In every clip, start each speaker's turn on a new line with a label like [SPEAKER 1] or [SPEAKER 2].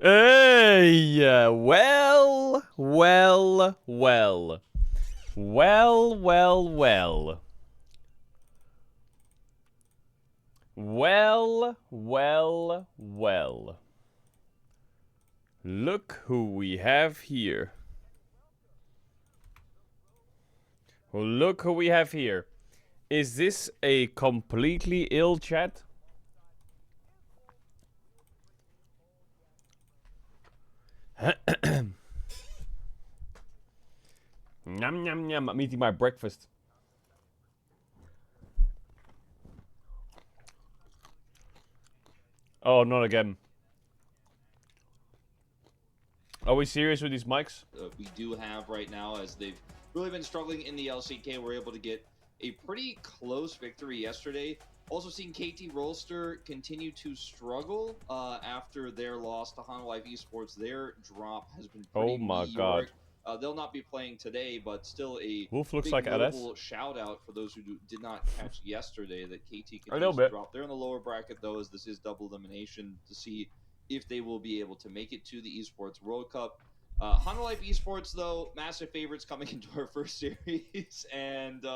[SPEAKER 1] Hey, well. Well. Look who we have here. Look who we have here. Is this a completely ill chat? Yum, yum, yum. I'm eating my breakfast. Oh, not again. Are we serious with these mics?
[SPEAKER 2] We do have right now, as they've really been struggling in the LCK. We're able to get a pretty close victory yesterday. Also seeing KT Rolster continue to struggle after their loss to Hanwha Life Esports. Their drop has been pretty meteoric. They'll not be playing today, but still a
[SPEAKER 1] Wolf looks
[SPEAKER 2] big
[SPEAKER 1] like
[SPEAKER 2] notable shout out for those who did not catch yesterday that KT
[SPEAKER 1] a little
[SPEAKER 2] continues to drop. They're in the lower bracket though, as this is double elimination, to see if they will be able to make it to the Esports World Cup. Hanwha Life Esports, though, massive favorites coming into our first series, and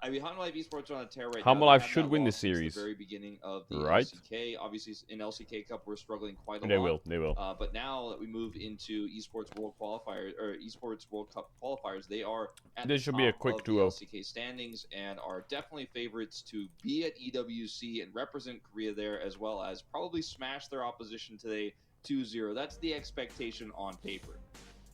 [SPEAKER 2] I mean, Hanwha Life Esports are on a tear right now.
[SPEAKER 1] Hanwha Life should win this series.
[SPEAKER 2] The very beginning of the LCK. Obviously, in LCK Cup, we're struggling quite a lot.
[SPEAKER 1] They will.
[SPEAKER 2] But now that we move into Esports World Qualifiers or Esports World Cup qualifiers, they are at
[SPEAKER 1] this should be a quick duo.
[SPEAKER 2] LCK standings and are definitely favorites to be at EWC and represent Korea there, as well as probably smash their opposition today 2-0. That's the expectation on paper.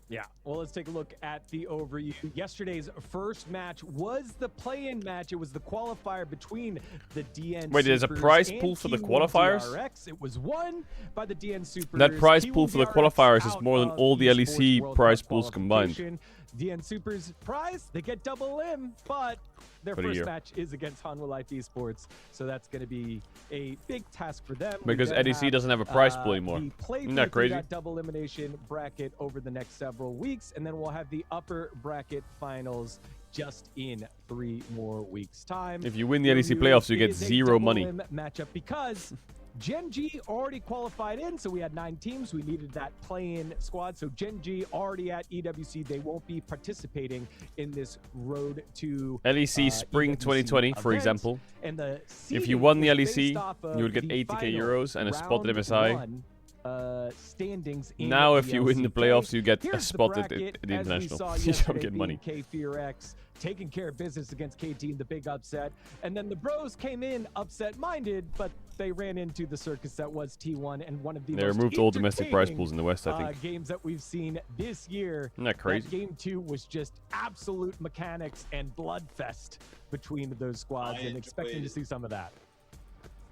[SPEAKER 3] Yeah, well, let's take a look at the overview. Yesterday's first match was the play-in match. It was the qualifier between the DN
[SPEAKER 1] Wait, there's a prize pool for the qualifiers?
[SPEAKER 3] DRX. It was won by the DN Supers.
[SPEAKER 1] That prize pool for the qualifiers is more than all the LEC prize pools combined.
[SPEAKER 3] DN Supers prize, they get double limb, but their first match is against Hanwha Life Esports, so that's going to be a big task for them.
[SPEAKER 1] Because LEC doesn't have a prize pool anymore. Isn't that crazy?
[SPEAKER 3] That double elimination bracket over the next several weeks, and then we'll have the upper bracket finals just in 3 more weeks' time.
[SPEAKER 1] If you win the LEC playoffs, you get 0 money.
[SPEAKER 3] Matchup because Gen G already qualified in, so we had 9 teams. We needed that play-in squad. So Gen G already at EWC. They won't be participating in this road to
[SPEAKER 1] LEC Spring 2020, for example.
[SPEAKER 3] And the
[SPEAKER 1] if you won the LEC, you would get 80k euros and a spot at MSI.
[SPEAKER 3] Standings
[SPEAKER 1] now, if you win the playoffs, you get a spot at the international. You don't get money.
[SPEAKER 3] K-Fear-X taking care of business against KT in the big upset, and then the Bros came in upset-minded, but they ran into the circus that was T1 and one of the
[SPEAKER 1] they removed all domestic prize pools in the West, I think.
[SPEAKER 3] Games that we've seen this year.
[SPEAKER 1] Isn't that crazy?
[SPEAKER 3] Game 2 was just absolute mechanics and bloodfest between those squads, and expecting to see some of that.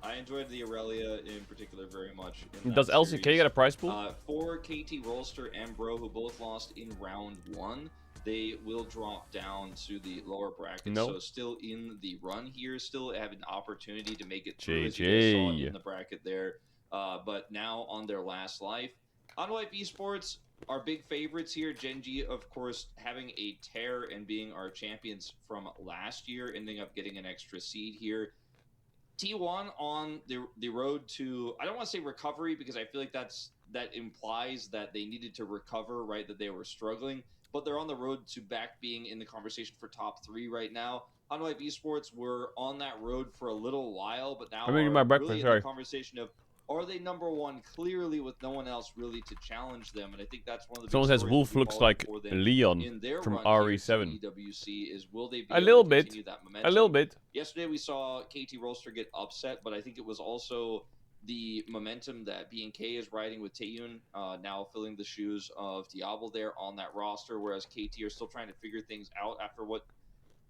[SPEAKER 2] I enjoyed the Aurelia in particular very much.
[SPEAKER 1] Does LCK get a prize pool?
[SPEAKER 2] For KT Rolster and Bro, who both lost in round 1, they will drop down to the lower bracket.
[SPEAKER 1] Nope.
[SPEAKER 2] So still in the run here, still have an opportunity to make it through, as you guys saw in the bracket there. But now on their last life. Hanwha Life Esports are big favorites here. Gen G, of course, having a tear and being our champions from last year, ending up getting an extra seed here. T1 on the road to, I don't want to say recovery, because I feel like that implies that they needed to recover, right, that they were struggling, but they're on the road to back being in the conversation for top 3 right now. Hanwha Life Esports were on that road for a little while, but now
[SPEAKER 1] really in the
[SPEAKER 2] conversation of, are they number 1 clearly with no one else really to challenge them? And I think that's one of the
[SPEAKER 1] someone says Wolf looks like Leon from RE7.
[SPEAKER 2] EWC is, will they be
[SPEAKER 1] a little bit,
[SPEAKER 2] that momentum?
[SPEAKER 1] a little bit.
[SPEAKER 2] Yesterday we saw KT Rolster get upset, but I think it was also the momentum that BNK is riding with Taeyun, now filling the shoes of Diablo there on that roster, whereas KT are still trying to figure things out after what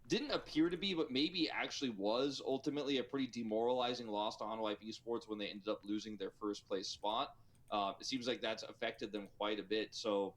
[SPEAKER 2] didn't appear to be, but maybe actually was ultimately a pretty demoralizing loss to Hanwha Life Esports when they ended up losing their first place spot. It seems like that's affected them quite a bit. So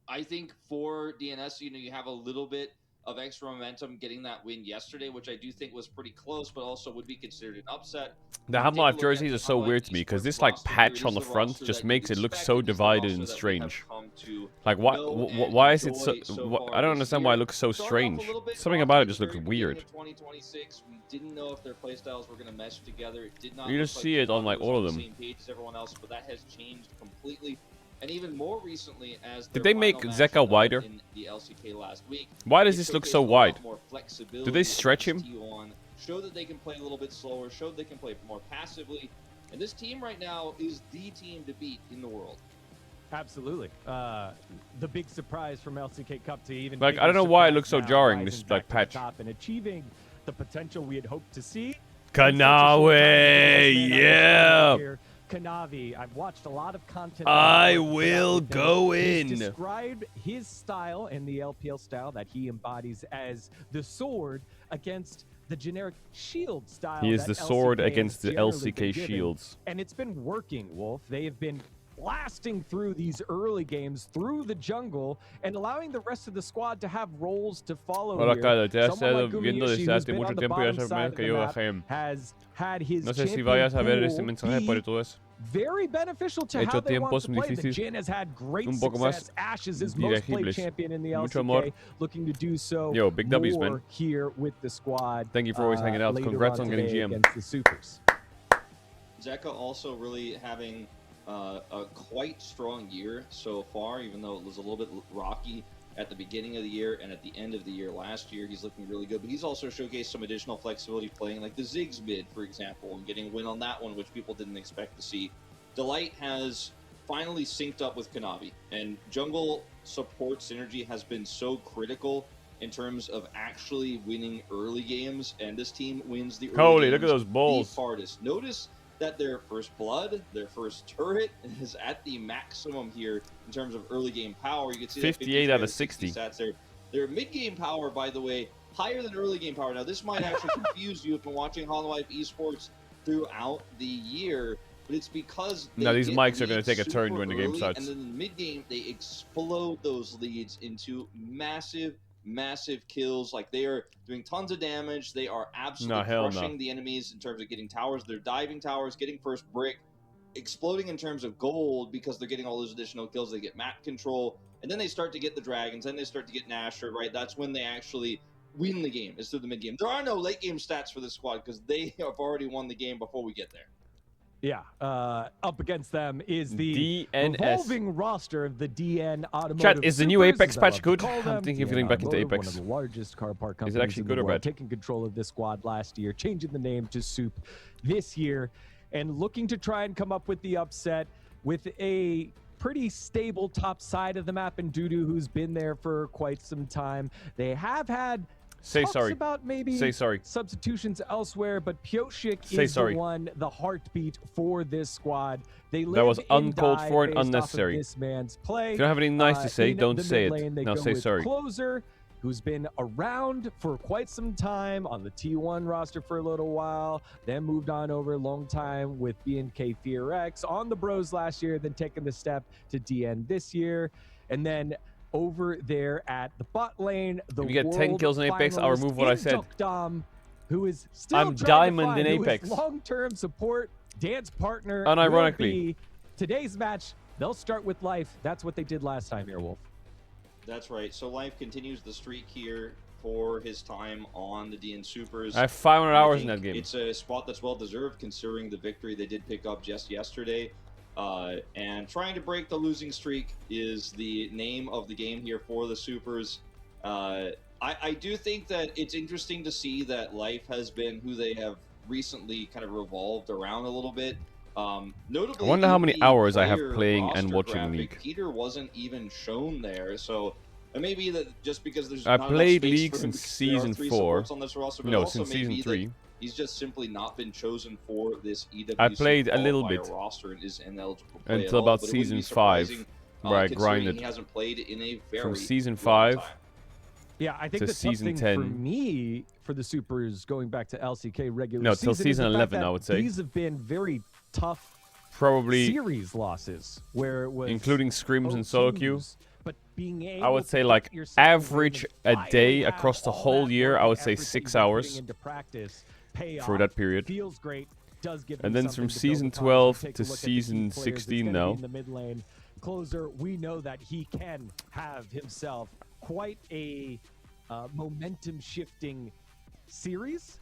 [SPEAKER 2] I think for DNS, you have a little bit of extra momentum getting that win yesterday, which I do think was pretty close, but also would be considered an upset.
[SPEAKER 1] The Hanwha Life jerseys are so weird to me, because this like patch on the front just makes it look so divided and strange.
[SPEAKER 2] to
[SPEAKER 1] Like, why?
[SPEAKER 2] know and
[SPEAKER 1] Why is it so?
[SPEAKER 2] enjoy so
[SPEAKER 1] I don't
[SPEAKER 2] far
[SPEAKER 1] understand
[SPEAKER 2] this
[SPEAKER 1] why it
[SPEAKER 2] year.
[SPEAKER 1] looks so
[SPEAKER 2] Started off a
[SPEAKER 1] strange.
[SPEAKER 2] little bit
[SPEAKER 1] Something
[SPEAKER 2] rocky
[SPEAKER 1] about it
[SPEAKER 2] at
[SPEAKER 1] just
[SPEAKER 2] the
[SPEAKER 1] looks
[SPEAKER 2] very beginning
[SPEAKER 1] weird.
[SPEAKER 2] of 2026. We didn't know if their playstyles were going to mesh together. It did not
[SPEAKER 1] You
[SPEAKER 2] look
[SPEAKER 1] just
[SPEAKER 2] like
[SPEAKER 1] see it on
[SPEAKER 2] Konami
[SPEAKER 1] like
[SPEAKER 2] was
[SPEAKER 1] all
[SPEAKER 2] on
[SPEAKER 1] of
[SPEAKER 2] the
[SPEAKER 1] them.
[SPEAKER 2] same page as everyone else, but that has changed completely. And even more recently, as
[SPEAKER 1] Did
[SPEAKER 2] their
[SPEAKER 1] they make
[SPEAKER 2] final
[SPEAKER 1] Zeka
[SPEAKER 2] match,
[SPEAKER 1] wider?
[SPEAKER 2] in the LCK last week,
[SPEAKER 1] Why does
[SPEAKER 2] it
[SPEAKER 1] this look
[SPEAKER 2] showcased
[SPEAKER 1] so
[SPEAKER 2] a lot
[SPEAKER 1] wide?
[SPEAKER 2] more flexibility
[SPEAKER 1] Do they stretch him?
[SPEAKER 2] against T1, showed that they can play a little bit slower, showed they can play more passively. And this team right now is the team to beat in the world.
[SPEAKER 3] Absolutely. The big surprise from LCK Cup to even
[SPEAKER 1] Like, I
[SPEAKER 3] bigger
[SPEAKER 1] don't know why it
[SPEAKER 3] surprise
[SPEAKER 1] looks so
[SPEAKER 3] now,
[SPEAKER 1] jarring,
[SPEAKER 3] rising
[SPEAKER 1] this,
[SPEAKER 3] back
[SPEAKER 1] like,
[SPEAKER 3] to the
[SPEAKER 1] patch.
[SPEAKER 3] top and achieving the potential we had hoped to see.
[SPEAKER 1] Kanawi, yeah.
[SPEAKER 3] Kanavi, I've watched a lot of content.
[SPEAKER 1] I
[SPEAKER 3] before,
[SPEAKER 1] will go
[SPEAKER 3] He's
[SPEAKER 1] in.
[SPEAKER 3] described his style and the LPL style that he embodies as the sword against the generic shield style.
[SPEAKER 1] He is
[SPEAKER 3] that
[SPEAKER 1] the sword
[SPEAKER 3] LCK
[SPEAKER 1] against
[SPEAKER 3] has
[SPEAKER 1] the
[SPEAKER 3] generally been
[SPEAKER 1] LCK
[SPEAKER 3] given.
[SPEAKER 1] shields.
[SPEAKER 3] And it's been working, Wolf. They have been blasting through these early games through the jungle and allowing the rest of the squad to have roles to follow
[SPEAKER 1] Hola,
[SPEAKER 3] here.
[SPEAKER 1] Carlos, te has
[SPEAKER 3] Someone
[SPEAKER 1] estado
[SPEAKER 3] like
[SPEAKER 1] viendo
[SPEAKER 3] Gumayushi,
[SPEAKER 1] desde
[SPEAKER 3] who's
[SPEAKER 1] hace
[SPEAKER 3] been
[SPEAKER 1] mucho
[SPEAKER 3] on the
[SPEAKER 1] tiempo y ya
[SPEAKER 3] bottom
[SPEAKER 1] sabes
[SPEAKER 3] side of
[SPEAKER 1] que
[SPEAKER 3] the
[SPEAKER 1] yo
[SPEAKER 3] map,
[SPEAKER 1] bajé.
[SPEAKER 3] has had his
[SPEAKER 1] No sé si
[SPEAKER 3] champion
[SPEAKER 1] vayas a ver este
[SPEAKER 3] pool
[SPEAKER 1] mensaje por
[SPEAKER 3] be
[SPEAKER 1] YouTube.
[SPEAKER 3] very beneficial to
[SPEAKER 1] He hecho
[SPEAKER 3] how they want
[SPEAKER 1] tiempos
[SPEAKER 3] to play. The
[SPEAKER 1] difíciles,
[SPEAKER 3] Jhin has had great
[SPEAKER 1] un poco más
[SPEAKER 3] success. Ashes is most played
[SPEAKER 1] digeribles.
[SPEAKER 3] champion in the
[SPEAKER 1] Mucho
[SPEAKER 3] LCK,
[SPEAKER 1] amor.
[SPEAKER 3] looking to do so
[SPEAKER 1] Yo, big W's,
[SPEAKER 3] more
[SPEAKER 1] man.
[SPEAKER 3] here with the squad.
[SPEAKER 1] Thank you for always hanging out.
[SPEAKER 3] Later
[SPEAKER 1] Congrats on getting
[SPEAKER 3] today
[SPEAKER 1] GM.
[SPEAKER 3] against the Supers.
[SPEAKER 2] Zeka also really having a quite strong year so far, even though it was a little bit rocky at the beginning of the year and at the end of the year last year. He's looking really good, but he's also showcased some additional flexibility playing like the Ziggs mid, for example, and getting a win on that one, which people didn't expect to see. Delight has finally synced up with Kanavi, and jungle support synergy has been so critical in terms of actually winning early games, and this team wins the early
[SPEAKER 1] Holy,
[SPEAKER 2] games
[SPEAKER 1] look at those balls.
[SPEAKER 2] the hardest. Notice that their first blood, their first turret is at the maximum here in terms of early game power. You can see
[SPEAKER 1] 58 out of 60
[SPEAKER 2] stats there. Their mid game power, by the way, higher than early game power. Now this might actually confuse you if you're watching Hololive Esports throughout the year, but it's because
[SPEAKER 1] Now these
[SPEAKER 2] get
[SPEAKER 1] mics are going
[SPEAKER 2] leads
[SPEAKER 1] to take a turn
[SPEAKER 2] super
[SPEAKER 1] when the game
[SPEAKER 2] early,
[SPEAKER 1] starts.
[SPEAKER 2] and then in the mid game they explode those leads into massive kills. Like, they are doing tons of damage. They are absolutely crushing the enemies in terms of getting towers. They're diving towers, getting first brick, exploding in terms of gold because they're getting all those additional kills. They get map control, and then they start to get the dragons, then they start to get Nasher, right? That's when they actually win the game, is through the mid game. There are no late game stats for this squad because they have already won the game before we get there.
[SPEAKER 3] Yeah, up against them is the
[SPEAKER 1] DNS.
[SPEAKER 3] revolving roster of the DN Automotive.
[SPEAKER 1] Chat, is the new
[SPEAKER 3] Supers,
[SPEAKER 1] Apex
[SPEAKER 3] as I
[SPEAKER 1] patch
[SPEAKER 3] love to
[SPEAKER 1] good?
[SPEAKER 3] call
[SPEAKER 1] I'm
[SPEAKER 3] them.
[SPEAKER 1] thinking of
[SPEAKER 3] DN
[SPEAKER 1] getting back into
[SPEAKER 3] Automotive,
[SPEAKER 1] Apex.
[SPEAKER 3] One of the largest car part
[SPEAKER 1] Is
[SPEAKER 3] companies
[SPEAKER 1] it actually
[SPEAKER 3] in
[SPEAKER 1] good
[SPEAKER 3] the
[SPEAKER 1] or
[SPEAKER 3] world,
[SPEAKER 1] bad?
[SPEAKER 3] taking control of this squad last year, changing the name to Soup this year, and looking to try and come up with the upset with a pretty stable top side of the map in Dudu, who's been there for quite some time. They have had talks about maybe substitutions elsewhere, but Pioshik is the one, the heartbeat for this squad. They live
[SPEAKER 1] that was uncalled for and
[SPEAKER 3] based
[SPEAKER 1] unnecessary.
[SPEAKER 3] off of this man's play.
[SPEAKER 1] If you don't have anything nice to say, don't say it. Now say sorry.
[SPEAKER 3] Closer, who's been around for quite some time on the T1 roster for a little while, then moved on over a long time with BNK Fear X on the Bros last year, then taking the step to DN this year, and then over there at the bot lane, the
[SPEAKER 1] if you get 10 kills in Apex, I'll remove what I said.
[SPEAKER 3] Dom, who is still
[SPEAKER 1] I'm diamond in Apex.
[SPEAKER 3] Long-term support, dance partner.
[SPEAKER 1] Unironically,
[SPEAKER 3] today's match, they'll start with Life. That's what they did last time here, Wolf.
[SPEAKER 2] That's right. So Life continues the streak here for his time on the DN Supers.
[SPEAKER 1] I have 500 hours in that game.
[SPEAKER 2] It's a spot that's well deserved considering the victory they did pick up just yesterday. And trying to break the losing streak is the name of the game here for the Supers. I do think that it's interesting to see that Life has been who they have recently kind of revolved around a little bit. Notably,
[SPEAKER 1] I wonder how many hours I have playing and watching
[SPEAKER 2] graphic,
[SPEAKER 1] League.
[SPEAKER 2] Peter wasn't even shown there, so maybe that just because there's
[SPEAKER 1] I
[SPEAKER 2] not
[SPEAKER 1] played
[SPEAKER 2] enough space
[SPEAKER 1] League
[SPEAKER 2] for him
[SPEAKER 1] since
[SPEAKER 2] because there are
[SPEAKER 1] season
[SPEAKER 2] 3
[SPEAKER 1] 4.
[SPEAKER 2] supports on this roster, but
[SPEAKER 1] No,
[SPEAKER 2] also
[SPEAKER 1] since season
[SPEAKER 2] maybe
[SPEAKER 1] 3.
[SPEAKER 2] He's just simply not been chosen for this EWC
[SPEAKER 1] I played a little bit
[SPEAKER 2] roster and is ineligible to play
[SPEAKER 1] until
[SPEAKER 2] at all,
[SPEAKER 1] about
[SPEAKER 2] but it wouldn't
[SPEAKER 1] season
[SPEAKER 2] be
[SPEAKER 1] 5,
[SPEAKER 2] surprising,
[SPEAKER 1] where I
[SPEAKER 2] considering
[SPEAKER 1] grinded
[SPEAKER 2] he hasn't played in a very
[SPEAKER 1] from season
[SPEAKER 2] long
[SPEAKER 1] 5.
[SPEAKER 2] time.
[SPEAKER 3] Yeah, I think
[SPEAKER 1] to
[SPEAKER 3] the
[SPEAKER 1] season
[SPEAKER 3] tough
[SPEAKER 1] 10.
[SPEAKER 3] thing for me for the Supers going back to LCK regular
[SPEAKER 1] No,
[SPEAKER 3] season
[SPEAKER 1] till
[SPEAKER 3] is
[SPEAKER 1] season
[SPEAKER 3] the fact
[SPEAKER 1] 11,
[SPEAKER 3] that
[SPEAKER 1] I would say.
[SPEAKER 3] these have been very tough
[SPEAKER 1] Probably
[SPEAKER 3] series losses where it was
[SPEAKER 1] including scrims and solo queue.
[SPEAKER 3] But being able
[SPEAKER 1] I would say
[SPEAKER 3] to
[SPEAKER 1] like
[SPEAKER 3] put yourself in
[SPEAKER 1] average
[SPEAKER 3] and
[SPEAKER 1] a day
[SPEAKER 3] finally have
[SPEAKER 1] across the
[SPEAKER 3] all
[SPEAKER 1] whole
[SPEAKER 3] that
[SPEAKER 1] year,
[SPEAKER 3] work
[SPEAKER 1] I would
[SPEAKER 3] and
[SPEAKER 1] say
[SPEAKER 3] effort that
[SPEAKER 1] 6
[SPEAKER 3] you've been
[SPEAKER 1] hours
[SPEAKER 3] putting into practice pay
[SPEAKER 1] for
[SPEAKER 3] off,
[SPEAKER 1] that period.
[SPEAKER 3] feels great, does give
[SPEAKER 1] And
[SPEAKER 3] them
[SPEAKER 1] then from
[SPEAKER 3] something to build
[SPEAKER 1] season
[SPEAKER 3] upon.
[SPEAKER 1] 12
[SPEAKER 3] Take a
[SPEAKER 1] to
[SPEAKER 3] look at the key
[SPEAKER 1] season
[SPEAKER 3] players that's
[SPEAKER 1] 16
[SPEAKER 3] gonna be
[SPEAKER 1] now.
[SPEAKER 3] in the mid lane. Closer, we know that he can have himself quite a momentum-shifting series.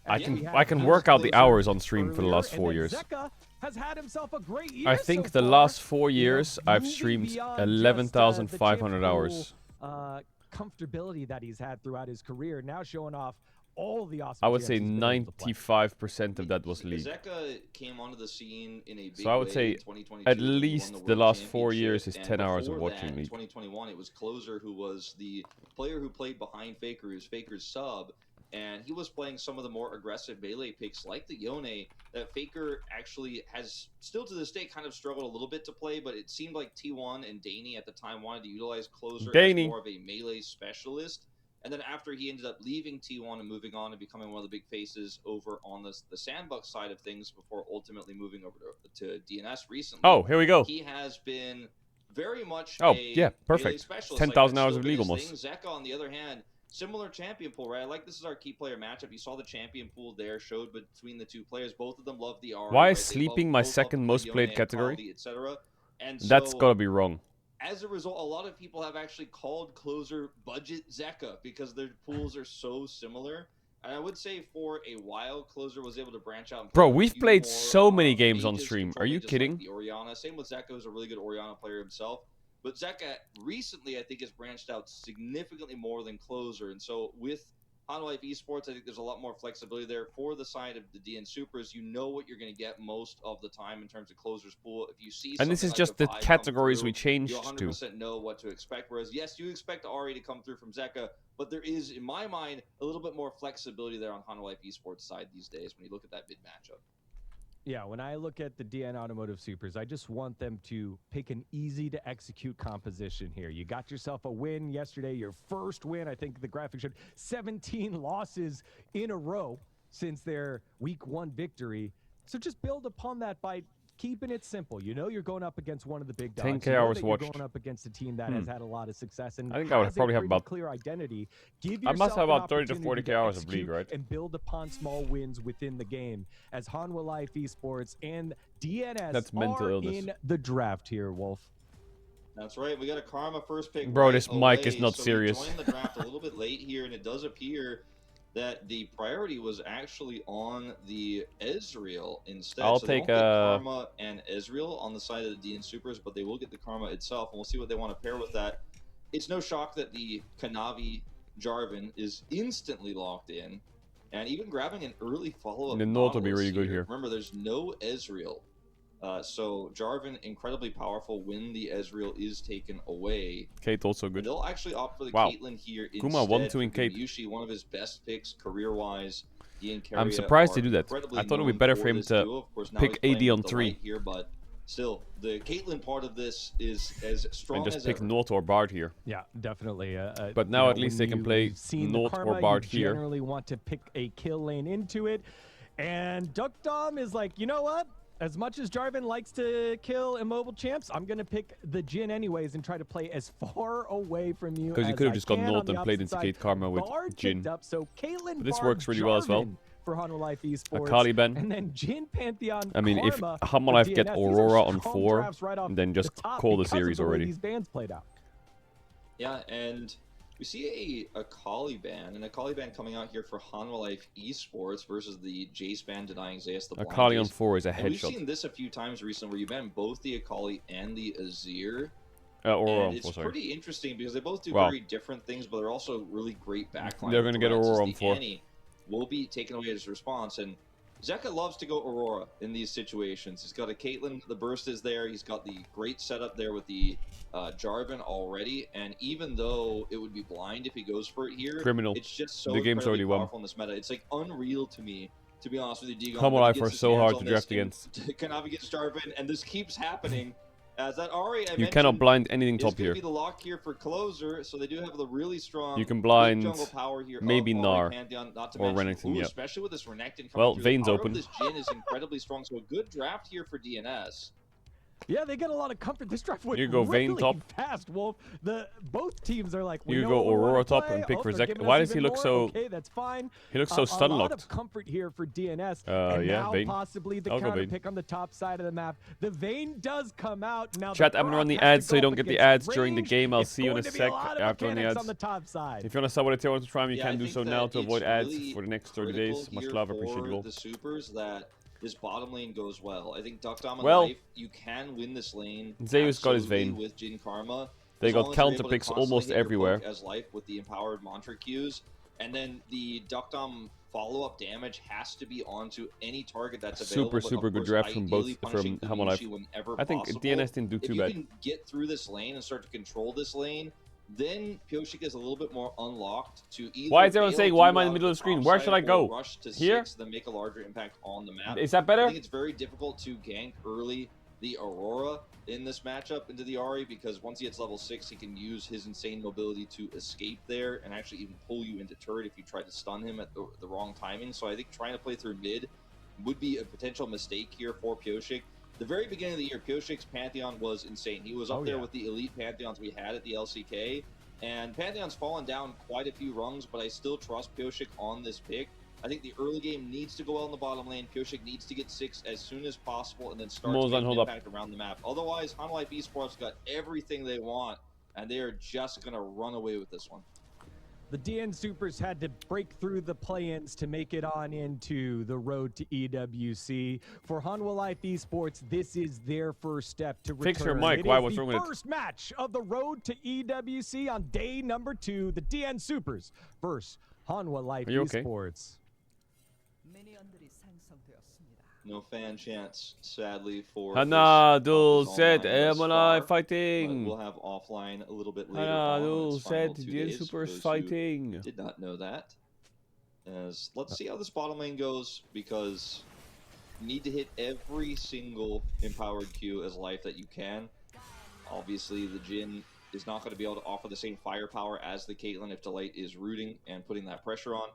[SPEAKER 1] I can work out the hours on stream for the last 4 years.
[SPEAKER 3] Zeka has had himself a great year
[SPEAKER 1] I think
[SPEAKER 3] so
[SPEAKER 1] the
[SPEAKER 3] far.
[SPEAKER 1] last 4
[SPEAKER 3] You know,
[SPEAKER 1] years I've
[SPEAKER 3] moving
[SPEAKER 1] streamed
[SPEAKER 3] beyond just,
[SPEAKER 1] 11,500
[SPEAKER 3] the
[SPEAKER 1] hours.
[SPEAKER 3] typical, comfortability that he's had throughout his career, now showing off all the awesome
[SPEAKER 1] I would
[SPEAKER 3] GMs
[SPEAKER 1] say
[SPEAKER 3] he's been able to play.
[SPEAKER 1] 95% of that was league.
[SPEAKER 2] Zeka came onto the scene in a big
[SPEAKER 1] So I would
[SPEAKER 2] way
[SPEAKER 1] say
[SPEAKER 2] in 2022
[SPEAKER 1] at
[SPEAKER 2] when he won
[SPEAKER 1] least
[SPEAKER 2] the
[SPEAKER 1] the
[SPEAKER 2] World
[SPEAKER 1] last 4
[SPEAKER 2] Championship,
[SPEAKER 1] years is
[SPEAKER 2] and
[SPEAKER 1] 10 hours of
[SPEAKER 2] before
[SPEAKER 1] watching
[SPEAKER 2] that,
[SPEAKER 1] league.
[SPEAKER 2] In 2021, it was Closer who was the player who played behind Faker, who was Faker's sub, and he was playing some of the more aggressive melee picks like the Yone that Faker actually has still to this day kind of struggled a little bit to play, but it seemed like T1 and Daney at the time wanted to utilize Closer as more of a melee specialist. And then after he ended up leaving T1 and moving on and becoming one of the big faces over on the Sandbox side of things before ultimately moving over to DNS recently.
[SPEAKER 1] Oh, here we go.
[SPEAKER 2] He has been very much
[SPEAKER 1] yeah, perfect. 10,000 hours of league almost.
[SPEAKER 2] Zeka, on the other hand, similar champion pool, right? I like this is our key player matchup. You saw the champion pool there showed between the two players. Both of them love the R.
[SPEAKER 1] Why is sleeping my second most played category?
[SPEAKER 2] Etc. And
[SPEAKER 1] That's
[SPEAKER 2] so,
[SPEAKER 1] gotta be wrong.
[SPEAKER 2] as a result, a lot of people have actually called Closer budget Zeka because their pools are so similar. And I would say for a while, Closer was able to branch out. And
[SPEAKER 1] Bro, we've played so many games on stream. Are you kidding?
[SPEAKER 2] Like the Orianna. Same with Zeka, who's a really good Orianna player himself. But Zeka recently, I think, has branched out significantly more than Closer. And so with Life Esports, I think there's a lot more flexibility there. For the side of the DN Supers, you know what you're going to get most of the time in terms of Closer's pool. If you see,
[SPEAKER 1] and this is
[SPEAKER 2] like
[SPEAKER 1] just the
[SPEAKER 2] vibe
[SPEAKER 1] categories
[SPEAKER 2] through,
[SPEAKER 1] we changed
[SPEAKER 2] you
[SPEAKER 1] to.
[SPEAKER 2] 100% know what to expect. Whereas, yes, you expect Ari to come through from Zeka, but there is, in my mind, a little bit more flexibility there on Life Esports side these days when you look at that mid matchup.
[SPEAKER 3] Yeah, when I look at the DN Automotive Supers, I just want them to pick an easy-to-execute composition here. You got yourself a win yesterday, your first win. I think the graphic showed 17 losses in a row since their Week 1 victory. So just build upon that by keeping it simple. You know you're going up against one of the big dogs.
[SPEAKER 1] 10K
[SPEAKER 3] you know
[SPEAKER 1] hours
[SPEAKER 3] that
[SPEAKER 1] watched.
[SPEAKER 3] You're going up against a team that has had a lot of success and
[SPEAKER 1] I think I would probably have about
[SPEAKER 3] clear identity.
[SPEAKER 1] I must have about 30 to 40K hours of league, right?
[SPEAKER 3] And build upon small wins within the game. As Hanwha Life Esports and DNS
[SPEAKER 1] That's mental
[SPEAKER 3] are
[SPEAKER 1] illness.
[SPEAKER 3] in the draft here, Wolf.
[SPEAKER 2] That's right. We got a Karma first pick.
[SPEAKER 1] Bro,
[SPEAKER 2] right
[SPEAKER 1] this
[SPEAKER 2] away.
[SPEAKER 1] mic is not
[SPEAKER 2] so
[SPEAKER 1] serious.
[SPEAKER 2] We joined the draft a little bit late here, and it does appear that the priority was actually on the Ezreal instead.
[SPEAKER 1] I'll
[SPEAKER 2] so
[SPEAKER 1] take
[SPEAKER 2] they won't get Karma and Ezreal on the side of the DN Supers, but they will get the Karma itself, and we'll see what they want to pair with that. It's no shock that the Kanavi Jarvan is instantly locked in, and even grabbing an early follow-up.
[SPEAKER 1] The Nord will be
[SPEAKER 2] Nautilus
[SPEAKER 1] really good here.
[SPEAKER 2] Remember, there's no Ezreal. So Jarvan incredibly powerful when the Ezreal is taken away.
[SPEAKER 1] Kate also good.
[SPEAKER 2] And they'll actually opt for the
[SPEAKER 1] Wow.
[SPEAKER 2] Caitlyn here
[SPEAKER 1] Kuma
[SPEAKER 2] instead.
[SPEAKER 1] 1-2 in Kate.
[SPEAKER 2] Yushi, one of his best picks career-wise.
[SPEAKER 1] I'm surprised they do that. I thought it would be better for him to pick AD on 3.
[SPEAKER 2] Here, but still, the Caitlyn part of this is as strong
[SPEAKER 1] And just
[SPEAKER 2] as
[SPEAKER 1] pick
[SPEAKER 2] ever.
[SPEAKER 1] Nord or Bard here.
[SPEAKER 3] Yeah, definitely.
[SPEAKER 1] But now at least they can play Nord or Bard
[SPEAKER 3] you
[SPEAKER 1] here.
[SPEAKER 3] generally want to pick a kill lane into it. And Duckdom is like, you know what? As much as Jarvan likes to kill immobile champs, I'm going to pick the Jhin anyways and try to play as far away from you
[SPEAKER 1] Because you
[SPEAKER 3] as
[SPEAKER 1] could have
[SPEAKER 3] I
[SPEAKER 1] just gone
[SPEAKER 3] can.
[SPEAKER 1] Nord
[SPEAKER 3] On
[SPEAKER 1] and
[SPEAKER 3] the
[SPEAKER 1] played
[SPEAKER 3] opposite
[SPEAKER 1] Instigate
[SPEAKER 3] side,
[SPEAKER 1] Karma with
[SPEAKER 3] Bard
[SPEAKER 1] Jhin.
[SPEAKER 3] picked up, so Caitlyn,
[SPEAKER 1] But this
[SPEAKER 3] Bard,
[SPEAKER 1] works really well as well.
[SPEAKER 3] Jarvan for Hanwha Life Esports.
[SPEAKER 1] Akali ban.
[SPEAKER 3] And then Jhin Pantheon,
[SPEAKER 1] I mean, if
[SPEAKER 3] Karma
[SPEAKER 1] Hanwha
[SPEAKER 3] for
[SPEAKER 1] Life get
[SPEAKER 3] DNS. These are
[SPEAKER 1] Aurora on
[SPEAKER 3] strong
[SPEAKER 1] 4,
[SPEAKER 3] drafts right off
[SPEAKER 1] then just
[SPEAKER 3] the top
[SPEAKER 1] call the
[SPEAKER 3] because of
[SPEAKER 1] series
[SPEAKER 3] the way
[SPEAKER 1] already.
[SPEAKER 3] These bans played out.
[SPEAKER 2] Yeah, and we see a Akali ban, and Akali ban coming out here for Hanwha Life Esports versus the Jace ban denying Zeus the blind
[SPEAKER 1] Akali on
[SPEAKER 2] Jace.
[SPEAKER 1] 4 is a
[SPEAKER 2] And we've
[SPEAKER 1] headshot.
[SPEAKER 2] seen this a few times recently where you ban both the Akali and the Azir.
[SPEAKER 1] Aurora
[SPEAKER 2] And
[SPEAKER 1] on
[SPEAKER 2] it's
[SPEAKER 1] 4, sorry.
[SPEAKER 2] pretty interesting because they both do
[SPEAKER 1] Wow.
[SPEAKER 2] very different things, but they're also really great backline.
[SPEAKER 1] They're gonna get
[SPEAKER 2] threats, as
[SPEAKER 1] Aurora on
[SPEAKER 2] the
[SPEAKER 1] 4.
[SPEAKER 2] Annie will be taken away as a response, and Zeka loves to go Aurora in these situations. He's got a Caitlyn, the burst is there, he's got the great setup there with the Jarvan already, and even though it would be blind if he goes for it here,
[SPEAKER 1] Criminal.
[SPEAKER 2] it's just so
[SPEAKER 1] The game's
[SPEAKER 2] incredibly
[SPEAKER 1] already won.
[SPEAKER 2] powerful in this meta. It's like unreal to me, to be honest with you, Digon.
[SPEAKER 1] Hanwha
[SPEAKER 2] that he
[SPEAKER 1] Life
[SPEAKER 2] gets
[SPEAKER 1] are
[SPEAKER 2] his
[SPEAKER 1] so
[SPEAKER 2] hands
[SPEAKER 1] hard
[SPEAKER 2] on
[SPEAKER 1] to
[SPEAKER 2] this
[SPEAKER 1] draft
[SPEAKER 2] and
[SPEAKER 1] against.
[SPEAKER 2] Kanavi gets Jarvan, and this keeps happening. As that Ari, I
[SPEAKER 1] You cannot
[SPEAKER 2] mentioned,
[SPEAKER 1] blind anything
[SPEAKER 2] is
[SPEAKER 1] top
[SPEAKER 2] going to
[SPEAKER 1] here.
[SPEAKER 2] be the lock here for Closer, so they do have the really strong.
[SPEAKER 1] You can
[SPEAKER 2] big
[SPEAKER 1] blind
[SPEAKER 2] jungle power here
[SPEAKER 1] maybe
[SPEAKER 2] of
[SPEAKER 1] Gnar
[SPEAKER 2] Ari Pantheon, not to
[SPEAKER 1] or
[SPEAKER 2] mention,
[SPEAKER 1] Renekton, yeah.
[SPEAKER 2] especially with this Renekton coming
[SPEAKER 1] Well,
[SPEAKER 2] through.
[SPEAKER 1] Vayne's
[SPEAKER 2] The power
[SPEAKER 1] open.
[SPEAKER 2] of this Jhin is incredibly strong, so a good draft here for DNS.
[SPEAKER 3] Yeah, they get a lot of comfort. This draft went
[SPEAKER 1] You go
[SPEAKER 3] really
[SPEAKER 1] Vayne top.
[SPEAKER 3] fast, Wolf. Both teams are like, we
[SPEAKER 1] You
[SPEAKER 3] know
[SPEAKER 1] go
[SPEAKER 3] what we wanna
[SPEAKER 1] Aurora top
[SPEAKER 3] play.
[SPEAKER 1] and pick
[SPEAKER 3] Oh,
[SPEAKER 1] for
[SPEAKER 3] they're
[SPEAKER 1] Zek.
[SPEAKER 3] giving
[SPEAKER 1] Why
[SPEAKER 3] us
[SPEAKER 1] does he
[SPEAKER 3] even
[SPEAKER 1] look
[SPEAKER 3] more?
[SPEAKER 1] so?
[SPEAKER 3] Okay, that's fine.
[SPEAKER 1] He looks so
[SPEAKER 3] A
[SPEAKER 1] stun
[SPEAKER 3] lot
[SPEAKER 1] locked.
[SPEAKER 3] of comfort here for DNS.
[SPEAKER 1] Yeah,
[SPEAKER 3] And now
[SPEAKER 1] Vayne.
[SPEAKER 3] possibly the
[SPEAKER 1] I'll go
[SPEAKER 3] counter
[SPEAKER 1] Vayne.
[SPEAKER 3] pick on the top side of the map. The Vayne does come out. Now
[SPEAKER 1] Chat,
[SPEAKER 3] the
[SPEAKER 1] I'm gonna run the
[SPEAKER 3] Brock has to
[SPEAKER 1] ads so you
[SPEAKER 3] go
[SPEAKER 1] don't
[SPEAKER 3] up
[SPEAKER 1] get the
[SPEAKER 3] against
[SPEAKER 1] ads during the
[SPEAKER 3] range.
[SPEAKER 1] game. I'll
[SPEAKER 3] It's
[SPEAKER 1] see you in a
[SPEAKER 3] going to be a
[SPEAKER 1] sec
[SPEAKER 3] lot of
[SPEAKER 1] after running the
[SPEAKER 3] mechanics
[SPEAKER 1] ads.
[SPEAKER 3] on the top side.
[SPEAKER 1] If you want to sub with a tier 1 to Prime, you
[SPEAKER 2] Yeah,
[SPEAKER 1] can
[SPEAKER 2] I
[SPEAKER 1] do
[SPEAKER 2] think
[SPEAKER 1] so now
[SPEAKER 2] that
[SPEAKER 1] to
[SPEAKER 2] it's
[SPEAKER 1] avoid ads
[SPEAKER 2] really
[SPEAKER 1] for the next 30
[SPEAKER 2] critical
[SPEAKER 1] days. Much
[SPEAKER 2] here
[SPEAKER 1] love,
[SPEAKER 2] for
[SPEAKER 1] appreciate you all.
[SPEAKER 2] the supers that this bottom lane goes well. I think Duck Dom and
[SPEAKER 1] Well,
[SPEAKER 2] Life, you can win this lane.
[SPEAKER 1] Zeus got his
[SPEAKER 2] absolutely
[SPEAKER 1] Vayne.
[SPEAKER 2] with Jin Karma.
[SPEAKER 1] They
[SPEAKER 2] as
[SPEAKER 1] got
[SPEAKER 2] long as you're
[SPEAKER 1] counter
[SPEAKER 2] able to
[SPEAKER 1] picks
[SPEAKER 2] constantly
[SPEAKER 1] almost
[SPEAKER 2] hit your
[SPEAKER 1] everywhere.
[SPEAKER 2] poke as Life with the empowered mantra Qs, and then the Duck Dom follow-up damage has to be onto any target that's available.
[SPEAKER 1] Super good draft from both from Hammer Life. I think
[SPEAKER 2] possible.
[SPEAKER 1] DNS didn't do
[SPEAKER 2] If
[SPEAKER 1] too
[SPEAKER 2] you
[SPEAKER 1] bad.
[SPEAKER 2] can get through this lane and start to control this lane, then Pyoshik is a little bit more unlocked to either
[SPEAKER 1] Why is everyone
[SPEAKER 2] bail
[SPEAKER 1] saying,
[SPEAKER 2] due
[SPEAKER 1] why am I in
[SPEAKER 2] out
[SPEAKER 1] the middle of the
[SPEAKER 2] top
[SPEAKER 1] screen? Where
[SPEAKER 2] side
[SPEAKER 1] should I
[SPEAKER 2] or
[SPEAKER 1] go?
[SPEAKER 2] rush to
[SPEAKER 1] Here?
[SPEAKER 2] 6, then make a larger impact on the map.
[SPEAKER 1] Is that
[SPEAKER 2] I
[SPEAKER 1] better?
[SPEAKER 2] think it's very difficult to gank early the Aurora in this matchup into the Ahri, because once he hits level 6, he can use his insane mobility to escape there and actually even pull you into turret if you try to stun him at the wrong timing. So I think trying to play through mid would be a potential mistake here for Pyoshik. The very beginning of the year, Pyoshik's Pantheon was insane. He was up there with the elite Pantheons we had at the LCK, and Pantheon's fallen down quite a few rungs, but I still trust Pyoshik on this pick. I think the early game needs to go well in the bottom lane. Pyoshik needs to get 6 as soon as possible and then start to make an impact around the map. Otherwise, Hanwha Life Esports got everything they want, and they are just going to run away with this one.
[SPEAKER 3] The DN Supers had to break through the play-ins to make it on into the road to EWC. For Hanwha Life Esports, this is their first step to return.
[SPEAKER 1] Fix your mic. Why? What's wrong with it?
[SPEAKER 3] The first match of the road to EWC on day number 2. The DN Supers versus Hanwha Life Esports.
[SPEAKER 2] No fan chance, sadly, for
[SPEAKER 1] Hana, Dul, Set, MLI fighting.
[SPEAKER 2] We'll have offline a little bit later
[SPEAKER 1] Hana,
[SPEAKER 2] on.
[SPEAKER 1] Dul, Set, DN Supers fighting.
[SPEAKER 2] Did not know that. As let's see how this bottom lane goes, because you need to hit every single empowered Q as Life that you can. Obviously, the Jhin is not going to be able to offer the same firepower as the Caitlyn if Delight is rooting and putting that pressure on.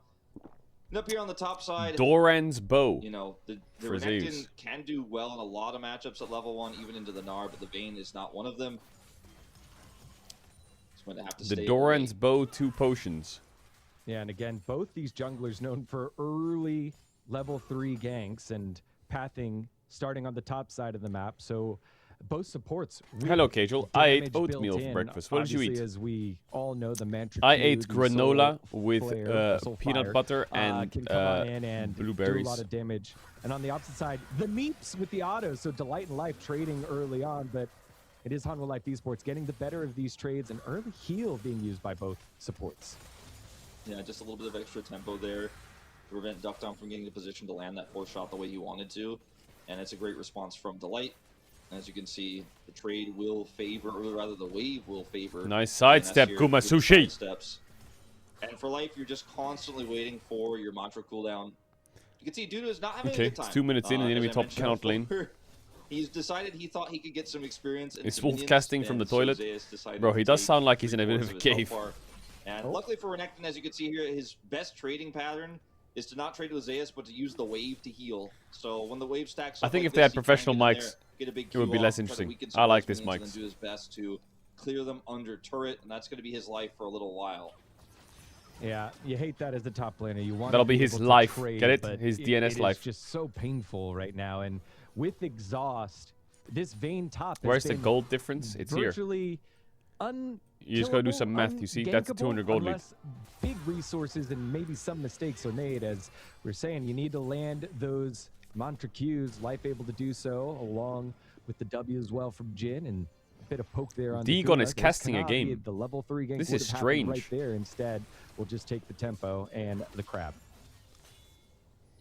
[SPEAKER 2] And up here on the top side,
[SPEAKER 1] Doran's bow.
[SPEAKER 2] You know, the Renekton can do well in a lot of matchups at level 1, even into the Gnar, but the Vayne is not one of them. It's going to have to stay
[SPEAKER 1] the Doran's bow, 2 potions.
[SPEAKER 3] Yeah, and again, both these junglers known for early level 3 ganks and pathing starting on the top side of the map. So both supports.
[SPEAKER 1] Hello, Caedrel. I ate oatmeal for breakfast. What did you eat?
[SPEAKER 3] As we all know, the mantra
[SPEAKER 1] I ate granola with peanut butter and blueberries.
[SPEAKER 3] Do a lot of damage. And on the opposite side, the Meeps with the autos. So Delight and Life trading early on, but it is Hanwha Life Esports getting the better of these trades, and early heal being used by both supports.
[SPEAKER 2] Yeah, just a little bit of extra tempo there to prevent Duck Dom from getting the position to land that 4th shot the way he wanted to. And it's a great response from Delight. As you can see, the trade will favor, or rather the wave will favor.
[SPEAKER 1] Nice sidestep, Kuma Sushi.
[SPEAKER 2] Steps. And for Life, you're just constantly waiting for your mantra cooldown. You can see Duda is not having a good time.
[SPEAKER 1] It's 2 minutes in and the enemy top count lane.
[SPEAKER 2] He's decided he thought he could get some experience.
[SPEAKER 1] It's wolf casting from the toilet. Bro, he does sound like he's in a bit of a cave.
[SPEAKER 2] And luckily for Renekton, as you can see here, his best trading pattern is to not trade with Zeus, but to use the wave to heal. So when the wave stacks up,
[SPEAKER 1] I think
[SPEAKER 2] like
[SPEAKER 1] if they had professional mics,
[SPEAKER 2] it
[SPEAKER 1] would be less interesting. I like this mics.
[SPEAKER 2] And do his best to clear them under turret, and that's going to be his life for a little while.
[SPEAKER 3] Yeah, you hate that as the top laner. You want
[SPEAKER 1] that'll be his life.
[SPEAKER 3] Trade,
[SPEAKER 1] get it? His DNS life.
[SPEAKER 3] It's just so painful right now, and with exhaust, this Vayne top.
[SPEAKER 1] Where's the gold difference? It's here.
[SPEAKER 3] Virtually
[SPEAKER 1] you just gotta do some math. You see, that's 200 gold lead.
[SPEAKER 3] Big resources and maybe some mistakes are made. As we're saying, you need to land those mantra Qs. Life able to do so, along with the W as well from Jhin, and a bit of poke there on
[SPEAKER 1] Dagon is casting a game.
[SPEAKER 3] The level 3 game.
[SPEAKER 1] This is strange.
[SPEAKER 3] Right there. Instead, we'll just take the tempo and the crab.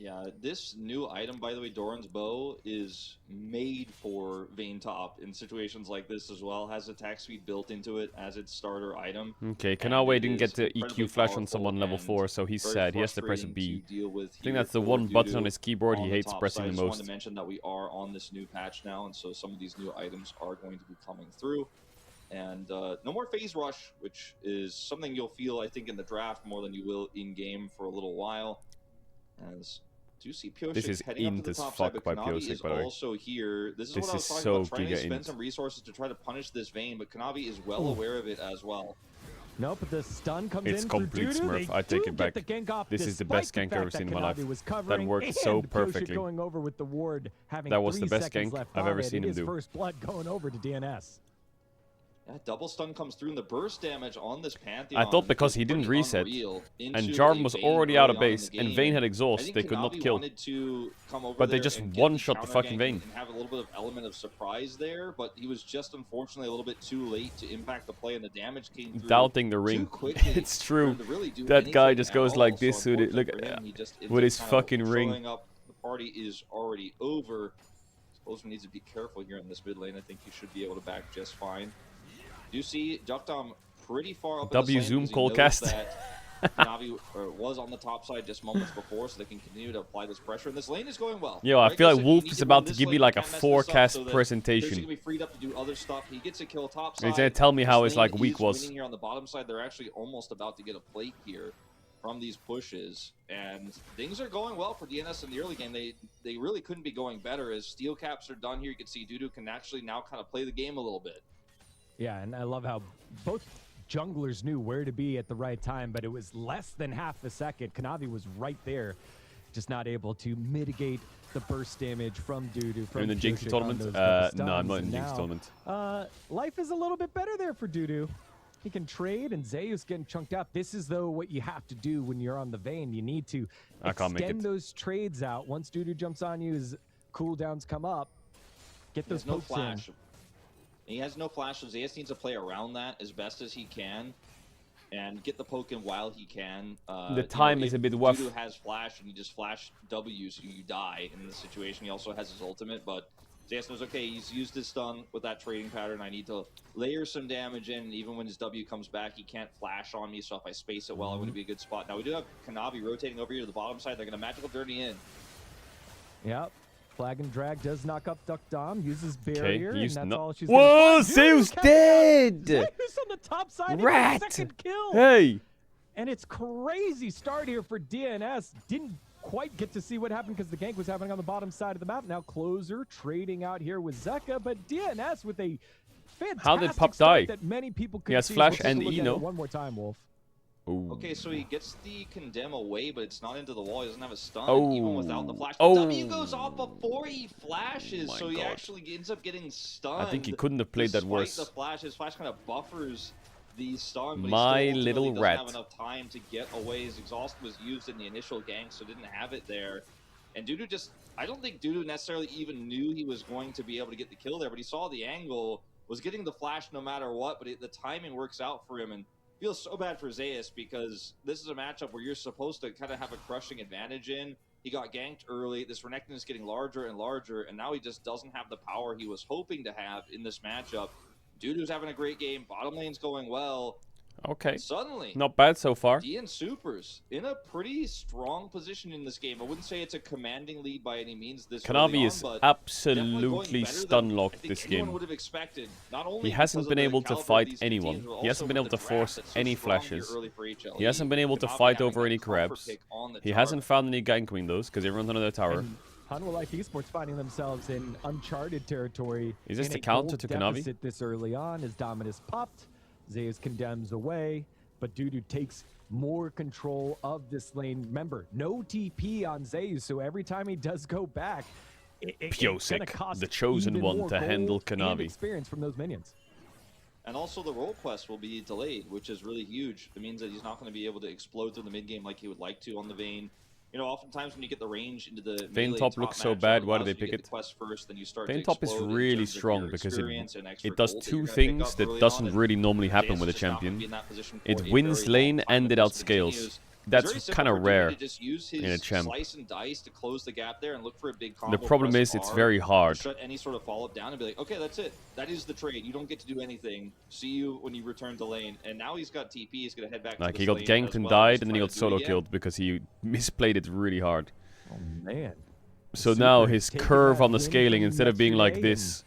[SPEAKER 2] Yeah, this new item, by the way, Doran's bow, is made for Vayne top in situations like this as well. Has attack speed built into it as its starter item.
[SPEAKER 1] Okay, Kanawe didn't get the EQ flash on someone level 4, so he's sad. He has to press a B. I think that's the one button on his keyboard he hates pressing the most.
[SPEAKER 2] I just wanted to mention that we are on this new patch now, and so some of these new items are going to be coming through. And no more phase rush, which is something you'll feel, I think, in the draft more than you will in-game for a little while. As Do see Pyosik
[SPEAKER 1] This is
[SPEAKER 2] heading up to
[SPEAKER 1] int
[SPEAKER 2] the
[SPEAKER 1] as
[SPEAKER 2] top side,
[SPEAKER 1] fuck
[SPEAKER 2] but
[SPEAKER 1] by
[SPEAKER 2] Kanavi
[SPEAKER 1] Pyosik,
[SPEAKER 2] is
[SPEAKER 1] by the way.
[SPEAKER 2] also here. This is
[SPEAKER 1] This
[SPEAKER 2] what I was
[SPEAKER 1] is
[SPEAKER 2] talking
[SPEAKER 1] so
[SPEAKER 2] about, trying to
[SPEAKER 1] giga
[SPEAKER 2] spend
[SPEAKER 1] int.
[SPEAKER 2] some resources to try to punish this Vayne, but Kanavi is well aware of it as well.
[SPEAKER 3] No, but the stun comes
[SPEAKER 1] It's
[SPEAKER 3] in
[SPEAKER 1] complete
[SPEAKER 3] for
[SPEAKER 1] Smurf.
[SPEAKER 3] Dudu.
[SPEAKER 1] I take it back.
[SPEAKER 3] The gank off
[SPEAKER 1] This is the best gank I've ever seen in my life. That worked so perfectly.
[SPEAKER 3] Going over with the ward, having
[SPEAKER 1] That was the
[SPEAKER 3] 3
[SPEAKER 1] best
[SPEAKER 3] seconds
[SPEAKER 1] gank
[SPEAKER 3] left
[SPEAKER 1] I've
[SPEAKER 3] on
[SPEAKER 1] ever
[SPEAKER 3] it,
[SPEAKER 1] seen
[SPEAKER 3] and
[SPEAKER 1] him
[SPEAKER 3] his
[SPEAKER 1] do.
[SPEAKER 3] first blood going over to DNS.
[SPEAKER 2] Yeah, double stun comes through, and the burst damage on this Pantheon.
[SPEAKER 1] I thought because
[SPEAKER 2] is
[SPEAKER 1] he didn't
[SPEAKER 2] pretty
[SPEAKER 1] reset,
[SPEAKER 2] unreal
[SPEAKER 1] and
[SPEAKER 2] into
[SPEAKER 1] Jarvan
[SPEAKER 2] a
[SPEAKER 1] was
[SPEAKER 2] Vayne
[SPEAKER 1] already out of
[SPEAKER 2] early on in
[SPEAKER 1] base,
[SPEAKER 2] the
[SPEAKER 1] and
[SPEAKER 2] game.
[SPEAKER 1] Vayne had
[SPEAKER 2] I
[SPEAKER 1] exhaust,
[SPEAKER 2] think
[SPEAKER 1] they could not
[SPEAKER 2] Kanavi
[SPEAKER 1] kill.
[SPEAKER 2] wanted to come over
[SPEAKER 1] But they
[SPEAKER 2] there
[SPEAKER 1] just
[SPEAKER 2] and get
[SPEAKER 1] one-shot the
[SPEAKER 2] counter
[SPEAKER 1] fucking
[SPEAKER 2] gank
[SPEAKER 1] Vayne.
[SPEAKER 2] and have a little bit of element of surprise there, but he was just unfortunately a little bit too late to impact the play, and the damage came through
[SPEAKER 1] Doubting the
[SPEAKER 2] too
[SPEAKER 1] ring.
[SPEAKER 2] quickly
[SPEAKER 1] It's
[SPEAKER 2] for
[SPEAKER 1] true.
[SPEAKER 2] him to really do
[SPEAKER 1] That guy
[SPEAKER 2] anything
[SPEAKER 1] just
[SPEAKER 2] at
[SPEAKER 1] goes
[SPEAKER 2] all.
[SPEAKER 1] like
[SPEAKER 2] So
[SPEAKER 1] this with it. Look
[SPEAKER 2] unfortunately for him, he just ends
[SPEAKER 1] with
[SPEAKER 2] up
[SPEAKER 1] his
[SPEAKER 2] kind of
[SPEAKER 1] fucking ring.
[SPEAKER 2] showing up. The party is already over. Suppose we need to be careful here in this mid lane. I think he should be able to back just fine. Do see Duckdom pretty far up in
[SPEAKER 1] W
[SPEAKER 2] the
[SPEAKER 1] zoom
[SPEAKER 2] lane
[SPEAKER 1] cold
[SPEAKER 2] because he knows
[SPEAKER 1] cast.
[SPEAKER 2] that Navi was on the top side just moments before, so they can continue to apply this pressure. And this lane is going well.
[SPEAKER 1] Yo, I
[SPEAKER 2] Right,
[SPEAKER 1] feel
[SPEAKER 2] guys?
[SPEAKER 1] like
[SPEAKER 2] If you
[SPEAKER 1] Wolf
[SPEAKER 2] need
[SPEAKER 1] is
[SPEAKER 2] to
[SPEAKER 1] about
[SPEAKER 2] win
[SPEAKER 1] to
[SPEAKER 2] this
[SPEAKER 1] give me
[SPEAKER 2] lane,
[SPEAKER 1] like a
[SPEAKER 2] can't mess this up
[SPEAKER 1] forecast
[SPEAKER 2] so that Pyosik
[SPEAKER 1] presentation.
[SPEAKER 2] can be freed up to do other stuff. He gets a kill top side.
[SPEAKER 1] He's gonna tell me how
[SPEAKER 2] This
[SPEAKER 1] his like
[SPEAKER 2] lane
[SPEAKER 1] week
[SPEAKER 2] is
[SPEAKER 1] was.
[SPEAKER 2] winning here on the bottom side. They're actually almost about to get a plate here from these pushes, and things are going well for DNS in the early game. They really couldn't be going better. As steel caps are done here, you can see Dudu can actually now kind of play the game a little bit.
[SPEAKER 3] Yeah, and I love how both junglers knew where to be at the right time, but it was less than half a second. Kanavi was right there, just not able to mitigate the burst damage from Dudu.
[SPEAKER 1] You're in the Jinx
[SPEAKER 3] Pyosik
[SPEAKER 1] tournament?
[SPEAKER 3] on those
[SPEAKER 1] No, I'm not in
[SPEAKER 3] stuns.
[SPEAKER 1] the Jinx
[SPEAKER 3] Now,
[SPEAKER 1] tournament.
[SPEAKER 3] Life is a little bit better there for Dudu. He can trade, and Zeus getting chunked out. This is, though, what you have to do when you're on the Vayne. You need to
[SPEAKER 1] I can't make
[SPEAKER 3] extend
[SPEAKER 1] it.
[SPEAKER 3] those trades out. Once Dudu jumps on you, his cooldowns come up. Get
[SPEAKER 2] He
[SPEAKER 3] those
[SPEAKER 2] has no
[SPEAKER 3] pokes
[SPEAKER 2] flash.
[SPEAKER 3] in.
[SPEAKER 2] He has no flash, so Zeus needs to play around that as best as he can and get the poke in while he can.
[SPEAKER 1] The time is a bit rough.
[SPEAKER 2] Dudu has flash and you just flash W, so you die in this situation. He also has his ultimate, but Zeus knows, okay, he's used his stun with that trading pattern. I need to layer some damage in, and even when his W comes back, he can't flash on me, so if I space it well, I'm going to be a good spot. Now, we do have Kanavi rotating over here to the bottom side. They're going to magical journey in.
[SPEAKER 3] Yep. Flag and drag does knock up Duck Dom, uses barrier, and that's all she's
[SPEAKER 1] Whoa,
[SPEAKER 3] gonna find.
[SPEAKER 1] Zeus dead!
[SPEAKER 3] Zeus on the top side,
[SPEAKER 1] Rat!
[SPEAKER 3] second kill.
[SPEAKER 1] Hey!
[SPEAKER 3] And it's crazy start here for DNS. Didn't quite get to see what happened because the gank was happening on the bottom side of the map. Now Closer trading out here with Zeka, but DNS with a fantastic
[SPEAKER 1] How did Pup
[SPEAKER 3] start
[SPEAKER 1] die?
[SPEAKER 3] that many people could
[SPEAKER 1] He has
[SPEAKER 3] see.
[SPEAKER 1] flash
[SPEAKER 3] Let's take a
[SPEAKER 1] and
[SPEAKER 3] look
[SPEAKER 1] E,
[SPEAKER 3] at
[SPEAKER 1] no?
[SPEAKER 3] it one more time, Wolf.
[SPEAKER 1] Ooh.
[SPEAKER 2] Okay, so he gets the condemn away, but it's not into the wall. He doesn't have a stun,
[SPEAKER 1] Oh.
[SPEAKER 2] even without the flash.
[SPEAKER 1] Oh.
[SPEAKER 2] W goes off before he flashes,
[SPEAKER 1] Oh my
[SPEAKER 2] so he
[SPEAKER 1] God.
[SPEAKER 2] actually ends up getting stunned.
[SPEAKER 1] I think he couldn't have played that
[SPEAKER 2] despite
[SPEAKER 1] worse.
[SPEAKER 2] The flash, his flash kind of buffers the stun, but
[SPEAKER 1] My
[SPEAKER 2] he still
[SPEAKER 1] little
[SPEAKER 2] ultimately
[SPEAKER 1] rat.
[SPEAKER 2] doesn't have enough time to get away. His exhaust was used in the initial gank, so didn't have it there. And Dudu just, I don't think Dudu necessarily even knew he was going to be able to get the kill there, but he saw the angle, was getting the flash no matter what, but the timing works out for him. And feels so bad for Zeus because this is a matchup where you're supposed to kind of have a crushing advantage in. He got ganked early. This Renekton is getting larger and larger, and now he just doesn't have the power he was hoping to have in this matchup. Dudu's having a great game. Bottom lane's going well.
[SPEAKER 1] Okay.
[SPEAKER 2] And suddenly,
[SPEAKER 1] Not bad so far.
[SPEAKER 2] DN Supers in a pretty strong position in this game. I wouldn't say it's a commanding lead by any means this early
[SPEAKER 1] Kanavi
[SPEAKER 2] on,
[SPEAKER 1] is
[SPEAKER 2] but
[SPEAKER 1] absolutely
[SPEAKER 2] definitely going better
[SPEAKER 1] stun
[SPEAKER 2] than
[SPEAKER 1] locked
[SPEAKER 2] I think
[SPEAKER 1] this
[SPEAKER 2] anyone
[SPEAKER 1] game.
[SPEAKER 2] would have expected. Not only
[SPEAKER 1] He hasn't
[SPEAKER 2] because
[SPEAKER 1] been
[SPEAKER 2] of the
[SPEAKER 1] able to
[SPEAKER 2] caliber of
[SPEAKER 1] fight
[SPEAKER 2] these two
[SPEAKER 1] anyone.
[SPEAKER 2] teams, but
[SPEAKER 1] He hasn't
[SPEAKER 2] also
[SPEAKER 1] been able
[SPEAKER 2] with
[SPEAKER 1] to
[SPEAKER 2] the
[SPEAKER 1] force
[SPEAKER 2] draft that's so
[SPEAKER 1] any
[SPEAKER 2] strong here
[SPEAKER 1] flashes.
[SPEAKER 2] early for HLE.
[SPEAKER 1] He hasn't been able to
[SPEAKER 2] Kanavi
[SPEAKER 1] fight
[SPEAKER 2] having
[SPEAKER 1] over
[SPEAKER 2] that
[SPEAKER 1] any
[SPEAKER 2] comfort
[SPEAKER 1] grabs.
[SPEAKER 2] pick on the
[SPEAKER 1] He
[SPEAKER 2] chart.
[SPEAKER 1] hasn't found any gank windows because everyone's under their tower.
[SPEAKER 3] And Hanwha Life Esports finding themselves in uncharted territory.
[SPEAKER 1] Is this
[SPEAKER 3] in
[SPEAKER 1] the
[SPEAKER 3] a
[SPEAKER 1] counter
[SPEAKER 3] gold
[SPEAKER 1] to Kanavi?
[SPEAKER 3] deficit this early on as Dominus popped. Zeus condemns away, but Dudu takes more control of this lane. Remember, no TP on Zeus, so every time he does go back, it's gonna
[SPEAKER 1] Pyosik,
[SPEAKER 3] cost
[SPEAKER 1] the chosen
[SPEAKER 3] even
[SPEAKER 1] one
[SPEAKER 3] more
[SPEAKER 1] to handle
[SPEAKER 3] gold and
[SPEAKER 1] Kanavi.
[SPEAKER 3] experience from those minions.
[SPEAKER 2] And also the role quest will be delayed, which is really huge. It means that he's not going to be able to explode through the mid game like he would like to on the Vayne. You know, oftentimes when you get the range into the
[SPEAKER 1] Vayne
[SPEAKER 2] melee
[SPEAKER 1] top looks so
[SPEAKER 2] matchup,
[SPEAKER 1] bad,
[SPEAKER 2] it
[SPEAKER 1] why do
[SPEAKER 2] allows
[SPEAKER 1] they
[SPEAKER 2] you to
[SPEAKER 1] pick
[SPEAKER 2] get
[SPEAKER 1] it?
[SPEAKER 2] the quest first, then you start
[SPEAKER 1] Vayne
[SPEAKER 2] to
[SPEAKER 1] top is
[SPEAKER 2] explode in
[SPEAKER 1] really
[SPEAKER 2] terms of
[SPEAKER 1] strong
[SPEAKER 2] your
[SPEAKER 1] because
[SPEAKER 2] experience and extra
[SPEAKER 1] it does
[SPEAKER 2] gold that
[SPEAKER 1] two
[SPEAKER 2] you're gonna pick
[SPEAKER 1] things
[SPEAKER 2] up
[SPEAKER 1] that
[SPEAKER 2] early on,
[SPEAKER 1] doesn't
[SPEAKER 2] and
[SPEAKER 1] really normally happen
[SPEAKER 2] Zeus
[SPEAKER 1] with a
[SPEAKER 2] is just not gonna
[SPEAKER 1] champion.
[SPEAKER 2] be in that position for
[SPEAKER 1] It
[SPEAKER 2] a
[SPEAKER 1] wins
[SPEAKER 2] very long
[SPEAKER 1] lane
[SPEAKER 2] time
[SPEAKER 1] and
[SPEAKER 2] if
[SPEAKER 1] it
[SPEAKER 2] this
[SPEAKER 1] outscales.
[SPEAKER 2] continues. It's
[SPEAKER 1] That's
[SPEAKER 2] very simple
[SPEAKER 1] kind of
[SPEAKER 2] for Dudu
[SPEAKER 1] rare
[SPEAKER 2] to just use his
[SPEAKER 1] in a champ.
[SPEAKER 2] slice and dice to close the gap there and look for a big combo.
[SPEAKER 1] The problem
[SPEAKER 2] press
[SPEAKER 1] is it's
[SPEAKER 2] R,
[SPEAKER 1] very hard.
[SPEAKER 2] Shut any sort of follow-up down and be like, okay, that's it. That is the trade. You don't get to do anything. See you when you return to lane. And now he's got TP. He's going to head back to
[SPEAKER 1] Like
[SPEAKER 2] this
[SPEAKER 1] he got
[SPEAKER 2] lane
[SPEAKER 1] ganked
[SPEAKER 2] as
[SPEAKER 1] and
[SPEAKER 2] well,
[SPEAKER 1] died,
[SPEAKER 2] just
[SPEAKER 1] and then he
[SPEAKER 2] try
[SPEAKER 1] got
[SPEAKER 2] to do it
[SPEAKER 1] solo
[SPEAKER 2] again.
[SPEAKER 1] killed because he misplayed it really hard.
[SPEAKER 3] Oh man.
[SPEAKER 1] So now
[SPEAKER 3] Super
[SPEAKER 1] his
[SPEAKER 3] taking
[SPEAKER 1] curve
[SPEAKER 3] that
[SPEAKER 1] on the
[SPEAKER 3] win
[SPEAKER 1] scaling,
[SPEAKER 3] from
[SPEAKER 1] instead of being like
[SPEAKER 3] yesterday
[SPEAKER 1] this,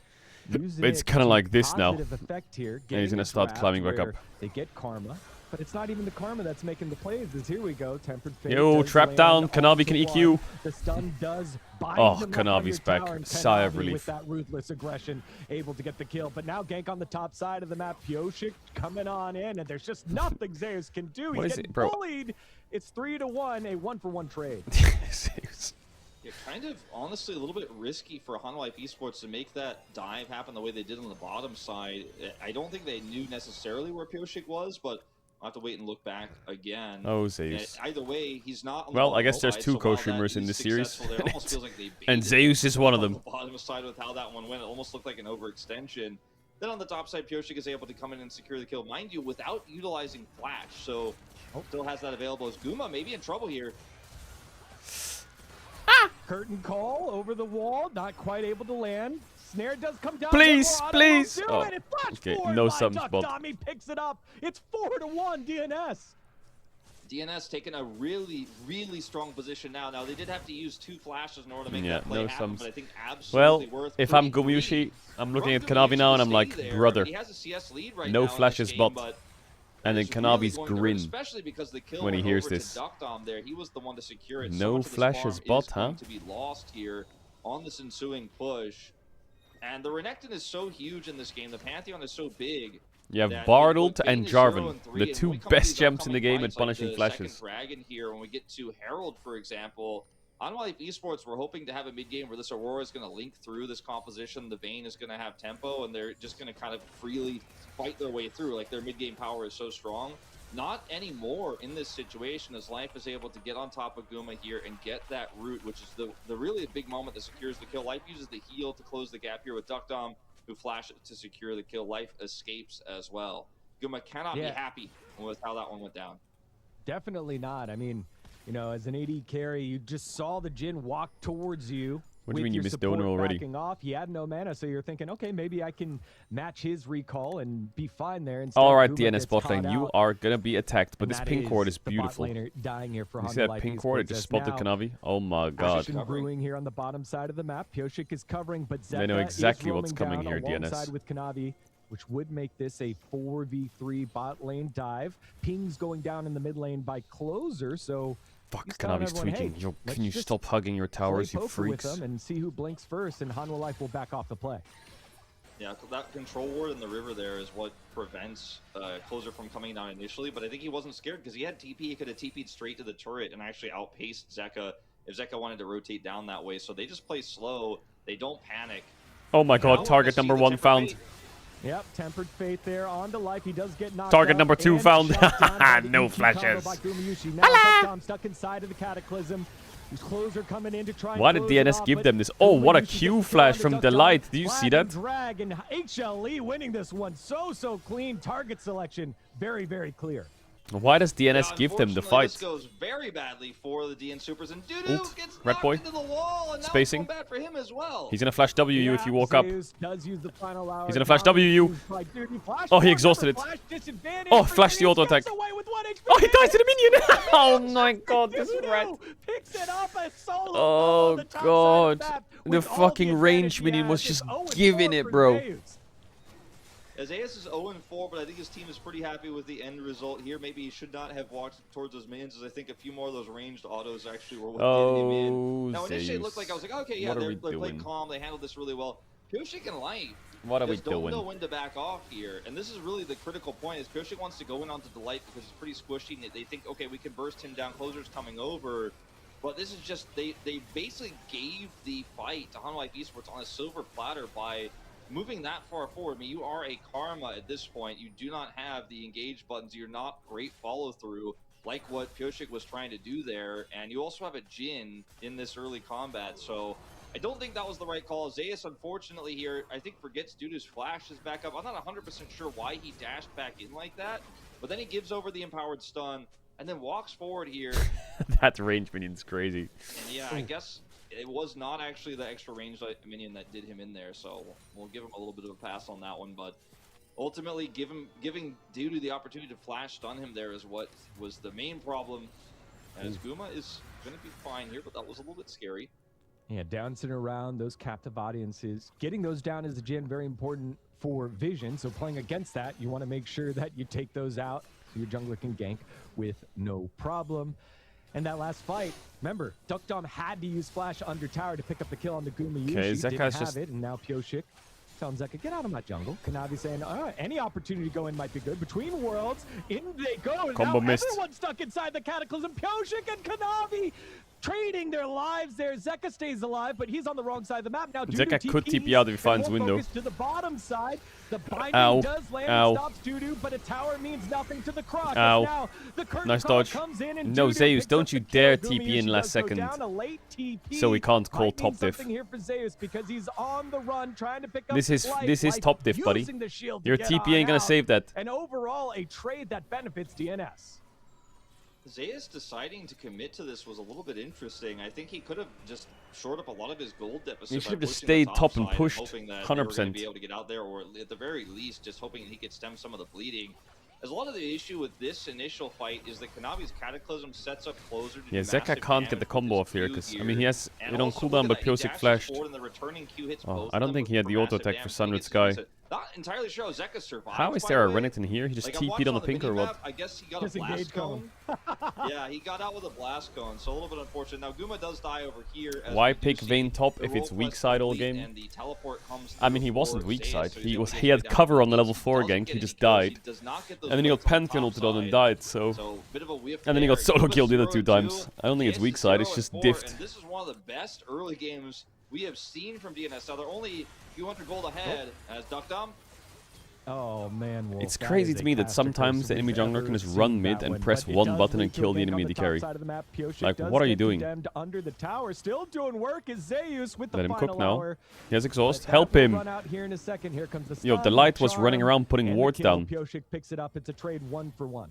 [SPEAKER 3] and using
[SPEAKER 1] it's
[SPEAKER 3] it
[SPEAKER 1] kinda
[SPEAKER 3] to
[SPEAKER 1] like this now.
[SPEAKER 3] positive effect here,
[SPEAKER 1] And he's
[SPEAKER 3] getting
[SPEAKER 1] gonna
[SPEAKER 3] a
[SPEAKER 1] start
[SPEAKER 3] draft
[SPEAKER 1] climbing back
[SPEAKER 3] where
[SPEAKER 1] up.
[SPEAKER 3] They get Karma. But it's not even the Karma that's making the plays. Here we go. Tempered Fate.
[SPEAKER 1] Yo, trap down. Kanavi can EQ.
[SPEAKER 3] The stun does bind
[SPEAKER 1] Oh,
[SPEAKER 3] them up
[SPEAKER 1] Kanavi's
[SPEAKER 3] on your
[SPEAKER 1] back.
[SPEAKER 3] tower, and
[SPEAKER 1] Sigh of
[SPEAKER 3] Kanavi
[SPEAKER 1] relief.
[SPEAKER 3] with that ruthless aggression, able to get the kill. But now gank on the top side of the map. Pioshik coming on in, and there's just nothing Zeus can do.
[SPEAKER 1] What
[SPEAKER 3] He's
[SPEAKER 1] is
[SPEAKER 3] getting
[SPEAKER 1] it, bro?
[SPEAKER 3] bullied. It's 3-1, a 1-for-1 trade.
[SPEAKER 1] Zeus.
[SPEAKER 2] Yeah, kind of, honestly, a little bit risky for Hanwha Esports to make that dive happen the way they did on the bottom side. I don't think they knew necessarily where Pioshik was, but I'll have to wait and look back again.
[SPEAKER 1] Oh, Zeus.
[SPEAKER 2] Either way, he's not on the
[SPEAKER 1] Well, I
[SPEAKER 2] bottom
[SPEAKER 1] guess there's
[SPEAKER 2] side,
[SPEAKER 1] two
[SPEAKER 2] so while
[SPEAKER 1] co-streamers
[SPEAKER 2] that
[SPEAKER 1] in
[SPEAKER 2] is
[SPEAKER 1] this series.
[SPEAKER 2] successful, it almost feels like they
[SPEAKER 1] And
[SPEAKER 2] baited
[SPEAKER 1] Zeus is one of
[SPEAKER 2] on
[SPEAKER 1] them.
[SPEAKER 2] the bottom side with how that one went. It almost looked like an overextension. Then on the top side, Pioshik is able to come in and secure the kill, mind you, without utilizing Flash. So still has that available as Guma maybe in trouble here.
[SPEAKER 3] Curtain call over the wall, not quite able to land. Snare does come down.
[SPEAKER 1] Please,
[SPEAKER 3] Dorado
[SPEAKER 1] please.
[SPEAKER 3] will do
[SPEAKER 1] Oh,
[SPEAKER 3] it. It flash
[SPEAKER 1] okay,
[SPEAKER 3] forward
[SPEAKER 1] no
[SPEAKER 3] by
[SPEAKER 1] subs,
[SPEAKER 3] Duck
[SPEAKER 1] but-
[SPEAKER 3] Tommy picks it up. It's 4-1 DNS.
[SPEAKER 2] DNS taking a really, really strong position now. Now, they did have to use 2 flashes in order to make
[SPEAKER 1] Yeah,
[SPEAKER 2] that play
[SPEAKER 1] no
[SPEAKER 2] happen,
[SPEAKER 1] sums.
[SPEAKER 2] but I think
[SPEAKER 1] Well,
[SPEAKER 2] absolutely worth
[SPEAKER 1] if I'm
[SPEAKER 2] pretty
[SPEAKER 1] Gumyushi, I'm looking at
[SPEAKER 2] From
[SPEAKER 1] Kanavi now and I'm
[SPEAKER 2] to
[SPEAKER 1] like,
[SPEAKER 2] stay there.
[SPEAKER 1] brother.
[SPEAKER 2] He has a CS lead right
[SPEAKER 1] No
[SPEAKER 2] now in this
[SPEAKER 1] flashes,
[SPEAKER 2] game,
[SPEAKER 1] but- And then
[SPEAKER 2] it's really
[SPEAKER 1] Kanavi's
[SPEAKER 2] going to hurt,
[SPEAKER 1] grin
[SPEAKER 2] especially because the kill
[SPEAKER 1] when he
[SPEAKER 2] went
[SPEAKER 1] hears
[SPEAKER 2] over
[SPEAKER 1] this.
[SPEAKER 2] to Duckdom there. He was the one to secure it.
[SPEAKER 1] No
[SPEAKER 2] So much of this
[SPEAKER 1] flashes,
[SPEAKER 2] farm
[SPEAKER 1] but,
[SPEAKER 2] is going
[SPEAKER 1] huh?
[SPEAKER 2] to be lost here on this ensuing push. And the Renekton is so huge in this game. The Pantheon is so big.
[SPEAKER 1] You have
[SPEAKER 2] that
[SPEAKER 1] Bartled
[SPEAKER 2] what
[SPEAKER 1] and
[SPEAKER 2] Bane is 0
[SPEAKER 1] Jarvan,
[SPEAKER 2] and 3,
[SPEAKER 1] the
[SPEAKER 2] and
[SPEAKER 1] two
[SPEAKER 2] when we come to
[SPEAKER 1] best
[SPEAKER 2] these
[SPEAKER 1] gems in the
[SPEAKER 2] upcoming
[SPEAKER 1] game at
[SPEAKER 2] fights, like
[SPEAKER 1] punishing
[SPEAKER 2] the
[SPEAKER 1] flashes.
[SPEAKER 2] second Dragon here, when we get to Herald, for example, on Life Esports, we're hoping to have a mid game where this Aurora is going to link through this composition. The Vayne is going to have tempo, and they're just going to kind of freely fight their way through. Like, their mid game power is so strong. Not anymore in this situation, as Life is able to get on top of Guma here and get that root, which is the really big moment that secures the kill. Life uses the heal to close the gap here with Duckdom, who flashes to secure the kill. Life escapes as well. Guma cannot be happy with how that one went down.
[SPEAKER 3] Definitely not. I mean, you know, as an AD carry, you just saw the Jhin walk towards you.
[SPEAKER 1] What do you mean you
[SPEAKER 3] with your
[SPEAKER 1] missed Donor
[SPEAKER 3] support
[SPEAKER 1] already?
[SPEAKER 3] backing off. He had no mana, so you're thinking, okay, maybe I can match his recall and be fine there. Instead,
[SPEAKER 1] All right,
[SPEAKER 3] Guma
[SPEAKER 1] DNS
[SPEAKER 3] gets
[SPEAKER 1] bot
[SPEAKER 3] caught
[SPEAKER 1] lane, you
[SPEAKER 3] out,
[SPEAKER 1] are gonna be attacked, but
[SPEAKER 3] and
[SPEAKER 1] this
[SPEAKER 3] that
[SPEAKER 1] pink ward is
[SPEAKER 3] the bot
[SPEAKER 1] beautiful.
[SPEAKER 3] laner dying here for
[SPEAKER 1] You
[SPEAKER 3] Honda
[SPEAKER 1] see that
[SPEAKER 3] Life
[SPEAKER 1] pink ward? It
[SPEAKER 3] Esports
[SPEAKER 1] just
[SPEAKER 3] as
[SPEAKER 1] spotted
[SPEAKER 3] now
[SPEAKER 1] Kanavi. Oh my god.
[SPEAKER 3] action brewing here on the bottom side of the map. Pioshik is covering, but Zeka
[SPEAKER 1] They know exactly
[SPEAKER 3] is
[SPEAKER 1] what's
[SPEAKER 3] roaming
[SPEAKER 1] coming
[SPEAKER 3] down
[SPEAKER 1] here, DNS.
[SPEAKER 3] alongside with Kanavi, which would make this a 4v3 bot lane dive. Ping's going down in the mid lane by Closer, so
[SPEAKER 1] Fuck,
[SPEAKER 3] he's telling
[SPEAKER 1] Kanavi's
[SPEAKER 3] everyone,
[SPEAKER 1] tweaking.
[SPEAKER 3] hey,
[SPEAKER 1] Yo,
[SPEAKER 3] let's
[SPEAKER 1] can you
[SPEAKER 3] just
[SPEAKER 1] stop hugging your towers,
[SPEAKER 3] play
[SPEAKER 1] you
[SPEAKER 3] poker with
[SPEAKER 1] freaks?
[SPEAKER 3] them and see who blinks first, and Hanwha Life will back off the play.
[SPEAKER 2] Yeah, that control ward in the river there is what prevents Closer from coming down initially, but I think he wasn't scared because he had TP. He could have TP'd straight to the turret and actually outpaced Zeka if Zeka wanted to rotate down that way. So they just play slow. They don't panic.
[SPEAKER 1] Oh my
[SPEAKER 2] Now
[SPEAKER 1] god, target
[SPEAKER 2] we'll see
[SPEAKER 1] number
[SPEAKER 2] the
[SPEAKER 1] 1
[SPEAKER 2] Tempered
[SPEAKER 1] found.
[SPEAKER 2] Fate.
[SPEAKER 3] Yep, Tempered Fate there on to Life. He does get knocked
[SPEAKER 1] Target
[SPEAKER 3] out
[SPEAKER 1] number 2
[SPEAKER 3] and
[SPEAKER 1] found.
[SPEAKER 3] shot down by the
[SPEAKER 1] No
[SPEAKER 3] EQ combo
[SPEAKER 1] flashes.
[SPEAKER 3] by Gumyushi. Now Duckdom stuck inside of the Cataclysm. His Closer coming in to try and
[SPEAKER 1] Why did
[SPEAKER 3] close it
[SPEAKER 1] DNS
[SPEAKER 3] off,
[SPEAKER 1] give
[SPEAKER 3] but
[SPEAKER 1] them this? Oh, what a
[SPEAKER 3] Gumyushi
[SPEAKER 1] Q
[SPEAKER 3] gets
[SPEAKER 1] flash
[SPEAKER 3] thrown
[SPEAKER 1] from
[SPEAKER 3] to Duckdom.
[SPEAKER 1] Delight. Do you see
[SPEAKER 3] Flag and
[SPEAKER 1] that?
[SPEAKER 3] Drag, and HLE winning this one. So clean. Target selection. Very clear.
[SPEAKER 1] Why does DNS
[SPEAKER 2] Yeah,
[SPEAKER 1] give them the
[SPEAKER 2] unfortunately,
[SPEAKER 1] fight?
[SPEAKER 2] This goes very badly for the DN Supers, and Dudu
[SPEAKER 1] Oop,
[SPEAKER 2] gets
[SPEAKER 1] Red
[SPEAKER 2] knocked
[SPEAKER 1] Boy.
[SPEAKER 2] into the wall, and now
[SPEAKER 1] Spacing.
[SPEAKER 2] it's going bad for him as well.
[SPEAKER 1] He's gonna flash W you if you walk up.
[SPEAKER 3] Zeus does use the final hour.
[SPEAKER 1] He's gonna flash W you.
[SPEAKER 3] Flash
[SPEAKER 1] Oh, he
[SPEAKER 3] forward,
[SPEAKER 1] exhausted it.
[SPEAKER 3] flash disadvantage
[SPEAKER 1] Oh,
[SPEAKER 3] for
[SPEAKER 1] flash the
[SPEAKER 3] Zeus,
[SPEAKER 1] auto
[SPEAKER 3] gets
[SPEAKER 1] attack.
[SPEAKER 3] away with 1 HP.
[SPEAKER 1] Oh, he dies to the minion! Oh my god, this
[SPEAKER 3] Dudu
[SPEAKER 1] rat.
[SPEAKER 3] picks it up a solo
[SPEAKER 1] Oh
[SPEAKER 3] on the top side
[SPEAKER 1] god.
[SPEAKER 3] of the map
[SPEAKER 1] The
[SPEAKER 3] with all
[SPEAKER 1] fucking
[SPEAKER 3] advantage
[SPEAKER 1] range
[SPEAKER 3] he
[SPEAKER 1] minion
[SPEAKER 3] has.
[SPEAKER 1] was
[SPEAKER 3] It's
[SPEAKER 1] just
[SPEAKER 3] 0-4
[SPEAKER 1] giving it,
[SPEAKER 3] for
[SPEAKER 1] bro.
[SPEAKER 3] Zeus.
[SPEAKER 2] Azayas is 0-4, but I think his team is pretty happy with the end result here. Maybe he should not have walked towards those minions, as I think a few more of those ranged autos actually were what did him in.
[SPEAKER 1] Oh,
[SPEAKER 2] Now, initially it looked
[SPEAKER 1] Zeus.
[SPEAKER 2] like I was like, okay, yeah,
[SPEAKER 1] What are
[SPEAKER 2] they
[SPEAKER 1] we
[SPEAKER 2] played
[SPEAKER 1] doing?
[SPEAKER 2] calm, they handled this really well. Pioshik and Life
[SPEAKER 1] What are we
[SPEAKER 2] just don't know
[SPEAKER 1] doing?
[SPEAKER 2] when to back off here, and this is really the critical point. Is Pioshik wants to go in onto Delight because he's pretty squishy, and they think, okay, we can burst him down. Closer's coming over, but this is just they basically gave the fight to Hanwha Esports on a silver platter by moving that far forward. I mean, you are a Karma at this point. You do not have the engage buttons. You're not great follow through like what Pioshik was trying to do there, and you also have a Jhin in this early combat, so I don't think that was the right call. Zeus, unfortunately here, I think forgets Dudu's flash is back up. I'm not 100% sure why he dashed back in like that, but then he gives over the empowered stun and then walks forward here.
[SPEAKER 1] That range minion's crazy.
[SPEAKER 2] And yeah, I guess it was not actually the extra range minion that did him in there, so we'll give him a little bit of a pass on that one, but ultimately giving Dudu the opportunity to flash stun him there is what was the main problem, as Guma is going to be fine here, but that was a little bit scary.
[SPEAKER 3] Yeah, bouncing around those captive audiences. Getting those down as a Jhin, very important for Vision. So playing against that, you want to make sure that you take those out So your jungler can gank with no problem. And that last fight, remember, Duckdom had to use Flash under tower to pick up the kill on the Gumayushi.
[SPEAKER 1] Okay,
[SPEAKER 3] Didn't
[SPEAKER 1] Zeka's
[SPEAKER 3] have
[SPEAKER 1] just...
[SPEAKER 3] it, and now Pioshik telling Zeka, get out of my jungle. Kanavi saying, any opportunity to go in might be good. Between worlds, in they go. And
[SPEAKER 1] Combo
[SPEAKER 3] now
[SPEAKER 1] missed.
[SPEAKER 3] everyone's stuck inside the Cataclysm. Pioshik and Kanavi trading their lives there. Zeka stays alive, but he's on the wrong side of the map. Now
[SPEAKER 1] Zeka
[SPEAKER 3] Dudu
[SPEAKER 1] could TP out if he finds window.
[SPEAKER 3] To the bottom side. The binding
[SPEAKER 1] Ow.
[SPEAKER 3] does land
[SPEAKER 1] Ow.
[SPEAKER 3] and stops Dudu, but a tower means nothing to the Croc.
[SPEAKER 1] Ow.
[SPEAKER 3] Now the curtain
[SPEAKER 1] Nice
[SPEAKER 3] call
[SPEAKER 1] dodge.
[SPEAKER 3] comes in and
[SPEAKER 1] No,
[SPEAKER 3] Dudu
[SPEAKER 1] Zeus,
[SPEAKER 3] picks
[SPEAKER 1] don't
[SPEAKER 3] up
[SPEAKER 1] you
[SPEAKER 3] the
[SPEAKER 1] dare
[SPEAKER 3] kill.
[SPEAKER 1] TP in
[SPEAKER 3] Gumayushi
[SPEAKER 1] last
[SPEAKER 3] does go
[SPEAKER 1] second.
[SPEAKER 3] down, a late TP.
[SPEAKER 1] So we can't call
[SPEAKER 3] Might mean
[SPEAKER 1] top diff.
[SPEAKER 3] something here for Zeus because he's on the run trying to pick up
[SPEAKER 1] This is
[SPEAKER 3] Life
[SPEAKER 1] top diff, buddy.
[SPEAKER 3] using the shield to
[SPEAKER 1] Your
[SPEAKER 3] get
[SPEAKER 1] TP
[SPEAKER 3] on
[SPEAKER 1] ain't gonna
[SPEAKER 3] out.
[SPEAKER 1] save that.
[SPEAKER 3] And overall, a trade that benefits DNS.
[SPEAKER 2] Zeus deciding to commit to this was a little bit interesting. I think he could have just shored up a lot of his gold deficit.
[SPEAKER 1] He should
[SPEAKER 2] by
[SPEAKER 1] have just
[SPEAKER 2] pushing the
[SPEAKER 1] stayed top and
[SPEAKER 2] side
[SPEAKER 1] pushed,
[SPEAKER 2] hoping that they were gonna
[SPEAKER 1] 100%.
[SPEAKER 2] be able to get out there, or at the very least, just hoping he could stem some of the bleeding. As a lot of the issue with this initial fight is that Kanavi's Cataclysm sets up closer to
[SPEAKER 1] Yeah,
[SPEAKER 2] do
[SPEAKER 1] Zeka
[SPEAKER 2] massive
[SPEAKER 1] can't get
[SPEAKER 2] damage
[SPEAKER 1] the combo
[SPEAKER 2] with
[SPEAKER 1] off
[SPEAKER 2] his
[SPEAKER 1] here
[SPEAKER 2] Q
[SPEAKER 1] because, I
[SPEAKER 2] here.
[SPEAKER 1] mean, he has
[SPEAKER 2] And
[SPEAKER 1] it on
[SPEAKER 2] also,
[SPEAKER 1] cooldown,
[SPEAKER 2] look
[SPEAKER 1] but
[SPEAKER 2] at that, he
[SPEAKER 1] Pioshik
[SPEAKER 2] dashes
[SPEAKER 1] flashed.
[SPEAKER 2] forward and the returning Q hits
[SPEAKER 1] Oh,
[SPEAKER 2] both
[SPEAKER 1] I
[SPEAKER 2] of
[SPEAKER 1] don't
[SPEAKER 2] them
[SPEAKER 1] think he
[SPEAKER 2] for
[SPEAKER 1] had the auto
[SPEAKER 2] massive
[SPEAKER 1] attack for
[SPEAKER 2] damage.
[SPEAKER 1] Sunrit
[SPEAKER 2] It's
[SPEAKER 1] Sky.
[SPEAKER 2] not entirely sure how Zeka survives.
[SPEAKER 1] How is
[SPEAKER 2] by
[SPEAKER 1] there a
[SPEAKER 2] the way.
[SPEAKER 1] Renekton here? He just
[SPEAKER 2] Like, I
[SPEAKER 1] TP'd
[SPEAKER 2] watched
[SPEAKER 1] on the pink or
[SPEAKER 2] minimap,
[SPEAKER 1] what?
[SPEAKER 2] I guess he got a
[SPEAKER 3] Disengage
[SPEAKER 2] blast cone. Yeah, he got out with a blast cone, so a little bit unfortunate. Now Guma does die over here. As
[SPEAKER 1] Why
[SPEAKER 2] we do
[SPEAKER 1] pick
[SPEAKER 2] see
[SPEAKER 1] Vayne top
[SPEAKER 2] the
[SPEAKER 1] if it's
[SPEAKER 2] roll
[SPEAKER 1] weak
[SPEAKER 2] quest
[SPEAKER 1] side all
[SPEAKER 2] complete,
[SPEAKER 1] game?
[SPEAKER 2] and the teleport comes
[SPEAKER 1] I mean, he
[SPEAKER 2] through
[SPEAKER 1] wasn't
[SPEAKER 2] for
[SPEAKER 1] weak
[SPEAKER 2] Zeus,
[SPEAKER 1] side.
[SPEAKER 2] so
[SPEAKER 1] He
[SPEAKER 2] he's
[SPEAKER 1] was
[SPEAKER 2] able to
[SPEAKER 1] he
[SPEAKER 2] get
[SPEAKER 1] had
[SPEAKER 2] down
[SPEAKER 1] cover
[SPEAKER 2] to
[SPEAKER 1] on the level
[SPEAKER 2] Doesn't
[SPEAKER 1] 4
[SPEAKER 2] get
[SPEAKER 1] gank. He
[SPEAKER 2] any
[SPEAKER 1] just
[SPEAKER 2] kills.
[SPEAKER 1] died.
[SPEAKER 2] He does not get those
[SPEAKER 1] And then he got
[SPEAKER 2] kills on the
[SPEAKER 1] Pantheon
[SPEAKER 2] top
[SPEAKER 1] ulted on and
[SPEAKER 2] side.
[SPEAKER 1] died, so...
[SPEAKER 2] So, bit of a whiff
[SPEAKER 1] And then he got
[SPEAKER 2] there.
[SPEAKER 1] solo
[SPEAKER 2] Guma
[SPEAKER 1] killed the other 2
[SPEAKER 2] 0-2.
[SPEAKER 1] times. I don't think it's weak side, it's just
[SPEAKER 2] 0-4,
[SPEAKER 1] diffed.
[SPEAKER 2] and this is one of the best early games we have seen from DNS. Now they're only a few hundred gold ahead as Duckdom.
[SPEAKER 3] Oh man, Wolf,
[SPEAKER 1] It's
[SPEAKER 3] that
[SPEAKER 1] crazy
[SPEAKER 3] is
[SPEAKER 1] to
[SPEAKER 3] a
[SPEAKER 1] me that
[SPEAKER 3] caster
[SPEAKER 1] sometimes
[SPEAKER 3] curse
[SPEAKER 1] the
[SPEAKER 3] if
[SPEAKER 1] enemy
[SPEAKER 3] we've
[SPEAKER 1] jungler
[SPEAKER 3] ever
[SPEAKER 1] can just
[SPEAKER 3] seen
[SPEAKER 1] run
[SPEAKER 3] that
[SPEAKER 1] mid and
[SPEAKER 3] one,
[SPEAKER 1] press
[SPEAKER 3] but it
[SPEAKER 1] one
[SPEAKER 3] does
[SPEAKER 1] button
[SPEAKER 3] lead
[SPEAKER 1] and
[SPEAKER 3] to a
[SPEAKER 1] kill the
[SPEAKER 3] gank on
[SPEAKER 1] enemy
[SPEAKER 3] the
[SPEAKER 1] AD
[SPEAKER 3] top
[SPEAKER 1] carry.
[SPEAKER 3] side of the map. Pioshik
[SPEAKER 1] Like,
[SPEAKER 3] does
[SPEAKER 1] what are you
[SPEAKER 3] get
[SPEAKER 1] doing?
[SPEAKER 3] condemned under the tower. Still doing work is Zeus with the
[SPEAKER 1] Let him
[SPEAKER 3] final
[SPEAKER 1] cook now.
[SPEAKER 3] hour.
[SPEAKER 1] He has exhaust.
[SPEAKER 3] But that
[SPEAKER 1] Help
[SPEAKER 3] will
[SPEAKER 1] him.
[SPEAKER 3] Run out here in a second. Here comes the
[SPEAKER 1] Yo, the
[SPEAKER 3] stun,
[SPEAKER 1] light was running
[SPEAKER 3] charm,
[SPEAKER 1] around putting
[SPEAKER 3] and the
[SPEAKER 1] wards
[SPEAKER 3] kill.
[SPEAKER 1] down.
[SPEAKER 3] Pioshik picks it up. It's a trade 1-for-1.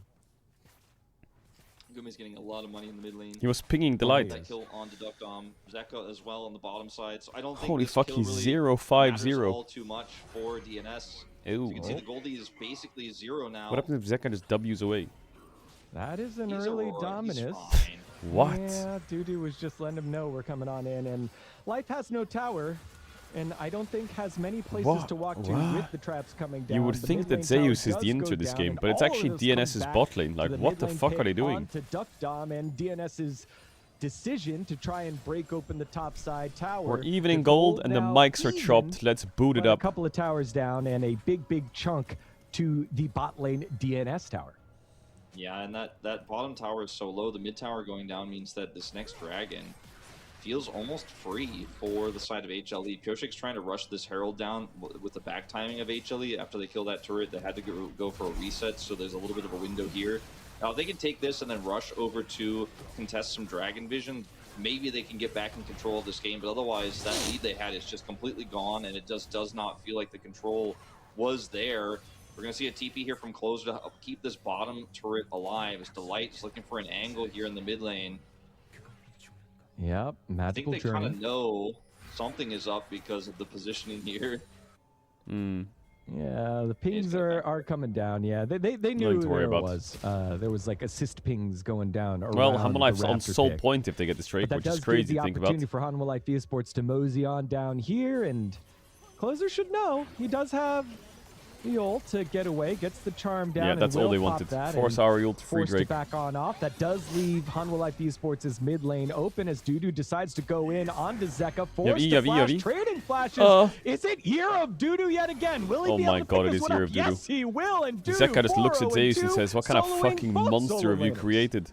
[SPEAKER 2] Gumi's getting a lot of money in the mid lane.
[SPEAKER 1] He was pinging the light.
[SPEAKER 2] That kill onto Duckdom. Zeka as well on the bottom side. So I don't think
[SPEAKER 1] Holy
[SPEAKER 2] this
[SPEAKER 1] fuck,
[SPEAKER 2] kill
[SPEAKER 1] he's
[SPEAKER 2] really
[SPEAKER 1] 0-5-0.
[SPEAKER 2] matters all too much for DNS.
[SPEAKER 1] Ew.
[SPEAKER 2] So you can see the Goldie is basically 0 now.
[SPEAKER 1] What happens if Zeka just W's away?
[SPEAKER 3] That is an
[SPEAKER 2] He's
[SPEAKER 3] early
[SPEAKER 2] alright, he's
[SPEAKER 3] Dominus.
[SPEAKER 2] fine.
[SPEAKER 1] What?
[SPEAKER 3] Yeah, Dudu was just letting him know we're coming on in. And Life has no tower. And I don't think has many places
[SPEAKER 1] What?
[SPEAKER 3] to walk to
[SPEAKER 1] What?
[SPEAKER 3] with the traps coming down.
[SPEAKER 1] You would
[SPEAKER 3] The
[SPEAKER 1] think
[SPEAKER 3] mid
[SPEAKER 1] that
[SPEAKER 3] lane tower
[SPEAKER 1] Zeus is
[SPEAKER 3] does
[SPEAKER 1] the
[SPEAKER 3] go
[SPEAKER 1] into this
[SPEAKER 3] down,
[SPEAKER 1] game,
[SPEAKER 3] and
[SPEAKER 1] but it's
[SPEAKER 3] all of
[SPEAKER 1] actually
[SPEAKER 3] this comes
[SPEAKER 1] DNS's
[SPEAKER 3] back
[SPEAKER 1] bot lane.
[SPEAKER 3] to
[SPEAKER 1] Like,
[SPEAKER 3] the
[SPEAKER 1] what
[SPEAKER 3] mid
[SPEAKER 1] the
[SPEAKER 3] lane
[SPEAKER 1] fuck are
[SPEAKER 3] pick
[SPEAKER 1] they doing?
[SPEAKER 3] onto Duckdom and DNS's decision to try and break open the top side tower.
[SPEAKER 1] We're even
[SPEAKER 3] The
[SPEAKER 1] in gold and the
[SPEAKER 3] now
[SPEAKER 1] mics are
[SPEAKER 3] even,
[SPEAKER 1] chopped. Let's boot it
[SPEAKER 3] but a
[SPEAKER 1] up.
[SPEAKER 3] couple of towers down and a big chunk to the bot lane DNS tower.
[SPEAKER 2] Yeah, and that bottom tower is so low. The mid tower going down means that this next dragon feels almost free for the side of HLE. Pioshik's trying to rush this Herald down with the back timing of HLE. After they kill that turret, they had to go for a reset, so there's a little bit of a window here. Now, if they can take this and then rush over to contest some Dragon Vision, maybe they can get back in control of this game, but otherwise, that lead they had is just completely gone, and it just does not feel like the control was there. We're going to see a TP here from closer to help keep this bottom turret alive, as Delight is looking for an angle here in the mid lane.
[SPEAKER 3] Yep,
[SPEAKER 2] I think
[SPEAKER 3] magical
[SPEAKER 2] they kind
[SPEAKER 3] journey.
[SPEAKER 2] of know something is up because of the positioning here.
[SPEAKER 1] Hmm.
[SPEAKER 3] Yeah, the pings are coming down. Yeah, they knew
[SPEAKER 1] Nothing to worry
[SPEAKER 3] there
[SPEAKER 1] about.
[SPEAKER 3] was. There was like assist pings going down.
[SPEAKER 1] Well,
[SPEAKER 3] around
[SPEAKER 1] Humble
[SPEAKER 3] the
[SPEAKER 1] Life's on
[SPEAKER 3] Raptor
[SPEAKER 1] sole
[SPEAKER 3] pick.
[SPEAKER 1] point if they get this trade,
[SPEAKER 3] But
[SPEAKER 1] which
[SPEAKER 3] that
[SPEAKER 1] is
[SPEAKER 3] does
[SPEAKER 1] crazy
[SPEAKER 3] give the
[SPEAKER 1] to think about.
[SPEAKER 3] opportunity for Hanwha Life Esports to mosey on down here, and Closer should know he does have the ult to get away, gets the charm down.
[SPEAKER 1] Yeah, that's
[SPEAKER 3] and
[SPEAKER 1] all they
[SPEAKER 3] will pop
[SPEAKER 1] wanted.
[SPEAKER 3] that
[SPEAKER 1] Force
[SPEAKER 3] and
[SPEAKER 1] our ult, free
[SPEAKER 3] forced it
[SPEAKER 1] Drake.
[SPEAKER 3] back on off. That does leave Hanwha Life Esports' mid lane open as Dudu decides to go in onto Zeka. Forced to flash, trading flashes. Is it Year of Dudu yet again? Will he
[SPEAKER 1] Oh
[SPEAKER 3] be
[SPEAKER 1] my
[SPEAKER 3] able to
[SPEAKER 1] God,
[SPEAKER 3] pick
[SPEAKER 1] it
[SPEAKER 3] this
[SPEAKER 1] is
[SPEAKER 3] one
[SPEAKER 1] Year
[SPEAKER 3] up?
[SPEAKER 1] of Dudu.
[SPEAKER 3] Yes, he will. And Dudu,
[SPEAKER 1] Zeka just looks at Zeus and
[SPEAKER 3] 4-0-2,
[SPEAKER 1] says, what kind of
[SPEAKER 3] soloing
[SPEAKER 1] fucking
[SPEAKER 3] both
[SPEAKER 1] monster
[SPEAKER 3] solo
[SPEAKER 1] have you
[SPEAKER 3] laners.
[SPEAKER 1] created?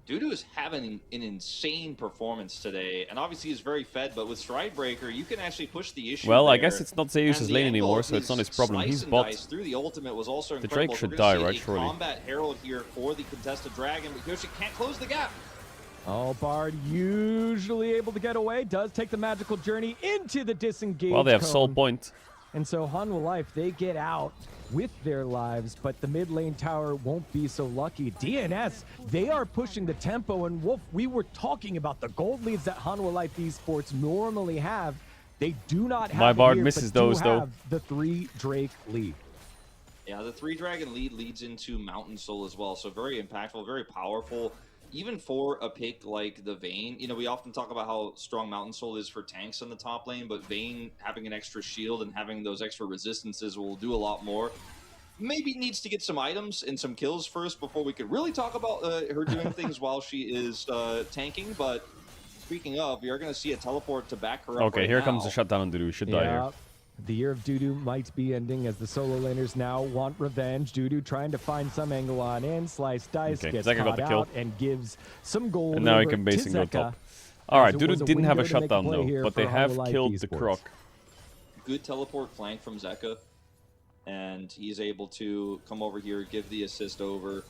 [SPEAKER 2] Dudu is having an insane performance today, and obviously he's very fed, but with Stridebreaker, you can actually push the issue
[SPEAKER 1] Well, I
[SPEAKER 2] there.
[SPEAKER 1] guess it's not Zeus's
[SPEAKER 2] And the
[SPEAKER 1] lane
[SPEAKER 2] angle
[SPEAKER 1] anymore,
[SPEAKER 2] of
[SPEAKER 1] so it's not his problem.
[SPEAKER 2] slice
[SPEAKER 1] He's
[SPEAKER 2] and
[SPEAKER 1] bot.
[SPEAKER 2] dice through the ultimate was also
[SPEAKER 1] The
[SPEAKER 2] incredible.
[SPEAKER 1] Drake should
[SPEAKER 2] We're gonna
[SPEAKER 1] die,
[SPEAKER 2] see
[SPEAKER 1] right?
[SPEAKER 2] a
[SPEAKER 1] Surely.
[SPEAKER 2] Combat Herald here for the contested dragon, but Pioshik can't close the gap.
[SPEAKER 3] Oh, Bard usually able to get away, does take the magical journey into the disengage.
[SPEAKER 1] Well, they have soul
[SPEAKER 3] cone.
[SPEAKER 1] point.
[SPEAKER 3] And so Hanwha Life, they get out with their lives, but the mid lane tower won't be so lucky. DNS, they are pushing the tempo, and Wolf, we were talking about the gold leads that Hanwha Life Esports normally have. They do not have
[SPEAKER 1] My
[SPEAKER 3] it
[SPEAKER 1] Bard
[SPEAKER 3] here,
[SPEAKER 1] misses
[SPEAKER 3] but do
[SPEAKER 1] those, though.
[SPEAKER 3] have the 3 Drake lead.
[SPEAKER 2] Yeah, the 3 dragon lead leads into Mountain Soul as well, so very impactful, very powerful. Even for a pick like the Vayne, you know, we often talk about how strong Mountain Soul is for tanks in the top lane, but Vayne having an extra shield and having those extra resistances will do a lot more. maybe needs to get some items and some kills first before we could really talk about her doing things while she is tanking. But speaking of, we are going to see a teleport to back her up.
[SPEAKER 1] Okay,
[SPEAKER 2] right
[SPEAKER 1] here
[SPEAKER 2] now.
[SPEAKER 1] comes the shutdown on Dudu. We should die here.
[SPEAKER 3] The year of Dudu might be ending as the solo laners now want revenge. Dudu trying to find some angle on in, slice dice,
[SPEAKER 1] Okay,
[SPEAKER 3] gets
[SPEAKER 1] Zeka got
[SPEAKER 3] caught
[SPEAKER 1] the kill.
[SPEAKER 3] out, and gives some gold.
[SPEAKER 1] And now he
[SPEAKER 3] over
[SPEAKER 1] can
[SPEAKER 3] to
[SPEAKER 1] basically go
[SPEAKER 3] Zeka,
[SPEAKER 1] top. Alright,
[SPEAKER 3] as it was
[SPEAKER 1] Dudu
[SPEAKER 3] a
[SPEAKER 1] didn't have a
[SPEAKER 3] window to make
[SPEAKER 1] shutdown
[SPEAKER 3] play
[SPEAKER 1] though,
[SPEAKER 3] here
[SPEAKER 1] but they
[SPEAKER 3] for
[SPEAKER 1] have
[SPEAKER 3] Hololive
[SPEAKER 1] killed the
[SPEAKER 3] Esports.
[SPEAKER 1] Croc.
[SPEAKER 2] Good teleport flank from Zeka, and he's able to come over here, give the assist over,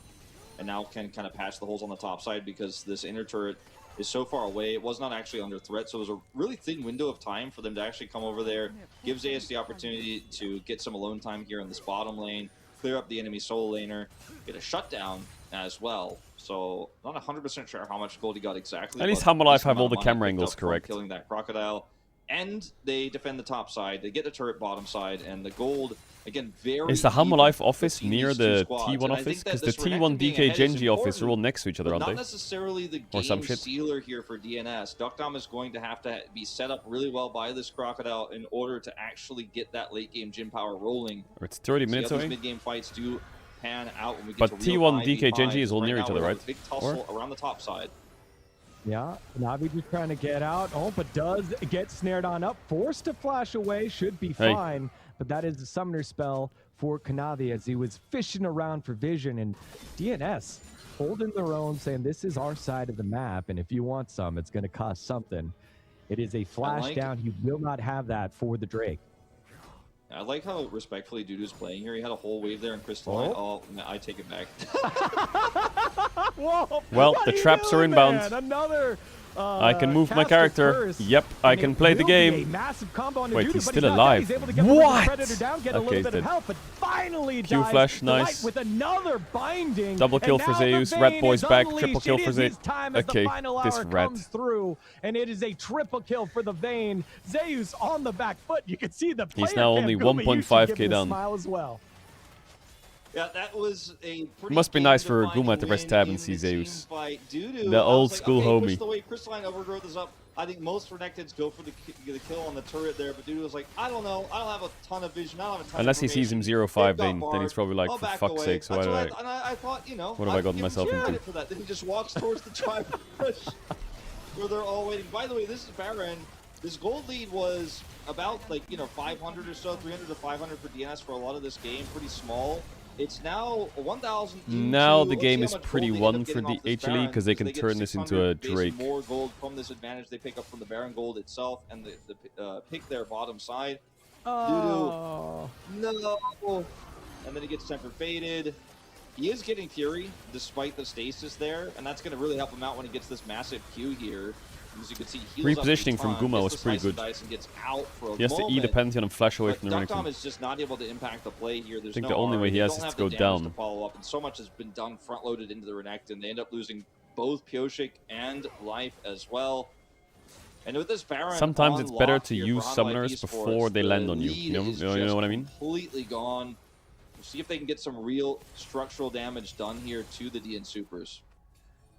[SPEAKER 2] and now can kind of patch the holes on the top side because this inner turret is so far away. It was not actually under threat, so it was a really thin window of time for them to actually come over there, give Zeus the opportunity to get some alone time here in this bottom lane, clear up the enemy solo laner, get a shutdown as well. So not 100% sure how much gold he got exactly.
[SPEAKER 1] At least
[SPEAKER 2] but
[SPEAKER 1] Hamalife
[SPEAKER 2] decent
[SPEAKER 1] have all
[SPEAKER 2] amount
[SPEAKER 1] the
[SPEAKER 2] of money
[SPEAKER 1] camera
[SPEAKER 2] picked
[SPEAKER 1] angles
[SPEAKER 2] up from
[SPEAKER 1] correct.
[SPEAKER 2] killing that crocodile. And they defend the top side. They get the turret bottom side, and the gold, again, very
[SPEAKER 1] Is the
[SPEAKER 2] even
[SPEAKER 1] Hamalife office
[SPEAKER 2] between
[SPEAKER 1] near
[SPEAKER 2] these two
[SPEAKER 1] the
[SPEAKER 2] squads.
[SPEAKER 1] T1
[SPEAKER 2] And I
[SPEAKER 1] office?
[SPEAKER 2] think that
[SPEAKER 1] Because the
[SPEAKER 2] this
[SPEAKER 1] T1
[SPEAKER 2] Renekton being
[SPEAKER 1] DK
[SPEAKER 2] ahead is
[SPEAKER 1] Genji office are
[SPEAKER 2] important,
[SPEAKER 1] all next to each other,
[SPEAKER 2] but
[SPEAKER 1] aren't
[SPEAKER 2] not
[SPEAKER 1] they?
[SPEAKER 2] necessarily the
[SPEAKER 1] Or some
[SPEAKER 2] game
[SPEAKER 1] shit.
[SPEAKER 2] sealer here for DNS. Duckdom is going to have to be set up really well by this crocodile in order to actually get that late game Jin power rolling.
[SPEAKER 1] It's 30
[SPEAKER 2] See
[SPEAKER 1] minutes
[SPEAKER 2] how these
[SPEAKER 1] away.
[SPEAKER 2] mid game fights do pan out when we get
[SPEAKER 1] But
[SPEAKER 2] to real
[SPEAKER 1] T1
[SPEAKER 2] 5v5s.
[SPEAKER 1] DK Genji is all
[SPEAKER 2] Right
[SPEAKER 1] near
[SPEAKER 2] now
[SPEAKER 1] each other,
[SPEAKER 2] we're
[SPEAKER 1] right?
[SPEAKER 2] with a big tussle around the top side.
[SPEAKER 3] Yeah, Navi just trying to get out. Oh, but does get snared on up. Forced to flash away. Should be
[SPEAKER 1] Hey.
[SPEAKER 3] fine. But that is the summoner spell for Kanavi as he was fishing around for vision. And DNS holding their own, saying this is our side of the map. And if you want some, it's going to cost something. It is a flash
[SPEAKER 2] like
[SPEAKER 3] down. He will not have that for the Drake.
[SPEAKER 2] I like how respectfully Dudu's playing here. He had a whole wave there in Crystalline. Oh, no, I take it back.
[SPEAKER 3] Whoa,
[SPEAKER 1] Well,
[SPEAKER 3] what
[SPEAKER 1] the
[SPEAKER 3] are you
[SPEAKER 1] traps are
[SPEAKER 3] doing,
[SPEAKER 1] inbound.
[SPEAKER 3] man? Another.
[SPEAKER 1] I can move my
[SPEAKER 3] cast of
[SPEAKER 1] character.
[SPEAKER 3] curse,
[SPEAKER 1] Yep, I
[SPEAKER 3] and
[SPEAKER 1] can
[SPEAKER 3] it
[SPEAKER 1] play the
[SPEAKER 3] will be a
[SPEAKER 1] game.
[SPEAKER 3] massive combo on the
[SPEAKER 1] Wait,
[SPEAKER 3] Dudu,
[SPEAKER 1] he's
[SPEAKER 3] but
[SPEAKER 1] still
[SPEAKER 3] not dead.
[SPEAKER 1] alive.
[SPEAKER 3] He's able to get
[SPEAKER 1] What?
[SPEAKER 3] the Predator down, get a
[SPEAKER 1] Okay,
[SPEAKER 3] little
[SPEAKER 1] he's
[SPEAKER 3] bit of
[SPEAKER 1] dead.
[SPEAKER 3] health, but finally
[SPEAKER 1] Q
[SPEAKER 3] dies
[SPEAKER 1] flash,
[SPEAKER 3] the light
[SPEAKER 1] nice.
[SPEAKER 3] with another binding.
[SPEAKER 1] Double kill
[SPEAKER 3] And
[SPEAKER 1] for
[SPEAKER 3] now the
[SPEAKER 1] Zeus.
[SPEAKER 3] Vayne
[SPEAKER 1] Rat Boy's
[SPEAKER 3] is
[SPEAKER 1] back.
[SPEAKER 3] unleashed.
[SPEAKER 1] Triple kill
[SPEAKER 3] It
[SPEAKER 1] for
[SPEAKER 3] is
[SPEAKER 1] Zeus.
[SPEAKER 3] his time as
[SPEAKER 1] Okay,
[SPEAKER 3] the final
[SPEAKER 1] this
[SPEAKER 3] hour
[SPEAKER 1] rat.
[SPEAKER 3] comes through, and it is a triple kill for the Vayne. Zeus on the back foot. You can see the player
[SPEAKER 1] He's now
[SPEAKER 3] cam
[SPEAKER 1] only
[SPEAKER 3] Guma
[SPEAKER 1] 1.5K
[SPEAKER 3] giving a
[SPEAKER 1] down.
[SPEAKER 3] smile as well.
[SPEAKER 2] Yeah, that was a pretty
[SPEAKER 1] Must be nice for
[SPEAKER 2] game-defining
[SPEAKER 1] Guma to press
[SPEAKER 2] win
[SPEAKER 1] tab and
[SPEAKER 2] in
[SPEAKER 1] see
[SPEAKER 2] the team
[SPEAKER 1] Zeus.
[SPEAKER 2] fight. Dudu,
[SPEAKER 1] The
[SPEAKER 2] I
[SPEAKER 1] old
[SPEAKER 2] was like,
[SPEAKER 1] school
[SPEAKER 2] okay,
[SPEAKER 1] homie.
[SPEAKER 2] push the way Crystalline Overgrowth is up. I think most Renekton's go for the kill on the turret there, but Dudu was like, I don't know. I don't have a ton of vision. I don't have a ton
[SPEAKER 1] Unless
[SPEAKER 2] of
[SPEAKER 1] he sees him
[SPEAKER 2] information.
[SPEAKER 1] 0-5,
[SPEAKER 2] They've got
[SPEAKER 1] then he's
[SPEAKER 2] Bard.
[SPEAKER 1] probably like,
[SPEAKER 2] I'll
[SPEAKER 1] for
[SPEAKER 2] back
[SPEAKER 1] fuck's
[SPEAKER 2] away.
[SPEAKER 1] sake, so
[SPEAKER 2] That's
[SPEAKER 1] I,
[SPEAKER 2] what and I thought, you know,
[SPEAKER 1] what have I gotten
[SPEAKER 2] give
[SPEAKER 1] myself
[SPEAKER 2] him
[SPEAKER 1] into?
[SPEAKER 2] credit for that. Then he just walks towards the tribe push where they're all waiting. By the way, this is Baron. This gold lead was about, like, 500 or so, 300 to 500 for DNS for a lot of this game. Pretty small. It's now 1,000.
[SPEAKER 1] Now the game is pretty won for the HLE because they can turn this into a Drake.
[SPEAKER 2] More gold from this advantage they pick up from the Baron gold itself and the pick their bottom side.
[SPEAKER 3] Oh.
[SPEAKER 2] No. And then he gets temper faded. He is getting Fury despite the stasis there, and that's going to really help him out when he gets this massive Q here. As you can see, heals up a
[SPEAKER 1] Repositioning from
[SPEAKER 2] ton,
[SPEAKER 1] Guma
[SPEAKER 2] gets
[SPEAKER 1] was
[SPEAKER 2] the
[SPEAKER 1] pretty
[SPEAKER 2] slice of
[SPEAKER 1] good.
[SPEAKER 2] dice and gets out for a
[SPEAKER 1] He has to
[SPEAKER 2] moment.
[SPEAKER 1] E the Pantheon and flash away
[SPEAKER 2] But
[SPEAKER 1] from the
[SPEAKER 2] Duckdom
[SPEAKER 1] Renekton.
[SPEAKER 2] is just not able to impact the play here. There's
[SPEAKER 1] I think
[SPEAKER 2] no
[SPEAKER 1] the only
[SPEAKER 2] R,
[SPEAKER 1] way he
[SPEAKER 2] they
[SPEAKER 1] has
[SPEAKER 2] don't
[SPEAKER 1] is
[SPEAKER 2] have
[SPEAKER 1] to go
[SPEAKER 2] the damage
[SPEAKER 1] down.
[SPEAKER 2] to follow up, and so much has been done front-loaded into the Renekton. They end up losing both Pioshik and life as well. And with this Baron
[SPEAKER 1] Sometimes
[SPEAKER 2] on
[SPEAKER 1] it's better
[SPEAKER 2] lock
[SPEAKER 1] to
[SPEAKER 2] here
[SPEAKER 1] use
[SPEAKER 2] for Hololive
[SPEAKER 1] summoners
[SPEAKER 2] Esports,
[SPEAKER 1] before they
[SPEAKER 2] the
[SPEAKER 1] land on you.
[SPEAKER 2] lead
[SPEAKER 1] You know,
[SPEAKER 2] is
[SPEAKER 1] you know
[SPEAKER 2] just
[SPEAKER 1] what I mean?
[SPEAKER 2] Completely gone. We'll see if they can get some real structural damage done here to the DN Supers.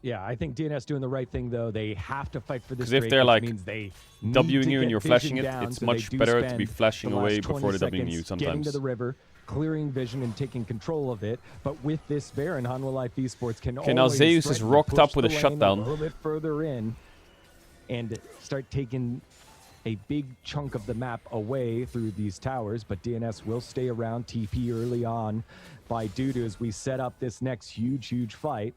[SPEAKER 3] Yeah, I think DNS doing the right thing, though. They have to fight for this.
[SPEAKER 1] Because if
[SPEAKER 3] Drake,
[SPEAKER 1] they're
[SPEAKER 3] which
[SPEAKER 1] like
[SPEAKER 3] means they need
[SPEAKER 1] Wing
[SPEAKER 3] to
[SPEAKER 1] you and
[SPEAKER 3] get
[SPEAKER 1] you're
[SPEAKER 3] vision
[SPEAKER 1] flashing it,
[SPEAKER 3] down,
[SPEAKER 1] it's
[SPEAKER 3] so
[SPEAKER 1] much
[SPEAKER 3] they do
[SPEAKER 1] better to
[SPEAKER 3] spend
[SPEAKER 1] be flashing
[SPEAKER 3] the
[SPEAKER 1] away
[SPEAKER 3] last 20
[SPEAKER 1] before the Wing
[SPEAKER 3] seconds
[SPEAKER 1] you
[SPEAKER 3] getting
[SPEAKER 1] sometimes.
[SPEAKER 3] to the river, clearing vision and taking control of it. But with this Baron, Hololive Esports can
[SPEAKER 1] Okay, now
[SPEAKER 3] always
[SPEAKER 1] Zeus is
[SPEAKER 3] threaten to
[SPEAKER 1] rocked
[SPEAKER 3] push
[SPEAKER 1] up with
[SPEAKER 3] the
[SPEAKER 1] a
[SPEAKER 3] lane
[SPEAKER 1] shutdown.
[SPEAKER 3] a little bit further in and start taking a big chunk of the map away through these towers. But DNS will stay around. TP early on by Dudu as we set up this next huge fight.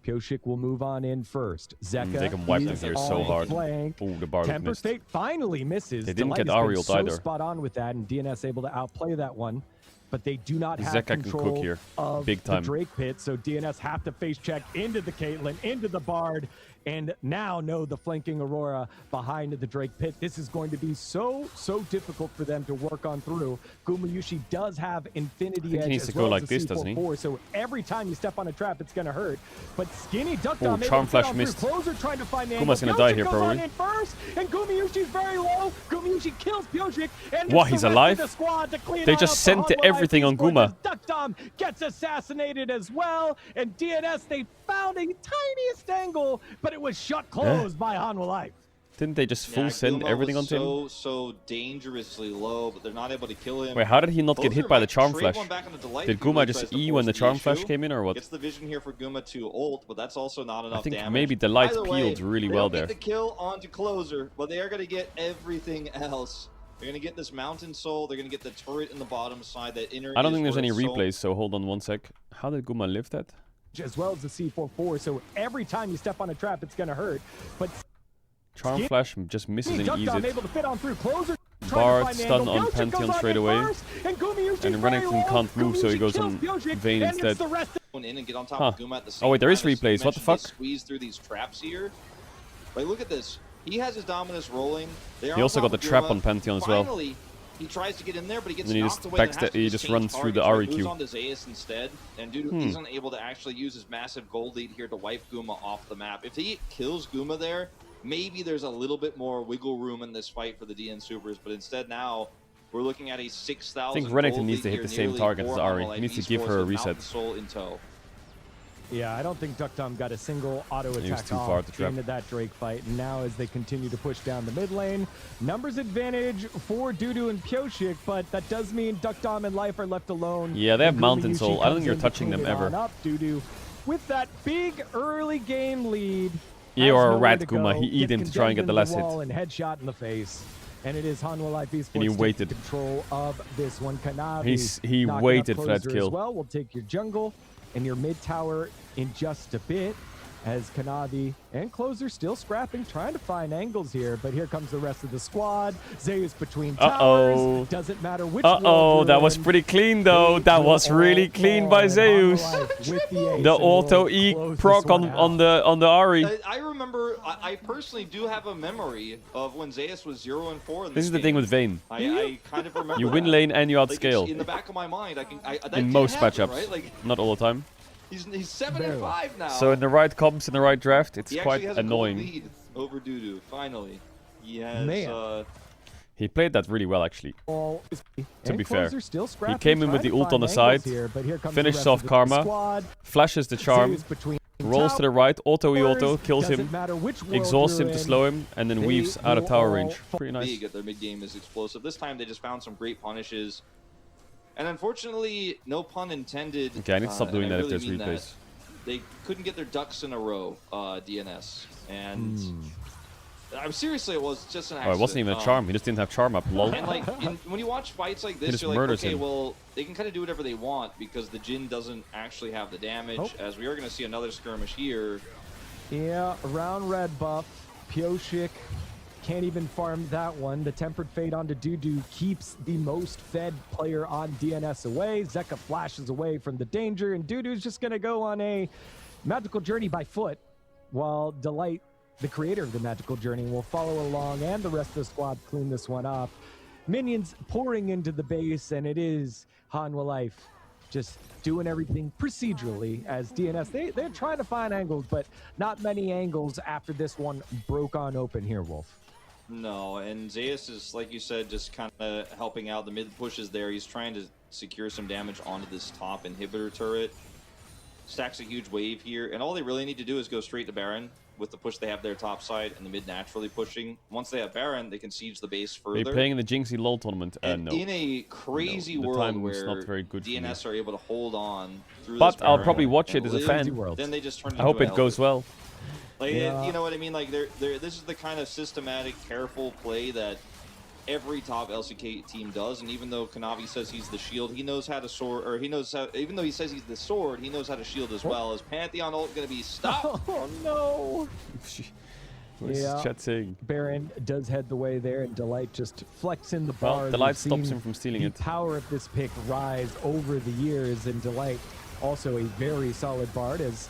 [SPEAKER 3] Pioshik will move on in first. Zeka
[SPEAKER 1] They can wipe them
[SPEAKER 3] is
[SPEAKER 1] here
[SPEAKER 3] on
[SPEAKER 1] so hard.
[SPEAKER 3] flank.
[SPEAKER 1] Ooh, the Bard
[SPEAKER 3] Temper
[SPEAKER 1] missed.
[SPEAKER 3] Fate finally misses.
[SPEAKER 1] They didn't
[SPEAKER 3] Delight
[SPEAKER 1] get
[SPEAKER 3] has been
[SPEAKER 1] Ariel
[SPEAKER 3] so
[SPEAKER 1] either.
[SPEAKER 3] spot on with that, and DNS able to outplay that one. But they do not have
[SPEAKER 1] Zeka can
[SPEAKER 3] control
[SPEAKER 1] cook here.
[SPEAKER 3] of
[SPEAKER 1] Big time.
[SPEAKER 3] the Drake pit, so DNS have to face check into the Caitlyn, into the Bard, and now know the flanking Aurora behind the Drake pit. This is going to be so difficult for them to work on through. Gumayushi does have Infinity Edge
[SPEAKER 1] he needs
[SPEAKER 3] as
[SPEAKER 1] to go
[SPEAKER 3] well
[SPEAKER 1] like
[SPEAKER 3] as a
[SPEAKER 1] this, doesn't he?
[SPEAKER 3] C4-4, so every time you step on a trap, it's going to hurt. But Skinny Duckdom able
[SPEAKER 1] Charm
[SPEAKER 3] to
[SPEAKER 1] Flash
[SPEAKER 3] get on
[SPEAKER 1] missed.
[SPEAKER 3] through. Closer trying to find the
[SPEAKER 1] Guma's
[SPEAKER 3] angle.
[SPEAKER 1] gonna die
[SPEAKER 3] Pioshik
[SPEAKER 1] here,
[SPEAKER 3] goes on
[SPEAKER 1] probably.
[SPEAKER 3] in first, and Gumayushi's very low. Gumayushi kills Pioshik, and
[SPEAKER 1] What,
[SPEAKER 3] it's
[SPEAKER 1] he's
[SPEAKER 3] the rest
[SPEAKER 1] alive?
[SPEAKER 3] of the squad to clean
[SPEAKER 1] They
[SPEAKER 3] on
[SPEAKER 1] just
[SPEAKER 3] up
[SPEAKER 1] sent
[SPEAKER 3] for
[SPEAKER 1] to
[SPEAKER 3] Hololive
[SPEAKER 1] everything on
[SPEAKER 3] Esports
[SPEAKER 1] Guma.
[SPEAKER 3] as Duckdom gets assassinated as well, and DNS, they found a tiniest angle, but it was shut closed by Hololive.
[SPEAKER 1] Didn't they just full send
[SPEAKER 2] Guma
[SPEAKER 1] everything
[SPEAKER 2] was
[SPEAKER 1] onto him?
[SPEAKER 2] so dangerously low, but they're not able to kill him.
[SPEAKER 1] Wait, how did he not get hit by the Charm Flash? Did Guma just E when the Charm Flash came in, or what?
[SPEAKER 2] Gets the vision here for Guma to ult, but that's also not enough damage.
[SPEAKER 1] I think maybe the light
[SPEAKER 2] Either way,
[SPEAKER 1] peeled really well there.
[SPEAKER 2] They don't get the kill onto Closer, but they are going to get everything else. They're going to get this Mountain Soul. They're going to get the turret in the bottom side. That inner.
[SPEAKER 1] I don't think there's any replays, so hold on one sec. How did Guma live that?
[SPEAKER 3] As well as the C4-4, so every time you step on a trap, it's going to hurt. But
[SPEAKER 1] Charm Flash just misses and eases it.
[SPEAKER 3] Able to fit on through. Closer,
[SPEAKER 1] Bard stun on Pantheon straight away. And Renekton can't move, so he goes on Vayne instead.
[SPEAKER 2] In and get on top of Guma at the same
[SPEAKER 1] oh wait, there is
[SPEAKER 2] time.
[SPEAKER 1] replays. What the fuck?
[SPEAKER 2] Squeeze through these traps here. Like, look at this. He has his Dominus rolling.
[SPEAKER 1] He also got the trap on Pantheon as well.
[SPEAKER 2] Finally, he tries to get in there, but he gets
[SPEAKER 1] and
[SPEAKER 2] knocked away.
[SPEAKER 1] He just runs through the REQ.
[SPEAKER 2] On the Zeus instead, and dude isn't able to actually use his massive gold lead here to wipe Guma off the map. If he kills Guma there, maybe there's a little bit more wiggle room in this fight for the DN Supers, but instead now we're looking at a 6,000.
[SPEAKER 1] I think Renekton needs to hit the same target as Ari. He needs to give her a reset.
[SPEAKER 3] Yeah, I don't think Duckdom got a single auto attack off into that Drake fight. And now as they continue to push down the mid lane, numbers advantage for Dudu and Pyoshik, but that does mean Duckdom and Life are left alone.
[SPEAKER 1] Yeah, they have Mountain Soul. I don't think you're touching them ever.
[SPEAKER 3] Up Dudu with that big early game lead.
[SPEAKER 1] Yeah, or a rat Guma. He eat him to try and get the last hit.
[SPEAKER 3] And headshot in the face. And it is Hanwha Life Esports
[SPEAKER 1] and he waited.
[SPEAKER 3] Control of this one. Kanavi
[SPEAKER 1] he waited for that kill.
[SPEAKER 3] As well, we'll take your jungle and your mid tower in just a bit, as Kanavi and Closer still scrapping, trying to find angles here, but here comes the rest of the squad. Zeus between towers. Doesn't matter which
[SPEAKER 1] that was pretty clean though. That was really clean by Zeus. The auto E proc on the Ari.
[SPEAKER 2] I remember, I personally do have a memory of when Zeus was 0-4 in
[SPEAKER 1] this is the thing with Vayne.
[SPEAKER 2] I kind of remember
[SPEAKER 1] you win lane and you outscale.
[SPEAKER 2] In the back of my mind,
[SPEAKER 1] in most matchups,
[SPEAKER 2] right? Like,
[SPEAKER 1] not all the time.
[SPEAKER 2] He's 7-5 now.
[SPEAKER 1] So in the right comps, in the right draft, it's quite annoying.
[SPEAKER 2] He has a gold lead over Dudu, finally. He has,
[SPEAKER 1] he played that really well, actually. To be fair. He came in with the ult on the side, finishes off Karma, flashes the charm, rolls to the right, auto kills him, exhausts him to slow him, and then weaves out of tower range. Pretty nice.
[SPEAKER 2] Their mid game is explosive. This time they just found some great punishes. And unfortunately, no pun intended.
[SPEAKER 1] Okay, I need to stop doing that if there's replays.
[SPEAKER 2] They couldn't get their ducks in a row, DNS. And I'm seriously, it was just an accident.
[SPEAKER 1] Oh, it wasn't even a charm. He just didn't have charm up. Lol.
[SPEAKER 2] And like, when you watch fights like this, you're like, okay, well, they can kind of do whatever they want because the Jhin doesn't actually have the damage. As we are going to see another skirmish here.
[SPEAKER 3] Yeah, around red buff, Pyoshik. Can't even farm that one. The Tempered Fate onto Dudu keeps the most fed player on DNS away. Zeka flashes away from the danger, and Dudu's just going to go on a magical journey by foot, while Delight, the creator of the magical journey, will follow along, and the rest of the squad clean this one up. Minions pouring into the base, and it is Hanwha Life just doing everything procedurally as DNS. They're trying to find angles, but not many angles after this one broke on open here, Wolf.
[SPEAKER 2] No, and Zeus is, like you said, just kind of helping out. The mid pushes there. He's trying to secure some damage onto this top inhibitor turret. Stacks a huge wave here, and all they really need to do is go straight to Baron with the push they have their top side and the mid naturally pushing. Once they have Baron, they can siege the base further.
[SPEAKER 1] Are you playing in the Jinxie LoL tournament?
[SPEAKER 2] And
[SPEAKER 1] no.
[SPEAKER 2] in a crazy world where
[SPEAKER 1] not very good
[SPEAKER 2] DNS are able to hold on through
[SPEAKER 1] but
[SPEAKER 2] this
[SPEAKER 1] I'll probably watch it as a fan.
[SPEAKER 2] Then they just turn
[SPEAKER 1] I hope it goes well.
[SPEAKER 2] Like, you know what I mean? Like, this is the kind of systematic, careful play that every top LCK team does. And even though Kanavi says he's the shield, he knows how to sword, or he knows how, even though he says he's the sword, he knows how to shield as well. Is Pantheon ult going to be stopped?
[SPEAKER 3] Oh, no.
[SPEAKER 1] What's chat saying?
[SPEAKER 3] Baron does head the way there, and Delight just flexing the bar.
[SPEAKER 1] Well, Delight stops him from stealing it.
[SPEAKER 3] The power of this pick rise over the years, and Delight also a very solid bard as,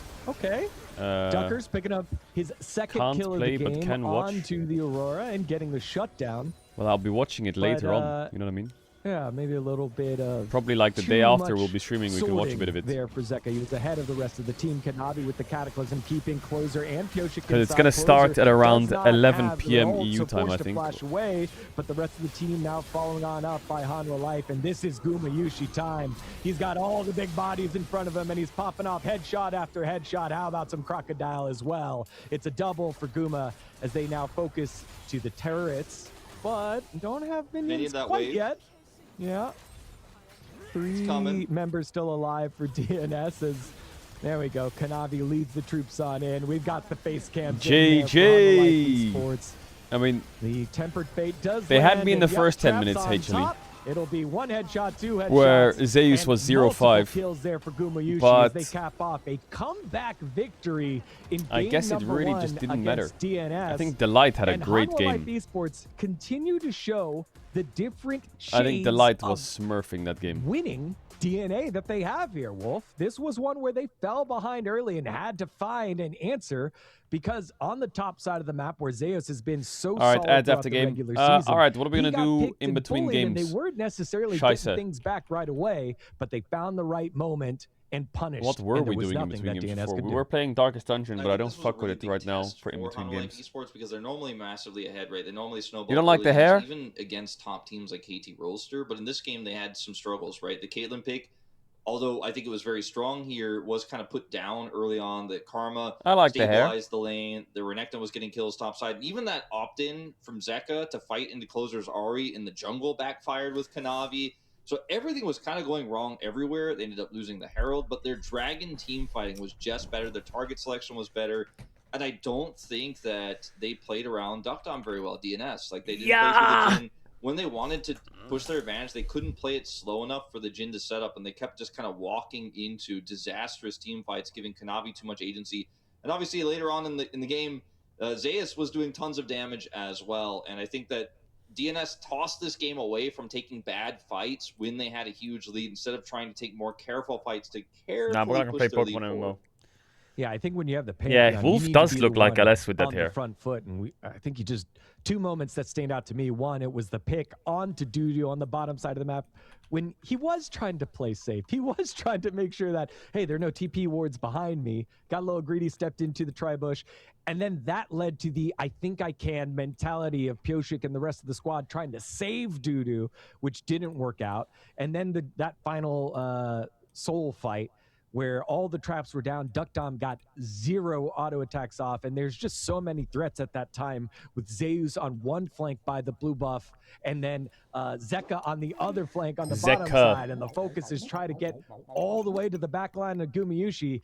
[SPEAKER 3] Ducker's picking up his second kill of the game onto the Aurora and getting the shutdown.
[SPEAKER 1] Well, I'll be watching it later on. You know what I mean?
[SPEAKER 3] Yeah, maybe a little bit of...
[SPEAKER 1] Probably like the day after we'll be streaming, we can watch a bit of it.
[SPEAKER 3] There for Zeka. He was ahead of the rest of the team. Kanavi with the Cataclysm keeping Closer and Pioshik.
[SPEAKER 1] Because it's going to start at around 11 p.m. EU time, I think.
[SPEAKER 3] Flash away, but the rest of the team now following on up by Hanwha Life, and this is Guma Yushi time. He's got all the big bodies in front of him, and he's popping off headshot after headshot. How about some Crocodile as well? It's a double for Guma as they now focus to the turrets, but don't have minions quite yet. Yeah. 3 members still alive for DNS as there we go. Kanavi leads the troops on in. We've got the face cams.
[SPEAKER 1] JJ. I mean,
[SPEAKER 3] the tempered fate does.
[SPEAKER 1] They had me in the first 10 minutes, actually.
[SPEAKER 3] It'll be 1 headshot, 2 headshots.
[SPEAKER 1] Where Zeus was 0-5.
[SPEAKER 3] Kills there for Guma Yushi
[SPEAKER 1] but
[SPEAKER 3] as they cap off a comeback victory in game
[SPEAKER 1] I guess it really
[SPEAKER 3] #1
[SPEAKER 1] just didn't matter.
[SPEAKER 3] DNS.
[SPEAKER 1] I think the Light had a great game.
[SPEAKER 3] Esports continue to show the different shades
[SPEAKER 1] I think the Light was smurfing that game.
[SPEAKER 3] Winning DNA that they have here, Wolf. This was one where they fell behind early and had to find an answer because on the top side of the map where Zeus has been so solid
[SPEAKER 1] ads after
[SPEAKER 3] the
[SPEAKER 1] game.
[SPEAKER 3] regular season,
[SPEAKER 1] All right, what are we going to do in between games?
[SPEAKER 3] And they weren't necessarily getting things back right away, but they found the right moment and punished.
[SPEAKER 1] What were we doing in between games before? We were playing Darkest Dungeon, but I don't fuck with it right now for in between games.
[SPEAKER 2] Esports because they're normally massively ahead, right? They normally snowball.
[SPEAKER 1] You don't like the hair?
[SPEAKER 2] Even against top teams like KT Roaster, but in this game they had some struggles, right? The Caitlyn pick, although I think it was very strong here, was kind of put down early on. The Karma stabilized the lane. The Renekton was getting kills topside. Even that opt-in from Zeka to fight into Closer's Ahri in the jungle backfired with Kanavi. So everything was kind of going wrong everywhere. They ended up losing the Herald, but their Dragon team fighting was just better. Their target selection was better. And I don't think that they played around Duckdom very well, DNS. Like, they didn't play for the Jhin. When they wanted to push their advantage, they couldn't play it slow enough for the Jhin to set up, and they kept just kind of walking into disastrous team fights, giving Kanavi too much agency. And obviously later on in the game, Zeus was doing tons of damage as well. And I think that DNS tossed this game away from taking bad fights when they had a huge lead, instead of trying to take more careful fights to carefully push their lead forward.
[SPEAKER 3] Yeah, I think when you have the paint,
[SPEAKER 1] yeah, Wolf does look like LS with that hair.
[SPEAKER 3] The front foot, and I think you just 2 moments that stand out to me. One, it was the pick onto Dudu on the bottom side of the map when he was trying to play safe. He was trying to make sure that, hey, there are no TP wards behind me. Got a little greedy, stepped into the tri-bush, and then that led to the I think I can mentality of Pioshik and the rest of the squad trying to save Dudu, which didn't work out. And then that final soul fight, where all the traps were down, Duckdom got 0 auto attacks off, and there's just so many threats at that time with Zeus on one flank by the blue buff, and then Zeka on the other flank on the bottom side, and the focus is try to get all the way to the back line of Guma Yushi.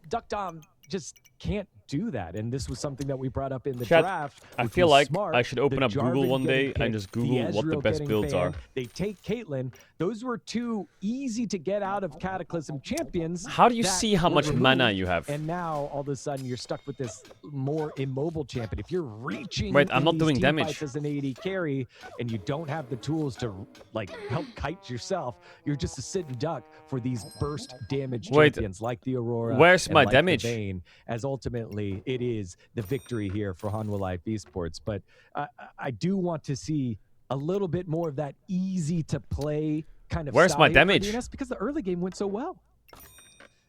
[SPEAKER 3] Duckdom just can't do that, and this was something that we brought up in the draft.
[SPEAKER 1] I feel like I should open up Google one day and just Google what the best builds are.
[SPEAKER 3] They take Caitlyn. Those were 2 easy to get out of Cataclysm champions.
[SPEAKER 1] How do you see how much mana you have?
[SPEAKER 3] And now all of a sudden you're stuck with this more immobile champion. If you're reaching,
[SPEAKER 1] right, I'm not doing damage
[SPEAKER 3] as an AD carry, and you don't have the tools to like help kite yourself, you're just a sit and duck for these burst damage champions like the Aurora.
[SPEAKER 1] Where's my
[SPEAKER 3] like
[SPEAKER 1] damage?
[SPEAKER 3] Vayne, as ultimately it is the victory here for Hanwha Life Esports. But I do want to see a little bit more of that easy to play kind of.
[SPEAKER 1] Where's my damage?
[SPEAKER 3] Because the early game went so well.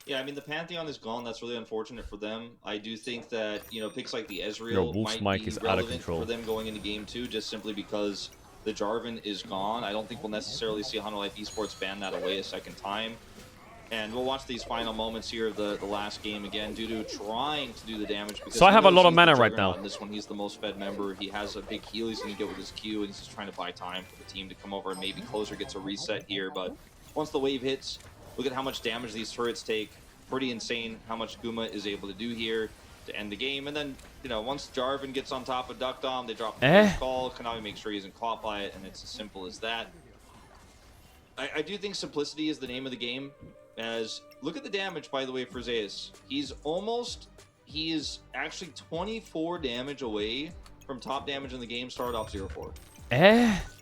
[SPEAKER 2] Yeah, I mean, the Pantheon is gone. That's really unfortunate for them. I do think that, you know, picks like the Ezreal might be relevant for them going into game 2, just simply because the Jarvan is gone. I don't think we'll necessarily see Hanwha Life Esports ban that away a second time. And we'll watch these final moments here of the last game again. Dudu trying to do the damage.
[SPEAKER 1] So I have a lot of mana right now.
[SPEAKER 2] In this one, he's the most fed member. He has a big heal he's going to get with his Q, and he's just trying to buy time for the team to come over, and maybe Closer gets a reset here. But once the wave hits, look at how much damage these turrets take. Pretty insane how much Guma is able to do here to end the game. And then, you know, once Jarvan gets on top of Duckdom, they drop the call. Kanavi makes sure he isn't caught by it, and it's as simple as that. I do think simplicity is the name of the game. As look at the damage, by the way, for Zeus. He is actually 24 damage away from top damage in the game. Started off 0-4.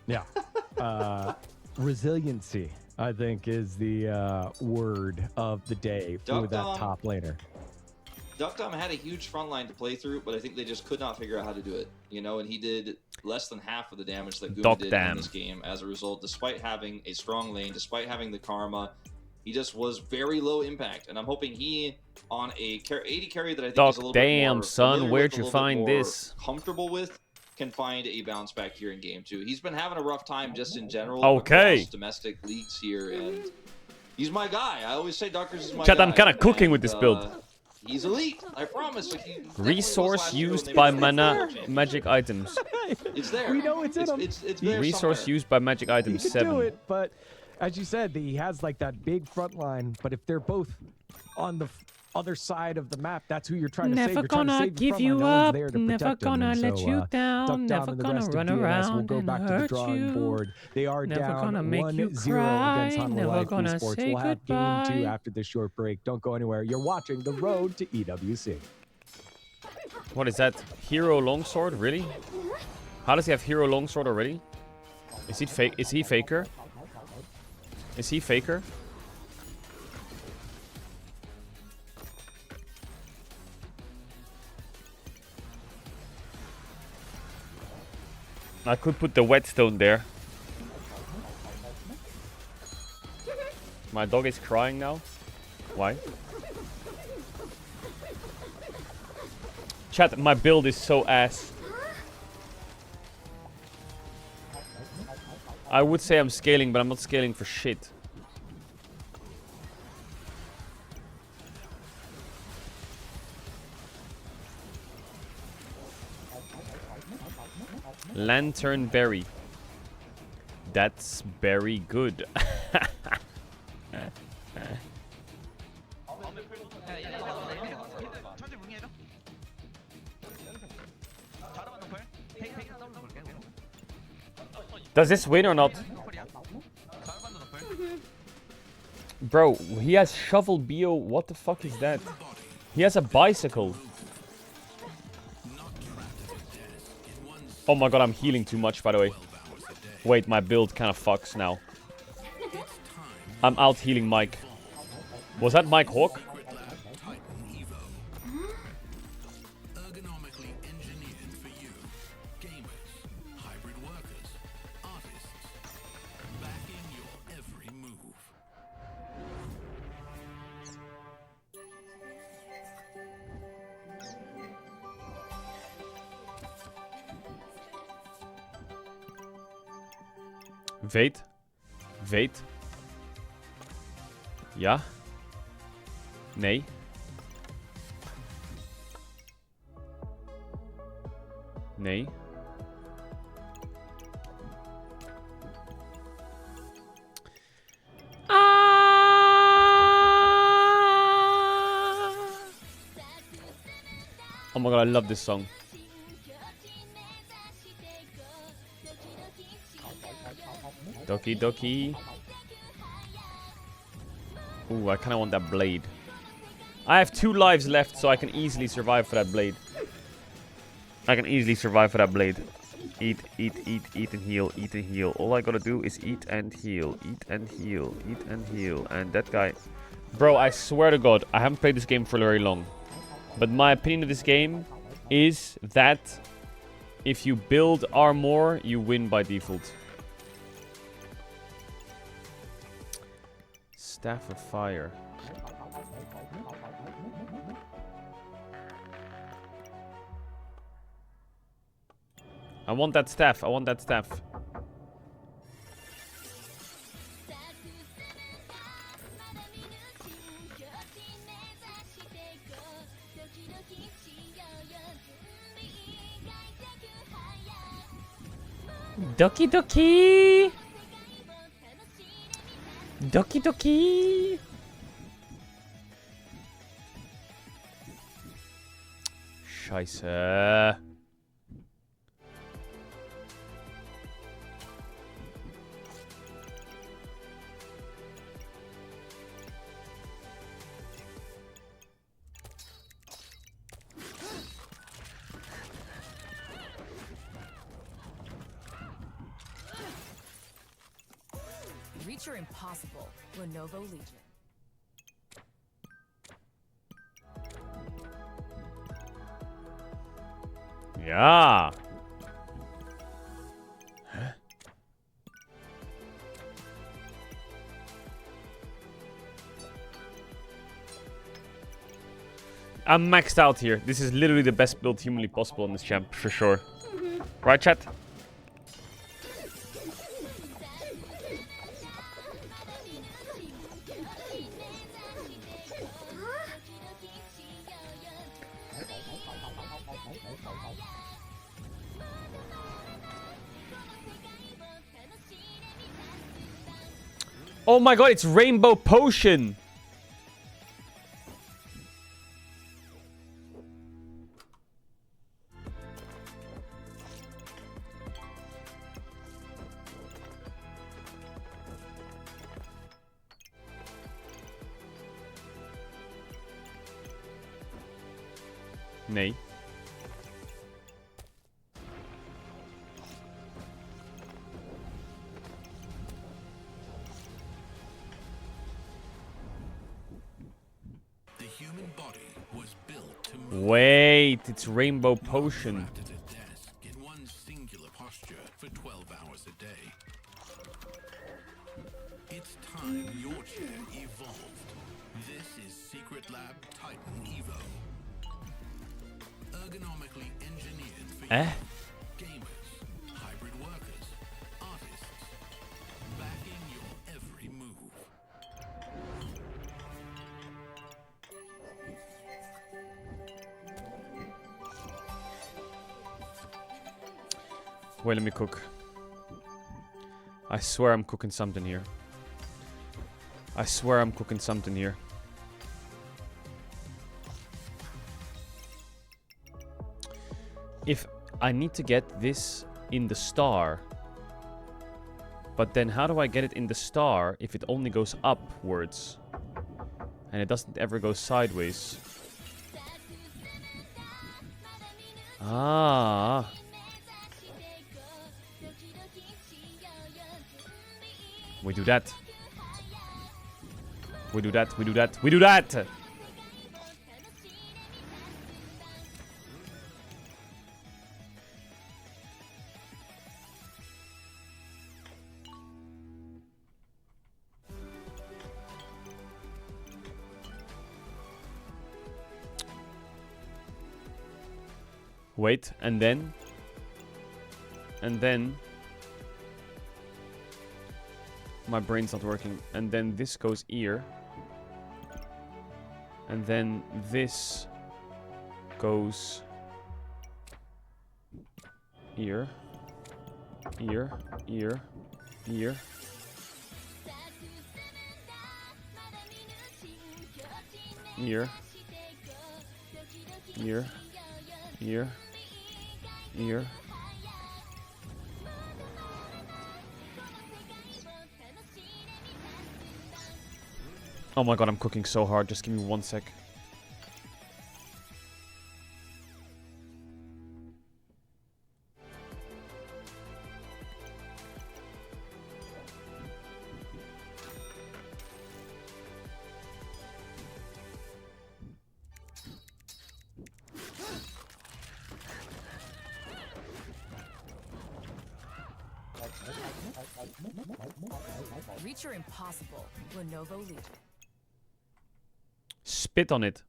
[SPEAKER 3] Yeah. Resiliency, I think, is the word of the day for that top laner.
[SPEAKER 2] Duckdom had a huge front line to play through, but I think they just could not figure out how to do it. You know, and he did less than half of the damage that Guma did in this game as a result, despite having a strong lane, despite having the Karma. He just was very low impact, and I'm hoping he, on a 80 carry that I think is a little bit more
[SPEAKER 1] son, where'd you find this?
[SPEAKER 2] Comfortable with, can find a bounce back here in game 2. He's been having a rough time just in general across domestic leagues here, and he's my guy. I always say Duckers is my guy.
[SPEAKER 1] I'm kind of cooking with this build.
[SPEAKER 2] He's elite, I promise. Like,
[SPEAKER 1] resource used by mana magic items.
[SPEAKER 2] It's there.
[SPEAKER 3] We know it's in him.
[SPEAKER 2] It's there
[SPEAKER 1] resource used by magic items.
[SPEAKER 3] He can
[SPEAKER 1] 7.
[SPEAKER 3] do it, but as you said, he has like that big front line. But if they're both on the other side of the map, that's who you're trying to save. You're trying to save the front line. No one's there to
[SPEAKER 4] never
[SPEAKER 3] protect
[SPEAKER 4] gonna
[SPEAKER 3] him.
[SPEAKER 4] let you down, never gonna run around
[SPEAKER 3] will go
[SPEAKER 4] and
[SPEAKER 3] back to the
[SPEAKER 4] hurt
[SPEAKER 3] drawing
[SPEAKER 4] you.
[SPEAKER 3] board. They are
[SPEAKER 4] Never
[SPEAKER 3] down
[SPEAKER 4] gonna make you
[SPEAKER 3] 1-0
[SPEAKER 4] cry,
[SPEAKER 3] against Hanwha
[SPEAKER 4] never
[SPEAKER 3] Life
[SPEAKER 4] gonna
[SPEAKER 3] Esports.
[SPEAKER 4] say
[SPEAKER 3] We'll have
[SPEAKER 4] goodbye.
[SPEAKER 3] game 2 after this short break. Don't go anywhere. You're watching The Road to EWC.
[SPEAKER 1] What is that? Hero Longsword? Really? How does he have Hero Longsword already? Is he fake? Is he Faker? Is he Faker? I could put the whetstone there. My dog is crying now. Why? Chat, my build is so ass. I would say I'm scaling, but I'm not scaling for shit. Lantern berry. That's very good. Does this win or not? Bro, he has shovel bio. What the fuck is that? He has a bicycle. Oh my god, I'm healing too much, by the way. Wait, my build kind of fucks now. I'm out healing Mike. Was that Mike Hawk? Weet. Weet. Ja. Nee. Nee. Oh my god, I love this song. Doki doki. Ooh, I kind of want that blade. I have 2 lives left, so I can easily survive for that blade. I can easily survive for that blade. Eat, eat, eat, eat and heal, eat and heal. All I gotta do is eat and heal, eat and heal, eat and heal. And that guy... Bro, I swear to God, I haven't played this game for very long. But my opinion of this game is that if you build armor, you win by default. Staff of Fire. I want that staff. I want that staff. Doki doki. Doki doki. Scheiße.
[SPEAKER 5] Reach your impossible, Lenovo Legion.
[SPEAKER 1] Yeah. Huh? I'm maxed out here. This is literally the best build humanly possible on this champ, for sure. Right, chat? Oh my god, it's Rainbow Potion! Nee.
[SPEAKER 6] The human body was built to
[SPEAKER 1] Wait, it's Rainbow Potion.
[SPEAKER 6] at a desk in one singular posture for 12 hours a day. It's time your chair evolved. This is Secret Lab Titan Evo. Ergonomically engineered for
[SPEAKER 1] Eh?
[SPEAKER 6] gamers, hybrid workers, artists, backing your every move.
[SPEAKER 1] Wait, let me cook. I swear I'm cooking something here. I swear I'm cooking something here. If I need to get this in the star, but then how do I get it in the star if it only goes upwards and it doesn't ever go sideways? Ah. We do that. We do that. We do that. We do that. Wait, and then my brain's not working. And then this goes ear. And then this goes ear, ear, ear, ear. Ear, ear, ear, ear. Oh my god, I'm cooking so hard. Just give me 1 sec.
[SPEAKER 5] Reach your impossible. Lenovo Legion.
[SPEAKER 1] Spit on it.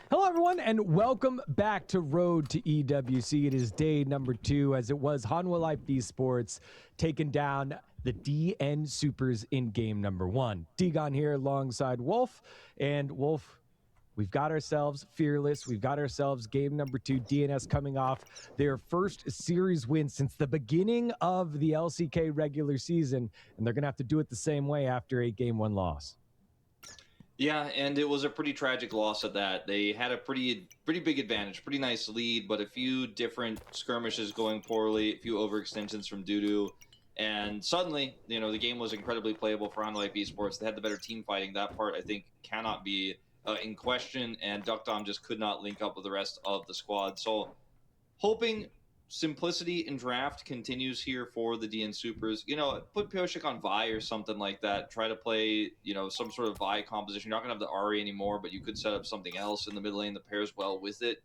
[SPEAKER 3] Hello, everyone, and welcome back to Road to EWC. It is day number 2, as it was Hanwha Life Esports taking down the DN Supers in game number 1. Degon here alongside Wolf. And Wolf, we've got ourselves Fearless. We've got ourselves game number 2, DNS coming off their first series win since the beginning of the LCK regular season. And they're going to have to do it the same way after a game 1 loss.
[SPEAKER 2] Yeah, and it was a pretty tragic loss at that. They had a pretty big advantage, pretty nice lead, but a few different skirmishes going poorly, a few overextensions from Dudu, and suddenly, you know, the game was incredibly playable for Hanwha Life Esports. They had the better team fighting. That part, I think, cannot be in question, and Duckdom just could not link up with the rest of the squad. So, hoping simplicity in draft continues here for the DN Supers. You know, put Pyosik on Vi or something like that. Try to play, you know, some sort of Vi composition. You're not going to have the Ahri anymore, but you could set up something else in the mid lane that pairs well with it.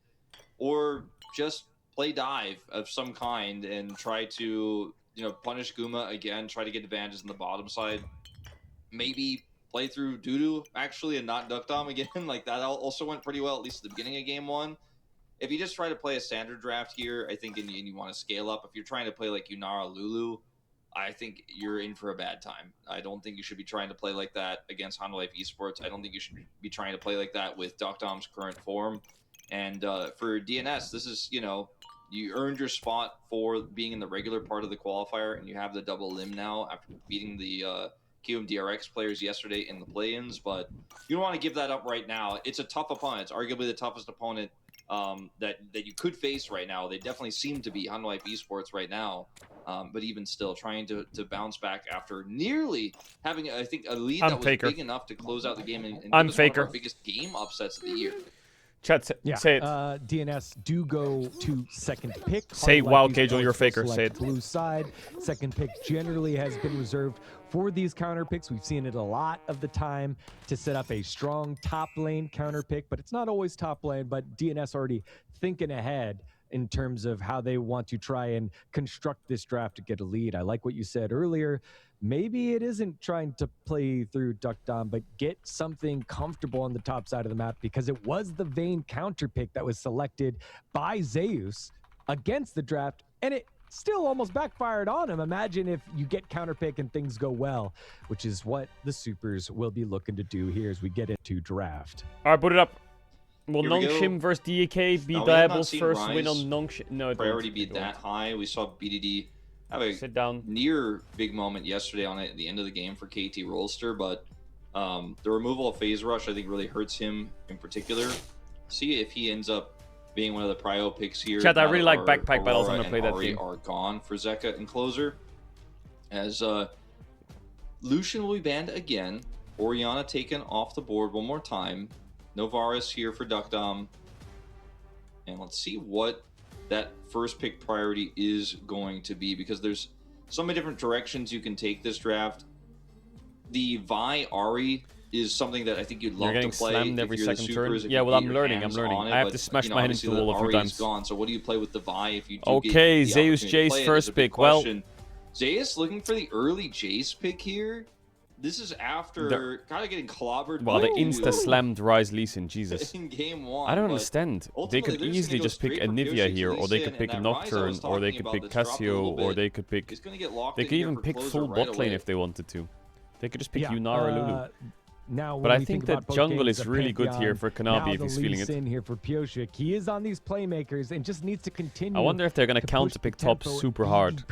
[SPEAKER 2] Or just play dive of some kind and try to, you know, punish Guma again. Try to get advantages on the bottom side. Maybe play through Dudu, actually, and not Duck Dom again. Like, that also went pretty well, at least at the beginning of game 1. If you just try to play a standard draft here, I think, and you want to scale up, if you're trying to play like Yunara Lulu, I think you're in for a bad time. I don't think you should be trying to play like that against Honda Life Esports. I don't think you should be trying to play like that with Duck Dom's current form. And for DNS, this is, you know, you earned your spot for being in the regular part of the qualifier, and you have the double limb now after beating the QMDRX players yesterday in the play-ins, but you don't want to give that up right now. It's a tough opponent. It's arguably the toughest opponent that you could face right now. They definitely seem to be Honda Life Esports right now, but even still trying to bounce back after nearly having, I think, a lead that was big enough to close out the game and give us one of our biggest game upsets of the year.
[SPEAKER 1] Chat, say it.
[SPEAKER 3] DNS do go to second pick.
[SPEAKER 1] Say wow, Caedrel, you're a faker. Say it.
[SPEAKER 3] Blue side. Second pick generally has been reserved for these counter picks. We've seen it a lot of the time to set up a strong top lane counter pick, but it's not always top lane. But DNS already thinking ahead in terms of how they want to try and construct this draft to get a lead. I like what you said earlier. Maybe it isn't trying to play through Duck Dom, but get something comfortable on the top side of the map, because it was the Vayne counter pick that was selected by Zeus against the draft, and it still almost backfired on him. Imagine if you get counter pick and things go well, which is what the Supers will be looking to do here as we get into draft.
[SPEAKER 1] All right, put it up. Will Nongshim versus DK be Diable's first
[SPEAKER 2] Rise
[SPEAKER 1] win on Nongshim? No, it
[SPEAKER 2] priority be that high. We saw BDD have a near big moment yesterday on it at the end of the game for KT Rollster, but the removal of Phase Rush I think really hurts him in particular. See if he ends up being one of the prio picks here.
[SPEAKER 1] Chat, I really like Backpack Battles. I'm gonna play that game.
[SPEAKER 2] Are gone for Zeka and Closer, as Lucian will be banned again. Orianna taken off the board one more time. Novaris here for Duck Dom, and let's see what that first pick priority is going to be, because there's so many different directions you can take this draft. The Vi Ahri is something that I think you'd love to play.
[SPEAKER 1] Slammed every second turn. Yeah, well, I'm learning. I have to smash my head into the wall a few times.
[SPEAKER 2] Gone, so what do you play with the Vi if you do
[SPEAKER 1] okay, Zeus Jace first pick. Well,
[SPEAKER 2] Zeus looking for the early Jace pick here. This is after kind of getting clobbered.
[SPEAKER 1] Well, they insta-slammed Ryze Lee Sin, Jesus.
[SPEAKER 2] In game 1.
[SPEAKER 1] I don't understand. They could easily just pick Anivia here, or they could pick Nocturne, or they could pick Cassio, or they could pick... They could even pick full bot lane if they wanted to. They could just pick Yunara Lulu.
[SPEAKER 3] Now,
[SPEAKER 1] but I think that jungle is really good here for Kanabi if he's feeling it.
[SPEAKER 3] In here for Pyosik. He is on these playmakers and just needs to continue.
[SPEAKER 1] I wonder if they're going to counter pick top super hard.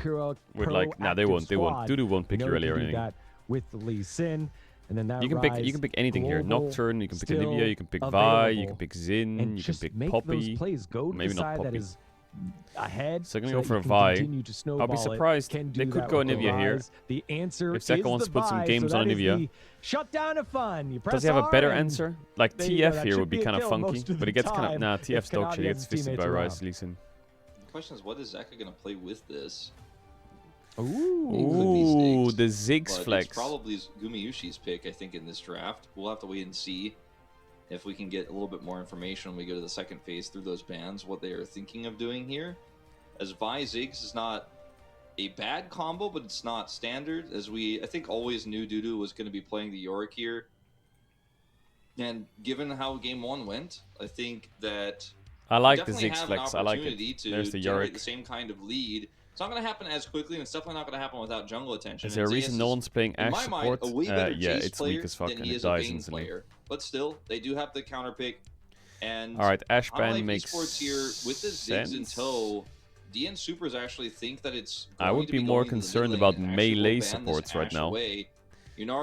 [SPEAKER 1] With like, nah, they won't. They won't. Dudu won't pick you earlier or anything.
[SPEAKER 3] With Lee Sin, and then that
[SPEAKER 1] you can pick anything here. Nocturne, you can pick Anivia, you can pick Vi, you can pick Xin, you can pick Poppy. Maybe not Poppy.
[SPEAKER 3] Ahead,
[SPEAKER 1] so I'm gonna go for a Vi. I'll be surprised. They could go Anivia here.
[SPEAKER 3] The answer
[SPEAKER 1] if Zeka wants to put some games on Anivia.
[SPEAKER 3] Shut down of fun.
[SPEAKER 1] Does he have a better answer? Like TF here would be kind of funky, but he gets kind of TF's dog shit. He gets fisted by Ryze Lee Sin.
[SPEAKER 2] The question is, what is Zeka gonna play with this?
[SPEAKER 1] Ooh, the Ziggs flex.
[SPEAKER 2] It's probably Gumayushi's pick, I think, in this draft. We'll have to wait and see if we can get a little bit more information when we go to the second phase through those bans, what they are thinking of doing here. As Vi Ziggs is not a bad combo, but it's not standard, as we, I think, always knew Dudu was going to be playing the Yorick here. And given how game 1 went, I think that
[SPEAKER 1] I like the Ziggs flex. I like it. There's the Yorick.
[SPEAKER 2] The same kind of lead. It's not going to happen as quickly, and it's definitely not going to happen without jungle attention.
[SPEAKER 1] Is there a reason no one's playing Ashe support?
[SPEAKER 2] Yeah,
[SPEAKER 1] it's weak as fuck and it dies instantly.
[SPEAKER 2] But still, they do have the counter pick. And
[SPEAKER 1] all right, Ashe ban makes
[SPEAKER 2] here with the Ziggs in tow. DN Supers actually think that it's.
[SPEAKER 1] I would be more concerned about melee supports right now. I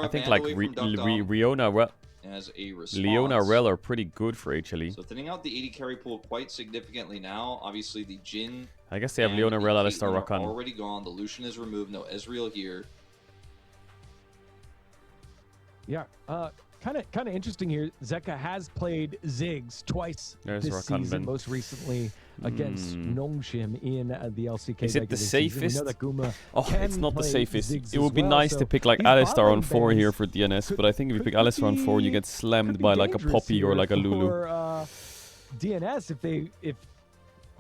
[SPEAKER 1] think like Riona.
[SPEAKER 2] As a response.
[SPEAKER 1] Leona Rel are pretty good for HLE.
[SPEAKER 2] So thinning out the 80 carry pool quite significantly now. Obviously the Jhin.
[SPEAKER 1] I guess they have Leona Rel, Alistar, Rakan.
[SPEAKER 2] Already gone. The Lucian is removed. No Ezreal here.
[SPEAKER 3] Yeah. Kind of interesting here. Zeka has played Ziggs twice this season, most recently against Nongshim in the LCK.
[SPEAKER 1] Is it the safest?
[SPEAKER 3] We know that Guma
[SPEAKER 1] it's not the safest.
[SPEAKER 3] Ziggs
[SPEAKER 1] It would be
[SPEAKER 3] as well,
[SPEAKER 1] nice
[SPEAKER 3] so
[SPEAKER 1] to pick like
[SPEAKER 3] these
[SPEAKER 1] Alistar on
[SPEAKER 3] bottom
[SPEAKER 1] 4 here
[SPEAKER 3] bans
[SPEAKER 1] for DNS, but I think if you pick Alistar on 4, you get slammed by like a Poppy or like a Lulu.
[SPEAKER 3] For, DNS, if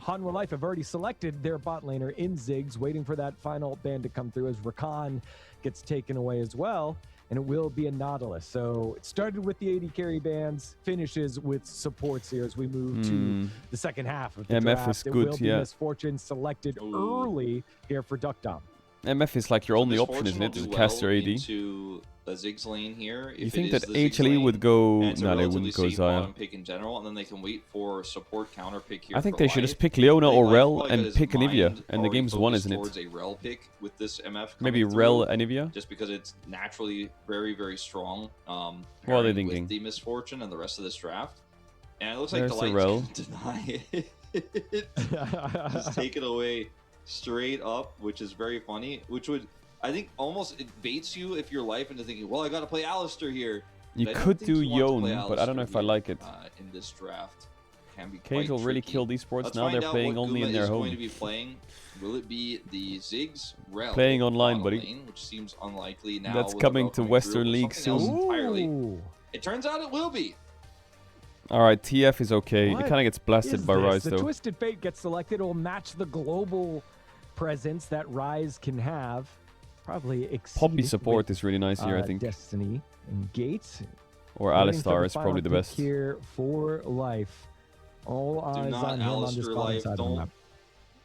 [SPEAKER 3] Hanwha Life have already selected their bot laner in Ziggs, waiting for that final ban to come through as Rakan gets taken away as well. And it will be a Nautilus. So it started with the AD carry bans, finishes with supports here as we move to the second half of the
[SPEAKER 1] MF
[SPEAKER 3] draft.
[SPEAKER 1] is good,
[SPEAKER 3] it will be Misfortune selected early here for Duck Dom.
[SPEAKER 1] MF is like your only option, isn't it? To cast your AD.
[SPEAKER 2] Into a Ziggs lane here.
[SPEAKER 1] You think that HLE would go... No, they wouldn't go Xayah.
[SPEAKER 2] Pick in general, and then they can wait for support counter pick here.
[SPEAKER 1] I think they should just pick Leona or Rel and pick Anivia. And the game's won, isn't it?
[SPEAKER 2] A Rel pick with this MF
[SPEAKER 1] maybe Rel Anivia?
[SPEAKER 2] Just because it's naturally very, very strong.
[SPEAKER 1] What are they thinking?
[SPEAKER 2] With the Misfortune and the rest of this draft. And it looks like
[SPEAKER 1] There's
[SPEAKER 2] Delight deny it. Just take it away straight up, which is very funny. Which would... I think almost it baits you if you're life into thinking, well, I got to play Alistar here.
[SPEAKER 1] You could do Yone, but I don't know if I like it.
[SPEAKER 2] In this draft, can be
[SPEAKER 1] Caedrel really killed esports. Now they're playing only in their home.
[SPEAKER 2] Going to be playing. Will it be the Ziggs Rel
[SPEAKER 1] playing online, buddy?
[SPEAKER 2] Lane, which seems unlikely now.
[SPEAKER 1] That's coming to Western League soon.
[SPEAKER 2] It turns out it will be.
[SPEAKER 1] All right, TF is okay. It kind of gets blasted by Ryze, though.
[SPEAKER 3] The Twisted Fate gets selected. It will match the global presence that Ryze can have. Probably exceed
[SPEAKER 1] Poppy support is really nice here, I think.
[SPEAKER 3] Destiny and Gates.
[SPEAKER 1] Or Alistar is probably the best.
[SPEAKER 3] Here for life. All eyes on him on this bottom side of the map.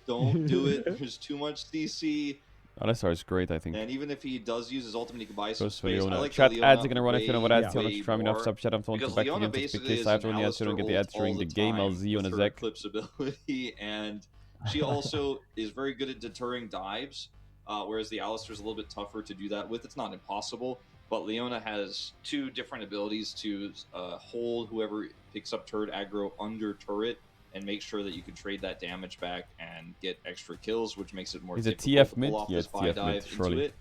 [SPEAKER 2] Don't do it. There's too much CC.
[SPEAKER 1] Alistar is great, I think.
[SPEAKER 2] And even if he does use his ultimate, he can buy some
[SPEAKER 1] Goes for
[SPEAKER 2] space.
[SPEAKER 1] Leona.
[SPEAKER 2] I like
[SPEAKER 1] Chat
[SPEAKER 2] Leona
[SPEAKER 1] ads are gonna run if you know what ads you want to try me
[SPEAKER 2] more,
[SPEAKER 1] enough sub chat. I'm told to
[SPEAKER 2] because
[SPEAKER 1] back
[SPEAKER 2] Leona
[SPEAKER 1] again to speak
[SPEAKER 2] basically
[SPEAKER 1] this.
[SPEAKER 2] is
[SPEAKER 1] I have
[SPEAKER 2] an
[SPEAKER 1] to only answer and get the ads during the game. I'll Z on a Zek.
[SPEAKER 2] Clips ability, and she also is very good at deterring dives. Whereas the Alistar's a little bit tougher to do that with. It's not impossible, but Leona has 2 different abilities to hold whoever picks up turret aggro under turret and make sure that you can trade that damage back and get extra kills, which makes it more
[SPEAKER 1] difficult. Is it TF mid? Yeah, it's TF mid, surely.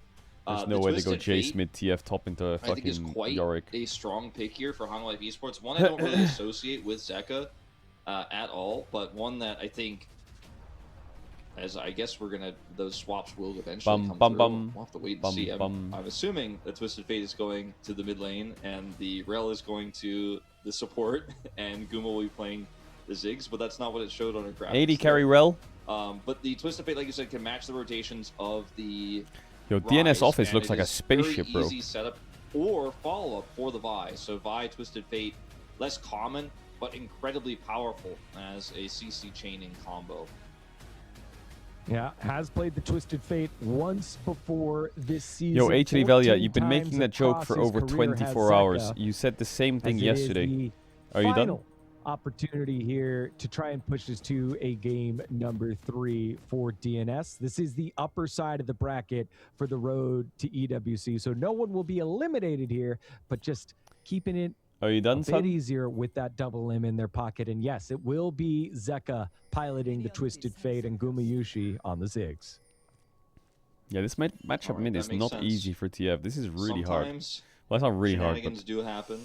[SPEAKER 1] There's no way they go Jace mid, TF top into a fucking Yorick.
[SPEAKER 2] I think is quite a strong pick here for Hanwha Life Esports. One I don't really associate with Zeka at all, but one that I think... As I guess those swaps will eventually come through. We'll have to wait and see. I'm assuming that Twisted Fate is going to the mid lane, and the Rel is going to the support, and Guma will be playing the Ziggs, but that's not what it showed on her graphics.
[SPEAKER 1] 80 carry Rel.
[SPEAKER 2] But the Twisted Fate, like you said, can match the rotations of the
[SPEAKER 1] Yo, DNS office looks like a spaceship, bro.
[SPEAKER 2] Easy setup or follow-up for the Vi. So Vi, Twisted Fate, less common, but incredibly powerful as a CC chaining combo.
[SPEAKER 3] Yeah, has played the Twisted Fate once before this season.
[SPEAKER 1] Yo, HLE Velia, you've been making that joke for over 24 hours. You said the same thing yesterday. Are you done?
[SPEAKER 3] Opportunity here to try and push us to a game number 3 for DNS. This is the upper side of the bracket for the road to EWC. So no one will be eliminated here, but just keeping it
[SPEAKER 1] Are you done,
[SPEAKER 3] a bit easier with that double limb in their pocket. And yes, it will be Zeka piloting the Twisted Fate and Gumayushi on the Ziggs.
[SPEAKER 1] Yeah, this matchup mid is not easy for TF. This is really hard. Well, it's not really hard, but
[SPEAKER 2] do happen.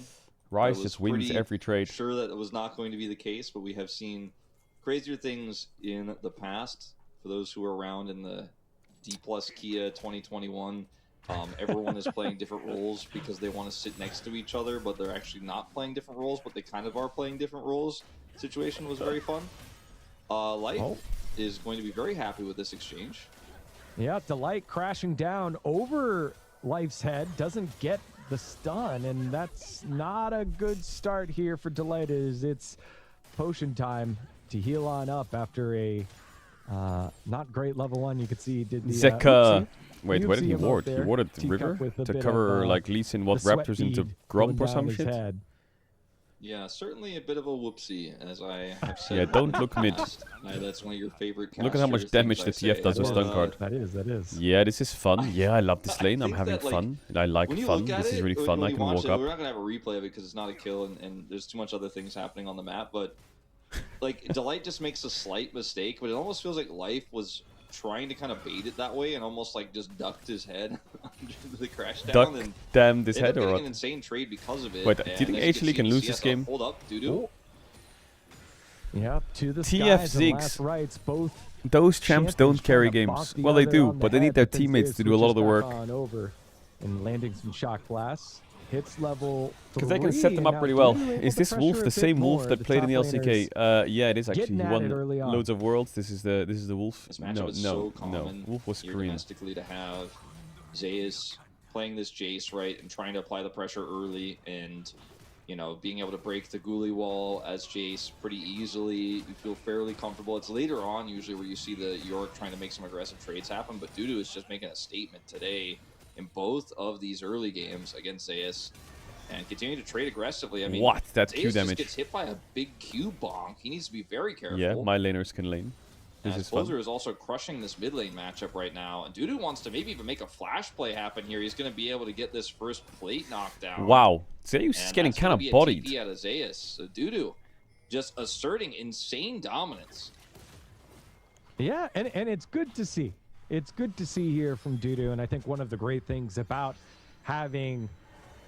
[SPEAKER 1] Ryze just wins every trade.
[SPEAKER 2] Sure that it was not going to be the case, but we have seen crazier things in the past. For those who were around in the D+ Kia 2021, everyone is playing different roles because they want to sit next to each other, but they're actually not playing different roles, but they kind of are playing different roles. Situation was very fun. Life is going to be very happy with this exchange.
[SPEAKER 3] Yeah, Delight crashing down over Life's head, doesn't get the stun, and that's not a good start here for Delight. It's potion time to heal on up after a not great level 1. You could see he did the
[SPEAKER 1] Zeka. Wait, where did he ward? He warded the river to cover like Lee Sin what Raptors into Grump or some shit?
[SPEAKER 3] Head.
[SPEAKER 2] Yeah, certainly a bit of a whoopsie, as I have said.
[SPEAKER 1] Yeah, don't look mid.
[SPEAKER 2] That's one of your favorite casters.
[SPEAKER 1] Look at how much damage the TF does with stun card.
[SPEAKER 3] That is.
[SPEAKER 1] Yeah, this is fun. Yeah, I love this lane. I'm having fun. I like fun. This is really fun. I can walk up.
[SPEAKER 2] We're not going to have a replay of it because it's not a kill and there's too much other things happening on the map. But like Delight just makes a slight mistake, but it almost feels like Life was trying to kind of bait it that way and almost like just ducked his head under the crash down.
[SPEAKER 1] Duck
[SPEAKER 2] And
[SPEAKER 1] damned his head,
[SPEAKER 2] ended up
[SPEAKER 1] or
[SPEAKER 2] getting
[SPEAKER 1] what?
[SPEAKER 2] an insane trade because of it.
[SPEAKER 1] Wait, do you think actually can lose this game?
[SPEAKER 2] Hold up, Dudu.
[SPEAKER 3] Yep, to the
[SPEAKER 1] TF
[SPEAKER 3] skies and
[SPEAKER 1] Ziggs.
[SPEAKER 3] last rights, both
[SPEAKER 1] Those champs don't carry games. Well, they do, but they need their teammates to do a lot of the work.
[SPEAKER 3] On over and landing some shock blasts. Hits level
[SPEAKER 1] Because they can set them up pretty well. Is this Wolf the same Wolf that played in the LCK? Yeah, it is actually. He won loads of worlds. This is the Wolf.
[SPEAKER 2] This matchup is so common
[SPEAKER 1] Wolf was
[SPEAKER 2] here
[SPEAKER 1] Korean.
[SPEAKER 2] domestically to have Zeus playing this Jace, right, and trying to apply the pressure early, and you know, being able to break the Ghoulie wall as Jace pretty easily. You feel fairly comfortable. It's later on usually where you see the York trying to make some aggressive trades happen, but Dudu is just making a statement today in both of these early games against Zeus and continue to trade aggressively. I mean,
[SPEAKER 1] what? That's
[SPEAKER 2] Zeus
[SPEAKER 1] Q
[SPEAKER 2] just
[SPEAKER 1] damage.
[SPEAKER 2] gets hit by a big Q bonk. He needs to be very careful.
[SPEAKER 1] Yeah, my laners can lane. This is fun.
[SPEAKER 2] Closer is also crushing this mid lane matchup right now, and Dudu wants to maybe even make a flash play happen here. He's going to be able to get this first plate knocked down.
[SPEAKER 1] Wow, Zeus is getting kind of bodied.
[SPEAKER 2] TP out of Zeus. So Dudu just asserting insane dominance.
[SPEAKER 3] Yeah, and it's good to see. It's good to see here from Dudu, and I think one of the great things about having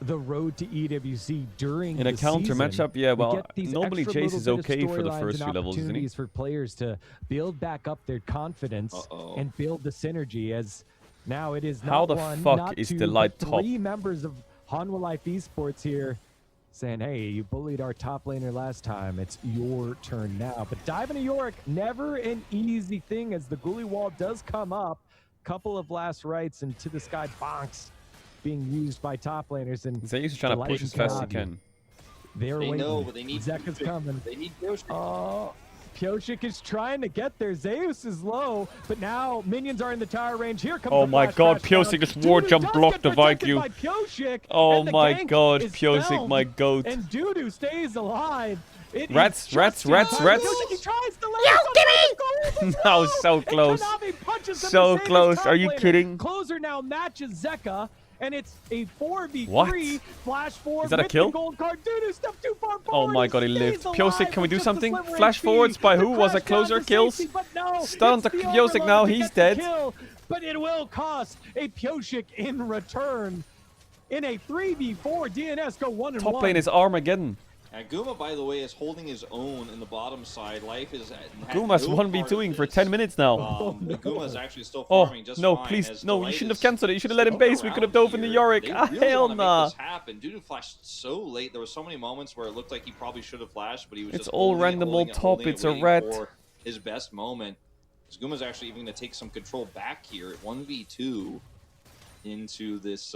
[SPEAKER 3] the road to EWC during
[SPEAKER 1] in a
[SPEAKER 3] the
[SPEAKER 1] counter
[SPEAKER 3] season,
[SPEAKER 1] matchup, yeah, well, normally
[SPEAKER 3] extra
[SPEAKER 1] Jace is
[SPEAKER 3] little bit of
[SPEAKER 1] okay for the
[SPEAKER 3] storylines
[SPEAKER 1] first
[SPEAKER 3] and
[SPEAKER 1] few levels, isn't he?
[SPEAKER 3] opportunities for players to build back up their confidence and build the synergy. As now it is not
[SPEAKER 1] How the
[SPEAKER 3] one,
[SPEAKER 1] fuck
[SPEAKER 3] not
[SPEAKER 1] is
[SPEAKER 3] two,
[SPEAKER 1] the light
[SPEAKER 3] but
[SPEAKER 1] top?
[SPEAKER 3] 3 members of Hanwha Life Esports here saying, hey, you bullied our top laner last time. It's your turn now. But diving to Yorick, never an easy thing as the Ghoulie wall does come up. Couple of last rights and to the sky bonks being used by top laners. And
[SPEAKER 1] Zeus is trying to push as fast as he can.
[SPEAKER 3] They're
[SPEAKER 2] They
[SPEAKER 3] waiting.
[SPEAKER 2] know, but they need
[SPEAKER 3] Zeka's coming.
[SPEAKER 2] They need Yoshi.
[SPEAKER 3] Oh, Pyosik is trying to get there. Zeus is low, but now minions are in the tower range. Here comes
[SPEAKER 1] Oh
[SPEAKER 3] the
[SPEAKER 1] my
[SPEAKER 3] flash
[SPEAKER 1] god,
[SPEAKER 3] crash down.
[SPEAKER 1] Pyosik just war
[SPEAKER 3] Dudu
[SPEAKER 1] jump
[SPEAKER 3] does
[SPEAKER 1] blocked
[SPEAKER 3] get
[SPEAKER 1] the
[SPEAKER 3] protected
[SPEAKER 1] Vaiku.
[SPEAKER 3] by Pyosik,
[SPEAKER 1] Oh
[SPEAKER 3] and the
[SPEAKER 1] my
[SPEAKER 3] gank
[SPEAKER 1] god,
[SPEAKER 3] is
[SPEAKER 1] Pyosik,
[SPEAKER 3] felled,
[SPEAKER 1] my goat.
[SPEAKER 3] and Dudu stays alive. It is
[SPEAKER 1] Rats,
[SPEAKER 3] just
[SPEAKER 1] rats,
[SPEAKER 3] in
[SPEAKER 1] rats,
[SPEAKER 3] time.
[SPEAKER 1] rats.
[SPEAKER 3] Pyosik, he tries to lay some
[SPEAKER 1] No, so
[SPEAKER 3] and
[SPEAKER 1] close.
[SPEAKER 3] Kanavi punches him
[SPEAKER 1] So
[SPEAKER 3] to save
[SPEAKER 1] close.
[SPEAKER 3] his
[SPEAKER 1] Are you
[SPEAKER 3] top laner.
[SPEAKER 1] kidding?
[SPEAKER 3] Closer now matches Zeka, and it's a 4v3.
[SPEAKER 1] What?
[SPEAKER 3] Flash forward
[SPEAKER 1] Is that a
[SPEAKER 3] with
[SPEAKER 1] kill?
[SPEAKER 3] the gold card. Dudu stepped too far
[SPEAKER 1] Oh
[SPEAKER 3] forward.
[SPEAKER 1] my god, he lived.
[SPEAKER 3] stays
[SPEAKER 1] Pyosik,
[SPEAKER 3] alive
[SPEAKER 1] can we
[SPEAKER 3] with
[SPEAKER 1] do
[SPEAKER 3] just a
[SPEAKER 1] something?
[SPEAKER 3] sliver
[SPEAKER 1] Flash
[SPEAKER 3] HP.
[SPEAKER 1] forwards by
[SPEAKER 3] The
[SPEAKER 1] who? Was it
[SPEAKER 3] crash down
[SPEAKER 1] closer?
[SPEAKER 3] to
[SPEAKER 1] Kills?
[SPEAKER 3] safety, but no,
[SPEAKER 1] Stunned
[SPEAKER 3] it's
[SPEAKER 1] to
[SPEAKER 3] the
[SPEAKER 1] Pyosik
[SPEAKER 3] overload
[SPEAKER 1] now,
[SPEAKER 3] to
[SPEAKER 1] he's
[SPEAKER 3] get the
[SPEAKER 1] dead.
[SPEAKER 3] kill, but it will cost a Pyosik in return. In a 3v4, DNS go 1-1.
[SPEAKER 1] Top lane is Armageddon.
[SPEAKER 2] Guma, by the way, is holding his own in the bottom side. Life is
[SPEAKER 1] Guma's 1v2ing for 10 minutes now.
[SPEAKER 2] Guma's actually still
[SPEAKER 1] Oh,
[SPEAKER 2] farming just
[SPEAKER 1] no,
[SPEAKER 2] fine.
[SPEAKER 1] please.
[SPEAKER 2] as
[SPEAKER 1] No,
[SPEAKER 2] the
[SPEAKER 1] you
[SPEAKER 2] light
[SPEAKER 1] shouldn't have
[SPEAKER 2] is
[SPEAKER 1] cancelled it. You should have let him
[SPEAKER 2] still
[SPEAKER 1] base. We could have
[SPEAKER 2] around
[SPEAKER 1] dove in the
[SPEAKER 2] here.
[SPEAKER 1] Yorick.
[SPEAKER 2] They
[SPEAKER 1] Ah,
[SPEAKER 2] really
[SPEAKER 1] hell
[SPEAKER 2] wanna
[SPEAKER 1] nah.
[SPEAKER 2] make this happen. Dudu flashed so late. There were so many moments where it looked like he probably should have flashed, but he was
[SPEAKER 1] It's
[SPEAKER 2] just
[SPEAKER 1] all
[SPEAKER 2] holding it,
[SPEAKER 1] random
[SPEAKER 2] holding
[SPEAKER 1] all
[SPEAKER 2] it,
[SPEAKER 1] top.
[SPEAKER 2] holding it,
[SPEAKER 1] It's a
[SPEAKER 2] waiting
[SPEAKER 1] rat.
[SPEAKER 2] for his best moment. Guma's actually even going to take some control back here at 1v2 into this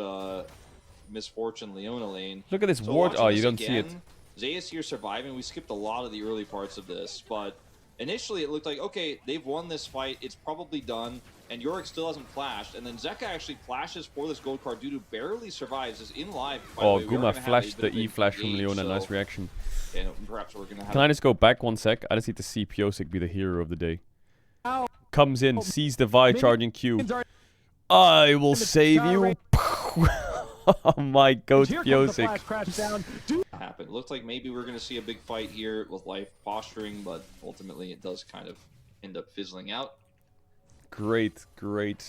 [SPEAKER 2] Misfortune Leona lane.
[SPEAKER 1] Look at this
[SPEAKER 2] So
[SPEAKER 1] ward.
[SPEAKER 2] watching
[SPEAKER 1] Oh, you
[SPEAKER 2] this
[SPEAKER 1] don't see it.
[SPEAKER 2] again, Zeus here surviving. We skipped a lot of the early parts of this, but initially it looked like, okay, they've won this fight. It's probably done. And Yorick still hasn't flashed. And then Zeka actually flashes for this gold card. Dudu barely survives. Is in live. By
[SPEAKER 1] Oh,
[SPEAKER 2] the way. We are
[SPEAKER 1] Guma
[SPEAKER 2] gonna have a
[SPEAKER 1] flashed
[SPEAKER 2] bit
[SPEAKER 1] the
[SPEAKER 2] of a
[SPEAKER 1] E-flash from
[SPEAKER 2] engage,
[SPEAKER 1] Leona.
[SPEAKER 2] so-
[SPEAKER 1] Nice reaction.
[SPEAKER 2] And perhaps we're going to have...
[SPEAKER 1] Can I just go back 1 sec? I just need to see Pyosik be the hero of the day. Comes in, sees the Vi charging Q. I will save you. Oh my god, Pyosik.
[SPEAKER 2] Happen. Looks like maybe we're going to see a big fight here with Life posturing, but ultimately it does kind of end up fizzling out.
[SPEAKER 1] Great timing.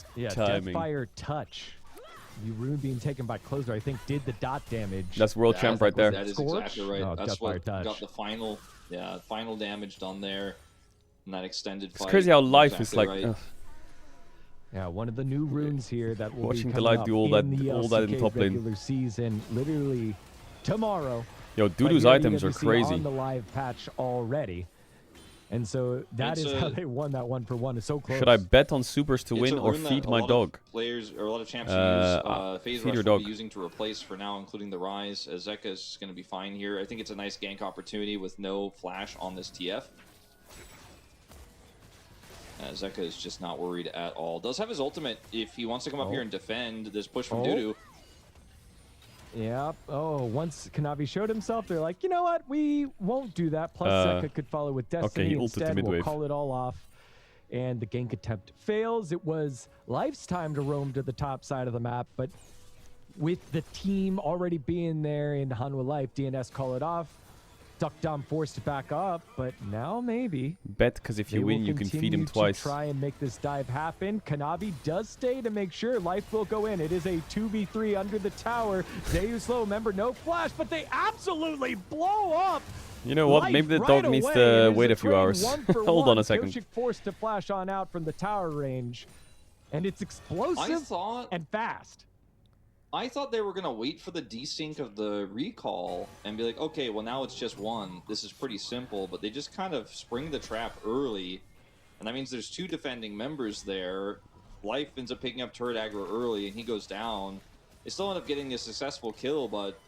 [SPEAKER 3] Deathfire touch. The rune being taken by Closer, I think, did the dot damage.
[SPEAKER 1] That's world champ right there.
[SPEAKER 2] That is
[SPEAKER 3] Scorch?
[SPEAKER 2] exactly right.
[SPEAKER 3] Oh,
[SPEAKER 2] That's what
[SPEAKER 3] Deathfire touch.
[SPEAKER 2] got the final damage done there in that extended fight.
[SPEAKER 1] It's crazy how life is like.
[SPEAKER 2] Right.
[SPEAKER 3] Yeah, one of the new runes here that will
[SPEAKER 1] Watching
[SPEAKER 3] be
[SPEAKER 1] the
[SPEAKER 3] coming
[SPEAKER 1] light do
[SPEAKER 3] up
[SPEAKER 1] all that-
[SPEAKER 3] in the
[SPEAKER 1] all that in
[SPEAKER 3] LCK
[SPEAKER 1] top lane.
[SPEAKER 3] regular season, literally tomorrow.
[SPEAKER 1] Yo,
[SPEAKER 3] But
[SPEAKER 1] Dudu's
[SPEAKER 3] here
[SPEAKER 1] items are
[SPEAKER 3] EWC
[SPEAKER 1] crazy.
[SPEAKER 3] on the live patch already, and so that
[SPEAKER 2] It's
[SPEAKER 3] is how they won that 1-for-1. It's so close.
[SPEAKER 1] Should I bet on supers to
[SPEAKER 2] It's
[SPEAKER 1] win
[SPEAKER 2] a
[SPEAKER 1] or
[SPEAKER 2] rune that
[SPEAKER 1] feed
[SPEAKER 2] a
[SPEAKER 1] my
[SPEAKER 2] lot of
[SPEAKER 1] dog?
[SPEAKER 2] Players or a lot of champs use Phase
[SPEAKER 1] feed
[SPEAKER 2] Rush
[SPEAKER 1] your
[SPEAKER 2] will be
[SPEAKER 1] dog.
[SPEAKER 2] using to replace for now, including the Rise. Zeka is going to be fine here. I think it's a nice gank opportunity with no flash on this TF. Zeka is just not worried at all. Does have his ultimate if he wants to come up here and defend this push from Dudu.
[SPEAKER 3] Yeah. Oh, once Kanavi showed himself, they're like, you know what? We won't do that. Plus, Zeka could follow with Destiny
[SPEAKER 1] he ulted the
[SPEAKER 3] instead. We'll
[SPEAKER 1] mid-wave.
[SPEAKER 3] call it all off. And the gank attempt fails. It was Life's time to roam to the top side of the map, but with the team already being there in Hanwha Life, DNS call it off. Duck Dom forced to back up, but now maybe.
[SPEAKER 1] Bet, because if you win, you can feed him twice.
[SPEAKER 3] Try and make this dive happen. Kanavi does stay to make sure life will go in. It is a 2v3 under the tower. Zeus low, remember, no flash, but they absolutely blow up.
[SPEAKER 1] You know what? Maybe the dog needs to wait a few hours. Hold on a second.
[SPEAKER 3] Pioshik forced to flash on out from the tower range, and it's explosive and fast.
[SPEAKER 2] I thought they were going to wait for the desync of the recall and be like, okay, well, now it's just one. This is pretty simple, but they just kind of spring the trap early. And that means there's 2 defending members there. Life ends up picking up turret aggro early, and he goes down. They still end up getting a successful kill, but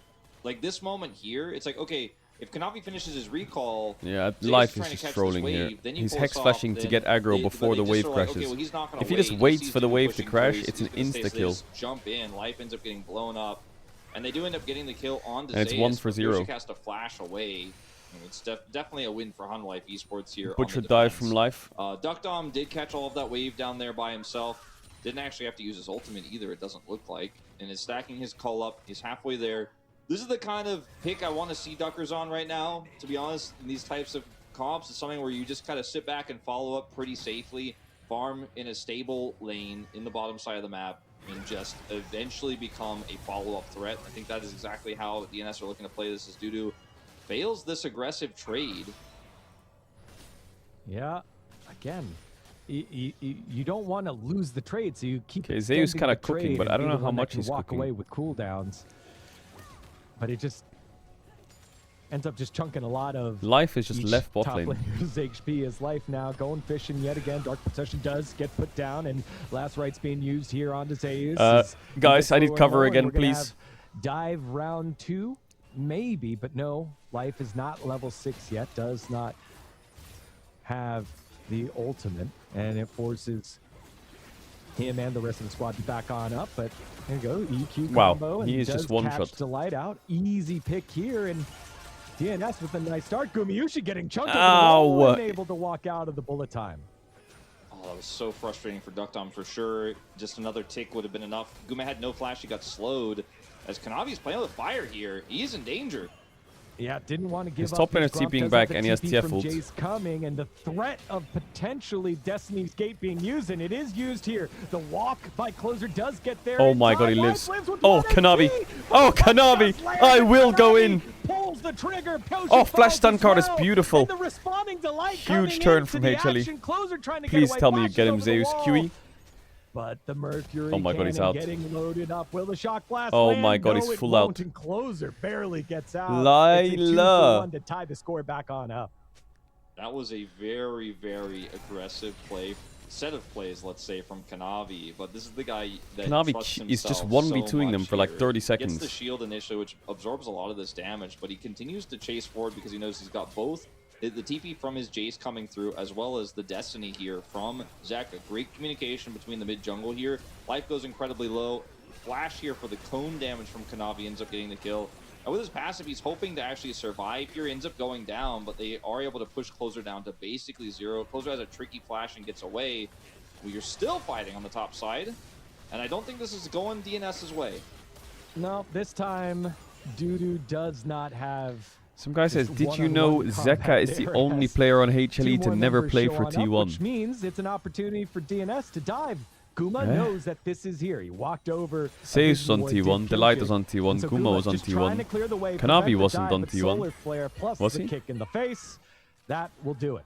[SPEAKER 2] like this moment here, it's like, okay, if Kanavi finishes his recall,
[SPEAKER 1] yeah, Life is just trolling here. He's hex flashing to get aggro before the wave crashes.
[SPEAKER 2] Okay, well, he's not gonna
[SPEAKER 1] if he just waits for the wave to crash, it's an insta kill.
[SPEAKER 2] Jump in, Life ends up getting blown up, and they do end up getting the kill on the.
[SPEAKER 1] And it's 1 for 0.
[SPEAKER 2] Pioshik has to flash away. It's definitely a win for Life Esports here.
[SPEAKER 1] Butcher dive from Life.
[SPEAKER 2] Duck Dom did catch all of that wave down there by himself. Didn't actually have to use his ultimate either. It doesn't look like, and is stacking his call up. He's halfway there. This is the kind of pick I want to see Duckers on right now, to be honest, in these types of comps. It's something where you just kind of sit back and follow up pretty safely, farm in a stable lane in the bottom side of the map, and just eventually become a follow-up threat. I think that is exactly how DNS are looking to play this, as Dudu fails this aggressive trade.
[SPEAKER 3] Yeah, again, you don't want to lose the trade, so you keep
[SPEAKER 1] Zeus kind of cooking, but I don't know how much he's
[SPEAKER 3] walk
[SPEAKER 1] cooking.
[SPEAKER 3] Away with cooldowns. But it just ends up just chunking a lot of
[SPEAKER 1] Life is just left bot lane.
[SPEAKER 3] HP is Life now going fishing yet again. Dark Possession does get put down, and last right's being used here onto Zeus.
[SPEAKER 1] Guys, I need cover again, please.
[SPEAKER 3] Dive round 2, maybe, but no. Life is not level 6 yet. Does not have the ultimate, and it forces him and the rest of the squad to back on up. But there you go, EQ combo.
[SPEAKER 1] Wow, he is just one shot.
[SPEAKER 3] Delight out, easy pick here, and DNS with a nice start. Gumayushi getting chunked, unable to walk out of the bullet time.
[SPEAKER 2] Oh, that was so frustrating for Duck Dom for sure. Just another tick would have been enough. Guma had no flash, he got slowed. As Kanavi's playing with fire here, he's in danger.
[SPEAKER 3] Yeah, didn't want to give
[SPEAKER 1] his
[SPEAKER 3] up.
[SPEAKER 1] Top laner TPing back, and he has TF ult.
[SPEAKER 3] Jace coming, and the threat of potentially Destiny's Gate being used, and it is used here. The walk by Closer does get there.
[SPEAKER 1] Oh my god, he lives. Oh, Kanavi. Oh, Kanavi. I will go in.
[SPEAKER 3] Pulls the trigger.
[SPEAKER 1] Oh, flash stun card is beautiful.
[SPEAKER 3] The responding Delight
[SPEAKER 1] huge turn from HLE. Please tell me you get him, Zeus. QE.
[SPEAKER 3] But the Mercury
[SPEAKER 1] oh my god, he's out.
[SPEAKER 3] Getting loaded up. Will the shock blast
[SPEAKER 1] oh
[SPEAKER 3] land?
[SPEAKER 1] My god,
[SPEAKER 3] no,
[SPEAKER 1] he's full out.
[SPEAKER 3] And Closer barely gets out.
[SPEAKER 1] Lila.
[SPEAKER 3] It's a 2-for-1 to tie the score back on up.
[SPEAKER 2] That was a very, very aggressive play. Set of plays, let's say, from Kanavi. But this is the guy that Kanavi
[SPEAKER 1] is just 1v2ing them for like 30 seconds.
[SPEAKER 2] Gets the shield initially, which absorbs a lot of this damage, but he continues to chase forward because he knows he's got both the TP from his Jace coming through, as well as the Destiny here from Zeka. Great communication between the mid jungle here. Life goes incredibly low. Flash here for the cone damage from Kanavi ends up getting the kill. And with his passive, he's hoping to actually survive here. Ends up going down, but they are able to push Closer down to basically 0. Closer has a tricky flash and gets away. Well, you're still fighting on the top side, and I don't think this is going DNS's way.
[SPEAKER 3] No, this time Dudu does not have.
[SPEAKER 1] Some guy says, did you know Zeka is the only player on HLE to never play for T1?
[SPEAKER 3] Which means it's an opportunity for DNS to dive. Guma knows that this is here. He walked over.
[SPEAKER 1] Zeus on T1, Delight was on T1, Guma was on T1, Kanavi wasn't on T1. Was he?
[SPEAKER 3] Kick in the face. That will do it.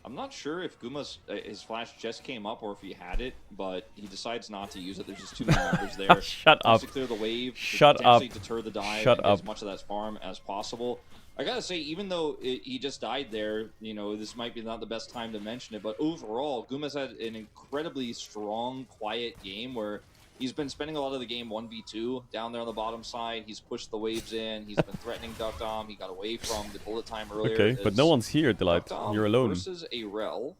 [SPEAKER 2] I'm not sure if Guma's his flash just came up or if he had it, but he decides not to use it. There's just too many members there.
[SPEAKER 1] Shut up.
[SPEAKER 2] To clear the wave.
[SPEAKER 1] Shut up.
[SPEAKER 2] Deter the dive.
[SPEAKER 1] Shut up.
[SPEAKER 2] As much of that farm as possible. I gotta say, even though he just died there, you know, this might be not the best time to mention it, but overall, Guma's had an incredibly strong, quiet game where he's been spending a lot of the game 1v2 down there on the bottom side. He's pushed the waves in. He's been threatening Duck Dom. He got away from the bullet time earlier.
[SPEAKER 1] Okay, but no one's here, Delight. You're alone.
[SPEAKER 2] Versus a Rel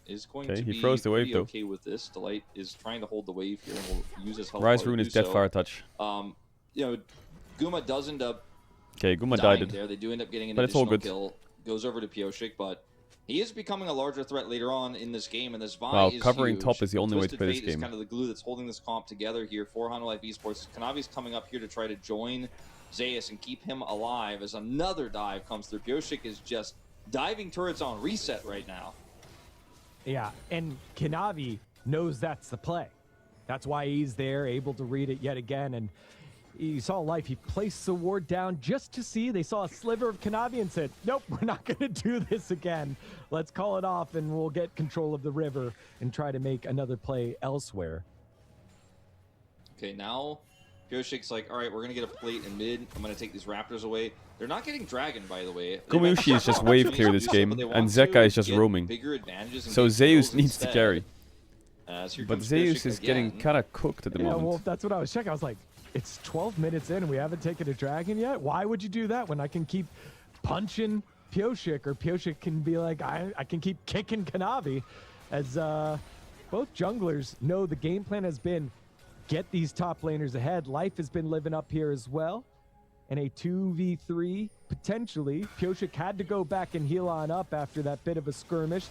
[SPEAKER 2] is going to
[SPEAKER 1] he
[SPEAKER 2] be
[SPEAKER 1] froze the wave, though.
[SPEAKER 2] okay with this. Delight is trying to hold the wave here and will use his health.
[SPEAKER 1] Rise Rune is dead fire touch.
[SPEAKER 2] You know, Guma does end up
[SPEAKER 1] Guma died
[SPEAKER 2] there. They do end up getting an
[SPEAKER 1] but
[SPEAKER 2] additional
[SPEAKER 1] it's all good.
[SPEAKER 2] kill. Goes over to Pioshik, but he is becoming a larger threat later on in this game, and this Vi
[SPEAKER 1] wow,
[SPEAKER 2] is
[SPEAKER 1] covering
[SPEAKER 2] huge.
[SPEAKER 1] top is the only way to play this
[SPEAKER 2] Fate is
[SPEAKER 1] game.
[SPEAKER 2] kind of the glue that's holding this comp together here for Life Esports. Kanavi's coming up here to try to join Zeus and keep him alive as another dive comes through. Pyosik is just diving turrets on reset right now.
[SPEAKER 3] Yeah, and Kanavi knows that's the play. That's why he's there, able to read it yet again. And you saw Life, he placed the ward down just to see. They saw a sliver of Kanavi and said, nope, we're not going to do this again. Let's call it off and we'll get control of the river and try to make another play elsewhere.
[SPEAKER 2] Okay, now Pyosik's like, all right, we're going to get a plate in mid. I'm going to take these Raptors away. They're not getting Dragon, by the way.
[SPEAKER 1] Gumayushi is just wave clear this game, and Zeka is just roaming. So Zeus needs to carry. But Zeus is getting kind of cooked at the moment.
[SPEAKER 3] Yeah, well, that's what I was checking. I was like, it's 12 minutes in and we haven't taken a Dragon yet? Why would you do that when I can keep punching Pyosik, or Pyosik can be like, I can keep kicking Kanavi? As both junglers know the game plan has been get these top laners ahead. Life has been living up here as well. In a 2v3, potentially, Pyosik had to go back and heal on up after that bit of a skirmish.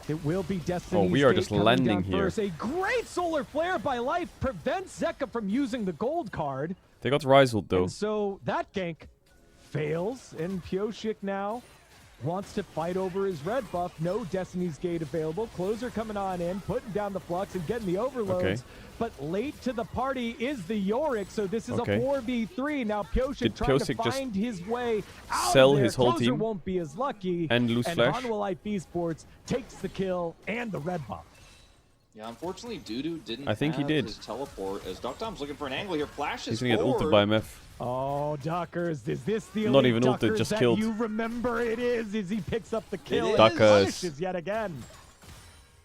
[SPEAKER 3] It will be Destiny's
[SPEAKER 1] Oh, we are
[SPEAKER 3] Gate
[SPEAKER 1] just
[SPEAKER 3] coming
[SPEAKER 1] landing
[SPEAKER 3] down
[SPEAKER 1] here.
[SPEAKER 3] first. A great solar flare by Life prevents Zeka from using the gold card.
[SPEAKER 1] They got Riseled though.
[SPEAKER 3] And so that gank fails, and Pyosik now wants to fight over his red buff. No Destiny's Gate available. Closer coming on in, putting down the flux and getting the overloads.
[SPEAKER 1] Okay.
[SPEAKER 3] But late to the party is the Yorick, so this is
[SPEAKER 1] Okay.
[SPEAKER 3] a 4v3. Now Pyosik
[SPEAKER 1] Did
[SPEAKER 3] trying
[SPEAKER 1] Pyosik
[SPEAKER 3] to
[SPEAKER 1] just
[SPEAKER 3] find his way out
[SPEAKER 1] sell
[SPEAKER 3] of there.
[SPEAKER 1] his whole
[SPEAKER 3] Closer
[SPEAKER 1] team
[SPEAKER 3] won't be as lucky.
[SPEAKER 1] and lose Flash?
[SPEAKER 3] Hanwha Life Esports takes the kill and the red buff.
[SPEAKER 2] Yeah, unfortunately, Dudu didn't
[SPEAKER 1] I think he
[SPEAKER 2] have
[SPEAKER 1] did.
[SPEAKER 2] his teleport, as Duckdom's looking for an angle here. Flashes
[SPEAKER 1] He's gonna get
[SPEAKER 2] forward.
[SPEAKER 1] ulted by MF.
[SPEAKER 3] Oh, Duckers, is this the
[SPEAKER 1] Not
[SPEAKER 3] elite
[SPEAKER 1] even ulted,
[SPEAKER 3] Duckers
[SPEAKER 1] just
[SPEAKER 3] that
[SPEAKER 1] killed.
[SPEAKER 3] you remember it is as he picks up the kill and
[SPEAKER 1] Duckers.
[SPEAKER 3] punishes yet again.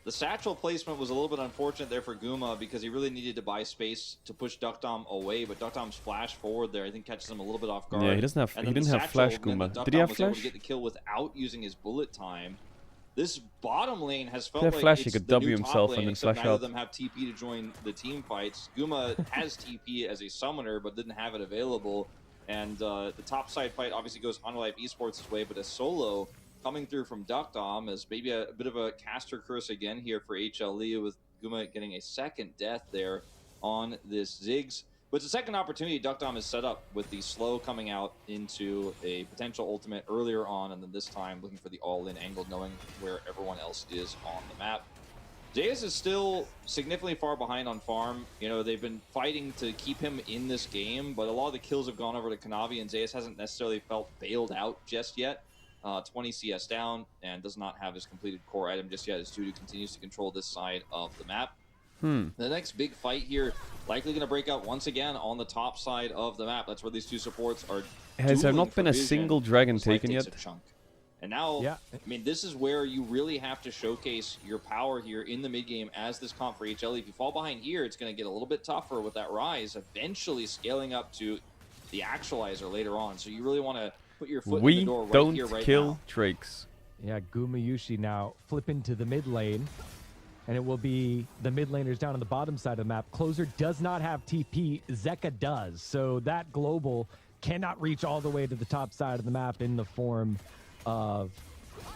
[SPEAKER 2] The satchel placement was a little bit unfortunate there for Guma because he really needed to buy space to push Duckdom away, but Duckdom's flash forward there I think catches him a little bit off guard.
[SPEAKER 1] Yeah, he doesn't have.
[SPEAKER 2] And
[SPEAKER 1] He
[SPEAKER 2] then
[SPEAKER 1] didn't
[SPEAKER 2] the
[SPEAKER 1] have
[SPEAKER 2] satchel,
[SPEAKER 1] Flash,
[SPEAKER 2] and then
[SPEAKER 1] Guma. Did he have
[SPEAKER 2] Duckdom was able
[SPEAKER 1] Flash?
[SPEAKER 2] to get the kill without using his bullet time. This bottom lane has felt
[SPEAKER 1] If he had
[SPEAKER 2] like
[SPEAKER 1] Flash, he
[SPEAKER 2] it's
[SPEAKER 1] could
[SPEAKER 2] the
[SPEAKER 1] W
[SPEAKER 2] new
[SPEAKER 1] himself
[SPEAKER 2] top
[SPEAKER 1] and
[SPEAKER 2] lane,
[SPEAKER 1] then
[SPEAKER 2] except
[SPEAKER 1] flash
[SPEAKER 2] neither
[SPEAKER 1] out.
[SPEAKER 2] of them have TP to join the team fights. Guma has TP as a summoner, but didn't have it available. And the top side fight obviously goes Hanwha Life Esports' way, but a solo coming through from Duckdom is maybe a bit of a caster curse again here for HLE, with Guma getting a second death there on this Ziggs. But it's a second opportunity Duckdom is set up with the slow coming out into a potential ultimate earlier on, and then this time looking for the all-in angle, knowing where everyone else is on the map. Zeus is still significantly far behind on farm. You know, they've been fighting to keep him in this game, but a lot of the kills have gone over to Kanavi, and Zeus hasn't necessarily felt bailed out just yet. 20 CS down, and does not have his completed core item just yet, as Dudu continues to control this side of the map. The next big fight here likely going to break out once again on the top side of the map. That's where these two supports are.
[SPEAKER 1] Has there
[SPEAKER 2] dueling
[SPEAKER 1] not
[SPEAKER 2] for
[SPEAKER 1] been a
[SPEAKER 2] vision.
[SPEAKER 1] single dragon
[SPEAKER 2] This life
[SPEAKER 1] taken
[SPEAKER 2] takes
[SPEAKER 1] yet?
[SPEAKER 2] a chunk. And now,
[SPEAKER 3] Yeah.
[SPEAKER 2] I mean, this is where you really have to showcase your power here in the mid game as this comp for HLE. If you fall behind here, it's going to get a little bit tougher with that rise, eventually scaling up to the actualizer later on. So you really want to put your foot in the
[SPEAKER 1] We
[SPEAKER 2] door right
[SPEAKER 1] don't
[SPEAKER 2] here, right
[SPEAKER 1] kill
[SPEAKER 2] now.
[SPEAKER 1] Drakes.
[SPEAKER 3] Yeah, Gumayushi now flipping to the mid lane. And it will be the mid laners down on the bottom side of the map. Closer does not have TP. Zeka does. So that global cannot reach all the way to the top side of the map in the form of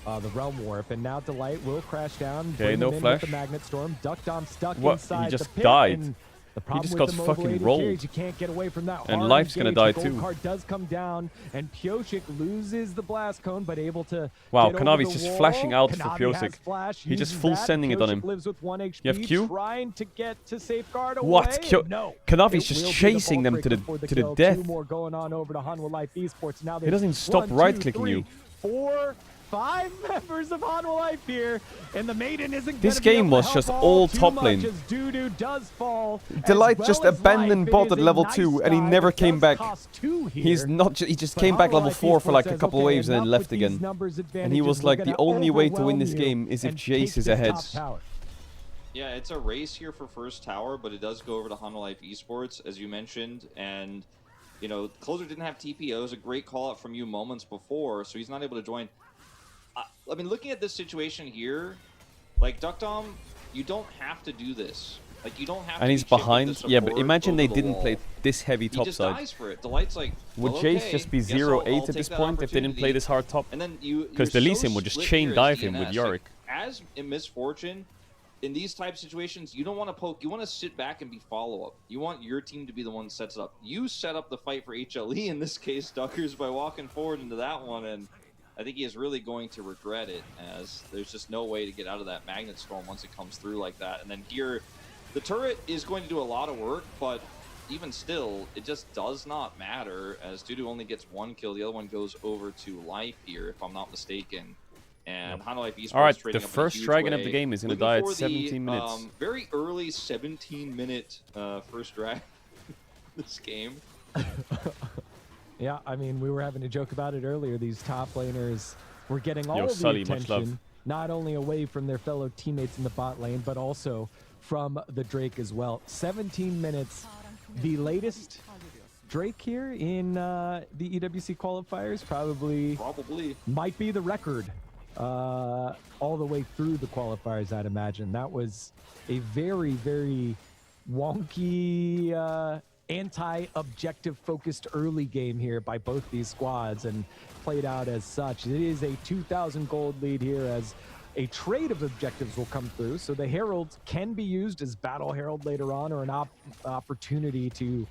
[SPEAKER 3] the Realm Warp. And now Delight will crash down.
[SPEAKER 1] Okay,
[SPEAKER 3] bring
[SPEAKER 1] no
[SPEAKER 3] him in
[SPEAKER 1] flash.
[SPEAKER 3] with the Magnet Storm. Duckdom stuck
[SPEAKER 1] What?
[SPEAKER 3] inside
[SPEAKER 1] He just
[SPEAKER 3] the pit.
[SPEAKER 1] died.
[SPEAKER 3] And the problem
[SPEAKER 1] just
[SPEAKER 3] with
[SPEAKER 1] got
[SPEAKER 3] the mobile
[SPEAKER 1] fucking
[SPEAKER 3] aided
[SPEAKER 1] rolled.
[SPEAKER 3] carries, you can't get away from that
[SPEAKER 1] And
[SPEAKER 3] hard
[SPEAKER 1] Life's gonna
[SPEAKER 3] engage.
[SPEAKER 1] die
[SPEAKER 3] The gold
[SPEAKER 1] too.
[SPEAKER 3] card does come down, and Pyosik loses the blast cone, but able to
[SPEAKER 1] Wow,
[SPEAKER 3] get over
[SPEAKER 1] Kanavi's
[SPEAKER 3] the
[SPEAKER 1] just
[SPEAKER 3] wall.
[SPEAKER 1] flashing out for
[SPEAKER 3] Kanavi has
[SPEAKER 1] Pyosik.
[SPEAKER 3] flash,
[SPEAKER 1] He just
[SPEAKER 3] uses
[SPEAKER 1] full
[SPEAKER 3] that.
[SPEAKER 1] sending it on
[SPEAKER 3] Pyosik
[SPEAKER 1] him.
[SPEAKER 3] lives with 1 HP,
[SPEAKER 1] You have Q?
[SPEAKER 3] trying to get to safeguard away.
[SPEAKER 1] What?
[SPEAKER 3] No.
[SPEAKER 1] Kanavi's
[SPEAKER 3] It
[SPEAKER 1] just
[SPEAKER 3] will be the
[SPEAKER 1] chasing
[SPEAKER 3] ball
[SPEAKER 1] them to
[SPEAKER 3] breaker
[SPEAKER 1] the
[SPEAKER 3] for
[SPEAKER 1] to
[SPEAKER 3] kill.
[SPEAKER 1] the death.
[SPEAKER 3] Two more going on over to Hanwha Life Esports. Now
[SPEAKER 1] He doesn't stop right-clicking you.
[SPEAKER 3] 4, 5 members of Hanwha Life here, and the maiden isn't
[SPEAKER 1] This
[SPEAKER 3] gonna be
[SPEAKER 1] game
[SPEAKER 3] able to
[SPEAKER 1] was
[SPEAKER 3] help
[SPEAKER 1] just
[SPEAKER 3] all
[SPEAKER 1] all
[SPEAKER 3] too
[SPEAKER 1] top
[SPEAKER 3] much
[SPEAKER 1] lane.
[SPEAKER 3] as Dudu does fall,
[SPEAKER 1] Delight
[SPEAKER 3] as
[SPEAKER 1] just
[SPEAKER 3] well as
[SPEAKER 1] abandoned
[SPEAKER 3] Life.
[SPEAKER 1] bot
[SPEAKER 3] It
[SPEAKER 1] at
[SPEAKER 3] is a
[SPEAKER 1] level
[SPEAKER 3] nice
[SPEAKER 1] 2, and he
[SPEAKER 3] dive.
[SPEAKER 1] never
[SPEAKER 3] It
[SPEAKER 1] came
[SPEAKER 3] does
[SPEAKER 1] back.
[SPEAKER 3] cost 2 here.
[SPEAKER 1] He's not. He just
[SPEAKER 3] But
[SPEAKER 1] came back
[SPEAKER 3] Hanwha
[SPEAKER 1] level
[SPEAKER 3] Life
[SPEAKER 1] 4 for like
[SPEAKER 3] Esports
[SPEAKER 1] a
[SPEAKER 3] says,
[SPEAKER 1] couple
[SPEAKER 3] okay,
[SPEAKER 1] waves and then
[SPEAKER 3] enough
[SPEAKER 1] left
[SPEAKER 3] with these
[SPEAKER 1] again.
[SPEAKER 3] numbers
[SPEAKER 1] And he
[SPEAKER 3] advantages.
[SPEAKER 1] was
[SPEAKER 3] We're
[SPEAKER 1] like,
[SPEAKER 3] gonna
[SPEAKER 1] the only way to win
[SPEAKER 3] overwhelm
[SPEAKER 1] this
[SPEAKER 3] you
[SPEAKER 1] game is if
[SPEAKER 3] and
[SPEAKER 1] Jace
[SPEAKER 3] take
[SPEAKER 1] is
[SPEAKER 3] this
[SPEAKER 1] ahead.
[SPEAKER 3] top tower.
[SPEAKER 2] Yeah, it's a race here for first tower, but it does go over to Hanwha Life Esports, as you mentioned, and you know, Closer didn't have TP. It was a great call out from you moments before, so he's not able to join. I mean, looking at this situation here, like Duckdom, you don't have to do this. Like, you don't have to.
[SPEAKER 1] And he's
[SPEAKER 2] be chipping
[SPEAKER 1] behind.
[SPEAKER 2] the
[SPEAKER 1] Yeah, but
[SPEAKER 2] support
[SPEAKER 1] imagine
[SPEAKER 2] over
[SPEAKER 1] they
[SPEAKER 2] the
[SPEAKER 1] didn't
[SPEAKER 2] wall.
[SPEAKER 1] play this heavy
[SPEAKER 2] He
[SPEAKER 1] top
[SPEAKER 2] just
[SPEAKER 1] side.
[SPEAKER 2] dies for it. Delight's like,
[SPEAKER 1] Would
[SPEAKER 2] well,
[SPEAKER 1] Jace
[SPEAKER 2] okay,
[SPEAKER 1] just be
[SPEAKER 2] guess
[SPEAKER 1] 0-8
[SPEAKER 2] I'll
[SPEAKER 1] at
[SPEAKER 2] take
[SPEAKER 1] this
[SPEAKER 2] that
[SPEAKER 1] point if they didn't play
[SPEAKER 2] opportunity.
[SPEAKER 1] this hard top?
[SPEAKER 2] And then you,
[SPEAKER 1] Because
[SPEAKER 2] you're
[SPEAKER 1] the Lee
[SPEAKER 2] so
[SPEAKER 1] Sin would just
[SPEAKER 2] split
[SPEAKER 1] chain
[SPEAKER 2] here as
[SPEAKER 1] dive him with
[SPEAKER 2] DNS.
[SPEAKER 1] Yorick.
[SPEAKER 2] As in Misfortune, in these type of situations, you don't want to poke. You want to sit back and be follow-up. You want your team to be the one that sets it up. You set up the fight for HLE in this case, Duckers, by walking forward into that one, and I think he is really going to regret it, as there's just no way to get out of that Magnet Storm once it comes through like that. And then here, the turret is going to do a lot of work, but even still, it just does not matter, as Dudu only gets 1 kill. The other one goes over to Life here, if I'm not mistaken. And Hanwha Esports
[SPEAKER 1] All right,
[SPEAKER 2] trading
[SPEAKER 1] the
[SPEAKER 2] up
[SPEAKER 1] first
[SPEAKER 2] in a huge
[SPEAKER 1] dragon
[SPEAKER 2] way.
[SPEAKER 1] of the game is going to die at 17 minutes.
[SPEAKER 2] Very early 17-minute first dragon this game.
[SPEAKER 3] Yeah, I mean, we were having a joke about it earlier. These top laners were getting all of the
[SPEAKER 1] Sully, much love.
[SPEAKER 3] attention, not only away from their fellow teammates in the bot lane, but also from the Drake as well. 17 minutes, the latest Drake here in the EWC qualifiers probably might be the record all the way through the qualifiers, I'd imagine. That was a very, very wonky, anti-objective focused early game here by both these squads, and played out as such. It is a 2,000 gold lead here, as a trade of objectives will come through. So the Herald can be used as Battle Herald later on, or an opportunity to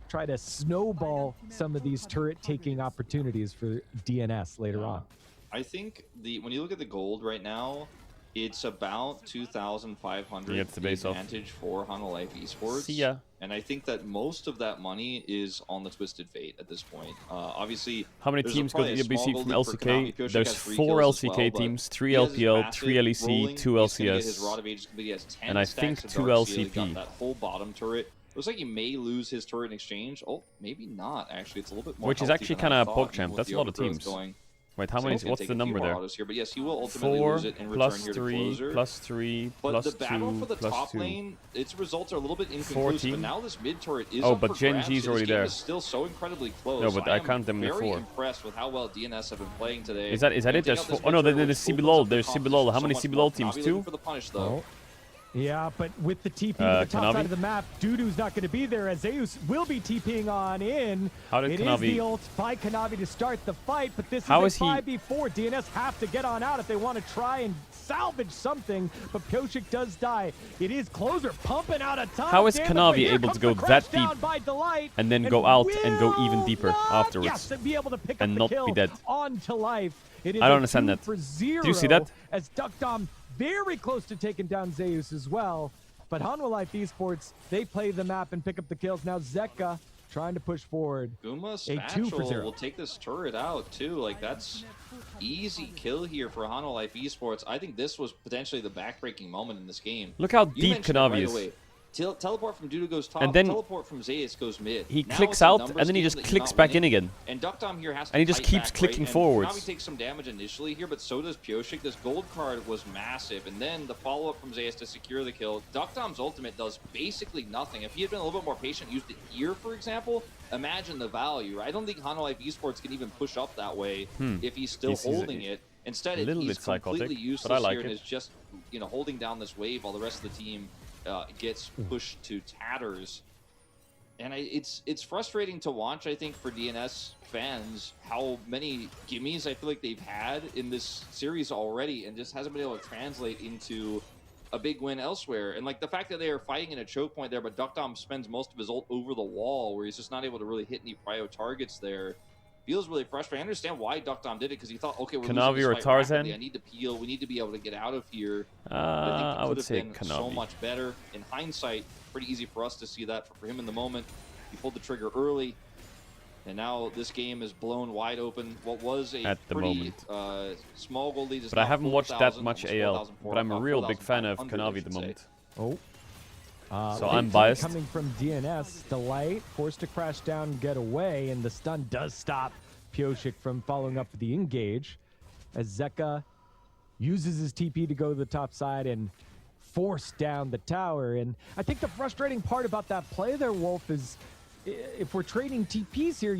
[SPEAKER 3] try to snowball some of these turret-taking opportunities for DNS later on.
[SPEAKER 2] I think when you look at the gold right now, it's about 2,500 advantage for Hanwha Life Esports.
[SPEAKER 1] See ya.
[SPEAKER 2] And I think that most of that money is on the Twisted Fate at this point. Obviously,
[SPEAKER 1] how many teams go to EWC from LCK? There's 4 LCK teams, 3 LPL, 3 LEC, 2 LCS, and I think 2 LCP.
[SPEAKER 2] That whole bottom turret. Looks like he may lose his turret in exchange. Oh, maybe not, actually. It's a little bit more.
[SPEAKER 1] Which is actually kind of PogChamp. That's a lot of teams. Wait, how many? What's the number there?
[SPEAKER 2] Here, but yes, he will ultimately
[SPEAKER 1] 4
[SPEAKER 2] lose it in
[SPEAKER 1] plus
[SPEAKER 2] return
[SPEAKER 1] 3
[SPEAKER 2] here to
[SPEAKER 1] plus 3
[SPEAKER 2] but
[SPEAKER 1] plus
[SPEAKER 2] the battle
[SPEAKER 1] 2
[SPEAKER 2] for the
[SPEAKER 1] plus
[SPEAKER 2] top
[SPEAKER 1] 2.
[SPEAKER 2] lane, its results are a little bit inconclusive.
[SPEAKER 1] 14.
[SPEAKER 2] But now this mid turret is
[SPEAKER 1] but
[SPEAKER 2] up for
[SPEAKER 1] Gen
[SPEAKER 2] grabs,
[SPEAKER 1] G's
[SPEAKER 2] so
[SPEAKER 1] already
[SPEAKER 2] this game
[SPEAKER 1] there.
[SPEAKER 2] is still so incredibly close.
[SPEAKER 1] No, but I count them in
[SPEAKER 2] very
[SPEAKER 1] 4.
[SPEAKER 2] impressed with how well DNS have been playing today.
[SPEAKER 1] Is that it? There's 4. Oh no, there's CBLOL. There's CBLOL. How many CBLOL teams? 2?
[SPEAKER 2] For the punish, though.
[SPEAKER 3] Yeah, but with the TP to the top side of the map, Dudu's not going to be there, as Zeus will be TPing on in.
[SPEAKER 1] How did
[SPEAKER 3] it
[SPEAKER 1] Kanavi...
[SPEAKER 3] is the ult by Kanavi to start the fight, but this is a 5v4. DNS have to get on out if they want to try and salvage something, but Pioshik does die. It is Closer pumping out a ton.
[SPEAKER 1] How is Kanavi able to go that deep and then go out and go even deeper afterwards?
[SPEAKER 3] Yes, and be able to pick
[SPEAKER 1] and
[SPEAKER 3] up
[SPEAKER 1] not
[SPEAKER 3] the kill
[SPEAKER 1] be dead.
[SPEAKER 3] on to Life. It is
[SPEAKER 1] I don't understand that. Do you see that?
[SPEAKER 3] As DuckDom very close to taking down Zeus as well. But Hanwha Life Esports, they play the map and pick up the kills. Now Zeka trying to push forward.
[SPEAKER 2] Guma
[SPEAKER 3] a 2-for-0
[SPEAKER 2] will take this turret out too. Like, that's easy kill here for Hanwha Life Esports. I think this was potentially the backbreaking moment in this game.
[SPEAKER 1] Look how deep Kanavi is.
[SPEAKER 2] Teleport from Dudu goes top,
[SPEAKER 1] and then
[SPEAKER 2] teleport from Zeus goes mid.
[SPEAKER 1] He clicks out, and then he just clicks back in again.
[SPEAKER 2] And DuckDom here has to
[SPEAKER 1] and he just keeps clicking forwards.
[SPEAKER 2] Kanavi takes some damage initially here, but so does Pioshik. This gold card was massive, and then the follow-up from Zeus to secure the kill. DuckDom's ultimate does basically nothing. If he had been a little bit more patient, used it here, for example, imagine the value. I don't think Hanwha Life Esports can even push up that way if he's still holding it. Instead, he's completely useless here and is just, holding down this wave while the rest of the team gets pushed to tatters. And it's frustrating to watch, I think, for DNS fans, how many gimmies I feel like they've had in this series already and just hasn't been able to translate into a big win elsewhere. And like the fact that they are fighting in a choke point there, but DuckDom spends most of his ult over the wall where he's just not able to really hit any prio targets there. Feels really frustrating. I understand why DuckDom did it, because he thought, okay, we're
[SPEAKER 1] Kanavi
[SPEAKER 2] losing
[SPEAKER 1] or
[SPEAKER 2] this fight
[SPEAKER 1] Tarzan?
[SPEAKER 2] rapidly. I need to peel. We need to be able to get out of here.
[SPEAKER 1] I would say
[SPEAKER 2] been
[SPEAKER 1] Kanavi.
[SPEAKER 2] so much better. In hindsight, pretty easy for us to see that. For him in the moment, he pulled the trigger early, and now this game is blown wide open. What was a pretty small goal lead is
[SPEAKER 1] but I haven't watched that much AL, but I'm a real big fan of Kanavi at the moment. So I'm biased.
[SPEAKER 3] Coming from DNS, Delight forced to crash down and get away, and the stun does stop Pioshik from following up with the engage, as Zeka uses his TP to go to the top side and force down the tower. And I think the frustrating part about that play there, Wolf, is if we're trading TPs here,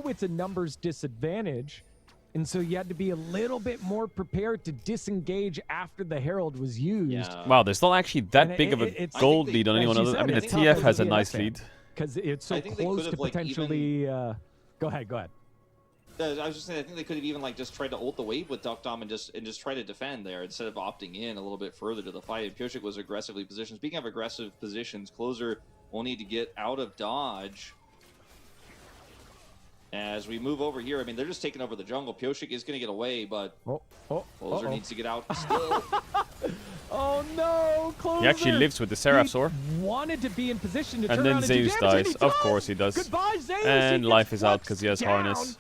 [SPEAKER 3] it's a numbers disadvantage. And so you had to be a little bit more prepared to disengage after the Herald was used.
[SPEAKER 2] Yeah.
[SPEAKER 1] Wow, there's not actually that big of a gold lead on anyone other. I mean, the TF has a nice lead.
[SPEAKER 3] Because it's so close to potentially... Go ahead.
[SPEAKER 2] I was just saying, I think they could have even like just tried to ult the wave with Duck Dom and just try to defend there instead of opting in a little bit further to the fight. And Pyosik was aggressively positioned. Speaking of aggressive positions, Closer will need to get out of dodge. As we move over here, I mean, they're just taking over the jungle. Pyosik is going to get away, but Closer needs to get out still.
[SPEAKER 3] Oh no, Closer!
[SPEAKER 1] He actually lives with the Seraph Sword.
[SPEAKER 3] Wanted to be in position to turn
[SPEAKER 1] And then
[SPEAKER 3] around and do
[SPEAKER 1] Zeus
[SPEAKER 3] damage, and
[SPEAKER 1] dies.
[SPEAKER 3] he
[SPEAKER 1] Of
[SPEAKER 3] does!
[SPEAKER 1] course he does.
[SPEAKER 3] Goodbye, Zeus!
[SPEAKER 1] And
[SPEAKER 3] He
[SPEAKER 1] Life
[SPEAKER 3] gets
[SPEAKER 1] is out because he has
[SPEAKER 3] down.
[SPEAKER 1] harness.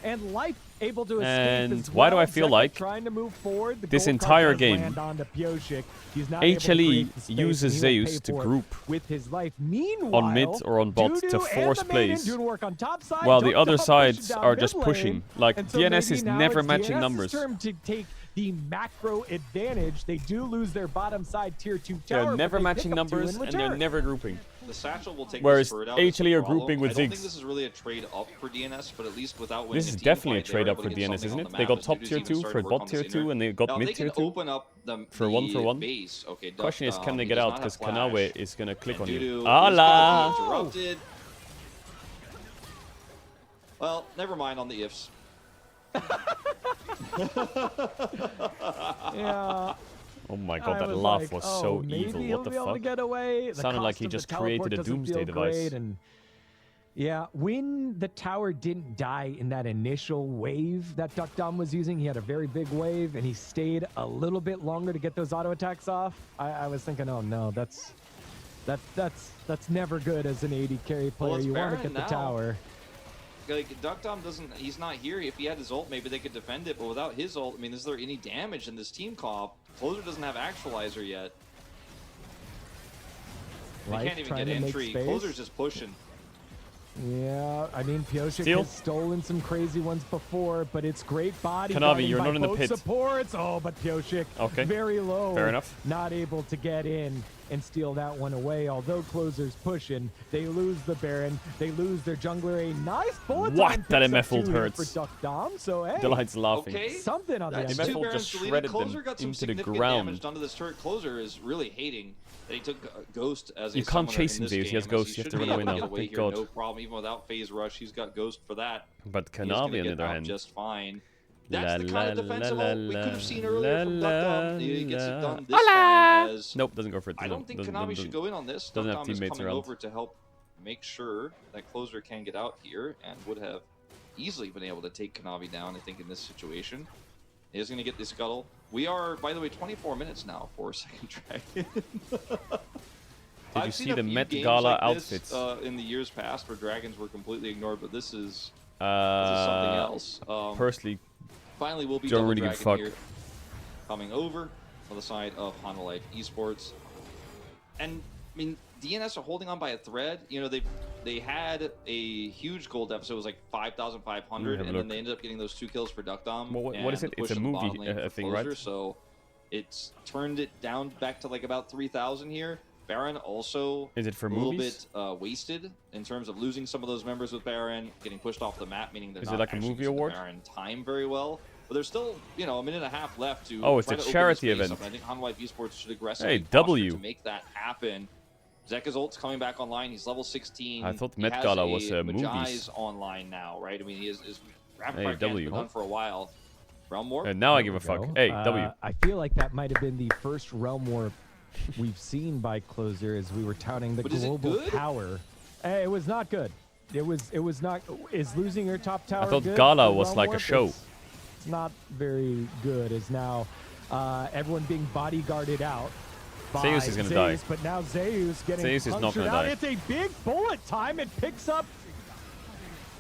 [SPEAKER 3] And Life able to escape
[SPEAKER 1] And
[SPEAKER 3] as
[SPEAKER 1] why do
[SPEAKER 3] well.
[SPEAKER 1] I feel
[SPEAKER 3] Zeka
[SPEAKER 1] like
[SPEAKER 3] trying to move forward. The
[SPEAKER 1] this
[SPEAKER 3] gold
[SPEAKER 1] entire
[SPEAKER 3] card does
[SPEAKER 1] game,
[SPEAKER 3] land onto Pyosik. He's not able to
[SPEAKER 1] HLE
[SPEAKER 3] create the space,
[SPEAKER 1] uses
[SPEAKER 3] and he will
[SPEAKER 1] Zeus
[SPEAKER 3] pay
[SPEAKER 1] to
[SPEAKER 3] for it
[SPEAKER 1] group
[SPEAKER 3] with his life. Meanwhile,
[SPEAKER 1] on mid or on bot
[SPEAKER 3] Dudu
[SPEAKER 1] to
[SPEAKER 3] and
[SPEAKER 1] force
[SPEAKER 3] the maiden
[SPEAKER 1] plays,
[SPEAKER 3] doing work on top side,
[SPEAKER 1] while the
[SPEAKER 3] Duck
[SPEAKER 1] other
[SPEAKER 3] Dom
[SPEAKER 1] sides
[SPEAKER 3] pushing down
[SPEAKER 1] are just
[SPEAKER 3] mid
[SPEAKER 1] pushing.
[SPEAKER 3] lane.
[SPEAKER 1] Like,
[SPEAKER 3] And so
[SPEAKER 1] DNS
[SPEAKER 3] maybe
[SPEAKER 1] is
[SPEAKER 3] now
[SPEAKER 1] never
[SPEAKER 3] it's
[SPEAKER 1] matching
[SPEAKER 3] DNS's
[SPEAKER 1] numbers.
[SPEAKER 3] turn to take the macro advantage. They do lose their bottom side tier 2 tower.
[SPEAKER 1] They're
[SPEAKER 3] but
[SPEAKER 1] never
[SPEAKER 3] they
[SPEAKER 1] matching
[SPEAKER 3] pick up 2
[SPEAKER 1] numbers,
[SPEAKER 3] in
[SPEAKER 1] and they're
[SPEAKER 3] return.
[SPEAKER 1] never grouping.
[SPEAKER 2] The Satchel will take
[SPEAKER 1] Whereas
[SPEAKER 2] this bird out.
[SPEAKER 1] HLE are grouping
[SPEAKER 2] I
[SPEAKER 1] with
[SPEAKER 2] don't think
[SPEAKER 1] Ziggs.
[SPEAKER 2] this is really a trade up for DNS, but at least without winning
[SPEAKER 1] This is definitely a trade up for DNS, isn't it? They got top tier 2 for bot tier 2, and they got mid tier 2.
[SPEAKER 2] Open up the
[SPEAKER 1] For one.
[SPEAKER 2] base. Okay,
[SPEAKER 1] Question is, can they
[SPEAKER 2] he
[SPEAKER 1] get
[SPEAKER 2] does
[SPEAKER 1] out?
[SPEAKER 2] not
[SPEAKER 1] Because
[SPEAKER 2] have flash.
[SPEAKER 1] Kanawe is gonna click on
[SPEAKER 2] Dudu
[SPEAKER 1] you.
[SPEAKER 2] is gonna be
[SPEAKER 1] Allah!
[SPEAKER 2] interrupted. Well, never mind on the ifs.
[SPEAKER 3] Yeah.
[SPEAKER 1] Oh my god,
[SPEAKER 3] I
[SPEAKER 1] that
[SPEAKER 3] was
[SPEAKER 1] laugh
[SPEAKER 3] like,
[SPEAKER 1] was
[SPEAKER 3] oh,
[SPEAKER 1] so
[SPEAKER 3] maybe
[SPEAKER 1] evil.
[SPEAKER 3] he'll
[SPEAKER 1] What the
[SPEAKER 3] be able to
[SPEAKER 1] fuck?
[SPEAKER 3] get away. The
[SPEAKER 1] Sounded like
[SPEAKER 3] cost
[SPEAKER 1] he
[SPEAKER 3] of the
[SPEAKER 1] just
[SPEAKER 3] teleport
[SPEAKER 1] created a
[SPEAKER 3] doesn't
[SPEAKER 1] doomsday
[SPEAKER 3] feel
[SPEAKER 1] device.
[SPEAKER 3] great, and yeah, when the tower didn't die in that initial wave that Duck Dom was using, he had a very big wave, and he stayed a little bit longer to get those auto attacks off. I was thinking, oh no, that's never good as an AD carry player.
[SPEAKER 2] Well,
[SPEAKER 3] you want
[SPEAKER 2] Baron
[SPEAKER 3] to get the
[SPEAKER 2] now.
[SPEAKER 3] tower.
[SPEAKER 2] Like, Duck Dom doesn't, he's not here. If he had his ult, maybe they could defend it, but without his ult, I mean, is there any damage in this team comp? Closer doesn't have Actualizer yet. They
[SPEAKER 3] Life
[SPEAKER 2] can't even
[SPEAKER 3] trying
[SPEAKER 2] get
[SPEAKER 3] to make
[SPEAKER 2] entry.
[SPEAKER 3] space.
[SPEAKER 2] Closer's just pushing.
[SPEAKER 3] Yeah, I mean, Pyosik
[SPEAKER 1] Steal.
[SPEAKER 3] has stolen some crazy ones before, but it's great body.
[SPEAKER 1] Kanavi, you're
[SPEAKER 3] by
[SPEAKER 1] not in the
[SPEAKER 3] both
[SPEAKER 1] pit.
[SPEAKER 3] Supports. Oh, but Pyosik,
[SPEAKER 1] Okay.
[SPEAKER 3] very low.
[SPEAKER 1] Fair enough.
[SPEAKER 3] Not able to get in and steal that one away. Although Closer's pushing, they lose the Baron. They lose their jungler. A nice bullet
[SPEAKER 1] What?
[SPEAKER 3] time
[SPEAKER 1] That
[SPEAKER 3] picks up
[SPEAKER 1] MF ult
[SPEAKER 3] 2 here
[SPEAKER 1] hurts.
[SPEAKER 3] for Duck Dom. So, hey,
[SPEAKER 1] Delight's laughing.
[SPEAKER 2] Okay.
[SPEAKER 3] something on the
[SPEAKER 2] That's
[SPEAKER 1] MF
[SPEAKER 3] end.
[SPEAKER 2] two
[SPEAKER 1] ult
[SPEAKER 2] Barons
[SPEAKER 1] just
[SPEAKER 2] deleted.
[SPEAKER 1] shredded
[SPEAKER 2] Closer
[SPEAKER 1] them
[SPEAKER 2] got some
[SPEAKER 1] into the
[SPEAKER 2] significant
[SPEAKER 1] ground.
[SPEAKER 2] damage done to this turret. Closer is really hating that he took Ghost as a
[SPEAKER 1] You can't
[SPEAKER 2] summoner
[SPEAKER 1] chase
[SPEAKER 2] in
[SPEAKER 1] him,
[SPEAKER 2] this
[SPEAKER 1] Zeus. He has
[SPEAKER 2] game,
[SPEAKER 1] Ghost.
[SPEAKER 2] as
[SPEAKER 1] You have
[SPEAKER 2] should
[SPEAKER 1] to
[SPEAKER 2] be
[SPEAKER 1] run away
[SPEAKER 2] able to
[SPEAKER 1] now.
[SPEAKER 2] get away
[SPEAKER 1] Thank
[SPEAKER 2] here,
[SPEAKER 1] God.
[SPEAKER 2] no problem. Even without Phase Rush, he's got Ghost for that.
[SPEAKER 1] But
[SPEAKER 2] He's gonna
[SPEAKER 1] Kanavi, on
[SPEAKER 2] get
[SPEAKER 1] the other
[SPEAKER 2] out
[SPEAKER 1] hand,
[SPEAKER 2] just fine.
[SPEAKER 1] La
[SPEAKER 2] That's the kind of
[SPEAKER 1] la
[SPEAKER 2] defensive
[SPEAKER 1] la
[SPEAKER 2] ult we could have seen
[SPEAKER 1] la
[SPEAKER 2] earlier from
[SPEAKER 1] la
[SPEAKER 2] Duck Dom. He gets it
[SPEAKER 1] la.
[SPEAKER 2] done this time as
[SPEAKER 1] nope, doesn't go for it.
[SPEAKER 2] I don't think
[SPEAKER 1] Doesn't-
[SPEAKER 2] Konami
[SPEAKER 1] doesn't-
[SPEAKER 2] should go in on this.
[SPEAKER 1] doesn't
[SPEAKER 2] Duck
[SPEAKER 1] have
[SPEAKER 2] Dom is
[SPEAKER 1] teammates
[SPEAKER 2] coming
[SPEAKER 1] around.
[SPEAKER 2] over to help make sure that Closer can get out here and would have easily been able to take Konami down, I think, in this situation. He is going to get the scuttle. We are, by the way, 24 minutes now for second dragon.
[SPEAKER 1] Did you see the Met Gala outfits?
[SPEAKER 2] In the years past where dragons were completely ignored, but this is something else.
[SPEAKER 1] Personally,
[SPEAKER 2] Finally, we'll be
[SPEAKER 1] don't
[SPEAKER 2] Double
[SPEAKER 1] really give a
[SPEAKER 2] Dragon
[SPEAKER 1] fuck.
[SPEAKER 2] here, coming over on the side of Honda Life Esports. And, I mean, DNS are holding on by a thread. You know, they had a huge goal deficit. It was like 5,500, and then they ended up getting those 2 kills for Duck Dom.
[SPEAKER 1] What
[SPEAKER 2] and
[SPEAKER 1] is it?
[SPEAKER 2] the
[SPEAKER 1] It's
[SPEAKER 2] push
[SPEAKER 1] a
[SPEAKER 2] on the bottom
[SPEAKER 1] movie
[SPEAKER 2] lane for
[SPEAKER 1] thing,
[SPEAKER 2] Closer,
[SPEAKER 1] right?
[SPEAKER 2] So it's turned it down back to like about 3,000 here. Baron also
[SPEAKER 1] Is it for
[SPEAKER 2] a little
[SPEAKER 1] movies?
[SPEAKER 2] bit wasted in terms of losing some of those members with Baron, getting pushed off the map, meaning they're
[SPEAKER 1] Is it
[SPEAKER 2] not
[SPEAKER 1] like a
[SPEAKER 2] actually
[SPEAKER 1] movie
[SPEAKER 2] using the
[SPEAKER 1] award?
[SPEAKER 2] Baron time very well. But there's still, you know, a minute and a half left to.
[SPEAKER 1] Oh, it's
[SPEAKER 2] try
[SPEAKER 1] a
[SPEAKER 2] to open
[SPEAKER 1] charity
[SPEAKER 2] the space
[SPEAKER 1] event.
[SPEAKER 2] up. I think Honda Life Esports should aggressively
[SPEAKER 1] Hey,
[SPEAKER 2] posture
[SPEAKER 1] W.
[SPEAKER 2] to make that happen. Zeka's ult's coming back online. He's level 16.
[SPEAKER 1] I thought
[SPEAKER 2] He
[SPEAKER 1] Met
[SPEAKER 2] has
[SPEAKER 1] Gala was,
[SPEAKER 2] a
[SPEAKER 1] movies.
[SPEAKER 2] Majai's online now, right? I mean, he is rapid
[SPEAKER 1] Hey,
[SPEAKER 2] fire
[SPEAKER 1] W,
[SPEAKER 2] been
[SPEAKER 1] huh?
[SPEAKER 2] done for a while. Realm War.
[SPEAKER 1] And now I give a
[SPEAKER 3] There we
[SPEAKER 1] fuck.
[SPEAKER 3] go.
[SPEAKER 1] Hey, W.
[SPEAKER 3] I feel like that might have been the first Realm War we've seen by Closer as we were touting the
[SPEAKER 2] But is it
[SPEAKER 3] global
[SPEAKER 2] good?
[SPEAKER 3] power. It was not good. It was not. Is losing your top tower?
[SPEAKER 1] I thought
[SPEAKER 3] good
[SPEAKER 1] Gala
[SPEAKER 3] for
[SPEAKER 1] was
[SPEAKER 3] Realm
[SPEAKER 1] like a
[SPEAKER 3] War?
[SPEAKER 1] show.
[SPEAKER 3] It's not very good. Is now everyone being bodyguarded out. by
[SPEAKER 1] Zeus is gonna die.
[SPEAKER 3] Zeus, but now Zeus getting
[SPEAKER 1] Zeus is not
[SPEAKER 3] punctured
[SPEAKER 1] gonna
[SPEAKER 3] out.
[SPEAKER 1] die.
[SPEAKER 3] It's a big bullet time. It picks up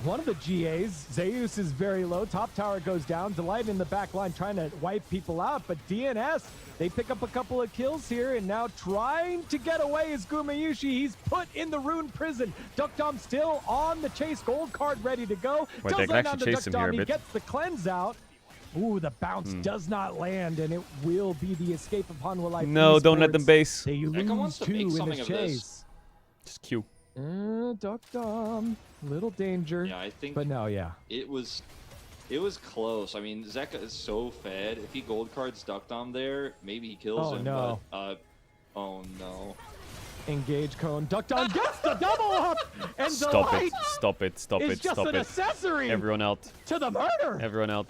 [SPEAKER 3] one of the GAs. Zeus is very low. Top tower goes down. Delight in the back line trying to wipe people out. But DNS, they pick up a couple of kills here. And now trying to get away is Gumayushi. He's put in the Rune prison. Duck Dom still on the chase. Gold card ready to go.
[SPEAKER 1] Wait, they
[SPEAKER 3] Does
[SPEAKER 1] can
[SPEAKER 3] land
[SPEAKER 1] actually
[SPEAKER 3] onto
[SPEAKER 1] chase
[SPEAKER 3] Duck
[SPEAKER 1] him here
[SPEAKER 3] Dom.
[SPEAKER 1] a
[SPEAKER 3] He
[SPEAKER 1] bit.
[SPEAKER 3] gets the cleanse out. Ooh, the bounce does not land, and it will be the escape of Hanwha Life.
[SPEAKER 1] No, don't let them
[SPEAKER 3] Esports.
[SPEAKER 1] base.
[SPEAKER 3] They
[SPEAKER 2] Eka
[SPEAKER 3] lose
[SPEAKER 2] wants to
[SPEAKER 3] 2
[SPEAKER 2] make
[SPEAKER 3] in
[SPEAKER 2] something
[SPEAKER 3] this
[SPEAKER 2] of this.
[SPEAKER 3] chase.
[SPEAKER 1] Just Q.
[SPEAKER 3] Duck Dom, little danger.
[SPEAKER 2] Yeah, I think
[SPEAKER 3] But no, yeah.
[SPEAKER 2] it was close. I mean, Zeka is so fed. If he gold cards Duck Dom there, maybe he kills
[SPEAKER 3] Oh,
[SPEAKER 2] him.
[SPEAKER 3] no.
[SPEAKER 2] But, oh no.
[SPEAKER 3] Engage cone. Duck down gets the double up. And
[SPEAKER 1] Stop
[SPEAKER 3] Delight
[SPEAKER 1] it. Stop it. Stop
[SPEAKER 3] is
[SPEAKER 1] it.
[SPEAKER 3] just
[SPEAKER 1] Stop
[SPEAKER 3] an
[SPEAKER 1] it.
[SPEAKER 3] accessory
[SPEAKER 1] Everyone out.
[SPEAKER 3] to the murder.
[SPEAKER 1] Everyone out.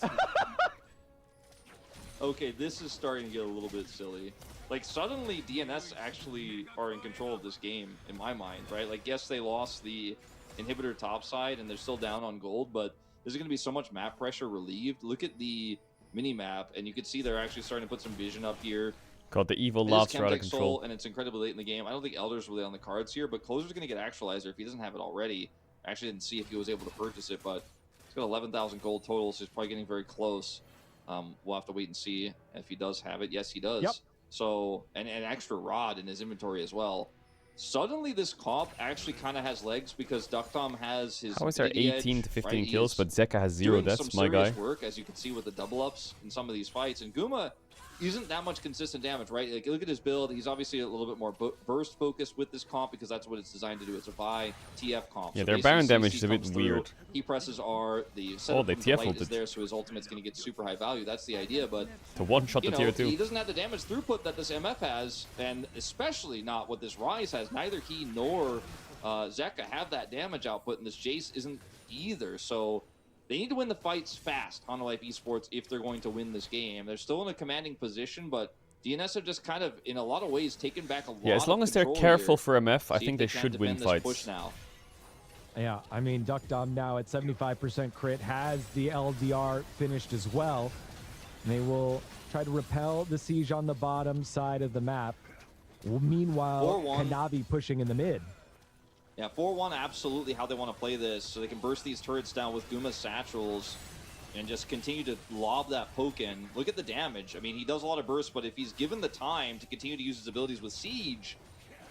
[SPEAKER 7] Okay, this is starting to get a little bit silly. Like, suddenly DNS actually are in control of this game, in my mind, right? Like, yes, they lost the inhibitor topside, and they're still down on gold, but there's going to be so much map pressure relieved. Look at the mini-map, and you can see they're actually starting to put some vision up here.
[SPEAKER 1] God, the evil laughs are out of control.
[SPEAKER 7] Soul, and it's incredibly late in the game. I don't think Elder's really on the cards here, but Closer's going to get Actualizer if he doesn't have it already. I actually didn't see if he was able to purchase it, but he's got 11,000 gold total, so he's probably getting very close. We'll have to wait and see if he does have it. Yes, he does.
[SPEAKER 3] Yep.
[SPEAKER 7] So, and an extra rod in his inventory as well. Suddenly, this comp actually kind of has legs because Ducktom has his.
[SPEAKER 1] How is there 18 to 15
[SPEAKER 7] right?
[SPEAKER 1] kills,
[SPEAKER 7] He's
[SPEAKER 1] but Zeka has 0
[SPEAKER 7] doing
[SPEAKER 1] deaths,
[SPEAKER 7] some
[SPEAKER 1] my guy?
[SPEAKER 7] serious work, as you can see with the double ups in some of these fights, and Guma isn't that much consistent damage, right? Like, look at his build. He's obviously a little bit more burst focused with this comp because that's what it's designed to do. It's a Vi TF comp.
[SPEAKER 1] Yeah,
[SPEAKER 7] So
[SPEAKER 1] their
[SPEAKER 7] basically,
[SPEAKER 1] Baron
[SPEAKER 7] CC
[SPEAKER 1] damage is a bit
[SPEAKER 7] comes through,
[SPEAKER 1] weird.
[SPEAKER 7] He presses R. The
[SPEAKER 1] Oh,
[SPEAKER 7] setup
[SPEAKER 1] they
[SPEAKER 7] from
[SPEAKER 1] TF
[SPEAKER 7] Delight
[SPEAKER 1] ulted.
[SPEAKER 7] is there, so his ultimate's going to get super high value. That's the idea, but
[SPEAKER 1] To one-shot the tier 2.
[SPEAKER 7] he doesn't have the damage throughput that this MF has, and especially not what this Ryze has. Neither he nor Zeka have that damage output, and this Jace isn't either. So they need to win the fights fast, Honor Life Esports, if they're going to win this game. They're still in a commanding position, but DNS have just kind of, in a lot of ways, taken back a lot.
[SPEAKER 1] Yeah, as long as they're careful for MF, I think they should win fights.
[SPEAKER 7] Now.
[SPEAKER 3] Yeah, I mean, Duckdom now at 75% crit has the LDR finished as well. And they will try to repel the siege on the bottom side of the map. Meanwhile,
[SPEAKER 7] 4-1.
[SPEAKER 3] Kanavi pushing in the mid.
[SPEAKER 7] Yeah, 4-1, absolutely how they want to play this, so they can burst these turrets down with Guma's satchels and just continue to lob that poke in. Look at the damage. I mean, he does a lot of bursts, but if he's given the time to continue to use his abilities with Siege,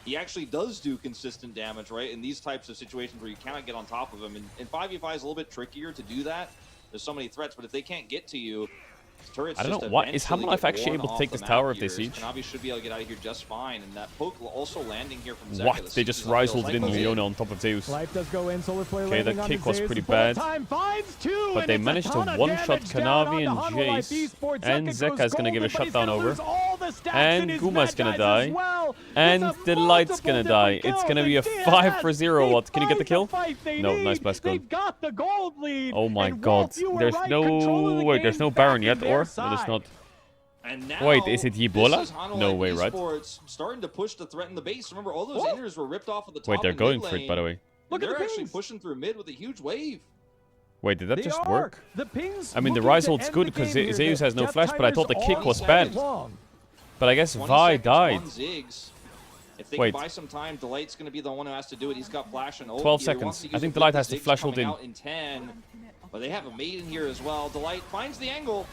[SPEAKER 7] he actually does do consistent damage, right? In these types of situations where you cannot get on top of him. And 5v5 is a little bit trickier to do that. There's so many threats, but if they can't get to you, turrets
[SPEAKER 1] I don't
[SPEAKER 7] just
[SPEAKER 1] know, what is
[SPEAKER 7] eventually
[SPEAKER 1] Hamalife
[SPEAKER 7] get
[SPEAKER 1] actually
[SPEAKER 7] worn
[SPEAKER 1] able to
[SPEAKER 7] off
[SPEAKER 1] take
[SPEAKER 7] the
[SPEAKER 1] this
[SPEAKER 7] map
[SPEAKER 1] tower if they
[SPEAKER 7] here.
[SPEAKER 1] siege?
[SPEAKER 7] Kanavi should be able to get out of here just fine, and that poke also landing here from Zeka.
[SPEAKER 1] What?
[SPEAKER 7] The
[SPEAKER 1] They
[SPEAKER 7] siege
[SPEAKER 1] just
[SPEAKER 7] is uphill.
[SPEAKER 1] Ryze ulted in
[SPEAKER 7] Cycles
[SPEAKER 1] Leona on top of Zeus.
[SPEAKER 3] Life does go in, Solar Flare
[SPEAKER 1] Okay, that
[SPEAKER 3] landing
[SPEAKER 1] kick
[SPEAKER 3] on
[SPEAKER 1] was
[SPEAKER 3] Zeus.
[SPEAKER 1] pretty
[SPEAKER 3] Bullet
[SPEAKER 1] bad.
[SPEAKER 3] Time finds two,
[SPEAKER 1] But
[SPEAKER 3] and
[SPEAKER 1] they
[SPEAKER 3] it's a
[SPEAKER 1] managed to
[SPEAKER 3] ton of
[SPEAKER 1] one-shot
[SPEAKER 3] damage down
[SPEAKER 1] Kanavi
[SPEAKER 3] onto
[SPEAKER 1] and
[SPEAKER 3] Honor Life
[SPEAKER 1] Jace.
[SPEAKER 3] Esports.
[SPEAKER 1] And
[SPEAKER 3] goes
[SPEAKER 1] Zeka's gonna give a
[SPEAKER 3] golden, but he's
[SPEAKER 1] shutdown
[SPEAKER 3] gonna
[SPEAKER 1] over.
[SPEAKER 3] lose all the stacks
[SPEAKER 1] And
[SPEAKER 3] in his
[SPEAKER 1] Guma's gonna
[SPEAKER 3] Magi
[SPEAKER 1] die.
[SPEAKER 3] as well.
[SPEAKER 1] And
[SPEAKER 3] It's a
[SPEAKER 1] the light's gonna
[SPEAKER 3] multiple
[SPEAKER 1] die.
[SPEAKER 3] different
[SPEAKER 1] It's gonna
[SPEAKER 3] kills,
[SPEAKER 1] be a
[SPEAKER 3] and
[SPEAKER 1] 5 for
[SPEAKER 3] DNS,
[SPEAKER 1] 0. What? Can you get the
[SPEAKER 3] they
[SPEAKER 1] kill?
[SPEAKER 3] fight the fight they
[SPEAKER 1] No,
[SPEAKER 3] need.
[SPEAKER 1] nice blast
[SPEAKER 3] They've
[SPEAKER 1] gun.
[SPEAKER 3] got the gold lead.
[SPEAKER 1] Oh my
[SPEAKER 3] And
[SPEAKER 1] god.
[SPEAKER 3] Wolf, you were
[SPEAKER 1] There's
[SPEAKER 3] right.
[SPEAKER 1] no...
[SPEAKER 3] Control of the
[SPEAKER 1] Wait, there's
[SPEAKER 3] game
[SPEAKER 1] no Baron
[SPEAKER 3] back
[SPEAKER 1] yet,
[SPEAKER 3] in their
[SPEAKER 1] or? No, there's
[SPEAKER 3] side.
[SPEAKER 1] not.
[SPEAKER 7] And now,
[SPEAKER 1] Wait, is it Ebola?
[SPEAKER 7] this is Honor
[SPEAKER 1] No
[SPEAKER 7] Life
[SPEAKER 1] way, right?
[SPEAKER 7] Esports starting to push to threaten the base. Remember, all those
[SPEAKER 3] Whoa.
[SPEAKER 7] inners were ripped off at the top.
[SPEAKER 1] Wait, they're
[SPEAKER 7] and
[SPEAKER 1] going
[SPEAKER 7] mid
[SPEAKER 1] for it, by the
[SPEAKER 7] lane,
[SPEAKER 1] way.
[SPEAKER 3] Look at
[SPEAKER 7] and
[SPEAKER 3] the
[SPEAKER 7] they're actually
[SPEAKER 3] pings.
[SPEAKER 7] pushing through mid with a huge wave.
[SPEAKER 1] Wait, did that
[SPEAKER 3] They
[SPEAKER 1] just
[SPEAKER 3] are.
[SPEAKER 1] work?
[SPEAKER 3] The pings
[SPEAKER 1] I mean, the
[SPEAKER 3] looking
[SPEAKER 1] Ryze
[SPEAKER 3] to
[SPEAKER 1] ult's
[SPEAKER 3] end
[SPEAKER 1] good
[SPEAKER 3] the
[SPEAKER 1] because
[SPEAKER 3] game here.
[SPEAKER 1] Zeus has no
[SPEAKER 3] Death
[SPEAKER 1] flash, but I thought the
[SPEAKER 3] timers
[SPEAKER 1] kick
[SPEAKER 3] all
[SPEAKER 1] was
[SPEAKER 3] second
[SPEAKER 1] bad.
[SPEAKER 3] long.
[SPEAKER 1] But I guess
[SPEAKER 7] 20
[SPEAKER 1] Vi
[SPEAKER 7] seconds,
[SPEAKER 1] died.
[SPEAKER 7] one Ziggs. If they
[SPEAKER 1] Wait.
[SPEAKER 7] can buy some time, Delight's going to be the one who has to do it. He's got flash and ult.
[SPEAKER 1] 12
[SPEAKER 7] here. He wants
[SPEAKER 1] seconds.
[SPEAKER 7] to
[SPEAKER 1] I
[SPEAKER 7] use
[SPEAKER 1] think
[SPEAKER 7] it, but
[SPEAKER 1] Delight
[SPEAKER 7] the
[SPEAKER 1] has to
[SPEAKER 7] Ziggs
[SPEAKER 1] flash
[SPEAKER 7] coming
[SPEAKER 1] ult
[SPEAKER 7] out in 10. But they have a maiden here as well. Delight finds the angle.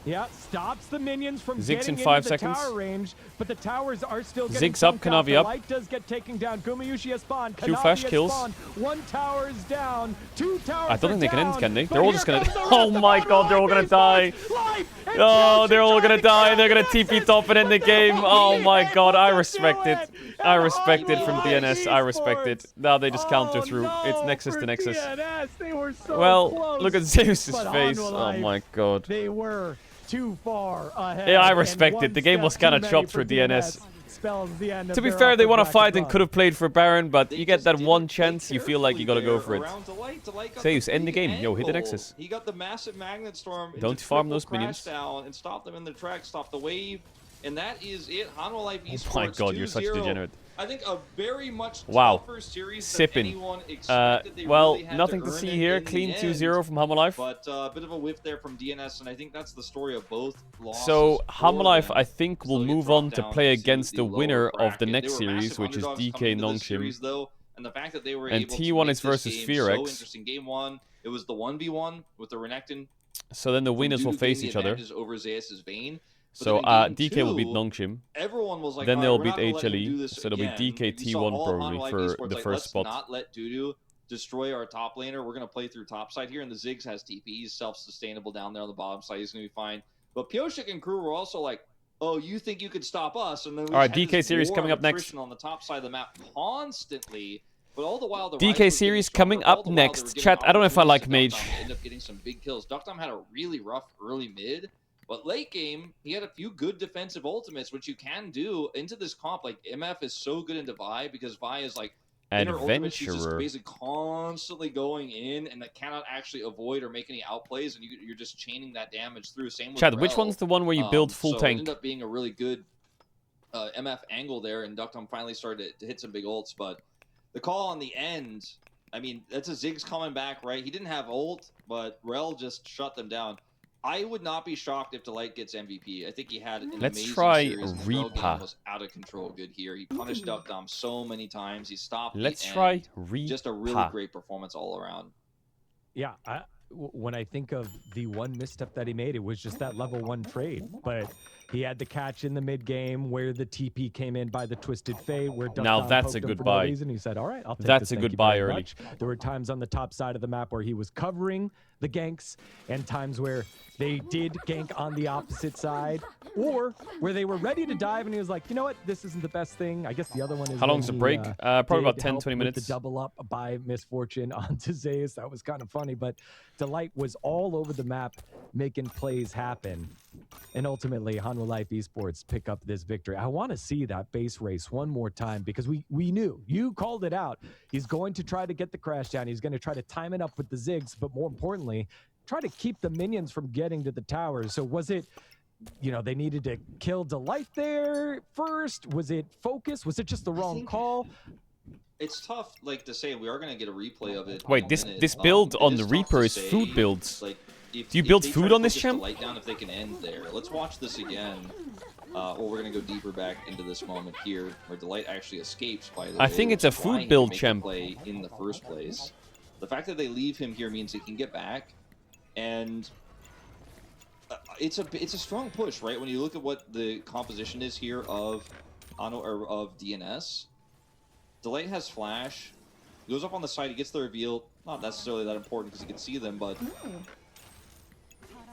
[SPEAKER 3] Yeah, stops the minions from
[SPEAKER 1] Ziggs
[SPEAKER 3] getting
[SPEAKER 1] in
[SPEAKER 3] into
[SPEAKER 1] 5
[SPEAKER 3] the
[SPEAKER 1] seconds.
[SPEAKER 3] tower range, but the towers are still getting
[SPEAKER 1] Ziggs up,
[SPEAKER 3] punked out.
[SPEAKER 1] Kanavi
[SPEAKER 3] The
[SPEAKER 1] up.
[SPEAKER 3] Light does get taken down. Gumayushi has spawned.
[SPEAKER 1] Q
[SPEAKER 3] Kanavi
[SPEAKER 1] flash
[SPEAKER 3] has
[SPEAKER 1] kills.
[SPEAKER 3] spawned. One tower is down. Two towers
[SPEAKER 1] I don't think they can end,
[SPEAKER 3] down,
[SPEAKER 1] can they?
[SPEAKER 3] but
[SPEAKER 1] They're all
[SPEAKER 3] here
[SPEAKER 1] just gonna...
[SPEAKER 3] comes the
[SPEAKER 1] Oh
[SPEAKER 3] rest of
[SPEAKER 1] my
[SPEAKER 3] Honor
[SPEAKER 1] god, they're all
[SPEAKER 3] Life
[SPEAKER 1] gonna
[SPEAKER 3] Esports.
[SPEAKER 1] die.
[SPEAKER 3] Life and
[SPEAKER 1] Oh,
[SPEAKER 3] Future
[SPEAKER 1] they're all
[SPEAKER 3] trying
[SPEAKER 1] gonna
[SPEAKER 3] to
[SPEAKER 1] die.
[SPEAKER 3] get
[SPEAKER 1] They're gonna
[SPEAKER 3] out of
[SPEAKER 1] TP
[SPEAKER 3] Nexus,
[SPEAKER 1] top and end the
[SPEAKER 3] but they're
[SPEAKER 1] game.
[SPEAKER 3] only
[SPEAKER 1] Oh my
[SPEAKER 3] able
[SPEAKER 1] god, I
[SPEAKER 3] to
[SPEAKER 1] respect
[SPEAKER 3] do
[SPEAKER 1] it.
[SPEAKER 3] it.
[SPEAKER 1] I
[SPEAKER 3] And
[SPEAKER 1] respect it from
[SPEAKER 3] Honor
[SPEAKER 1] DNS. I respect it. Now they just counter through.
[SPEAKER 3] no,
[SPEAKER 1] It's Nexus
[SPEAKER 3] for
[SPEAKER 1] to Nexus.
[SPEAKER 3] DNS, they were so
[SPEAKER 1] Well,
[SPEAKER 3] close,
[SPEAKER 1] look at Zeus's
[SPEAKER 3] but
[SPEAKER 1] face.
[SPEAKER 3] Honor
[SPEAKER 1] Oh
[SPEAKER 3] Life,
[SPEAKER 1] my god.
[SPEAKER 3] They were too far ahead.
[SPEAKER 1] Yeah, I
[SPEAKER 3] and
[SPEAKER 1] respect
[SPEAKER 3] one
[SPEAKER 1] it. The game was
[SPEAKER 3] step
[SPEAKER 1] kind of
[SPEAKER 3] too
[SPEAKER 1] chopped
[SPEAKER 3] many
[SPEAKER 1] for DNS.
[SPEAKER 3] Spells the end of
[SPEAKER 1] To be
[SPEAKER 3] their
[SPEAKER 1] fair, they
[SPEAKER 3] upper
[SPEAKER 1] won a
[SPEAKER 3] bracket
[SPEAKER 1] fight and
[SPEAKER 3] run.
[SPEAKER 1] could have played for Baron, but
[SPEAKER 7] They
[SPEAKER 1] you get
[SPEAKER 7] just
[SPEAKER 1] that
[SPEAKER 7] didn't
[SPEAKER 1] one
[SPEAKER 7] play
[SPEAKER 1] chance, you feel like you gotta go for
[SPEAKER 7] carefully
[SPEAKER 1] it.
[SPEAKER 7] there around Delight.
[SPEAKER 1] Zeus,
[SPEAKER 7] got
[SPEAKER 1] end the
[SPEAKER 7] big
[SPEAKER 1] game. Yo, hit the
[SPEAKER 7] angle.
[SPEAKER 1] Nexus.
[SPEAKER 7] He got the massive magnet storm. and
[SPEAKER 1] Don't
[SPEAKER 7] just
[SPEAKER 1] farm
[SPEAKER 7] triple
[SPEAKER 1] those minions.
[SPEAKER 7] crash down and stop them in their tracks, stop the wave, and that is it. Honor Life
[SPEAKER 1] Oh
[SPEAKER 7] Esports
[SPEAKER 1] my god, you're such a
[SPEAKER 7] 2-0.
[SPEAKER 1] degenerate.
[SPEAKER 7] I think a very much
[SPEAKER 1] Wow.
[SPEAKER 7] tougher series
[SPEAKER 1] Sipping.
[SPEAKER 7] than anyone expected. They
[SPEAKER 1] Well,
[SPEAKER 7] really had
[SPEAKER 1] nothing
[SPEAKER 7] to
[SPEAKER 1] to
[SPEAKER 7] earn
[SPEAKER 1] see
[SPEAKER 7] it
[SPEAKER 1] here.
[SPEAKER 7] in the
[SPEAKER 1] Clean
[SPEAKER 7] end.
[SPEAKER 1] 2-0 from Hamalife.
[SPEAKER 7] But a bit of a whiff there from DNS, and I think that's the story of both losses.
[SPEAKER 1] So,
[SPEAKER 7] for
[SPEAKER 1] Hamalife,
[SPEAKER 7] them.
[SPEAKER 1] I think, will
[SPEAKER 7] They'll get
[SPEAKER 1] move on
[SPEAKER 7] dropped
[SPEAKER 1] to
[SPEAKER 7] down
[SPEAKER 1] play
[SPEAKER 7] to
[SPEAKER 1] against the
[SPEAKER 7] lower
[SPEAKER 1] winner of the
[SPEAKER 7] bracket.
[SPEAKER 1] next
[SPEAKER 7] They were
[SPEAKER 1] series,
[SPEAKER 7] massive
[SPEAKER 1] which is
[SPEAKER 7] underdogs
[SPEAKER 1] DK
[SPEAKER 7] coming into this
[SPEAKER 1] Nongshim.
[SPEAKER 7] series, though, and the fact that they were
[SPEAKER 1] And
[SPEAKER 7] able
[SPEAKER 1] T1
[SPEAKER 7] to make
[SPEAKER 1] is versus
[SPEAKER 7] this game
[SPEAKER 1] Fear
[SPEAKER 7] so
[SPEAKER 1] X.
[SPEAKER 7] interesting. Game 1, it was the 1v1 with the Renekton.
[SPEAKER 1] So then the winners will
[SPEAKER 7] Dudu
[SPEAKER 1] face
[SPEAKER 7] getting
[SPEAKER 1] each
[SPEAKER 7] the
[SPEAKER 1] other.
[SPEAKER 7] advantages over Zeus's Vayne. But
[SPEAKER 1] So
[SPEAKER 7] then in game
[SPEAKER 1] DK will beat
[SPEAKER 7] 2,
[SPEAKER 1] Nongshim.
[SPEAKER 7] Everyone was like,
[SPEAKER 1] Then
[SPEAKER 7] "All
[SPEAKER 1] they'll
[SPEAKER 7] right, we're
[SPEAKER 1] beat
[SPEAKER 7] not gonna let him
[SPEAKER 1] HLE,
[SPEAKER 7] do this
[SPEAKER 1] so it'll be
[SPEAKER 7] again."
[SPEAKER 1] DK
[SPEAKER 7] You saw
[SPEAKER 1] T1
[SPEAKER 7] all
[SPEAKER 1] probably
[SPEAKER 7] Honor Life
[SPEAKER 1] for
[SPEAKER 7] Esports,
[SPEAKER 1] the
[SPEAKER 7] like,
[SPEAKER 1] first
[SPEAKER 7] let's
[SPEAKER 1] spot.
[SPEAKER 7] not let Dudu destroy our top laner. We're going to play through top side here, and the Ziggs has TP. He's self-sustainable down there on the bottom side. He's going to be fine. But Pioshik and crew were also like, oh, you think you could stop us? And then we
[SPEAKER 1] All right,
[SPEAKER 7] had
[SPEAKER 1] DK
[SPEAKER 7] this
[SPEAKER 1] series
[SPEAKER 7] war
[SPEAKER 1] coming
[SPEAKER 7] of
[SPEAKER 1] up next.
[SPEAKER 7] attrition on the top side of the map constantly. But all the while, the Ryze
[SPEAKER 1] DK
[SPEAKER 7] was getting
[SPEAKER 1] series
[SPEAKER 7] stronger.
[SPEAKER 1] coming
[SPEAKER 7] All
[SPEAKER 1] up
[SPEAKER 7] the while, they
[SPEAKER 1] next.
[SPEAKER 7] were giving
[SPEAKER 1] Chat, I don't know if I like
[SPEAKER 7] opportunities
[SPEAKER 1] Mage.
[SPEAKER 7] to Duckdom to end up getting some big kills. Duckdom had a really rough early mid,
[SPEAKER 2] But late game, he had a few good defensive ultimates, which you can do into this comp. Like, MF is so good into Vi because Vi is like, in her ultimate, she's just basically constantly going in and that cannot actually avoid or make any outplays, and you're just chaining that damage through. Same with
[SPEAKER 1] Chad,
[SPEAKER 2] Rel.
[SPEAKER 1] which one's the one where you build full
[SPEAKER 2] so
[SPEAKER 1] tank?
[SPEAKER 2] It ended up being a really good MF angle there, and Duckdom finally started to hit some big ults, but the call on the end, I mean, that's a Ziggs coming back, right? He didn't have ult, but Rel just shut them down. I would not be shocked if Delight gets MVP. I think he had an amazing series. The Rel game was out of control good here. He punished Duckdom so many times. He stopped
[SPEAKER 1] Let's try Reaper.
[SPEAKER 2] Just a really great performance all around.
[SPEAKER 3] Yeah, when I think of the one misstep that he made, it was just that level 1 trade. But he had the catch in the mid game where the TP came in by the Twisted Fate. Where
[SPEAKER 1] now that's a good buy.
[SPEAKER 3] No he said, "All right, I'll take
[SPEAKER 1] that's
[SPEAKER 3] this,
[SPEAKER 1] a good buy early."
[SPEAKER 3] There were times on the top side of the map where he was covering the ganks, and times where they did gank on the opposite side, or where they were ready to dive, and he was like, "You know what? This isn't the best thing." I guess the other one is.
[SPEAKER 1] How long's the break? Probably about 10-20 minutes.
[SPEAKER 3] The double up by Misfortune onto Zeus. That was kind of funny, but Delight was all over the map making plays happen. And ultimately, Hanwha Life Esports pick up this victory. I want to see that base race one more time because we knew, you called it out. He's going to try to get the crash down. He's going to try to time it up with the Ziggs, but more importantly, try to keep the minions from getting to the towers. So was it, you know, they needed to kill Delight there first? Was it focus? Was it just the wrong call?
[SPEAKER 2] It's tough, like, to say. We are going to get a replay of it.
[SPEAKER 1] Wait, this build on the Reaper is food builds.
[SPEAKER 2] Like,
[SPEAKER 1] do you build food on this champ?
[SPEAKER 2] Light down if they can end there. Let's watch this again. Or we're going to go deeper back into this moment here where Delight actually escapes, by the way.
[SPEAKER 1] I think it's a food build champ.
[SPEAKER 2] Play in the first place. The fact that they leave him here means he can get back. And it's a strong push, right? When you look at what the composition is here of DNS. Delight has flash. He goes up on the side, he gets the reveal. Not necessarily that important because he can see them, but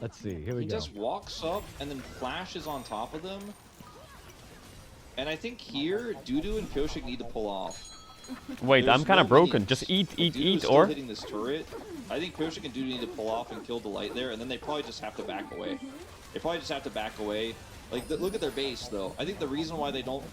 [SPEAKER 3] let's see. Here we go.
[SPEAKER 2] He just walks up and then flashes on top of them. And I think here, Dudu and Pyoshik need to pull off.
[SPEAKER 1] Wait, I'm kind of broken. Just eat, or
[SPEAKER 2] hitting this turret. I think Pyoshik and Dudu need to pull off and kill Delight there, and then they probably just have to back away. They probably just have to back away. Like, look at their base, though. I think the reason why they don't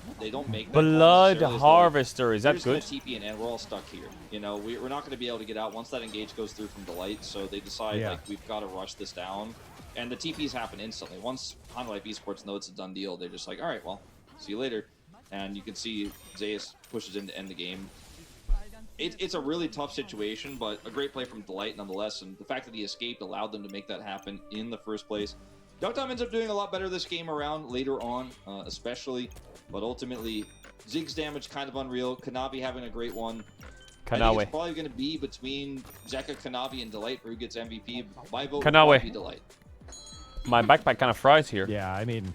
[SPEAKER 2] make that
[SPEAKER 1] Blood Harvester, is that good?
[SPEAKER 2] TP and we're all stuck here. You know, we're not going to be able to get out once that engage goes through from Delight. So they decide like we've got to rush this down, and the TPs happen instantly. Once Hanwha Life Esports know it's a done deal, they're just like, all right, well, see you later. And you can see Zeus pushes in to end the game. It's a really tough situation, but a great play from Delight nonetheless. And the fact that he escaped allowed them to make that happen in the first place. Duckdom ends up doing a lot better this game around later on, especially. But ultimately, Ziggs damage kind of unreal. Kanavi having a great one. I think it's probably going to be between Zeka, Kanavi, and Delight for who gets MVP. My vote would be Delight.
[SPEAKER 1] My backpack kind of fries here.
[SPEAKER 3] Yeah, I mean,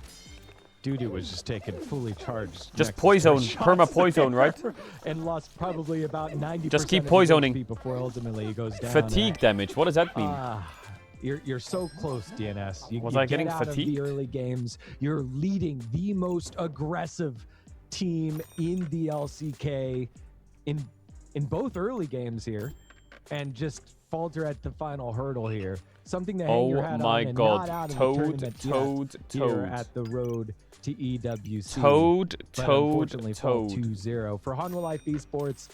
[SPEAKER 3] Dudu was just taken fully charged.
[SPEAKER 1] Just poison, perma-poison, right?
[SPEAKER 3] And lost probably about 90%.
[SPEAKER 1] Just keep poisoning.
[SPEAKER 3] Before ultimately he goes down.
[SPEAKER 1] Fatigue damage, what does that mean?
[SPEAKER 3] You're so close, DNS.
[SPEAKER 1] Was I getting
[SPEAKER 3] get out
[SPEAKER 1] fatigued?
[SPEAKER 3] Of the early games. You're leading the most aggressive team in the LCK in both early games here, and just falter at the final hurdle here. Something to hang your hat on and not out of the tournament here at the road to EWC.
[SPEAKER 1] Toad.
[SPEAKER 3] Unfortunately, fall 2-0 for Hanwha Life Esports.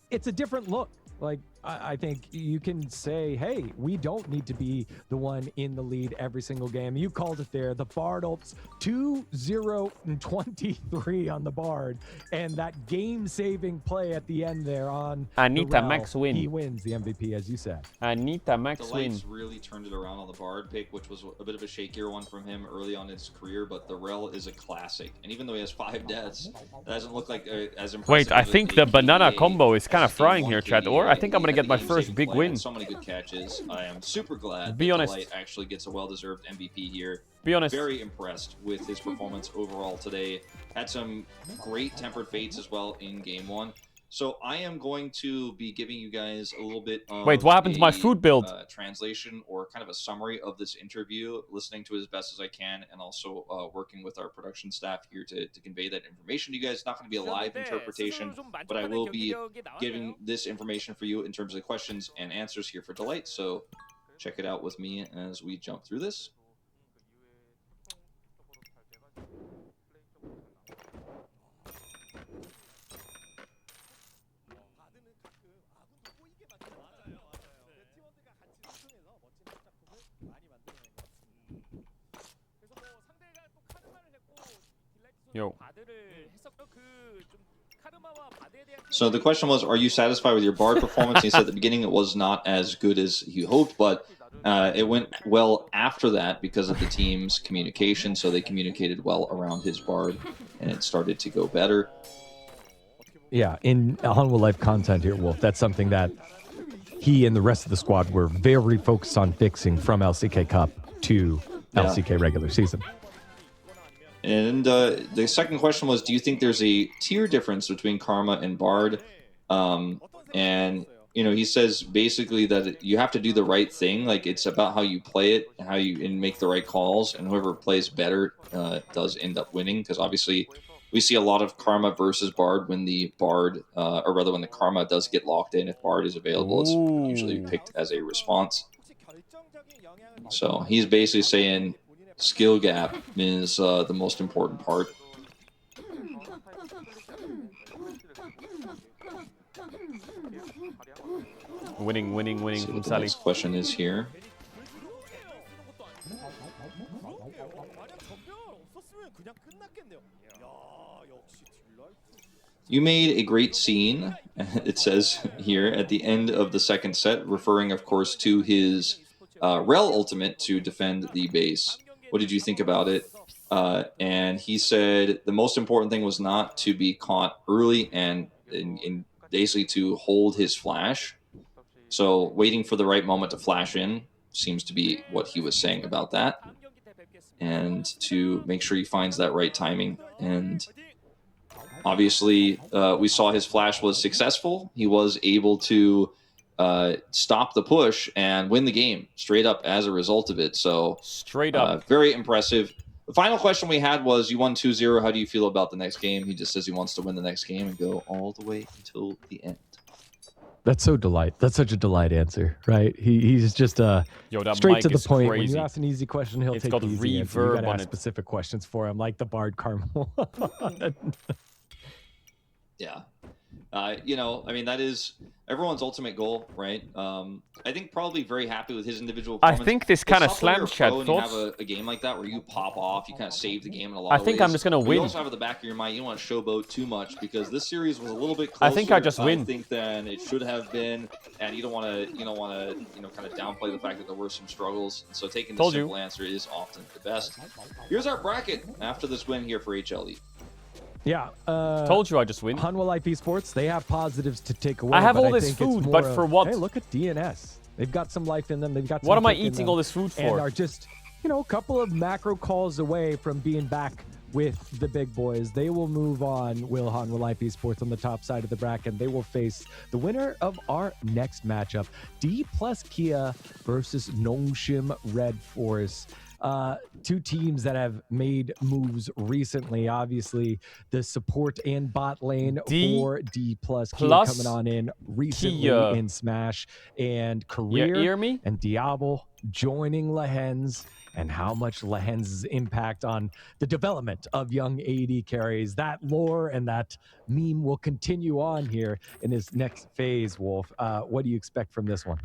[SPEAKER 3] It's a different look. Like, I think you can say, hey, we don't need to be the one in the lead every single game. You called it there. The Bard ults 2-0-23 on the Bard. And that game-saving play at the end there on
[SPEAKER 1] Anita Max win.
[SPEAKER 3] He wins the MVP, as you said.
[SPEAKER 1] Anita Max win.
[SPEAKER 2] Delight's really turned it around on the Bard pick, which was a bit of a shakier one from him early on in his career, but the Rel is a classic. And even though he has 5 deaths, that doesn't look like as impressive.
[SPEAKER 1] Wait, I think the banana combo is kind of frying here, chat. Or I think I'm going to get my first big win.
[SPEAKER 2] So many good catches. I am super glad
[SPEAKER 1] Be honest.
[SPEAKER 2] Delight actually gets a well-deserved MVP here.
[SPEAKER 1] Be honest.
[SPEAKER 2] Very impressed with his performance overall today. Had some great tempered fates as well in game 1. So I am going to be giving you guys a little bit of
[SPEAKER 1] Wait, what happened to my food build?
[SPEAKER 2] Translation or kind of a summary of this interview, listening to it as best as I can, and also working with our production staff here to convey that information to you guys. It's not going to be a live interpretation, but I will be giving this information for you in terms of questions and answers here for Delight. So check it out with me as we jump through this. So the question was, are you satisfied with your Bard performance? He said at the beginning it was not as good as he hoped, but it went well after that because of the team's communication. So they communicated well around his Bard, and it started to go better.
[SPEAKER 3] Yeah, in Hanwha Life content here, Wolf, that's something that he and the rest of the squad were very focused on fixing from LCK Cup to LCK regular season.
[SPEAKER 2] And the second question was, do you think there's a tier difference between Karma and Bard? And, you know, he says basically that you have to do the right thing. Like, it's about how you play it and how you make the right calls. And whoever plays better does end up winning. Because obviously we see a lot of Karma versus Bard when the Bard, or rather when the Karma does get locked in. If Bard is available, it's usually picked as a response. So he's basically saying skill gap is the most important part.
[SPEAKER 1] Winning from Sally.
[SPEAKER 2] Next question is here. You made a great scene, it says here, at the end of the second set, referring, of course, to his Rel ultimate to defend the base. What did you think about it? And he said the most important thing was not to be caught early and basically to hold his flash. So waiting for the right moment to flash in seems to be what he was saying about that. And to make sure he finds that right timing. And obviously, we saw his flash was successful. He was able to stop the push and win the game straight up as a result of it. So
[SPEAKER 1] straight up,
[SPEAKER 2] very impressive. The final question we had was, you won 2-0. How do you feel about the next game? He just says he wants to win the next game and go all the way until the end.
[SPEAKER 3] That's so delight. That's such a delight answer, right? He's just straight to the point. When you ask an easy question, he'll take the easy answer. You gotta ask specific questions for him, like the Bard Carmel.
[SPEAKER 2] Yeah. You know, I mean, that is everyone's ultimate goal, right? I think probably very happy with his individual performance.
[SPEAKER 1] I think this kind of slam chat
[SPEAKER 2] thoughts. You have a game like that where you pop off, you kind of save the game in a lot of ways.
[SPEAKER 1] I think I'm just going to win.
[SPEAKER 2] You also have at the back of your mind, you don't want to showboat too much because this series was a little bit closer,
[SPEAKER 1] I think I just win.
[SPEAKER 2] I think, than it should have been, and you don't want to, kind of downplay the fact that there were some struggles. So taking the simple answer is often the best. Here's our bracket after this win here for HLE.
[SPEAKER 3] Yeah.
[SPEAKER 1] Told you I just win.
[SPEAKER 3] Hanwha Life Esports, they have positives to take away.
[SPEAKER 1] I have all this food, but for what?
[SPEAKER 3] Hey, look at DNS. They've got some life in them. They've got some
[SPEAKER 1] what am I eating all this food for?
[SPEAKER 3] And are just, a couple of macro calls away from being back with the big boys. They will move on, will Hanwha Life Esports on the top side of the bracket. They will face the winner of our next matchup, D plus Kia versus Nongshim Red Force. Two teams that have made moves recently. Obviously, the support and bot lane for D plus Kia coming on in recently in Smash, and Career and Diablo joining Lehens, and how much Lehens' impact on the development of young AD carries. That lore and that meme will continue on here in his next phase, Wolf. What do you expect from this one?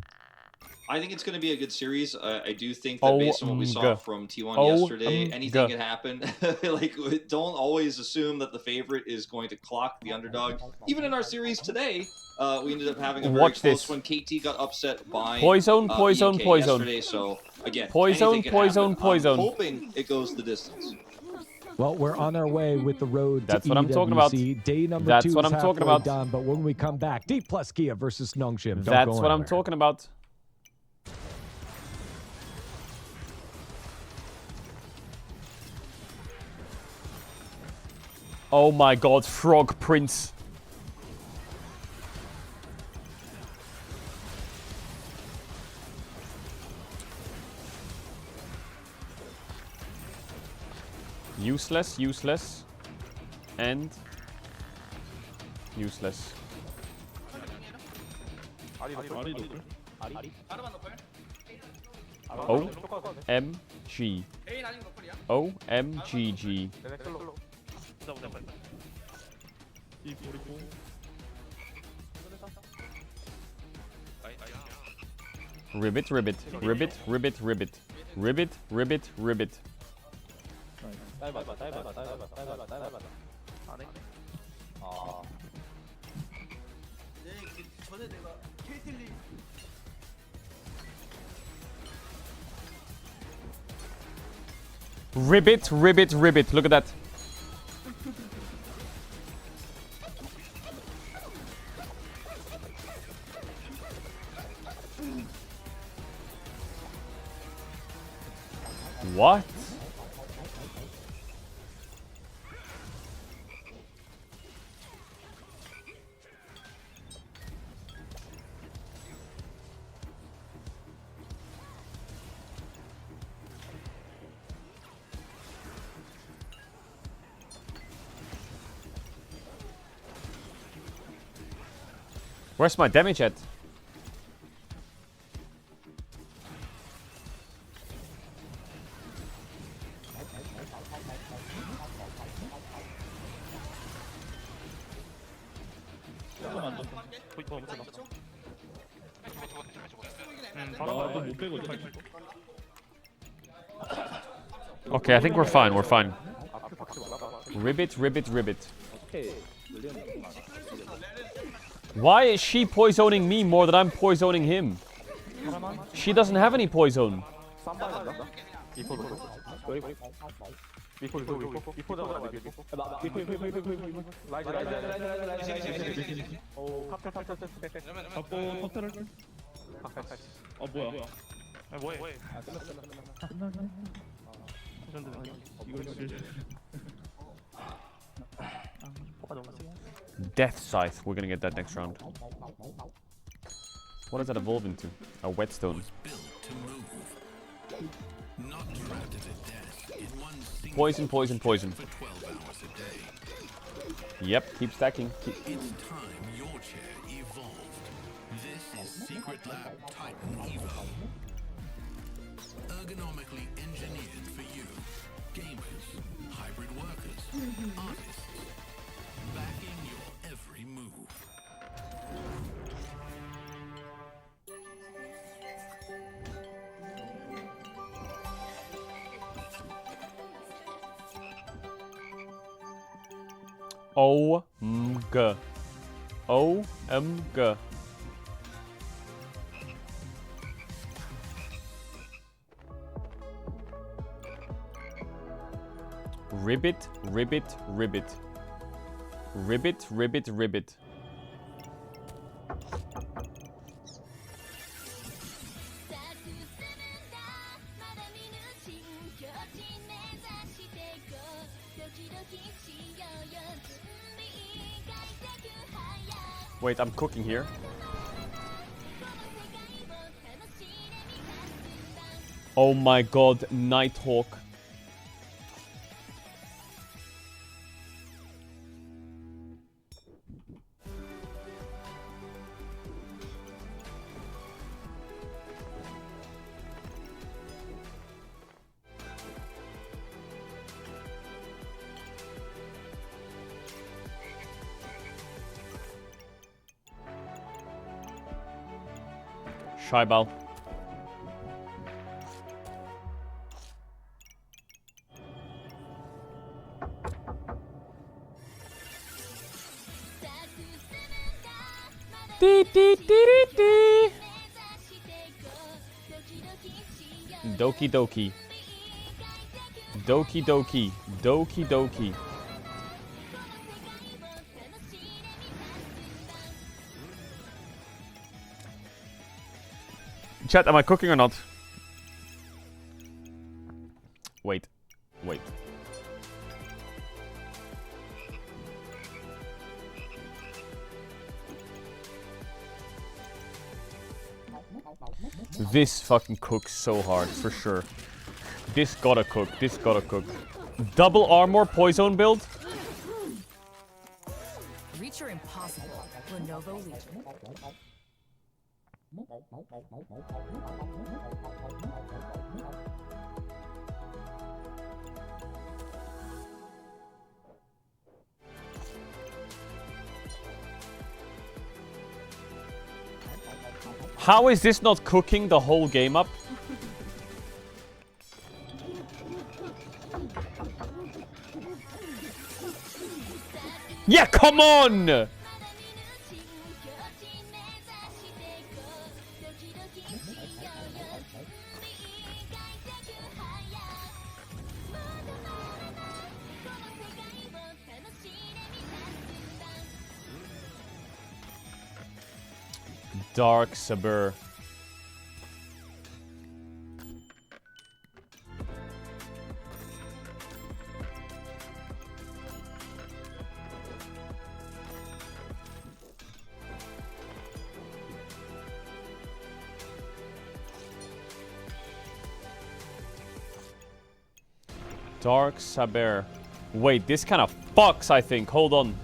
[SPEAKER 2] I think it's going to be a good series. I do think that based on what we saw from T1 yesterday, anything can happen. Like, don't always assume that the favorite is going to clock the underdog. Even in our series today, we ended up having a very close one. KT got upset by
[SPEAKER 1] Poison.
[SPEAKER 2] yesterday. So again,
[SPEAKER 1] Poison.
[SPEAKER 2] I'm hoping it goes the distance.
[SPEAKER 3] Well, we're on our way with the road
[SPEAKER 1] That's
[SPEAKER 3] to
[SPEAKER 1] what I'm talking about.
[SPEAKER 3] Day number
[SPEAKER 1] That's
[SPEAKER 3] 2
[SPEAKER 1] what
[SPEAKER 3] is
[SPEAKER 1] I'm talking
[SPEAKER 3] halfway
[SPEAKER 1] about.
[SPEAKER 3] done, but when we come back, D plus Kia versus Nongshim.
[SPEAKER 1] That's what I'm talking about. Oh my god, Frog Prince. Useless, and useless. OMG. OMGG. Ribbit. Ribbit, ribbit, ribbit. Look at that. What? Where's my damage at? Okay, I think we're fine, we're fine. Ribbit, ribbit, ribbit. Why is she poisoning me more than I'm poisoning him? She doesn't have any poison. Death Scythe. We're gonna get that next round. What does that evolve into? A whetstone. Poison, poison, poison. Yep, keep stacking.
[SPEAKER 6] It's time your chair evolved. This is Secret Lab Titan Evo. Ergonomically engineered for you. Gamers, hybrid workers, artists. Backing your every move.
[SPEAKER 1] OMG. OMG. Ribbit, ribbit, ribbit. Ribbit, ribbit, ribbit. Wait, I'm cooking here. Oh my god, Nighthawk. Shaibal. Dee, dee, dee, dee, dee. Doki doki. Doki doki. Doki doki. Chat, am I cooking or not? Wait. Wait. This fucking cooks so hard, for sure. This gotta cook, this gotta cook. Double armor poison build?
[SPEAKER 5] Reach your impossible. Lenovo Legion.
[SPEAKER 1] How is this not cooking the whole game up? Yeah, come on! Dark Saber. Dark Saber. Wait, this kind of fucks, I think. Hold on.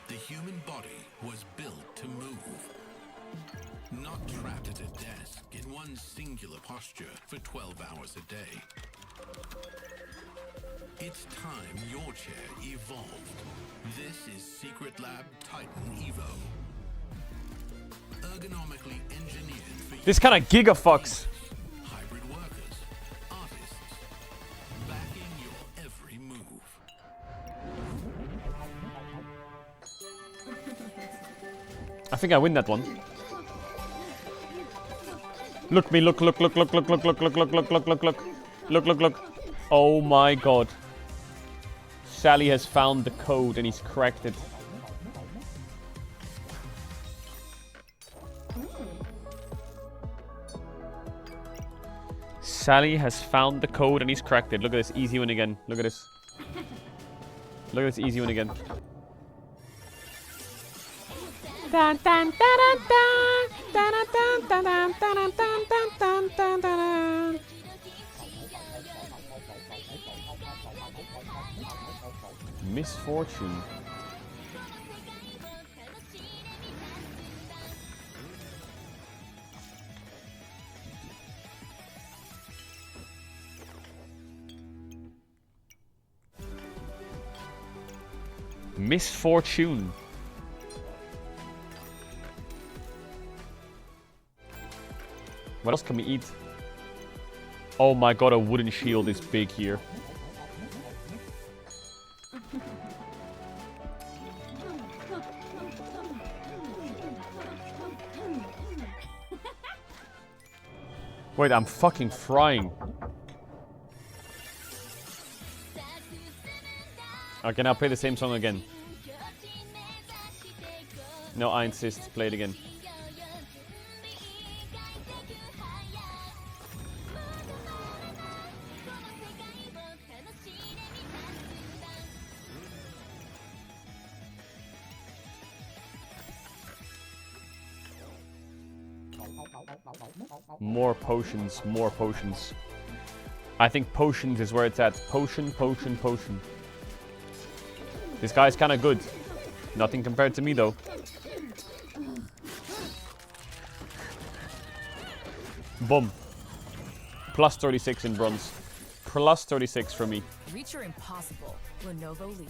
[SPEAKER 6] The human body was built to move. Not trapped at a desk in one singular posture for 12 hours a day. It's time your chair evolved. This is Secret Lab Titan Evo. Ergonomically engineered for
[SPEAKER 1] This kind of gigafucks.
[SPEAKER 6] hybrid workers, artists, backing your every move.
[SPEAKER 1] I think I win that one. Look me, look. Oh my god. Sally has found the code and he's cracked it. Sally has found the code and he's cracked it. Look at this easy win again. Look at this. Look at this easy win again.
[SPEAKER 4] Dun, dun, dun, dun, dun, dun, dun, dun, dun, dun, dun, dun, dun.
[SPEAKER 1] Misfortune. Misfortune. What else can we eat? Oh my god, a wooden shield is big here. Wait, I'm fucking frying. Okay, now play the same song again. No, I insist. Play it again. More potions, more potions. I think potions is where it's at. Potion, potion, potion. This guy's kind of good. Nothing compared to me, though. Boom. Plus 36 in bronze. Plus 36 for me.
[SPEAKER 5] Reach your impossible. Lenovo Legion.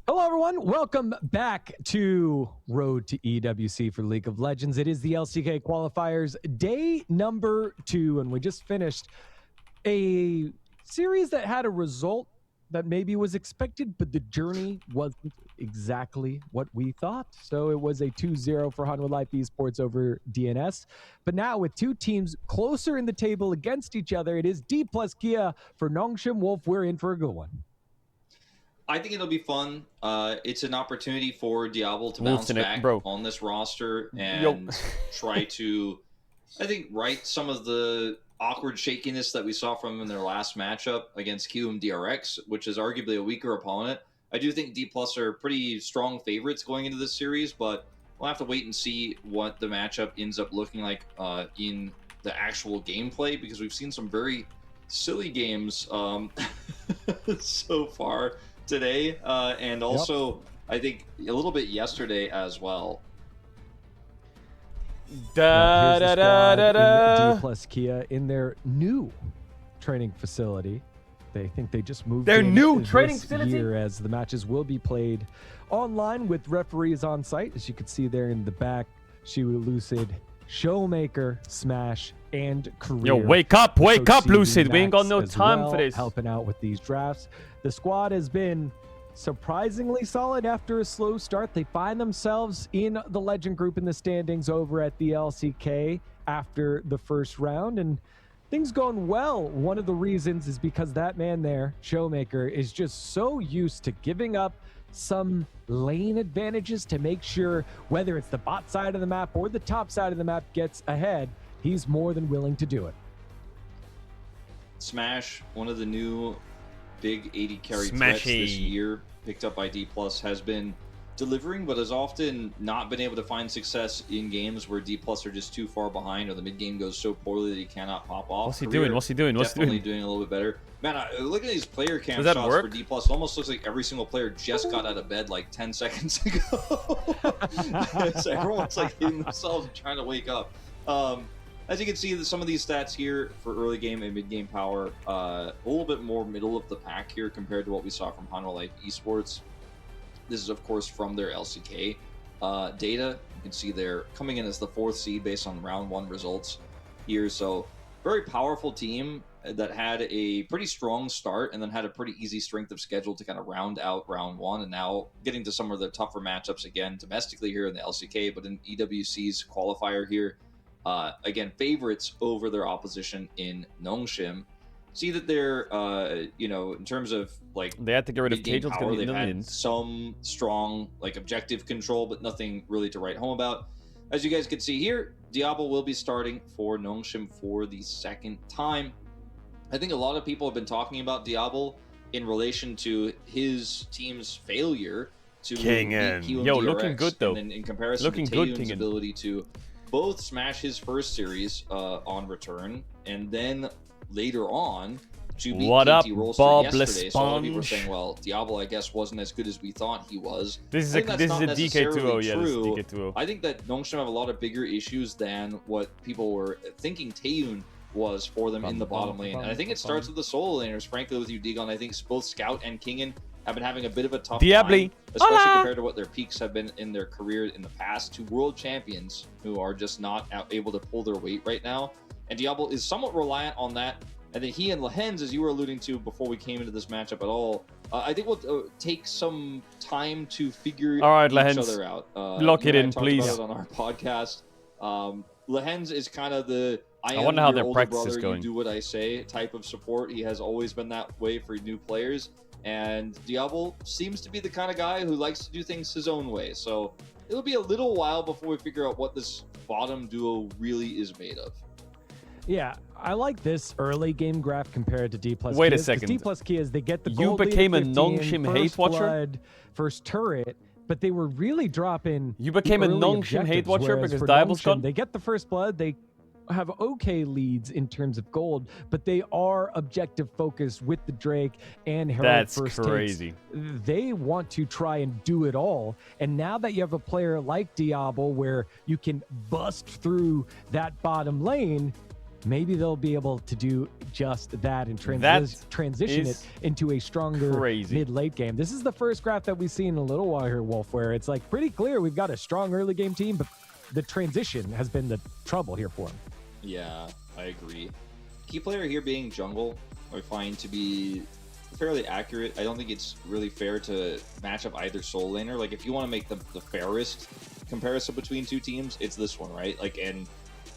[SPEAKER 3] Hello, everyone. Welcome back to Road to EWC for League of Legends. It is the LCK qualifiers, day number 2, and we just finished a series that had a result that maybe was expected, but the journey wasn't exactly what we thought. So it was a 2-0 for Hanwha Life Esports over DNS. But now with two teams closer in the table against each other, it is D plus Kia for Nongshim Wolf. We're in for a good one.
[SPEAKER 2] I think it'll be fun. It's an opportunity for Diablo to bounce back on this roster and try to, I think, right some of the awkward shakiness that we saw from them in their last matchup against QMDRX, which is arguably a weaker opponent. I do think D+ are pretty strong favorites going into this series, but we'll have to wait and see what the matchup ends up looking like in the actual gameplay, because we've seen some very silly games so far today, and also I think a little bit yesterday as well.
[SPEAKER 3] D plus Kia in their new training facility. They think they just moved
[SPEAKER 1] Their
[SPEAKER 3] in
[SPEAKER 1] new
[SPEAKER 3] this
[SPEAKER 1] training facility?
[SPEAKER 3] year, as the matches will be played online with referees on site. As you can see there in the back, Shiwu, Lucid, Showmaker, Smash, and Career.
[SPEAKER 1] Yo, wake up, Lucid. We ain't got no time for this.
[SPEAKER 3] Helping out with these drafts. The squad has been surprisingly solid after a slow start. They find themselves in the legend group in the standings over at the LCK after the first round, and things going well. One of the reasons is because that man there, Showmaker, is just so used to giving up some lane advantages to make sure whether it's the bot side of the map or the top side of the map gets ahead. He's more than willing to do it.
[SPEAKER 2] Smash, one of the new big 80 carry threats this year, picked up by D+, has been delivering, but has often not been able to find success in games where D+ are just too far behind, or the mid game goes so poorly that he cannot pop off.
[SPEAKER 1] What's he doing?
[SPEAKER 2] Definitely doing a little bit better. Man, look at these player cam shots for D+. It almost looks like every single player just got out of bed like 10 seconds ago. So everyone's like hitting themselves and trying to wake up. As you can see, some of these stats here for early game and mid game power, a little bit more middle of the pack here compared to what we saw from Honor Life Esports. This is, of course, from their LCK data. You can see they're coming in as the 4th seed based on round 1 results here. So very powerful team that had a pretty strong start and then had a pretty easy strength of schedule to kind of round out round 1, and now getting to some of the tougher matchups again domestically here in the LCK, but in EWC's qualifier here. Again, favorites over their opposition in Nongshim. See that they're, in terms of like
[SPEAKER 1] they had to get rid of
[SPEAKER 2] Caedrel
[SPEAKER 1] power,
[SPEAKER 2] they've had some strong like objective control, but nothing really to write home about. As you guys can see here, Diablo will be starting for Nongshim for the 2nd time. I think a lot of people have been talking about Diablo in relation to his team's failure to beat
[SPEAKER 1] Yo, looking good though.
[SPEAKER 2] And in comparison to Taeyun's ability to both smash his first series on return, and then later on to beat KT Rolster yesterday. So a lot of people were saying, well, Diablo, I guess, wasn't as good as we thought he was.
[SPEAKER 1] This is a DK2O, yeah, this is DK2O.
[SPEAKER 2] I think that Nongshim have a lot of bigger issues than what people were thinking Taeyun was for them in the bottom lane. And I think it starts with the solo laners, frankly, with you, Digon. I think both Scout and Kingen have been having a bit of a tough time, especially compared to what their peaks have been in their career in the past. 2 world champions who are just not able to pull their weight right now. And Diablo is somewhat reliant on that. And then he and Lehens, as you were alluding to before we came into this matchup at all, I think will take some time to figure each other out.
[SPEAKER 1] Lock it in, please.
[SPEAKER 2] About it on our podcast. Lehens is kind of the I
[SPEAKER 1] wonder how their
[SPEAKER 2] older
[SPEAKER 1] practice
[SPEAKER 2] brother,
[SPEAKER 1] is going.
[SPEAKER 2] you do what I say type of support. He has always been that way for new players. And Diablo seems to be the kind of guy who likes to do things his own way. So it'll be a little while before we figure out what this bottom duo really is made of.
[SPEAKER 3] Yeah, I like this early game graph compared to D+.
[SPEAKER 1] Wait a second.
[SPEAKER 3] D+ Kias, they get the
[SPEAKER 1] You became a Nongshim hate watcher?
[SPEAKER 3] First turret, but they were really dropping.
[SPEAKER 1] You became a Nongshim hate watcher because Diablo's gone?
[SPEAKER 3] They get the first blood, they have okay leads in terms of gold, but they are objective focused with the Drake and Herald first
[SPEAKER 1] crazy.
[SPEAKER 3] Takes. They want to try and do it all, and now that you have a player like Diablo where you can bust through that bottom lane, maybe they'll be able to do just that and transition it into a stronger mid-late game. This is the first graph that we've seen in a little while here, Wolf, where it's like pretty clear we've got a strong early game team, but the transition has been the trouble here for him.
[SPEAKER 2] Yeah, I agree. Key player here being jungle, I find to be fairly accurate. I don't think it's really fair to match up either soul laner. Like, if you want to make the fairest comparison between 2 teams, it's this one, right? Like, and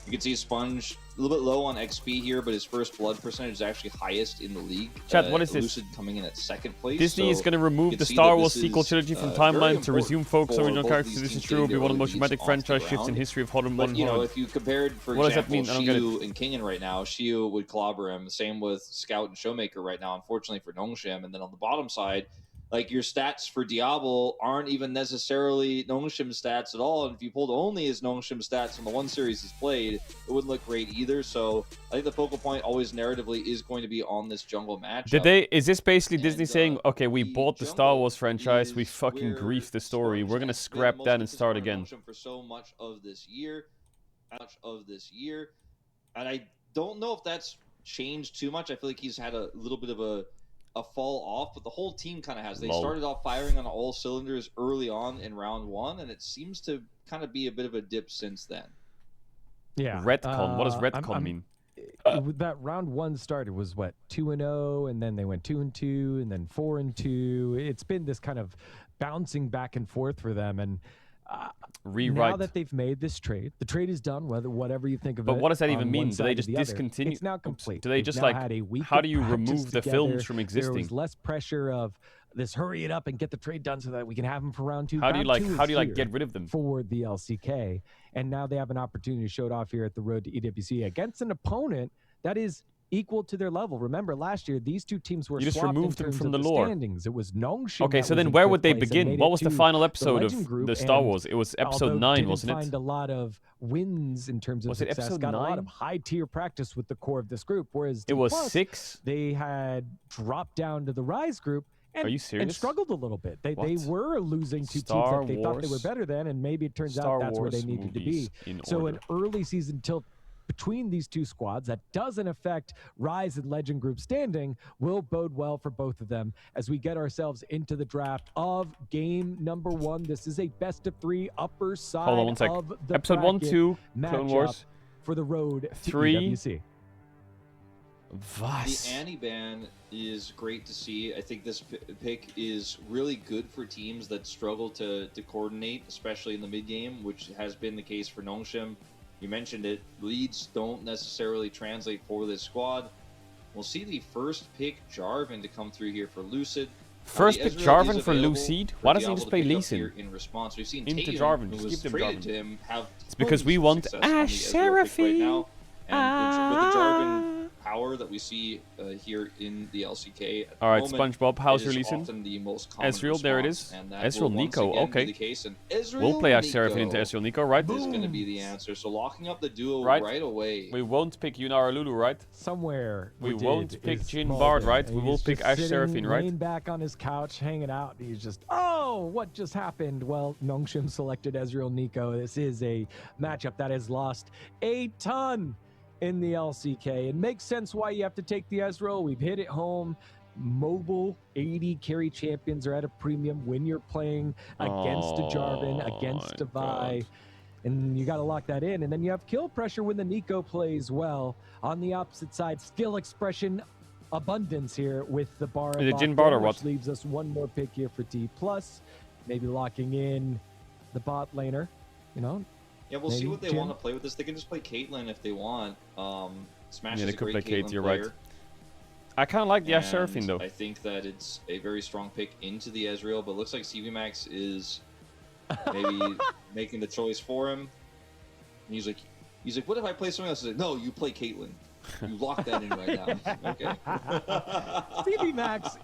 [SPEAKER 2] you can see Sponge a little bit low on XP here, but his first blood percentage is actually highest in the league.
[SPEAKER 1] Chat, what is this?
[SPEAKER 2] Lucid coming in at 2nd place.
[SPEAKER 1] Disney is going to remove the Star Wars sequel trilogy from timeline to resume focus on original characters. This is true. It will be one of the most dramatic franchise shifts in history of modern
[SPEAKER 2] But, you know, if you compared, for
[SPEAKER 1] what
[SPEAKER 2] example,
[SPEAKER 1] does that mean?
[SPEAKER 2] Shiyu and Kingen right now, Shiyu would clobber him. Same with Scout and Showmaker right now, unfortunately for Nongshim. And then on the bottom side, like, your stats for Diablo aren't even necessarily Nongshim stats at all. And if you pulled only his Nongshim stats in the one series he's played, it wouldn't look great either. So I think the focal point always narratively is going to be on this jungle matchup.
[SPEAKER 1] Is this basically Disney saying, okay, we bought the Star Wars franchise, we fucking griefed the story, we're going to scrap that and start again?
[SPEAKER 2] For so much of this year, and I don't know if that's changed too much. I feel like he's had a little bit of a a fall off, but the whole team kind of has. They
[SPEAKER 1] Lol.
[SPEAKER 2] started off firing on all cylinders early on in round 1, and it seems to kind of be a bit of a dip since then.
[SPEAKER 3] Yeah.
[SPEAKER 1] Redcon. What does Redcon mean?
[SPEAKER 3] That round 1 started was what, 2-0, and then they went 2-2, and then 4-2. It's been this kind of bouncing back and forth for them, and now that they've made this trade, the trade is done. Whatever you think of it.
[SPEAKER 1] But what does that even mean? Do they just
[SPEAKER 3] the other,
[SPEAKER 1] discontinue?
[SPEAKER 3] it's now complete.
[SPEAKER 1] Do they just
[SPEAKER 3] They've
[SPEAKER 1] like?
[SPEAKER 3] now had a week
[SPEAKER 1] How
[SPEAKER 3] of
[SPEAKER 1] do you remove
[SPEAKER 3] practice
[SPEAKER 1] the
[SPEAKER 3] together.
[SPEAKER 1] films from
[SPEAKER 3] There
[SPEAKER 1] existing?
[SPEAKER 3] was less pressure of this. Hurry it up and get the trade done so that we can have them for round 2.
[SPEAKER 1] How do you like?
[SPEAKER 3] Round 2
[SPEAKER 1] How
[SPEAKER 3] is
[SPEAKER 1] do you like
[SPEAKER 3] here
[SPEAKER 1] get rid of them?
[SPEAKER 3] for the LCK? And now they have an opportunity to show it off here at the road to EWC against an opponent that is equal to their level. Remember, last year these two teams were
[SPEAKER 1] You just
[SPEAKER 3] swapped
[SPEAKER 1] removed
[SPEAKER 3] in
[SPEAKER 1] them
[SPEAKER 3] terms
[SPEAKER 1] from
[SPEAKER 3] of
[SPEAKER 1] the
[SPEAKER 3] the
[SPEAKER 1] lore.
[SPEAKER 3] standings. It was Nongshim.
[SPEAKER 1] Okay,
[SPEAKER 3] that
[SPEAKER 1] so
[SPEAKER 3] was
[SPEAKER 1] then
[SPEAKER 3] in
[SPEAKER 1] where
[SPEAKER 3] fifth
[SPEAKER 1] would they
[SPEAKER 3] place and
[SPEAKER 1] begin?
[SPEAKER 3] made
[SPEAKER 1] What
[SPEAKER 3] it
[SPEAKER 1] was the
[SPEAKER 3] to
[SPEAKER 1] final
[SPEAKER 3] the
[SPEAKER 1] episode
[SPEAKER 3] Legend
[SPEAKER 1] of
[SPEAKER 3] group,
[SPEAKER 1] the Star
[SPEAKER 3] and
[SPEAKER 1] Wars? It was episode
[SPEAKER 3] although
[SPEAKER 1] 9,
[SPEAKER 3] didn't
[SPEAKER 1] wasn't
[SPEAKER 3] find
[SPEAKER 1] it?
[SPEAKER 3] a lot of wins in terms of
[SPEAKER 1] Was it
[SPEAKER 3] success.
[SPEAKER 1] episode
[SPEAKER 3] Got a lot
[SPEAKER 1] 9?
[SPEAKER 3] of high tier practice with the core of this group. Whereas
[SPEAKER 1] It was
[SPEAKER 3] D+,
[SPEAKER 1] 6.
[SPEAKER 3] they had dropped down to the Rise group. And,
[SPEAKER 1] Are you
[SPEAKER 3] and
[SPEAKER 1] serious?
[SPEAKER 3] struggled a little bit. They
[SPEAKER 1] What?
[SPEAKER 3] were losing to
[SPEAKER 1] Star
[SPEAKER 3] teams that they thought they were
[SPEAKER 1] Wars-
[SPEAKER 3] better than, and maybe it turns
[SPEAKER 1] Star
[SPEAKER 3] out that's where they
[SPEAKER 1] Wars
[SPEAKER 3] needed to be.
[SPEAKER 1] movies in
[SPEAKER 3] So
[SPEAKER 1] order.
[SPEAKER 3] an early season tilt between these two squads that doesn't affect Rise and Legend group standing will bode well for both of them as we get ourselves into the draft of game number 1. This is a best of 3 upper side
[SPEAKER 1] Hold on one sec.
[SPEAKER 3] of the
[SPEAKER 1] Episode 1,
[SPEAKER 3] bracket
[SPEAKER 1] 2, Clone
[SPEAKER 3] matchup
[SPEAKER 1] Wars.
[SPEAKER 3] for the road to
[SPEAKER 1] 3.
[SPEAKER 3] EWC.
[SPEAKER 1] Was.
[SPEAKER 2] The Annie ban is great to see. I think this pick is really good for teams that struggle to coordinate, especially in the mid game, which has been the case for Nongshim. You mentioned it. Leads don't necessarily translate for this squad. We'll see the first pick Jarvan to come through here for Lucid.
[SPEAKER 1] First
[SPEAKER 2] The
[SPEAKER 1] pick
[SPEAKER 2] Ezreal
[SPEAKER 1] Jarvan
[SPEAKER 2] is
[SPEAKER 1] for
[SPEAKER 2] available
[SPEAKER 1] Lucid?
[SPEAKER 2] for
[SPEAKER 1] Why doesn't he
[SPEAKER 2] Diablo
[SPEAKER 1] just
[SPEAKER 2] to
[SPEAKER 1] play
[SPEAKER 2] pick up
[SPEAKER 1] Lee Sin?
[SPEAKER 2] here in response? We've seen
[SPEAKER 1] Into
[SPEAKER 2] Tatum,
[SPEAKER 1] Jarvan,
[SPEAKER 2] who
[SPEAKER 1] just
[SPEAKER 2] was
[SPEAKER 1] give them
[SPEAKER 2] traded
[SPEAKER 1] Jarvan.
[SPEAKER 2] to him, have
[SPEAKER 1] It's because
[SPEAKER 2] tons
[SPEAKER 1] we
[SPEAKER 2] of
[SPEAKER 1] want
[SPEAKER 2] success on the Ezreal pick right now. And with the Jarvan power that we see here in the LCK at the
[SPEAKER 1] All right,
[SPEAKER 2] moment,
[SPEAKER 1] SpongeBob, how's
[SPEAKER 2] it
[SPEAKER 1] your
[SPEAKER 2] is
[SPEAKER 1] Lee Sin?
[SPEAKER 2] often the most common
[SPEAKER 1] Ezreal, there it
[SPEAKER 2] response,
[SPEAKER 1] is.
[SPEAKER 2] and that
[SPEAKER 1] Ezreal
[SPEAKER 2] will once
[SPEAKER 1] Nico,
[SPEAKER 2] again be
[SPEAKER 1] okay.
[SPEAKER 2] the case, and Ezreal
[SPEAKER 1] We'll play Seraphine
[SPEAKER 2] Nico
[SPEAKER 1] into Ezreal Nico, right?
[SPEAKER 2] is going to be the answer. So locking up the duo
[SPEAKER 1] Right.
[SPEAKER 2] right away.
[SPEAKER 1] We won't pick Yunara Lulu, right?
[SPEAKER 3] Somewhere
[SPEAKER 1] We
[SPEAKER 3] did
[SPEAKER 1] won't pick
[SPEAKER 3] is
[SPEAKER 1] Jhin
[SPEAKER 3] Mulligan,
[SPEAKER 1] Bard, right?
[SPEAKER 3] and
[SPEAKER 1] We will
[SPEAKER 3] he's
[SPEAKER 1] pick
[SPEAKER 3] just
[SPEAKER 1] Ashe
[SPEAKER 3] sitting,
[SPEAKER 1] Seraphine, right?
[SPEAKER 3] laying back on his couch, hanging out. And he's just, oh, what just happened? Well, Nongshim selected Ezreal Nico. This is a matchup that has lost a ton in the LCK. It makes sense why you have to take the Ezreal. We've hit it home. Mobile 80 carry champions are at a premium when you're playing against a Jarvan, against a Vi. And you got to lock that in. And then you have kill pressure when the Nico plays well. On the opposite side, skill expression abundance here with the bar.
[SPEAKER 1] Is it Jhin Bard or what?
[SPEAKER 3] Which leaves us one more pick here for T+. Maybe locking in the bot laner, you know.
[SPEAKER 2] Yeah, we'll see
[SPEAKER 3] Maybe
[SPEAKER 2] what they
[SPEAKER 3] Jhin.
[SPEAKER 2] want to play with this. They can just play Caitlyn if they want. Smash
[SPEAKER 1] Yeah,
[SPEAKER 2] is
[SPEAKER 1] they
[SPEAKER 2] a
[SPEAKER 1] could
[SPEAKER 2] great
[SPEAKER 1] play Kate,
[SPEAKER 2] Caitlyn
[SPEAKER 1] you're right.
[SPEAKER 2] player.
[SPEAKER 1] I kind of like the Ashe
[SPEAKER 2] And
[SPEAKER 1] Seraphine, though.
[SPEAKER 2] I think that it's a very strong pick into the Ezreal, but it looks like CV Max is maybe making the choice for him. And he's like, what if I play something else? He's like, no, you play Caitlyn. You lock that in right now. Okay.
[SPEAKER 3] TV Max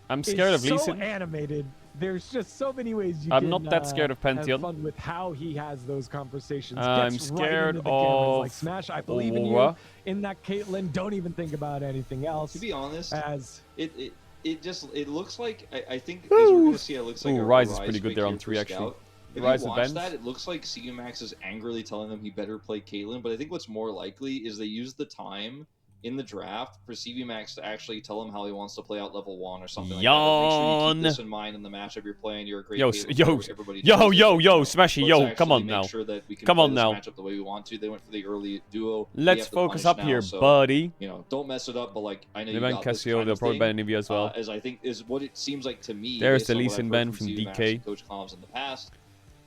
[SPEAKER 1] I'm scared of Lee
[SPEAKER 3] so
[SPEAKER 1] Sin.
[SPEAKER 3] animated. There's just so many ways you
[SPEAKER 1] I'm
[SPEAKER 3] can,
[SPEAKER 1] not that scared of
[SPEAKER 3] have
[SPEAKER 1] Pantheon.
[SPEAKER 3] fun with how he has those conversations.
[SPEAKER 1] I'm
[SPEAKER 3] Gets right
[SPEAKER 1] scared
[SPEAKER 3] into the cameras, like
[SPEAKER 1] of
[SPEAKER 3] Smash, I believe in you.
[SPEAKER 1] Aura.
[SPEAKER 3] In that Caitlyn, don't even think about anything else.
[SPEAKER 2] To be honest,
[SPEAKER 3] As
[SPEAKER 2] it looks like I think as we're gonna see, it looks like
[SPEAKER 1] Ooh,
[SPEAKER 2] a
[SPEAKER 1] Rise is pretty good
[SPEAKER 2] pick
[SPEAKER 1] there on
[SPEAKER 2] here for
[SPEAKER 1] 3 actually.
[SPEAKER 2] Scout. If
[SPEAKER 1] Rise
[SPEAKER 2] you watch
[SPEAKER 1] events.
[SPEAKER 2] that, it looks like CV Max is angrily telling them he better play Caitlyn, but I think what's more likely is they use the time in the draft for CV Max to actually tell him how he wants to play out level 1 or something like that. But make sure you
[SPEAKER 1] Yawn.
[SPEAKER 2] keep this in mind in the matchup you're playing. You're a great
[SPEAKER 1] Yo,
[SPEAKER 2] Caitlyn
[SPEAKER 1] yo,
[SPEAKER 2] player, everybody
[SPEAKER 1] yo,
[SPEAKER 2] knows
[SPEAKER 1] yo,
[SPEAKER 2] it.
[SPEAKER 1] yo, Smashy,
[SPEAKER 2] Let's
[SPEAKER 1] yo,
[SPEAKER 2] actually
[SPEAKER 1] come on
[SPEAKER 2] make
[SPEAKER 1] now.
[SPEAKER 2] sure that we can
[SPEAKER 1] Come
[SPEAKER 2] play
[SPEAKER 1] on
[SPEAKER 2] this
[SPEAKER 1] now.
[SPEAKER 2] matchup the way we want to. They went for the early duo. We
[SPEAKER 1] Let's
[SPEAKER 2] have to
[SPEAKER 1] focus
[SPEAKER 2] punish
[SPEAKER 1] up
[SPEAKER 2] now,
[SPEAKER 1] here,
[SPEAKER 2] so,
[SPEAKER 1] buddy.
[SPEAKER 2] you know, don't mess it up, but like I know
[SPEAKER 1] They
[SPEAKER 2] you
[SPEAKER 1] ban
[SPEAKER 2] got this
[SPEAKER 1] Cassio,
[SPEAKER 2] kind
[SPEAKER 1] they'll
[SPEAKER 2] of
[SPEAKER 1] probably
[SPEAKER 2] thing.
[SPEAKER 1] ban Nivea as well.
[SPEAKER 2] As I think is what it seems like to me.
[SPEAKER 1] There's
[SPEAKER 2] based
[SPEAKER 1] the
[SPEAKER 2] on
[SPEAKER 1] Lee
[SPEAKER 2] what I've
[SPEAKER 1] Sin
[SPEAKER 2] heard
[SPEAKER 1] ban
[SPEAKER 2] from
[SPEAKER 1] from
[SPEAKER 2] CV Max
[SPEAKER 1] DK.
[SPEAKER 2] and Coach Collins in the past.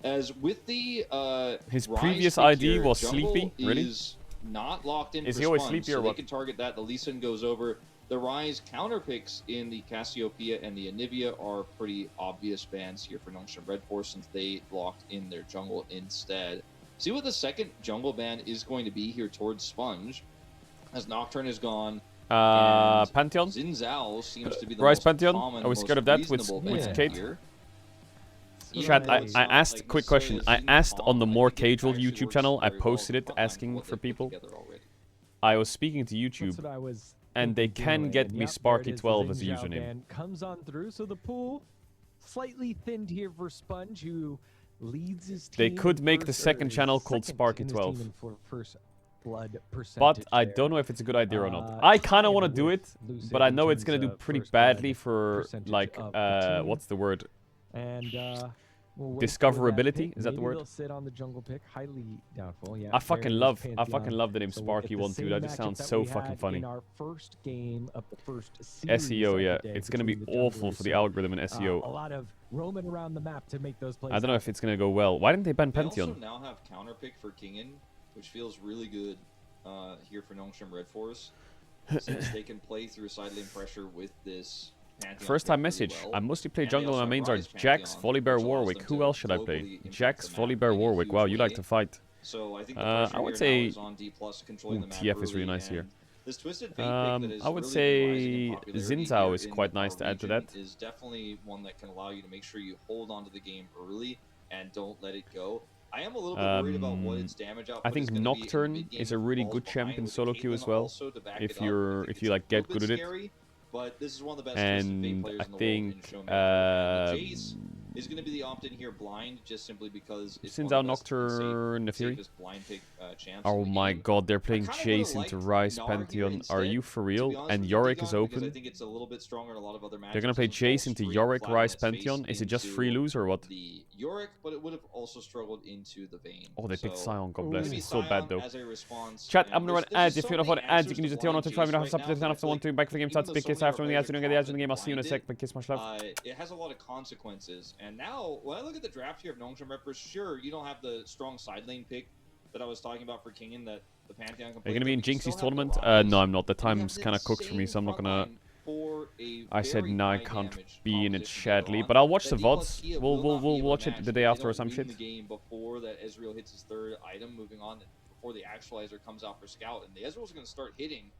[SPEAKER 2] As with the
[SPEAKER 1] His
[SPEAKER 2] Rise
[SPEAKER 1] previous
[SPEAKER 2] pick
[SPEAKER 1] ID
[SPEAKER 2] here,
[SPEAKER 1] was
[SPEAKER 2] jungle
[SPEAKER 1] sleepy? Really?
[SPEAKER 2] Is not locked in
[SPEAKER 1] Is
[SPEAKER 2] for
[SPEAKER 1] he always
[SPEAKER 2] Sponge,
[SPEAKER 1] sleepy
[SPEAKER 2] so
[SPEAKER 1] or
[SPEAKER 2] they
[SPEAKER 1] what?
[SPEAKER 2] can target that. The Lee Sin goes over. The Rise counter picks in the Cassiopeia and the Anivia are pretty obvious bans here for Nongshim Red Force since they locked in their jungle instead. See what the second jungle ban is going to be here towards Sponge, as Nocturne is gone. and
[SPEAKER 1] Pantheon?
[SPEAKER 2] Xin Zhao seems to be the
[SPEAKER 1] Rise
[SPEAKER 2] most
[SPEAKER 1] Pantheon?
[SPEAKER 2] common,
[SPEAKER 1] Are we scared
[SPEAKER 2] most
[SPEAKER 1] of that with
[SPEAKER 2] reasonable
[SPEAKER 3] with
[SPEAKER 2] ban
[SPEAKER 1] Kate?
[SPEAKER 2] here.
[SPEAKER 1] Chat, I
[SPEAKER 2] Even though it's
[SPEAKER 1] asked,
[SPEAKER 2] not,
[SPEAKER 1] quick
[SPEAKER 2] necessarily
[SPEAKER 1] question.
[SPEAKER 2] a
[SPEAKER 1] I
[SPEAKER 2] huge
[SPEAKER 1] asked on the
[SPEAKER 2] bomb, I
[SPEAKER 1] More
[SPEAKER 2] think it
[SPEAKER 1] Caedrel
[SPEAKER 2] actually
[SPEAKER 1] YouTube
[SPEAKER 2] works
[SPEAKER 1] channel, I
[SPEAKER 2] very well
[SPEAKER 1] posted it
[SPEAKER 2] with Frontline and
[SPEAKER 1] asking
[SPEAKER 2] what
[SPEAKER 1] for
[SPEAKER 2] they put
[SPEAKER 1] people.
[SPEAKER 2] together already.
[SPEAKER 1] I was speaking to
[SPEAKER 3] that's
[SPEAKER 1] YouTube,
[SPEAKER 3] what I was
[SPEAKER 1] and they
[SPEAKER 3] thinking
[SPEAKER 1] can
[SPEAKER 3] doing.
[SPEAKER 1] get
[SPEAKER 3] And
[SPEAKER 1] me
[SPEAKER 3] yep, there it is, the
[SPEAKER 1] Sparky12 as a
[SPEAKER 3] Xin Zhao
[SPEAKER 1] username.
[SPEAKER 3] ban comes on through, so the pool slightly thinned here for Sponge, who leads his team.
[SPEAKER 1] They could
[SPEAKER 3] in
[SPEAKER 1] make the
[SPEAKER 3] first-
[SPEAKER 1] second
[SPEAKER 3] or
[SPEAKER 1] channel called
[SPEAKER 3] second in his
[SPEAKER 1] Sparky12.
[SPEAKER 3] team in first blood percentage.
[SPEAKER 1] But I don't know if it's a good idea or not. I kind of want to do it, but I know it's going to do pretty badly for, like, what's the word?
[SPEAKER 3] And we'll
[SPEAKER 1] discoverability, is that the word?
[SPEAKER 3] They'll sit on the jungle pick. Highly doubtful. Yeah,
[SPEAKER 1] I fucking love the name Sparky12. That just sounds so fucking funny.
[SPEAKER 3] In our first game of the first
[SPEAKER 1] SEO, yeah, it's gonna be awful for the algorithm in SEO.
[SPEAKER 3] A lot of roaming around the map to make those plays.
[SPEAKER 1] I don't know if it's gonna go well. Why didn't they ban Pantheon?
[SPEAKER 2] They also now have counter pick for Kingen, which feels really good here for Nongshim Red Force, since they can play through side lane pressure with this. Pantheon
[SPEAKER 1] First time message. I mostly play jungle and my mains are Jax, Volibear, Warwick. Who else should I play? Jax, Volibear, Warwick. Wow, you like to fight.
[SPEAKER 2] So I think
[SPEAKER 1] I would say TF is really nice here. I would say Xin Zhao is quite nice to add to that.
[SPEAKER 2] Is definitely one that can allow you to make sure you hold on to the game early and don't let it go. I am a little bit worried about what its damage output
[SPEAKER 1] I think Nocturne is a really good champ in solo queue as well. If you like get good at it.
[SPEAKER 2] But this is one of the best
[SPEAKER 1] and
[SPEAKER 2] players
[SPEAKER 1] I
[SPEAKER 2] in the
[SPEAKER 1] think
[SPEAKER 2] world. Jace is going to be the opt-in here blind, just simply because it's
[SPEAKER 1] Xin Zhao, Nocturne, Nefiri. Oh my god, they're playing Jace into Ryze Pantheon. Are you for real? And Yorick is open.
[SPEAKER 2] I think it's a little bit stronger in a lot of other
[SPEAKER 1] they're going to play Jace into Yorick, Ryze Pantheon. Is it just free lose or what?
[SPEAKER 2] The Yorick, but it would have also struggled into the Vayne.
[SPEAKER 1] Oh, they picked Sion, god bless. It's so bad though.
[SPEAKER 2] Response,
[SPEAKER 1] Chat, I'm going to run ads. If you don't want ads, you can use the tail note to 5 minutes after the 1 2 back for the game starts. Big kiss after the ads. Doing the ads in the game. I'll see you in a sec, but kiss much love.
[SPEAKER 2] It has a lot of consequences. And now, when I look at the draft here of Nongshim Reppers, sure, you don't have the strong side lane pick that I was talking about for Kingen that the Pantheon can play.
[SPEAKER 1] Are you going to be in Jinxie's tournament? No, I'm not. The time's kind of cooked for me, so I'm not going to... I said no, I can't be in it, sadly. But I'll watch the VODs. We'll watch it the day after or some shit.
[SPEAKER 2] The game before that Ezreal hits his third item, moving on before the actualizer comes out for Scout. And the Ezreal's going to start hitting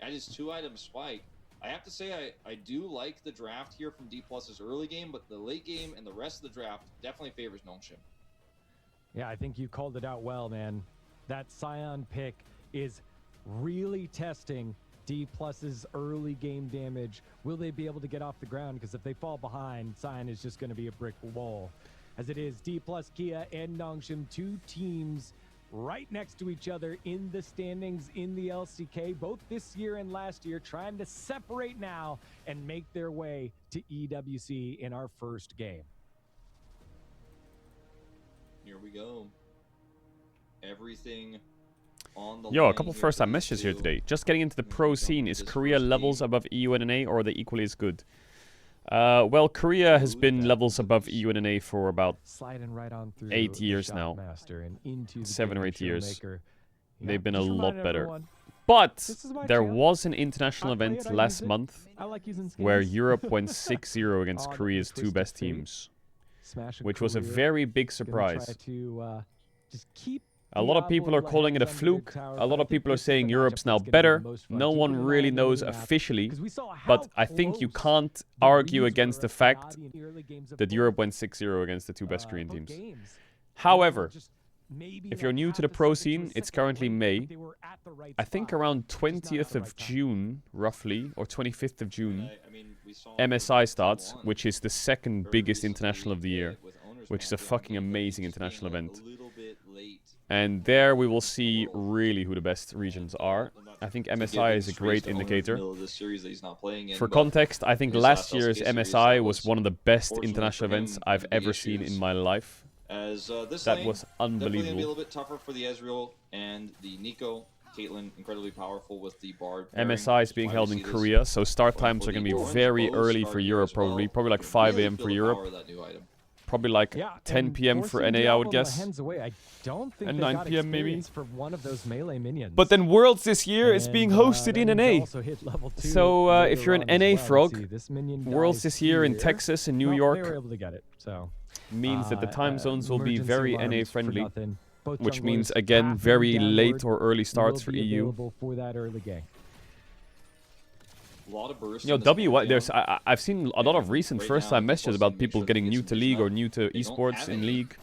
[SPEAKER 2] at his 2-item spike. I have to say, I do like the draft here from D+'s early game, but the late game and the rest of the draft definitely favors Nongshim.
[SPEAKER 3] Yeah, I think you called it out well, man. That Sion pick is really testing D+'s early game damage. Will they be able to get off the ground? Because if they fall behind, Sion is just going to be a brick wall. As it is, D+, Kia, and Nongshim, two teams right next to each other in the standings in the LCK, both this year and last year, trying to separate now and make their way to EWC in our first game.
[SPEAKER 2] Here we go. Everything on the
[SPEAKER 1] Yo, a couple first-time messages here today. Just getting into the pro scene. Is Korea levels above EU and NA, or are they equally as good? Well, Korea has been levels above EU and NA for about 8 years now. 7 or 8 years. They've been a lot better. But there was an international event last month where Europe went 6-0 against Korea's 2 best teams, which was a very big surprise. A lot of people are calling it a fluke. A lot of people are saying Europe's now better. No one really knows officially. But I think you can't argue against the fact that Europe went 6-0 against the 2 best Korean teams. However, if you're new to the pro scene, it's currently May. I think around 20th of June, roughly, or 25th of June, MSI starts, which is the 2nd biggest international of the year, which is a fucking amazing international event. And there we will see really who the best regions are. I think MSI is a great indicator. For context, I think last year's MSI was one of the best international events I've ever seen in my life. That was unbelievable.
[SPEAKER 2] Definitely a little bit tougher for the Ezreal and the Nico. Caitlyn incredibly powerful with the Bard.
[SPEAKER 1] MSI is being held in Korea, so start times are going to be very early for Europe probably. Probably like 5 AM for Europe. Probably like 10 PM for NA, I would guess. And 9 PM maybe.
[SPEAKER 3] For one of those melee minions.
[SPEAKER 1] But then Worlds this year is being hosted in NA. So if you're an NA frog, Worlds this year in Texas and New York means that the time zones will be very NA friendly. Which means, again, very late or early starts for EU. Yo, I've seen a lot of recent first-time messages about people getting new to League or new to esports in League.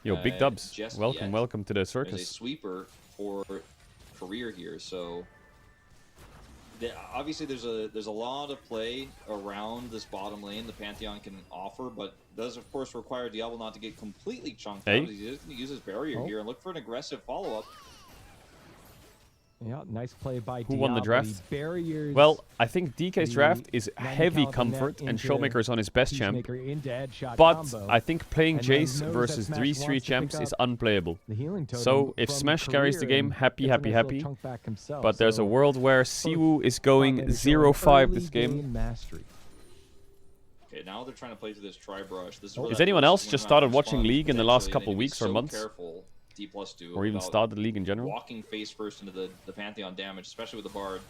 [SPEAKER 1] Yo, big dubs. Welcome to the circus.
[SPEAKER 2] A sweeper for career here, so obviously there's a lot of play around this bottom lane the Pantheon can offer, but does of course require Diablo not to get completely chunked out. He's just going to use his barrier here and look for an aggressive follow-up.
[SPEAKER 3] Yeah, nice play by
[SPEAKER 1] Who won the draft?
[SPEAKER 3] Barriers.
[SPEAKER 1] Well, I think DK's draft is heavy comfort, and Showmaker is on his best champ. But I think playing Jace versus 3-3 champs is unplayable. So if Smash carries the game, happy. But there's a world where Siwoo is going 0-5 this game.
[SPEAKER 2] Okay, now they're trying to play through this tri-brush.
[SPEAKER 1] Is anyone else just started watching League in the last couple weeks or months?
[SPEAKER 2] D+2
[SPEAKER 1] or even started the League in general?
[SPEAKER 2] Walking face first into the Pantheon damage, especially with the Bard.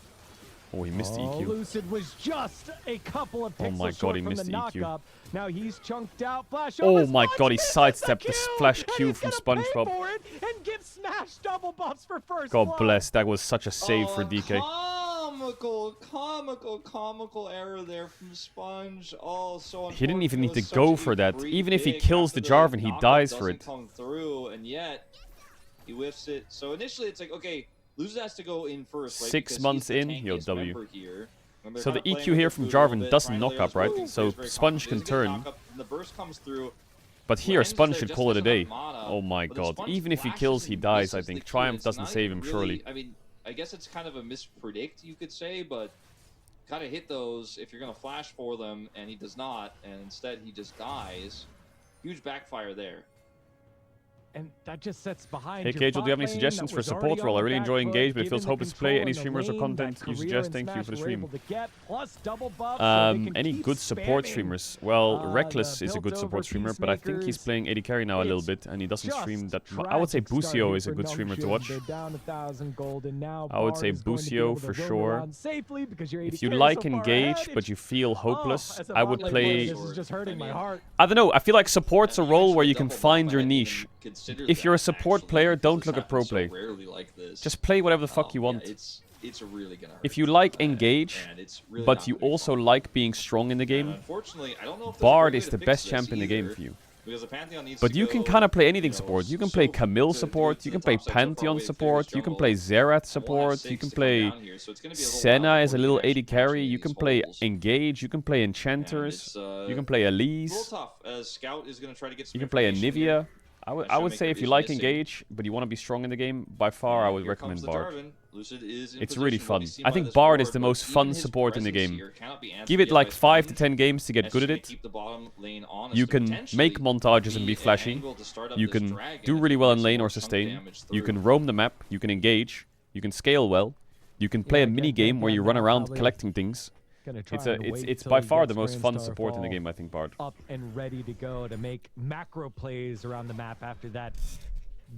[SPEAKER 1] Oh, he missed the EQ.
[SPEAKER 3] Lucid was just a couple of pixels
[SPEAKER 1] my God, he
[SPEAKER 3] from
[SPEAKER 1] missed the EQ.
[SPEAKER 3] knockup. Now he's chunked out. Flash
[SPEAKER 1] Oh
[SPEAKER 3] over
[SPEAKER 1] my
[SPEAKER 3] Sponge
[SPEAKER 1] God, he
[SPEAKER 3] misses
[SPEAKER 1] sidestepped the
[SPEAKER 3] kill,
[SPEAKER 1] splash
[SPEAKER 3] and
[SPEAKER 1] Q
[SPEAKER 3] he's
[SPEAKER 1] from
[SPEAKER 3] gonna pay
[SPEAKER 1] SpongeBob.
[SPEAKER 3] for it and give Smash double buffs for first
[SPEAKER 1] God
[SPEAKER 3] blood.
[SPEAKER 1] bless, that was such a save for DK.
[SPEAKER 2] Comical error there from Sponge. Oh, so
[SPEAKER 1] He didn't even need to go for that. Even if he kills the Jarvan, he dies for it.
[SPEAKER 2] Come through, and yet he whiffs it. So initially, it's like, okay, Luz has to go in first. Right?
[SPEAKER 1] 6 months in, he'll W.
[SPEAKER 2] Here.
[SPEAKER 1] So the EQ here from Jarvan doesn't knock up, right? So Sponge can turn.
[SPEAKER 2] The burst comes through.
[SPEAKER 1] But here, Sponge should call it a day. Oh my God. Even if he kills, he dies, I think. Triumph doesn't save him, surely.
[SPEAKER 2] I mean, I guess it's kind of a mispredict, you could say, but gotta hit those if you're gonna flash for them, and he does not, and instead he just dies. Huge backfire there.
[SPEAKER 3] And that just sets behind.
[SPEAKER 1] Hey Caedrel, do you have any suggestions for support role? I really enjoy Engage, but it feels hopeless to play. Any streamers or content you suggest? Thank you for the stream. Any good support streamers? Well, Reckless is a good support streamer, but I think he's playing AD carry now a little bit, and he doesn't stream that much. I would say Busio is a good streamer to watch. I would say Busio for sure. If you like Engage, but you feel hopeless, I would play... I don't know, I feel like support's a role where you can find your niche. If you're a support player, don't look at pro play. Just play whatever the fuck you want.
[SPEAKER 2] It's really gonna hurt.
[SPEAKER 1] If you like Engage, but you also like being strong in the game, Bard is the best champ in the game for you. But you can kind of play anything support. You can play Camille support, you can play Pantheon support, you can play Xerath support, you can play Senna as a little AD carry, you can play Engage, you can play Enchanters, you can play Elise, you can play Anivia. I would say if you like Engage, but you want to be strong in the game, by far I would recommend Bard. It's really fun. I think Bard is the most fun support in the game. Give it like 5 to 10 games to get good at it. You can make montages and be flashy. You can do really well in lane or sustain. You can roam the map. You can engage. You can scale well. You can play a mini game where you run around collecting things. It's by far the most fun support in the game, I think, Bard.
[SPEAKER 3] Up and ready to go to make macro plays around the map after that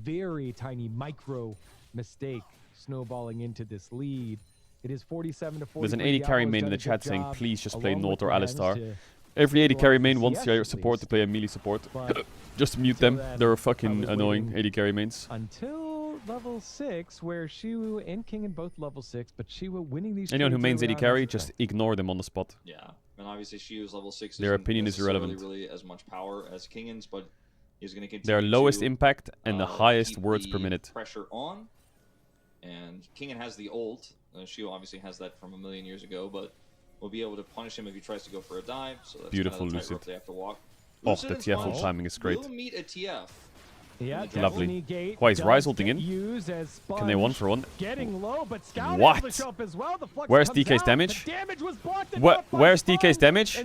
[SPEAKER 3] very tiny micro mistake snowballing into this lead. It is 47 to 40.
[SPEAKER 1] There's an AD carry main in the chat saying, please just play Nort or Alistar. Every AD carry main wants their support to play a melee support. Just mute them. They're fucking annoying AD carry mains.
[SPEAKER 3] Until level 6, where Shiwu and King both level 6, but Shiwu winning these.
[SPEAKER 1] Anyone who mains AD carry, just ignore them on the spot.
[SPEAKER 2] Yeah, and obviously Shiwu's level 6.
[SPEAKER 1] Their opinion is irrelevant.
[SPEAKER 2] Really as much power as Kingan's, but he's going to continue.
[SPEAKER 1] Their lowest impact and the highest words per minute.
[SPEAKER 2] Pressure on, and Kingan has the ult. Shiwu obviously has that from a million years ago, but we'll be able to punish him if he tries to go for a dive. So that's
[SPEAKER 1] beautiful,
[SPEAKER 2] kind of the
[SPEAKER 1] Lucid.
[SPEAKER 2] they have to walk.
[SPEAKER 1] Oh, the TF ult timing is great.
[SPEAKER 2] Will meet a TF.
[SPEAKER 3] Yeah,
[SPEAKER 1] lovely. Why is Ryze ulting in? Can they 1-for-1?
[SPEAKER 3] Low, but
[SPEAKER 1] what?
[SPEAKER 3] Well.
[SPEAKER 1] Where's DK's damage? Where's DK's damage?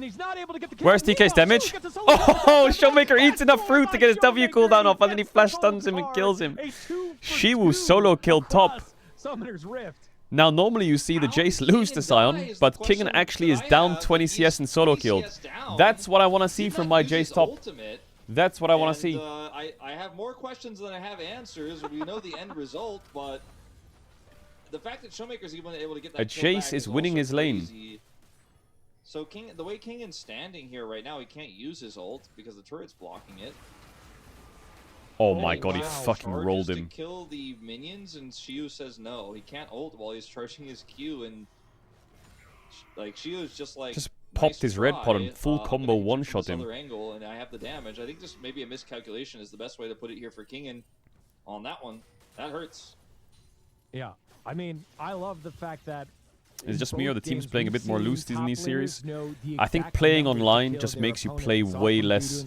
[SPEAKER 1] Where's DK's damage? Oh, Showmaker eats enough fruit to get his W cooldown off, and then he flash stuns him and kills him. Shiwu solo killed top. Now, normally you see the Jace lose to Sion, but Kingan actually is down 20 CS and solo killed. That's what I want to see from my Jace top. That's what I want to see.
[SPEAKER 2] I have more questions than I have answers. We know the end result, but the fact that Showmaker's even able to get that
[SPEAKER 1] Jace is winning his lane.
[SPEAKER 2] So the way Kingan's standing here right now, he can't use his ult because the turret's blocking it.
[SPEAKER 1] Oh my god, he fucking rolled him.
[SPEAKER 2] To kill the minions, and Shiwu says no. He can't ult while he's charging his Q, and like Shiu's just like
[SPEAKER 1] popped his red pot and full combo one-shot him.
[SPEAKER 2] Other angle, and I have the damage. I think just maybe a miscalculation is the best way to put it here for Kingan on that one. That hurts.
[SPEAKER 3] Yeah, I mean, I love the fact that
[SPEAKER 1] Is it just me or the team's playing a bit more loose in these series? I think playing online just makes you play way less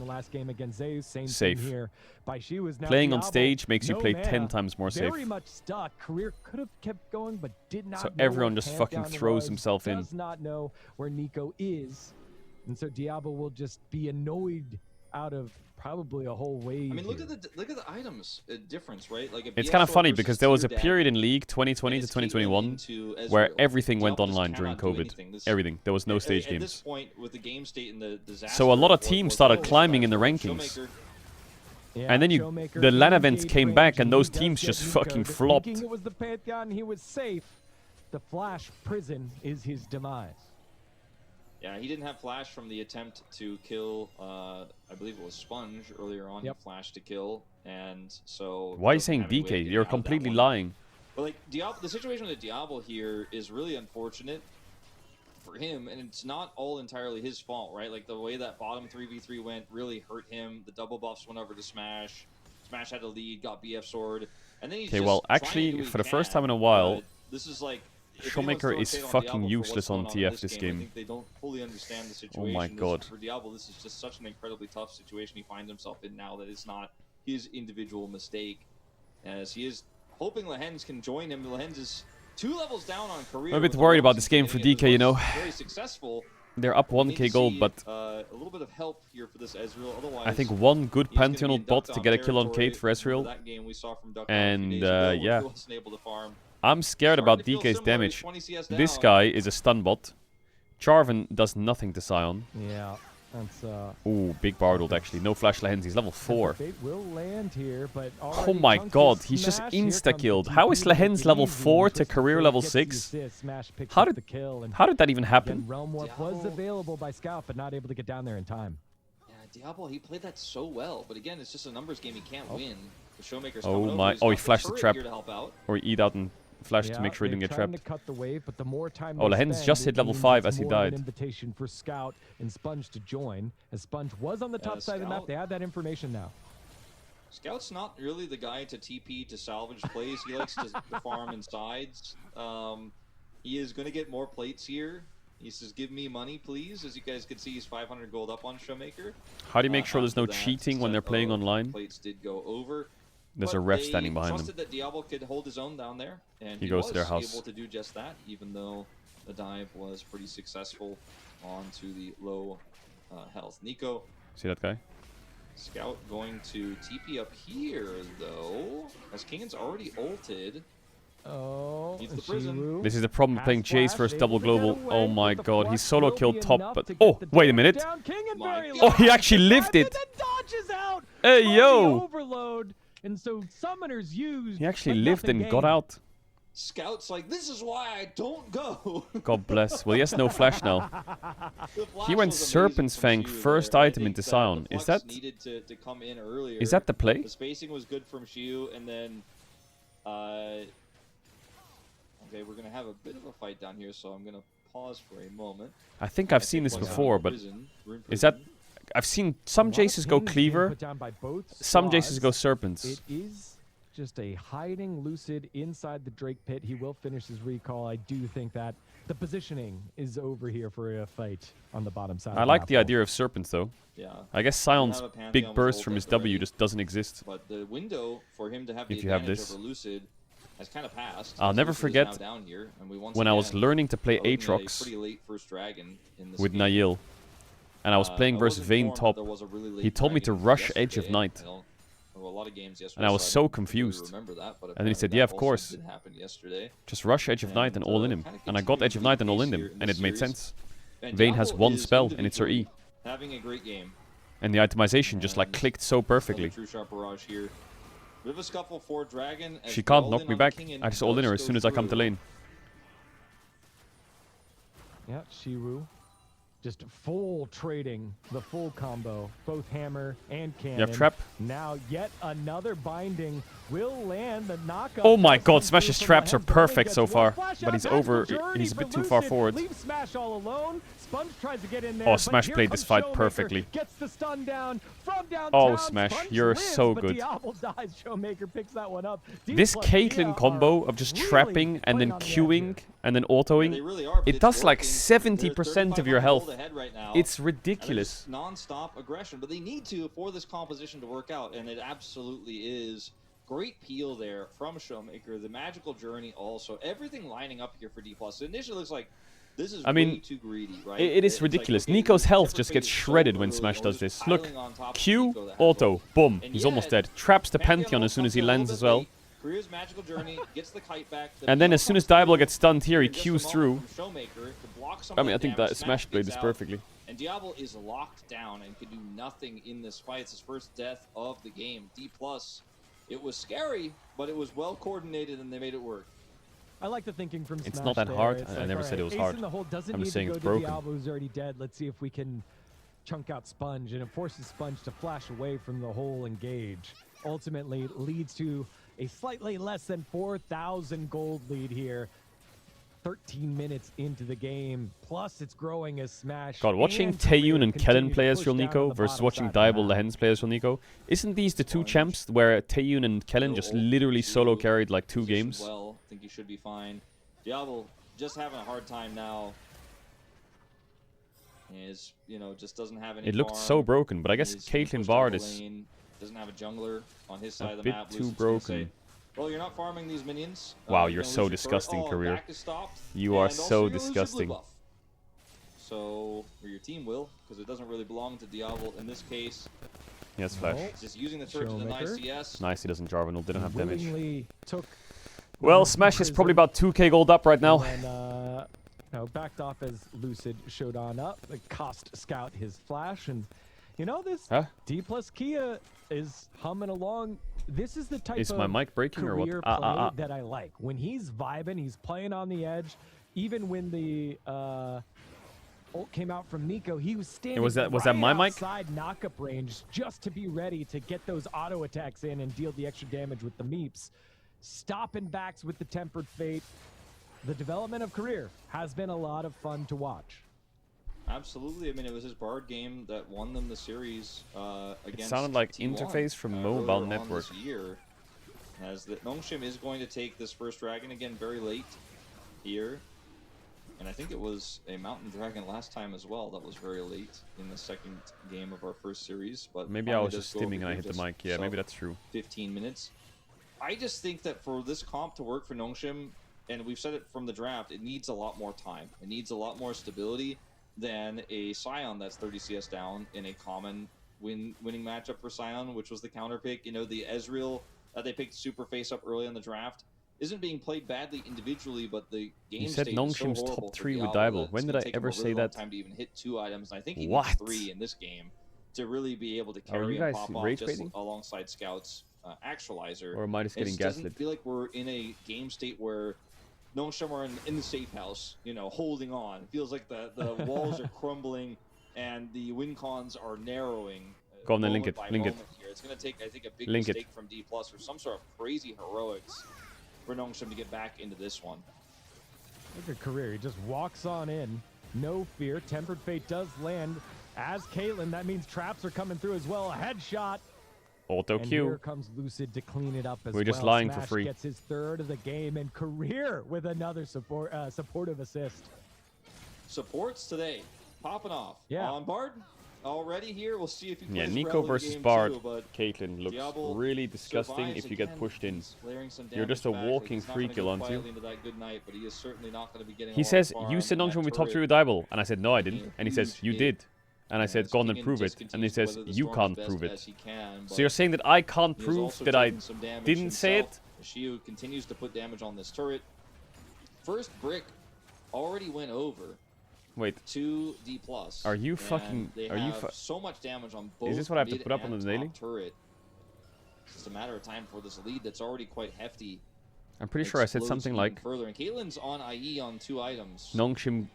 [SPEAKER 1] safe. Playing on stage makes you play 10 times more safe.
[SPEAKER 3] Very much stuck. Career could have kept going, but did not.
[SPEAKER 1] So everyone just fucking throws himself in.
[SPEAKER 3] Does not know where Nico is, and so Diablo will just be annoyed out of probably a whole wave.
[SPEAKER 2] I mean, look at the items difference, right? Like
[SPEAKER 1] it's kind of funny because there was a period in League 2020 to 2021 where everything went online during COVID. Everything. There was no stage games.
[SPEAKER 2] At this point, with the game state and the disaster,
[SPEAKER 1] so a lot of teams started climbing in the rankings. And then the LAN events came back and those teams just fucking flopped.
[SPEAKER 3] It was the Pantheon, he was safe. The Flash prison is his demise.
[SPEAKER 2] Yeah, he didn't have Flash from the attempt to kill, I believe it was Sponge earlier on. Flash to kill, and so...
[SPEAKER 1] Why are you saying DK? You're completely lying.
[SPEAKER 2] But like, the situation with Diablo here is really unfortunate for him, and it's not all entirely his fault, right? Like, the way that bottom 3v3 went really hurt him. The double buffs went over to Smash. Smash had a lead, got BF Sword, and then he's
[SPEAKER 1] okay, well, actually, for the first time in a while...
[SPEAKER 2] This is like...
[SPEAKER 1] Showmaker is fucking useless on TF this game.
[SPEAKER 2] I think they don't fully understand the situation.
[SPEAKER 1] Oh my god.
[SPEAKER 2] For Diablo, this is just such an incredibly tough situation he finds himself in now that it's not his individual mistake. As he is hoping Lehens can join him. Lehens is 2 levels down on career.
[SPEAKER 1] I'm a bit worried about this game for DK, you know.
[SPEAKER 2] Very successful.
[SPEAKER 1] They're up 1k gold, but
[SPEAKER 2] a little bit of help here for this Ezreal. Otherwise,
[SPEAKER 1] I think one good Pantheon bot to get a kill on Cade for Ezreal. And yeah. I'm scared about DK's damage. This guy is a stun bot. Charvin does nothing to Sion.
[SPEAKER 3] Yeah, that's
[SPEAKER 1] ooh, big Bardald actually. No flash Lehens, he's level 4.
[SPEAKER 3] Will land here, but
[SPEAKER 1] oh my god, he's just insta-killed. How is Lehens level 4 to career level 6? How did that even happen?
[SPEAKER 3] Realm Warp was available by Scout, but not able to get down there in time.
[SPEAKER 2] Yeah, Diablo, he played that so well, but again, it's just a numbers game. He can't win. The Showmaker's
[SPEAKER 1] oh my, oh, he flashed the trap. Or he eat out and flashed to make sure he didn't get trapped. Oh, Lehens just hit level 5 as he died.
[SPEAKER 3] Invitation for Scout and Sponge to join, as Sponge was on the top side of the map. They have that information now.
[SPEAKER 2] Scout's not really the guy to TP to salvage plays. He likes to farm in sides. He is going to get more plates here. He says, give me money, please. As you guys can see, he's 500 gold up on Showmaker.
[SPEAKER 1] How do you make sure there's no cheating when they're playing online?
[SPEAKER 2] Plates did go over.
[SPEAKER 1] There's a ref standing behind
[SPEAKER 2] trusted
[SPEAKER 1] them.
[SPEAKER 2] That Diablo could hold his own down there, and
[SPEAKER 1] he goes to their house.
[SPEAKER 2] Able to do just that, even though the dive was pretty successful onto the low health. Nico.
[SPEAKER 1] See that guy?
[SPEAKER 2] Scout going to TP up here, though, as Kingan's already ulted.
[SPEAKER 3] Oh,
[SPEAKER 2] the prison.
[SPEAKER 1] This is the problem playing Jace versus double global. Oh my god, he solo killed top, but oh, wait a minute. Oh, he actually lived it. Hey yo.
[SPEAKER 3] Overload, and so summoners used.
[SPEAKER 1] He actually lived and got out.
[SPEAKER 2] Scout's like, this is why I don't go.
[SPEAKER 1] God bless. Well, he has no flash now. He went Serpent's Fang first item into Sion. Is that?
[SPEAKER 2] Needed to come in earlier.
[SPEAKER 1] Is that the play?
[SPEAKER 2] The spacing was good from Shiu, and then. Okay, we're gonna have a bit of a fight down here, so I'm gonna pause for a moment.
[SPEAKER 1] I think I've seen this before, but is that? I've seen some Jaces go Cleaver, some Jaces go Serpents.
[SPEAKER 3] It is just a hiding Lucid inside the Drake pit. He will finish his recall. I do think that the positioning is over here for a fight on the bottom side.
[SPEAKER 1] I like the idea of Serpents, though.
[SPEAKER 2] Yeah.
[SPEAKER 1] I guess Sion's big burst from his W just doesn't exist.
[SPEAKER 2] But the window for him to have the advantage over Lucid has kind of passed.
[SPEAKER 1] I'll never forget when I was learning to play Aatrox with Nail, and I was playing versus Vayne top. He told me to rush Edge of Night, and I was so confused. And then he said, yeah, of course. Just rush Edge of Night and all in him. And I got Edge of Night and all in him, and it made sense. Vayne has one spell, and it's her E.
[SPEAKER 2] Having a great game.
[SPEAKER 1] And the itemization just like clicked so perfectly.
[SPEAKER 2] Bit of a scuffle for Dragon.
[SPEAKER 1] She can't knock me back. I just all in her as soon as I come to lane.
[SPEAKER 3] Yeah, Shiru. Just full trading, the full combo. Both hammer and cannon.
[SPEAKER 1] You have trap.
[SPEAKER 3] Now yet another binding will land the knockup.
[SPEAKER 1] Oh my god, Smash's traps are perfect so far. But he's over, he's a bit too far forward.
[SPEAKER 3] Leave Smash all alone. Sponge tries to get in there.
[SPEAKER 1] Oh, Smash played this fight perfectly.
[SPEAKER 3] Gets the stun down from downtown.
[SPEAKER 1] Oh, Smash,
[SPEAKER 3] Sponge
[SPEAKER 1] you're
[SPEAKER 3] lives,
[SPEAKER 1] so
[SPEAKER 3] but
[SPEAKER 1] good.
[SPEAKER 3] Diablo dies. Showmaker picks that one up.
[SPEAKER 1] This Caitlyn combo of just trapping and then queuing and then autoing, it does like 70% of your health. It's ridiculous.
[SPEAKER 7] Non-stop aggression, but they need to for this composition to work out, and it absolutely is. Great peel there from Showmaker. The magical journey also. Everything lining up here for D+. It initially looks like this is way too greedy, right?
[SPEAKER 1] It is ridiculous. Like, okay, Nico's health just gets shredded when Smash does this. Look, Q, auto, boom, he's almost dead. Traps the Pantheon as soon as he lands as well.
[SPEAKER 7] Career's magical journey gets the kite back.
[SPEAKER 1] And then as soon as Diablo gets stunned here, he Qs through. I mean, I think that Smash played this perfectly.
[SPEAKER 7] And Diablo is locked down and can do nothing in this fight. It's his first death of the game. D+. It was scary, but it was well coordinated, and they made it work.
[SPEAKER 3] I like the thinking from Smash.
[SPEAKER 1] It's not that hard. I never said it was hard.
[SPEAKER 3] I'm just saying it's broken. Diablo who's already dead. Let's see if we can chunk out Sponge, and it forces Sponge to flash away from the whole engage. Ultimately leads to a slightly less than 4,000 gold lead here. 13 minutes into the game, plus it's growing as Smash.
[SPEAKER 1] God, watching Taeyun and Kellen play as Nico versus watching Diablo Lehens play as Nico, isn't these the two champs where Taeyun and Kellen just literally solo carried like 2 games?
[SPEAKER 7] Well, I think you should be fine. Diablo just having a hard time now. Is, you know, just doesn't have any.
[SPEAKER 1] It looked so broken, but I guess Caitlyn Bard is
[SPEAKER 7] doesn't have a jungler on his side of the
[SPEAKER 1] bit
[SPEAKER 7] map.
[SPEAKER 1] Too broken.
[SPEAKER 7] Well, you're not farming these minions.
[SPEAKER 1] Wow, you're so disgusting, Career. You are so disgusting.
[SPEAKER 7] So, or your team will, because it doesn't really belong to Diablo in this case.
[SPEAKER 1] Yes, Flash.
[SPEAKER 7] Just using the turret to deny CS.
[SPEAKER 1] Nice, he doesn't Jarvanul, didn't have damage.
[SPEAKER 3] Took
[SPEAKER 1] well, Smash is probably about 2k gold up right now.
[SPEAKER 3] And, no, backed off as Lucid showed on up. It cost Scout his flash, and you know this D+ Kia is humming along. This is the type
[SPEAKER 1] is
[SPEAKER 3] of
[SPEAKER 1] my mic breaking or what?
[SPEAKER 3] Play that I like. When he's vibing, he's playing on the edge. Even when the ult came out from Nico, he was standing
[SPEAKER 1] was that my mic?
[SPEAKER 3] Outside knockup range just to be ready to get those auto attacks in and deal the extra damage with the meeps. Stopping backs with the Tempered Fate. The development of Career has been a lot of fun to watch.
[SPEAKER 7] Absolutely. I mean, it was his Bard game that won them the series against
[SPEAKER 1] It sounded like
[SPEAKER 7] T1,
[SPEAKER 1] interface from Mobile Network.
[SPEAKER 7] This year, as the Nongshim is going to take this first dragon again very late here. And I think it was a Mountain Dragon last time as well. That was very late in the second game of our first series. But
[SPEAKER 1] maybe I was just stimming and I hit the mic. Yeah, maybe that's true.
[SPEAKER 7] 15 minutes. I just think that for this comp to work for Nongshim, and we've said it from the draft, it needs a lot more time. It needs a lot more stability than a Scion that's 30 CS down in a common winning matchup for Scion, which was the counter pick. You know, the Ezreal that they picked super face up early in the draft isn't being played badly individually, but the game
[SPEAKER 1] you said
[SPEAKER 7] state
[SPEAKER 1] Nongshim's
[SPEAKER 7] is so
[SPEAKER 1] top 3
[SPEAKER 7] for
[SPEAKER 1] with
[SPEAKER 7] Diablo
[SPEAKER 1] Diablo. When did I ever say that?
[SPEAKER 7] Time to even hit 2 items, and I think he needs 3 in this game to really be able to carry and pop off just alongside Scout's Actualizer.
[SPEAKER 1] Or am I just getting gaslit?
[SPEAKER 7] It doesn't feel like we're in a game state where Nongshim are in the safe house, you know, holding on. It feels like the walls are crumbling and the win cons are narrowing.
[SPEAKER 1] Go on then, link it. Link it.
[SPEAKER 7] Here. It's going to take, I think, a big
[SPEAKER 1] link
[SPEAKER 7] mistake from D+ or some sort of crazy heroics for Nongshim to get back into this one.
[SPEAKER 3] Look at Career. He just walks on in. No fear. Tempered Fate does land as Caitlyn. That means traps are coming through as well. A headshot.
[SPEAKER 1] Auto
[SPEAKER 3] and
[SPEAKER 1] Q.
[SPEAKER 3] Here comes Lucid to clean it up as well.
[SPEAKER 1] We're just lying
[SPEAKER 3] Smash
[SPEAKER 1] for free.
[SPEAKER 3] Gets his 3rd of the game, and Career with another supportive assist.
[SPEAKER 7] Supports today, popping off.
[SPEAKER 3] Yeah.
[SPEAKER 7] On Bard already here. We'll see if he.
[SPEAKER 1] Yeah, Nico versus Bard. Caitlyn looks really disgusting if you get pushed in. You're just a walking free kill, aren't you? He says, "You said Nongshim we top 3 with Diablo," and I said, "No, I didn't." And he says, "You did." And I said, "Go on and prove it." And he says, "You can't prove it." So you're saying that I can't prove that I didn't say it?
[SPEAKER 7] Shiu continues to put damage on this turret. First brick already went over.
[SPEAKER 1] Wait.
[SPEAKER 7] To D+.
[SPEAKER 1] Are you fucking?
[SPEAKER 7] Are you so much damage on both?
[SPEAKER 1] Is this what I have to put up on the daily?
[SPEAKER 7] Turret. It's just a matter of time for this lead that's already quite hefty.
[SPEAKER 1] I'm pretty sure I said something like.
[SPEAKER 7] Further, and Caitlyn's on IE on 2 items.
[SPEAKER 1] Nongshim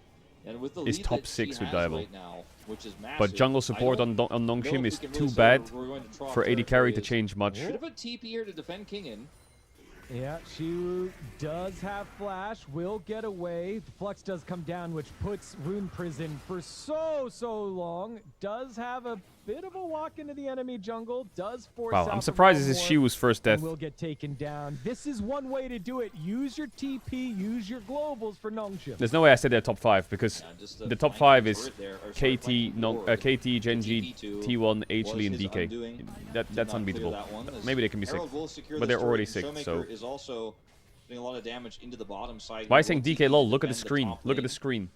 [SPEAKER 1] is top 6 with Diablo.
[SPEAKER 7] Right now, which is massive.
[SPEAKER 1] But jungle support on Nongshim is too bad for AD carry to change much.
[SPEAKER 7] Should have put TP here to defend Kingen.
[SPEAKER 3] Yeah, Shiwu does have flash, will get away. The Flux does come down, which puts Rune Prison for so long. Does have a bit of a walk into the enemy jungle. Does force
[SPEAKER 1] Wow,
[SPEAKER 3] out
[SPEAKER 1] I'm surprised this is Shiwu's first death.
[SPEAKER 3] will get taken down. This is one way to do it. Use your TP, use your globals for Nongshim.
[SPEAKER 1] There's no way I said they're top 5 because the top 5 is KT, KT, Genji, T1, HLE, and DK. That's unbeatable. Maybe they can be 6th, but they're already 6th, so...
[SPEAKER 7] is also doing a lot of damage into the bottom side.
[SPEAKER 1] Why saying DK lol? Look at the screen. Look at the screen.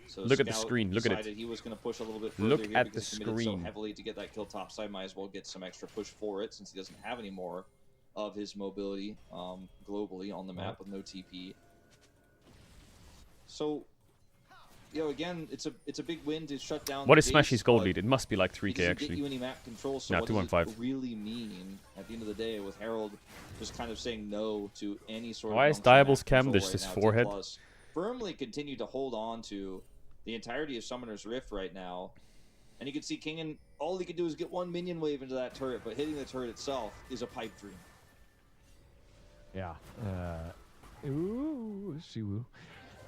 [SPEAKER 7] So
[SPEAKER 1] look at the screen. Look at it.
[SPEAKER 7] He was going to push a little bit further
[SPEAKER 1] Look
[SPEAKER 7] here
[SPEAKER 1] at the
[SPEAKER 7] because he committed
[SPEAKER 1] screen.
[SPEAKER 7] so heavily to get that kill top side. Might as well get some extra push for it since he doesn't have any more of his mobility globally on the map with no TP. So, you know, again, it's a big win to shut down.
[SPEAKER 1] What is Smashy's gold lead? It must be like 3k
[SPEAKER 7] Get
[SPEAKER 1] actually.
[SPEAKER 7] you any map control, so
[SPEAKER 1] No,
[SPEAKER 7] what
[SPEAKER 1] 215.
[SPEAKER 7] does it really mean at the end of the day with Herald just kind of saying no to any sort of...
[SPEAKER 1] Why is Diable's cam just his forehead?
[SPEAKER 7] Firmly continue to hold on to the entirety of Summoner's Rift right now. And you can see Kingen, all he can do is get one minion wave into that turret, but hitting the turret itself is a pipe dream.
[SPEAKER 3] Yeah. Ooh, Shiwu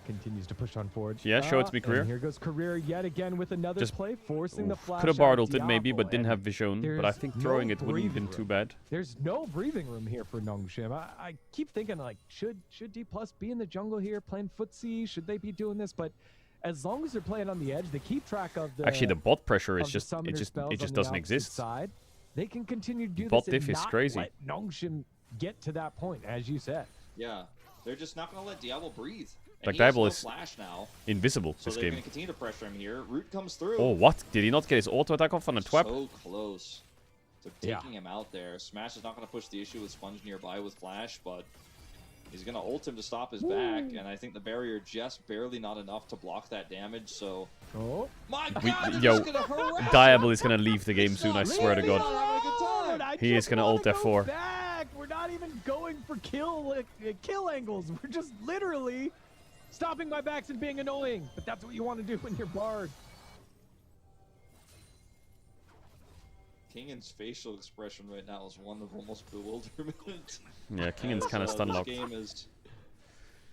[SPEAKER 3] continues to push on forward.
[SPEAKER 1] Yeah, show it to me, Career.
[SPEAKER 3] Here goes Career yet again with another play, forcing the flash.
[SPEAKER 1] Could have
[SPEAKER 3] out
[SPEAKER 1] bartled it maybe,
[SPEAKER 3] Diablo,
[SPEAKER 1] but didn't have Vision. But I think throwing it wouldn't have been too bad.
[SPEAKER 3] There's no breathing room here for Nongshim. I keep thinking, like, should D+ be in the jungle here playing footsie? Should they be doing this? But as long as they're playing on the edge, they keep track of the...
[SPEAKER 1] Actually, the bot pressure is just it just doesn't exist.
[SPEAKER 3] Side. They can continue to do
[SPEAKER 1] bot
[SPEAKER 3] this
[SPEAKER 1] diff
[SPEAKER 3] and
[SPEAKER 1] is
[SPEAKER 3] not
[SPEAKER 1] crazy.
[SPEAKER 3] let Nongshim get to that point, as you said.
[SPEAKER 7] Yeah, they're just not going to let Diablo breathe.
[SPEAKER 1] Like Diablo is
[SPEAKER 7] flash now,
[SPEAKER 1] invisible
[SPEAKER 7] so
[SPEAKER 1] this
[SPEAKER 7] they're
[SPEAKER 1] game.
[SPEAKER 7] going to continue to pressure him here. Root comes through.
[SPEAKER 1] Oh, what? Did he not get his auto attack off on a twap?
[SPEAKER 7] So close to taking him out there. Smash is not going to push the issue with Sponge nearby with flash, but he's going to ult him to stop his back, and I think the barrier just barely not enough to block that damage, so...
[SPEAKER 3] Oh.
[SPEAKER 7] My God,
[SPEAKER 1] Yo, Diable is going to leave the game soon, I swear to God. He is going to ult F4.
[SPEAKER 3] We're not even going for kill angles. We're just literally stopping my backs and being annoying. But that's what you want to do when you're Bard.
[SPEAKER 7] Kingen's facial expression right now is one of almost bewilderment.
[SPEAKER 1] Yeah, Kingen's kind of stun locked.
[SPEAKER 7] This game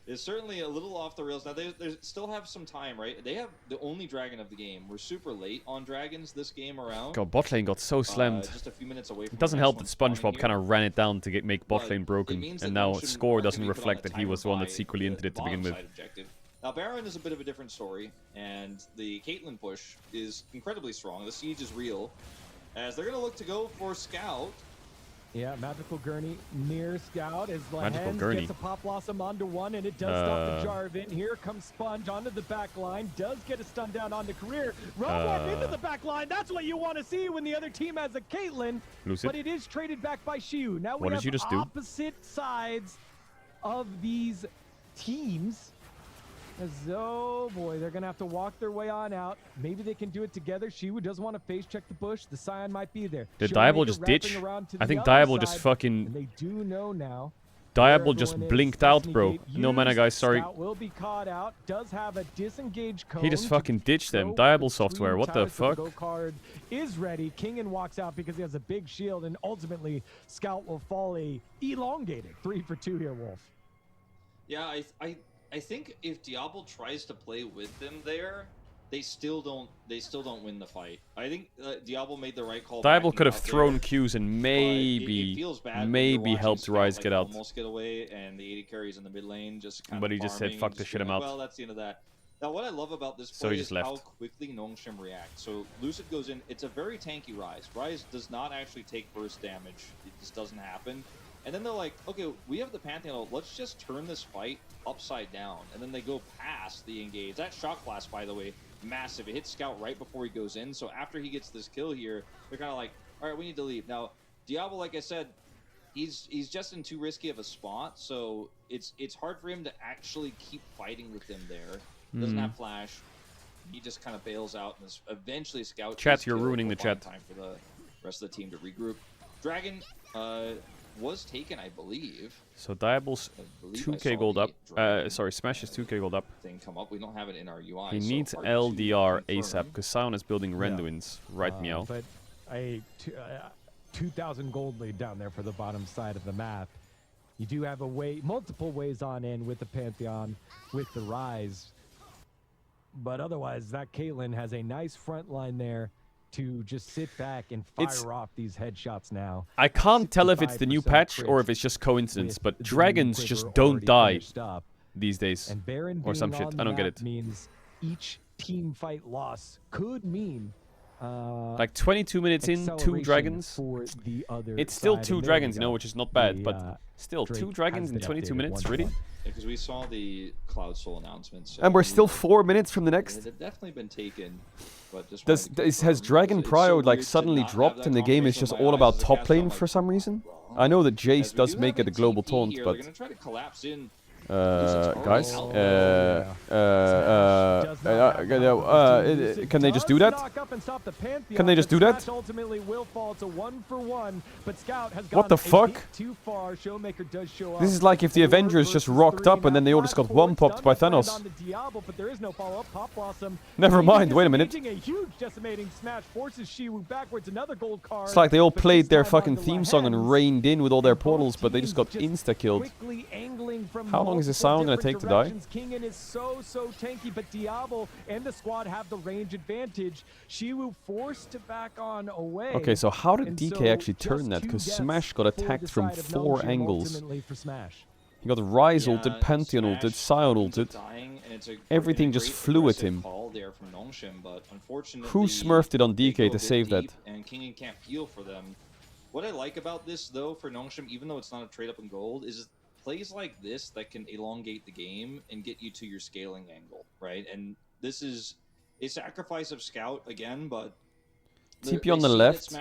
[SPEAKER 7] is certainly a little off the rails. Now, they still have some time, right? They have the only dragon of the game. We're super late on dragons this game around.
[SPEAKER 1] God, bot lane got so slammed.
[SPEAKER 7] Just a few minutes away from
[SPEAKER 1] it doesn't help that SpongeBob kind of ran it down to make bot lane broken, and now score doesn't reflect that he was the one that secretly entered it to begin with.
[SPEAKER 7] Now, Baron is a bit of a different story, and the Caitlyn push is incredibly strong. The siege is real, as they're going to look to go for Scout.
[SPEAKER 3] Yeah, Magical Gurney near Scout as
[SPEAKER 1] Magical
[SPEAKER 3] Lehens
[SPEAKER 1] Gurney
[SPEAKER 3] gets a Pop Blossom onto one, and it does stop the Jarvan. Here comes Sponge onto the back line, does get a stun down onto Career. Roadwalk into the back line, that's what you want to see when the other team has a Caitlyn, but it is traded back by Shiu. Now we have opposite sides of these teams. As, oh boy, they're going to have to walk their way on out. Maybe they can do it together. Shiwu does want to face check the bush. The Scion might be there.
[SPEAKER 1] Did Diable just ditch? I think Diable just fucking...
[SPEAKER 3] And they do know now.
[SPEAKER 1] Diable just blinked out, bro. No mana, guys, sorry.
[SPEAKER 3] Scout will be caught out. Does have a disengage cone.
[SPEAKER 1] He just fucking ditched them. Diable software, what the fuck?
[SPEAKER 3] Go card is ready. Kingen walks out because he has a big shield, and ultimately Scout will fall a elongated 3 for 2 here, Wolf.
[SPEAKER 7] Yeah, I think if Diablo tries to play with them there, they still don't win the fight. I think Diablo made the right call.
[SPEAKER 1] Diablo could have thrown Qs and maybe helped Ryze get out.
[SPEAKER 7] Almost get away, and the 80 carries in the mid lane just kind of.
[SPEAKER 1] But he just said, "Fuck the shit, I'm out."
[SPEAKER 7] Well, that's the end of that. Now, what I love about this play is how quickly Nongshim reacts. So Lucid goes in. It's a very tanky Ryze. Ryze does not actually take burst damage. It just doesn't happen. And then they're like, okay, we have the Pantheon. Let's just turn this fight upside down. And then they go past the engage. That Shock Blast, by the way, massive. It hits Scout right before he goes in. So after he gets this kill here, they're kind of like, all right, we need to leave. Now, Diablo, like I said, he's just in too risky of a spot. So it's hard for him to actually keep fighting with them there. Doesn't have flash. He just kind of bails out. And eventually Scout...
[SPEAKER 1] Chat, you're ruining the chat.
[SPEAKER 7] Time for the rest of the team to regroup. Dragon... was taken, I believe.
[SPEAKER 1] So Diable's 2k gold up. Sorry, Smash is 2k gold up.
[SPEAKER 7] Thing come up. We don't have it in our UI.
[SPEAKER 1] He needs LDR ASAP because Sound is building Renduins. Right, meow.
[SPEAKER 3] But a 2,000 gold lead down there for the bottom side of the map. You do have multiple ways on in with the Pantheon, with the Rise. But otherwise, that Caitlyn has a nice front line there to just sit back and fire off these headshots now.
[SPEAKER 1] I can't tell if it's the new patch or if it's just coincidence, but dragons just don't die these days.
[SPEAKER 3] And Baron
[SPEAKER 1] or some shit. I don't get it.
[SPEAKER 3] Means each team fight loss could mean
[SPEAKER 1] like 22 minutes in, 2 dragons. It's still 2 dragons, you know, which is not bad, but still 2 dragons in 22 minutes, really?
[SPEAKER 2] Because we saw the Cloud Soul announcements.
[SPEAKER 1] And we're still 4 minutes from the next.
[SPEAKER 2] They've definitely been taken. But just
[SPEAKER 1] has Dragon Prio like suddenly dropped and the game is just all about top lane for some reason? I know that Jace does make it a global taunt, but...
[SPEAKER 2] They're gonna try to collapse in.
[SPEAKER 1] Guys, can they just do that? Can they just do that? What the fuck? This is like if the Avengers just rocked up and then they all just got one-popped by Thanos. Never mind, wait a minute. It's like they all played their fucking theme song and rained in with all their portals, but they just got insta-killed. How long is this Sion gonna take to die?
[SPEAKER 3] Kingen is so tanky, but Diablo and the squad have the range advantage. Shiwu forced to back on away.
[SPEAKER 1] Okay, so how did DK actually turn that? Because Smash got attacked from 4 angles. He got Rise ulted, Pantheon ulted, Sion ulted. Everything just flew at him. Who smurfed it on DK to save that?
[SPEAKER 2] And Kingen can't heal for them. What I like about this, though, for Nongshim, even though it's not a trade up in gold, is plays like this that can elongate the game and get you to your scaling angle, right? And this is a sacrifice of Scout again, but
[SPEAKER 1] TP on the left,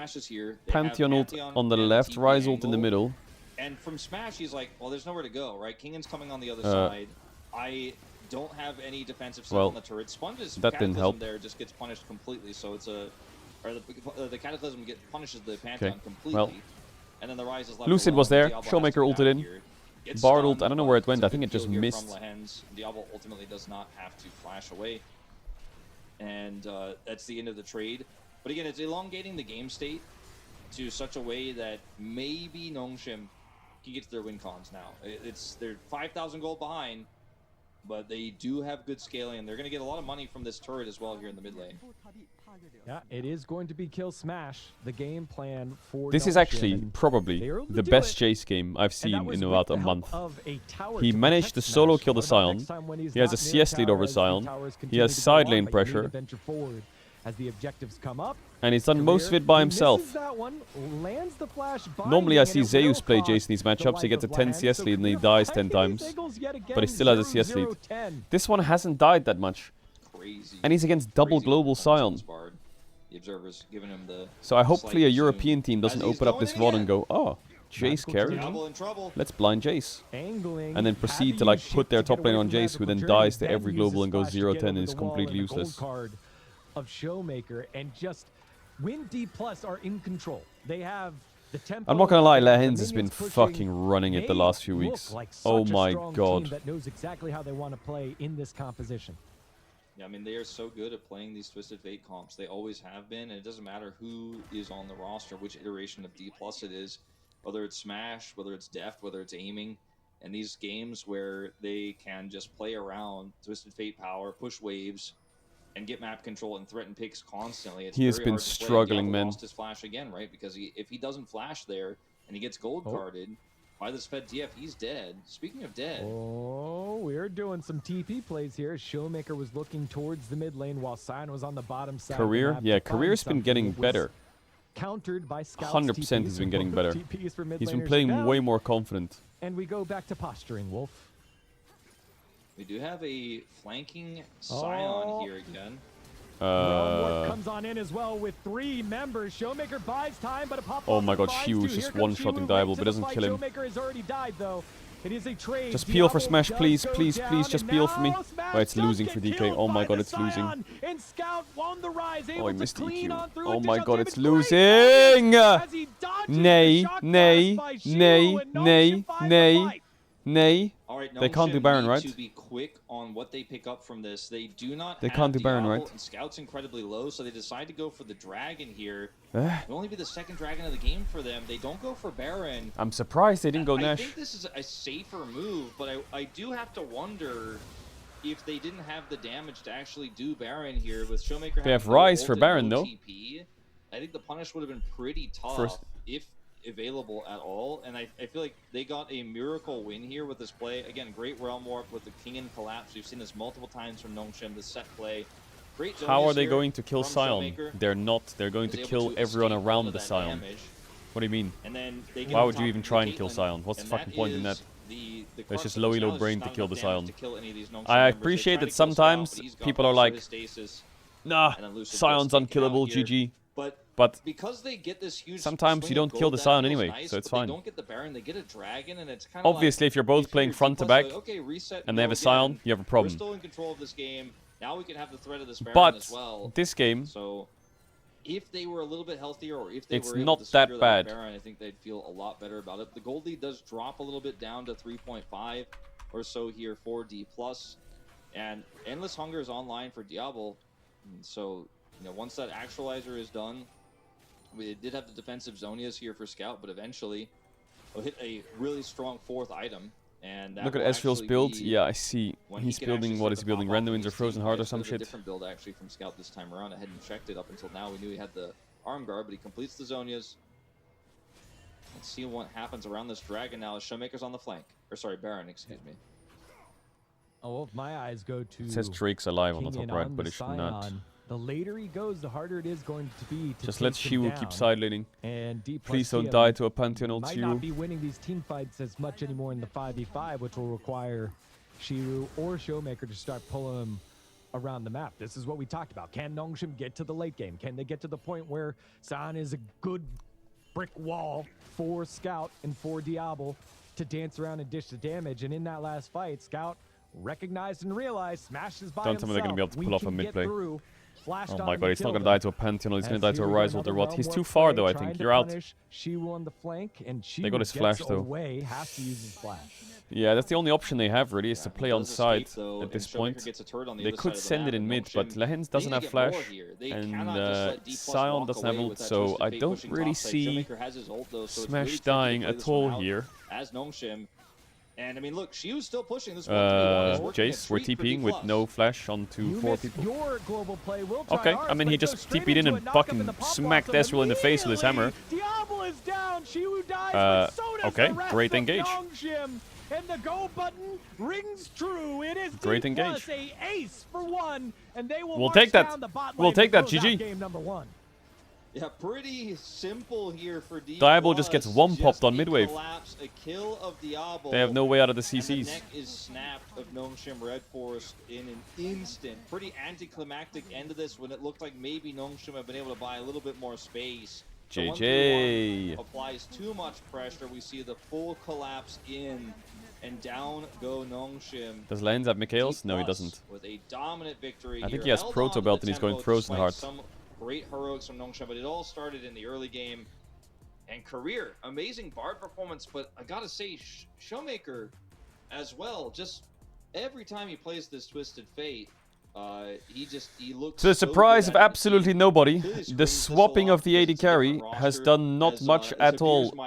[SPEAKER 1] Pantheon ult on the left, Rise ult in the middle.
[SPEAKER 2] And from Smash, he's like, well, there's nowhere to go, right? Kingen's coming on the other side. I don't have any defensive stuff on the turret. Sponge's Cataclysm there just gets punished completely, so it's a... Or the Cataclysm punishes the Pantheon completely. And then the Rise is left
[SPEAKER 1] Lucid was there, Showmaker ulted in. Bard ult, I don't know where it went, I think it just missed.
[SPEAKER 2] Diablo ultimately does not have to flash away. And that's the end of the trade. But again, it's elongating the game state to such a way that maybe Nongshim can get to their win cons now. They're 5,000 gold behind, but they do have good scaling, and they're going to get a lot of money from this turret as well here in the mid lane.
[SPEAKER 3] Yeah, it is going to be kill Smash, the game plan for
[SPEAKER 1] This is actually probably the best Jace game I've seen in about a month. He managed to solo kill the Sion. He has a CS lead over Sion. He has side lane pressure.
[SPEAKER 3] As the objectives come up,
[SPEAKER 1] and he's done most of it by himself. Normally I see Zeus play Jace in these matchups. He gets a 10 CS lead and he dies 10 times. But he still has a CS lead. This one hasn't died that much. And he's against double global Sion. So I hopefully a European team doesn't open up this VOD and go, oh, Jace carry. Let's blind Jace. And then proceed to like put their top lane on Jace, who then dies to every global and goes 0-10 and is completely useless.
[SPEAKER 3] Of Showmaker, and just Win D+ are in control. They have the tempo.
[SPEAKER 1] I'm not gonna lie, Lahens has been fucking running it the last few weeks.
[SPEAKER 3] Like
[SPEAKER 1] oh my god.
[SPEAKER 3] That knows exactly how they want to play in this composition.
[SPEAKER 2] Yeah, I mean, they are so good at playing these Twisted Fate comps. They always have been, and it doesn't matter who is on the roster, which iteration of D+ it is, whether it's Smash, whether it's Deft, whether it's aiming. And these games where they can just play around Twisted Fate power, push waves, and get map control and threaten picks constantly. It's
[SPEAKER 1] he has been struggling, man.
[SPEAKER 2] Lost his flash again, right? Because if he doesn't flash there and he gets gold carded by this Fed TF, he's dead. Speaking of dead.
[SPEAKER 3] Oh, we're doing some TP plays here. Showmaker was looking towards the mid lane while Sion was on the bottom side.
[SPEAKER 1] Career? Yeah, Career's been getting better.
[SPEAKER 3] Countered by
[SPEAKER 1] 100% he's been getting better. He's been playing way more confident.
[SPEAKER 3] And we go back to posturing, Wolf.
[SPEAKER 2] We do have a flanking Sion here again.
[SPEAKER 3] Comes on in as well with 3 members. Showmaker buys time, but a pop.
[SPEAKER 1] Oh my god, Shiwu is just one-shotting Diablo, but doesn't kill him.
[SPEAKER 3] Showmaker has already died, though. It is a trade.
[SPEAKER 1] Just peel for Smash, please, please, please, just peel for me. Oh, it's losing for DK. Oh my god, it's losing. Oh, he missed EQ. Oh my god, it's losing! Nay, nay, nay, nay, nay, nay.
[SPEAKER 2] right,
[SPEAKER 1] They can't do Baron, right?
[SPEAKER 2] To be quick on what they pick up from this. They do not.
[SPEAKER 1] They can't do Baron, right?
[SPEAKER 2] And Scout's incredibly low, so they decide to go for the Dragon here.
[SPEAKER 1] Eh?
[SPEAKER 2] It'll only be the second Dragon of the game for them. They don't go for Baron.
[SPEAKER 1] I'm surprised they didn't go Nash.
[SPEAKER 2] I think this is a safer move, but I do have to wonder if they didn't have the damage to actually do Baron here with Showmaker.
[SPEAKER 1] They have Rise for Baron, though.
[SPEAKER 2] TP, I think the punish would have been pretty tough if available at all, and I feel like they got a miracle win here with this play. Again, great Realm Warp with the King in Collapse. We've seen this multiple times from Nongshim, the set play. Great.
[SPEAKER 1] How are they going to kill Sion? They're not. They're going to kill everyone around the Sion. What do you mean?
[SPEAKER 2] And then
[SPEAKER 1] why would you even try and kill Sion? What's the fucking point in that? There's just low elo brain to kill the Sion. I appreciate that sometimes people are like, nah, Sion's unkillable, GG. But
[SPEAKER 2] because they get this huge
[SPEAKER 1] sometimes you don't kill the Sion anyway, so it's fine.
[SPEAKER 2] They don't get the Baron, they get a Dragon, and it's kind of
[SPEAKER 1] obviously, if you're both playing front to back and they have a Sion, you have a problem.
[SPEAKER 2] We're still in control of this game. Now we can have the threat of this Baron as well.
[SPEAKER 1] But this game,
[SPEAKER 2] so if they were a little bit healthier, or if they were able
[SPEAKER 1] not
[SPEAKER 2] to
[SPEAKER 1] that
[SPEAKER 2] secure
[SPEAKER 1] bad.
[SPEAKER 2] Baron, I think they'd feel a lot better about it. The gold lead does drop a little bit down to 3.5 or so here for D+. And Endless Hunger is online for Diablo. So, you know, once that actualizer is done, we did have the defensive Zonias here for Scout, but eventually we'll hit a really strong fourth item. And that
[SPEAKER 1] look at Ezreal's build. Yeah, I see. He's building, what is he building? Random Winds or Frozen Heart or some shit?
[SPEAKER 2] A different build actually from Scout this time around. I hadn't checked it up until now. We knew he had the arm guard, but he completes the Zonias. Let's see what happens around this Dragon now as Showmaker's on the flank. Or sorry, Baron, excuse me.
[SPEAKER 3] Oh, well, if my eyes go to...
[SPEAKER 1] It says Drake's alive on the top right, but it should not.
[SPEAKER 3] The later he goes, the harder it is going to be to
[SPEAKER 1] just let Shiwu keep side laning.
[SPEAKER 3] And
[SPEAKER 1] please don't die to a Pantheon ult
[SPEAKER 3] might
[SPEAKER 1] Shiwu.
[SPEAKER 3] Not be winning these team fights as much anymore in the 5v5, which will require Shiwu or Showmaker to start pulling him around the map. This is what we talked about. Can Nongshim get to the late game? Can they get to the point where Sion is a good brick wall for Scout and for Diablo to dance around and dish the damage? And in that last fight, Scout recognized and realized, smashes by himself.
[SPEAKER 1] Don't tell me they're going to be able to pull off a mid play.
[SPEAKER 3] Oh
[SPEAKER 1] my god, he's not going to die to a Pantheon, he's going to die to a Rise Ult or what. He's too far though, I think. You're out.
[SPEAKER 3] Shiwu on the flank, and Shiwu
[SPEAKER 1] they got his flash though.
[SPEAKER 3] Has to use his flash.
[SPEAKER 1] Yeah, that's the only option they have really, is to play on side at this point. They could send it in mid, but Lehens doesn't have flash, and Sion doesn't have ult, so I don't really see Smash dying at all here.
[SPEAKER 2] As Nongshim. And I mean, look, she was still pushing this.
[SPEAKER 1] Jace, we're TPing with no flash onto 4 people.
[SPEAKER 3] Your global play will
[SPEAKER 1] okay, I mean, he just TP'd in and fucking smacked Ezreal in the face with his hammer.
[SPEAKER 3] Diablo is down. Shiwu dies,
[SPEAKER 1] okay, great engage.
[SPEAKER 3] And the go button rings true. It is
[SPEAKER 1] great engage.
[SPEAKER 3] A ace for one, and they will
[SPEAKER 1] we'll take that. We'll take that. GG.
[SPEAKER 3] Game number 1.
[SPEAKER 2] Yeah, pretty simple here for
[SPEAKER 1] Diablo just gets one popped on midwave.
[SPEAKER 2] A kill of Diablo.
[SPEAKER 1] They have no way out of the CCs.
[SPEAKER 2] And the neck is snapped of Nongshim Red Forest in an instant. Pretty anticlimactic end of this when it looked like maybe Nongshim have been able to buy a little bit more space.
[SPEAKER 1] JJ
[SPEAKER 2] applies too much pressure. We see the full collapse in, and down go Nongshim.
[SPEAKER 1] Does Lehens have Mikhails? No, he doesn't.
[SPEAKER 2] With a dominant victory.
[SPEAKER 1] I think he has Proto Belt and he's going Frozen Heart.
[SPEAKER 2] Great heroics from Nongshim, but it all started in the early game. And career, amazing Bard performance, but I gotta say, Showmaker as well, just every time he plays this Twisted Fate, he looks
[SPEAKER 1] to the surprise of absolutely nobody, the swapping of the AD carry has done not much at all to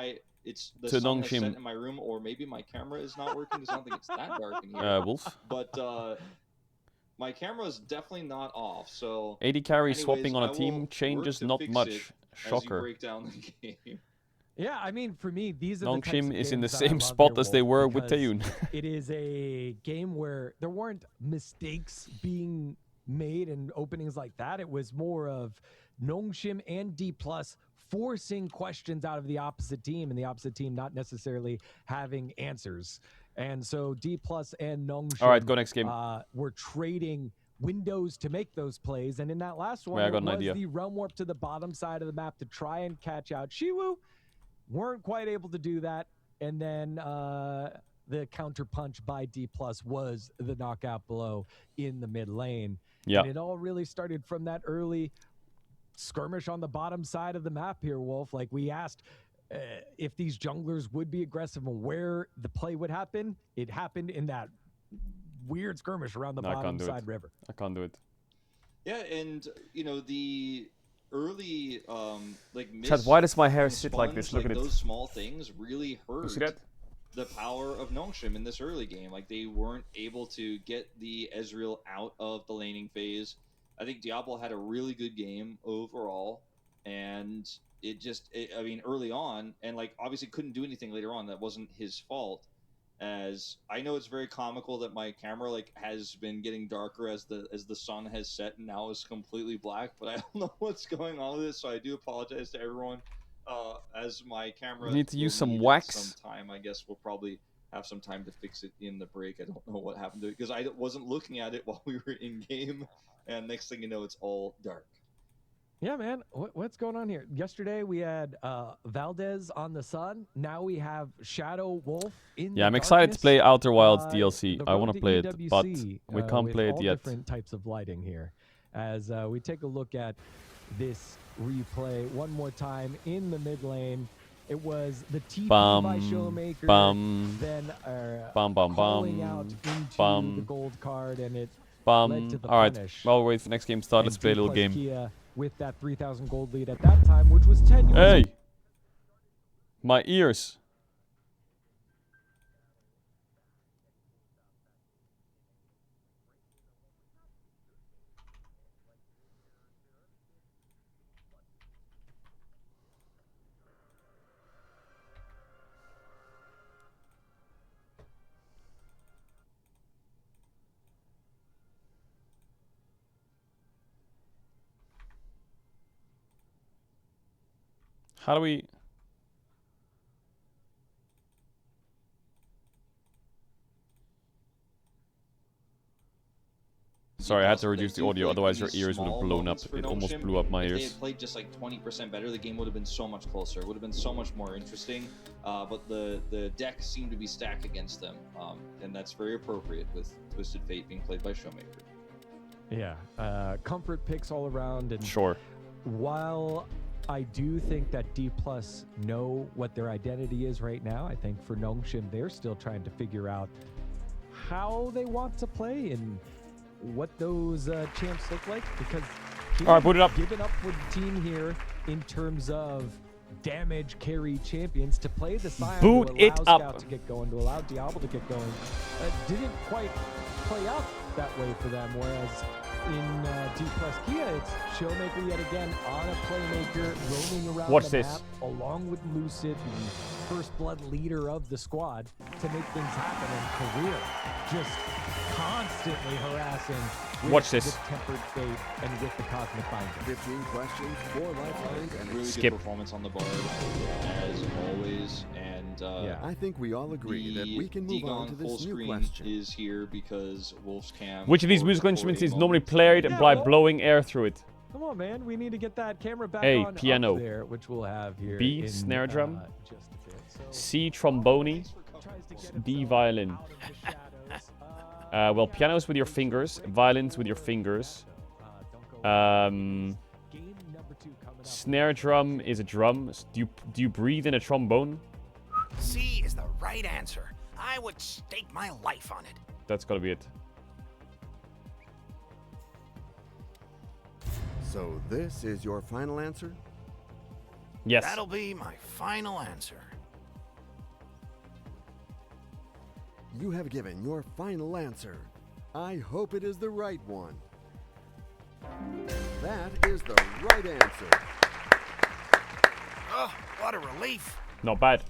[SPEAKER 1] Nongshim.
[SPEAKER 2] In my room, or maybe my camera is not working because I don't think it's that dark in here.
[SPEAKER 1] Wolf.
[SPEAKER 2] But my camera is definitely not off, so...
[SPEAKER 1] AD carry swapping on a team changes not much. Shocker.
[SPEAKER 2] Break down the game.
[SPEAKER 3] Yeah, I mean, for me, these are
[SPEAKER 1] Nongshim is in the same spot as they were with Taeyun.
[SPEAKER 3] It is a game where there weren't mistakes being made and openings like that. It was more of Nongshim and D+ forcing questions out of the opposite team, and the opposite team not necessarily having answers. And so D+ and Nongshim
[SPEAKER 1] all right, go next game.
[SPEAKER 3] Were trading windows to make those plays. And in that last one, it was the Realm Warp to the bottom side of the map to try and catch out Shiwu. Weren't quite able to do that. And then the counter punch by D+ was the knockout blow in the mid lane.
[SPEAKER 1] Yeah.
[SPEAKER 3] And it all really started from that early skirmish on the bottom side of the map here, Wolf. Like we asked, if these junglers would be aggressive and where the play would happen, it happened in that weird skirmish around the bottom side river.
[SPEAKER 1] I can't do it.
[SPEAKER 2] Yeah, and you know the early like
[SPEAKER 1] Chad, why does my hair sit like this? Look at it.
[SPEAKER 2] Those small things really hurt.
[SPEAKER 1] You see that?
[SPEAKER 2] The power of Nongshim in this early game. Like they weren't able to get the Ezreal out of the laning phase. I think Diablo had a really good game overall, and I mean, early on, and like obviously couldn't do anything later on. That wasn't his fault. As I know, it's very comical that my camera like has been getting darker as the sun has set and now is completely black. But I don't know what's going on with this, so I do apologize to everyone. As my camera,
[SPEAKER 1] you need to use some wax.
[SPEAKER 2] Some time, I guess we'll probably have some time to fix it in the break. I don't know what happened to it because I wasn't looking at it while we were in game, and next thing you know, it's all dark.
[SPEAKER 3] Yeah, man. What's going on here? Yesterday we had Valdez on the sun. Now we have Shadow Wolf in.
[SPEAKER 1] Yeah, I'm excited to play Outer Wilds DLC. I want to play it, but we can't play it yet.
[SPEAKER 3] Different types of lighting here, as we take a look at this replay one more time in the mid lane. It was the TP by Showmaker, then calling out into the gold card, and it led to the
[SPEAKER 1] Alright,
[SPEAKER 3] punish.
[SPEAKER 1] while we wait for the next game to start, let's play a little game.
[SPEAKER 3] Kia with that 3,000 gold lead at that time, which was tenuous.
[SPEAKER 1] Hey! My ears. How do we... Sorry, I had to reduce the audio, otherwise your ears would have blown up. It almost blew up my
[SPEAKER 2] If they
[SPEAKER 1] ears.
[SPEAKER 2] had played just like 20% better, the game would have been so much closer. It would have been so much more interesting. But the deck seemed to be stacked against them, and that's very appropriate with Twisted Fate being played by Showmaker.
[SPEAKER 3] Yeah, comfort picks all around, and
[SPEAKER 1] Sure.
[SPEAKER 3] while I do think that D+ know what their identity is right now, I think for Nongshim, they're still trying to figure out how they want to play and what those champs look like, because
[SPEAKER 1] All right, boot it up.
[SPEAKER 3] giving up for the team here in terms of damage carry champions to play the Scion,
[SPEAKER 1] Boot
[SPEAKER 3] to
[SPEAKER 1] it
[SPEAKER 3] allow
[SPEAKER 1] up.
[SPEAKER 3] Scout to get going, to allow Diablo to get going, didn't quite play out that way for them, whereas in D+ Kia, it's Showmaker yet again on a playmaker, roaming around
[SPEAKER 1] Watch
[SPEAKER 3] the
[SPEAKER 1] this.
[SPEAKER 3] map, along with Lucid, the first blood leader of the squad, to make things happen, and Career just constantly harassing
[SPEAKER 1] Watch this.
[SPEAKER 3] with Tempered Fate and with the Cosmic Binder.
[SPEAKER 8] 15 questions, 4 lifelines, and
[SPEAKER 2] Really
[SPEAKER 1] Skip.
[SPEAKER 2] good performance on the board, as always. And
[SPEAKER 3] Yeah.
[SPEAKER 8] I think we all agree that we can move on to
[SPEAKER 2] full
[SPEAKER 8] this new
[SPEAKER 2] screen
[SPEAKER 8] question.
[SPEAKER 2] is here because Wolf's Cam.
[SPEAKER 1] Which of these
[SPEAKER 2] scored
[SPEAKER 1] musical
[SPEAKER 2] for a
[SPEAKER 1] instruments is
[SPEAKER 2] moment.
[SPEAKER 1] normally played
[SPEAKER 3] Yeah,
[SPEAKER 1] by
[SPEAKER 3] well-
[SPEAKER 1] blowing air through it?
[SPEAKER 3] Come on, man. We need to get that camera back
[SPEAKER 1] A,
[SPEAKER 3] on
[SPEAKER 1] piano.
[SPEAKER 3] up there, which we'll have here.
[SPEAKER 1] B,
[SPEAKER 3] in,
[SPEAKER 1] snare drum.
[SPEAKER 3] Just a bit. So,
[SPEAKER 1] C, trombone.
[SPEAKER 3] tries to get
[SPEAKER 1] D,
[SPEAKER 3] himself
[SPEAKER 1] violin.
[SPEAKER 3] out of the shadows.
[SPEAKER 1] Well, pianos with your fingers, violins with your fingers.
[SPEAKER 3] Don't go
[SPEAKER 1] Um,
[SPEAKER 3] Game number 2 coming up.
[SPEAKER 1] snare drum is a drum. Do you breathe in a trombone?
[SPEAKER 9] C is the right answer. I would stake my life on it.
[SPEAKER 1] That's gotta be it.
[SPEAKER 8] So this is your final answer?
[SPEAKER 1] Yes.
[SPEAKER 9] That'll be my final answer.
[SPEAKER 8] You have given your final answer. I hope it is the right one. That is the right answer.
[SPEAKER 9] Oh, what a relief.
[SPEAKER 1] Not bad.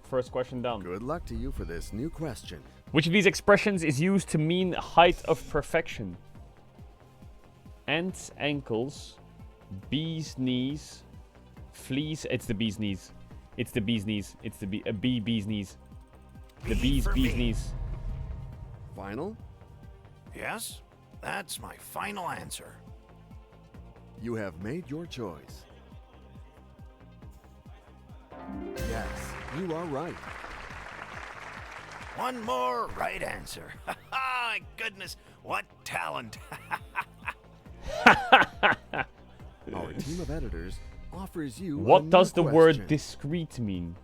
[SPEAKER 1] First question down.
[SPEAKER 8] Good luck to you for this new question.
[SPEAKER 1] Which of these expressions is used to mean height of perfection? Ants' ankles, bee's knees, fleas. It's the bee's knees. It's the bee's knees. It's the bee's knees. The
[SPEAKER 9] B for
[SPEAKER 1] bee's
[SPEAKER 9] B.
[SPEAKER 1] knees.
[SPEAKER 8] Final?
[SPEAKER 9] Yes, that's my final answer.
[SPEAKER 8] You have made your choice. Yes, you are right.
[SPEAKER 9] One more right answer. My goodness, what talent.
[SPEAKER 8] Our team of editors offers you
[SPEAKER 1] What does the word discreet mean?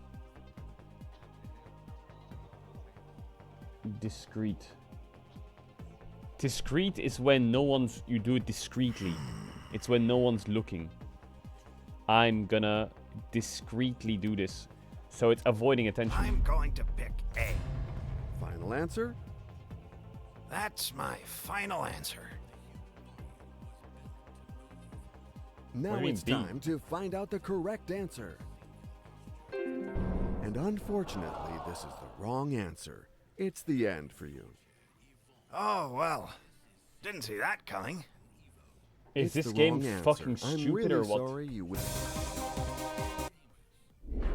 [SPEAKER 1] Discreet. Discreet is when no one's... You do it discreetly. It's when no one's looking. I'm gonna discreetly do this. So it's avoiding attention.
[SPEAKER 9] I'm going to pick A.
[SPEAKER 8] Final answer?
[SPEAKER 9] That's my final answer.
[SPEAKER 8] Now it's time to find out the correct answer. And unfortunately, this is the wrong answer. It's the end for you.
[SPEAKER 9] Oh, well. Didn't see that coming.
[SPEAKER 1] Is this game fucking stupid or what?
[SPEAKER 8] Sorry you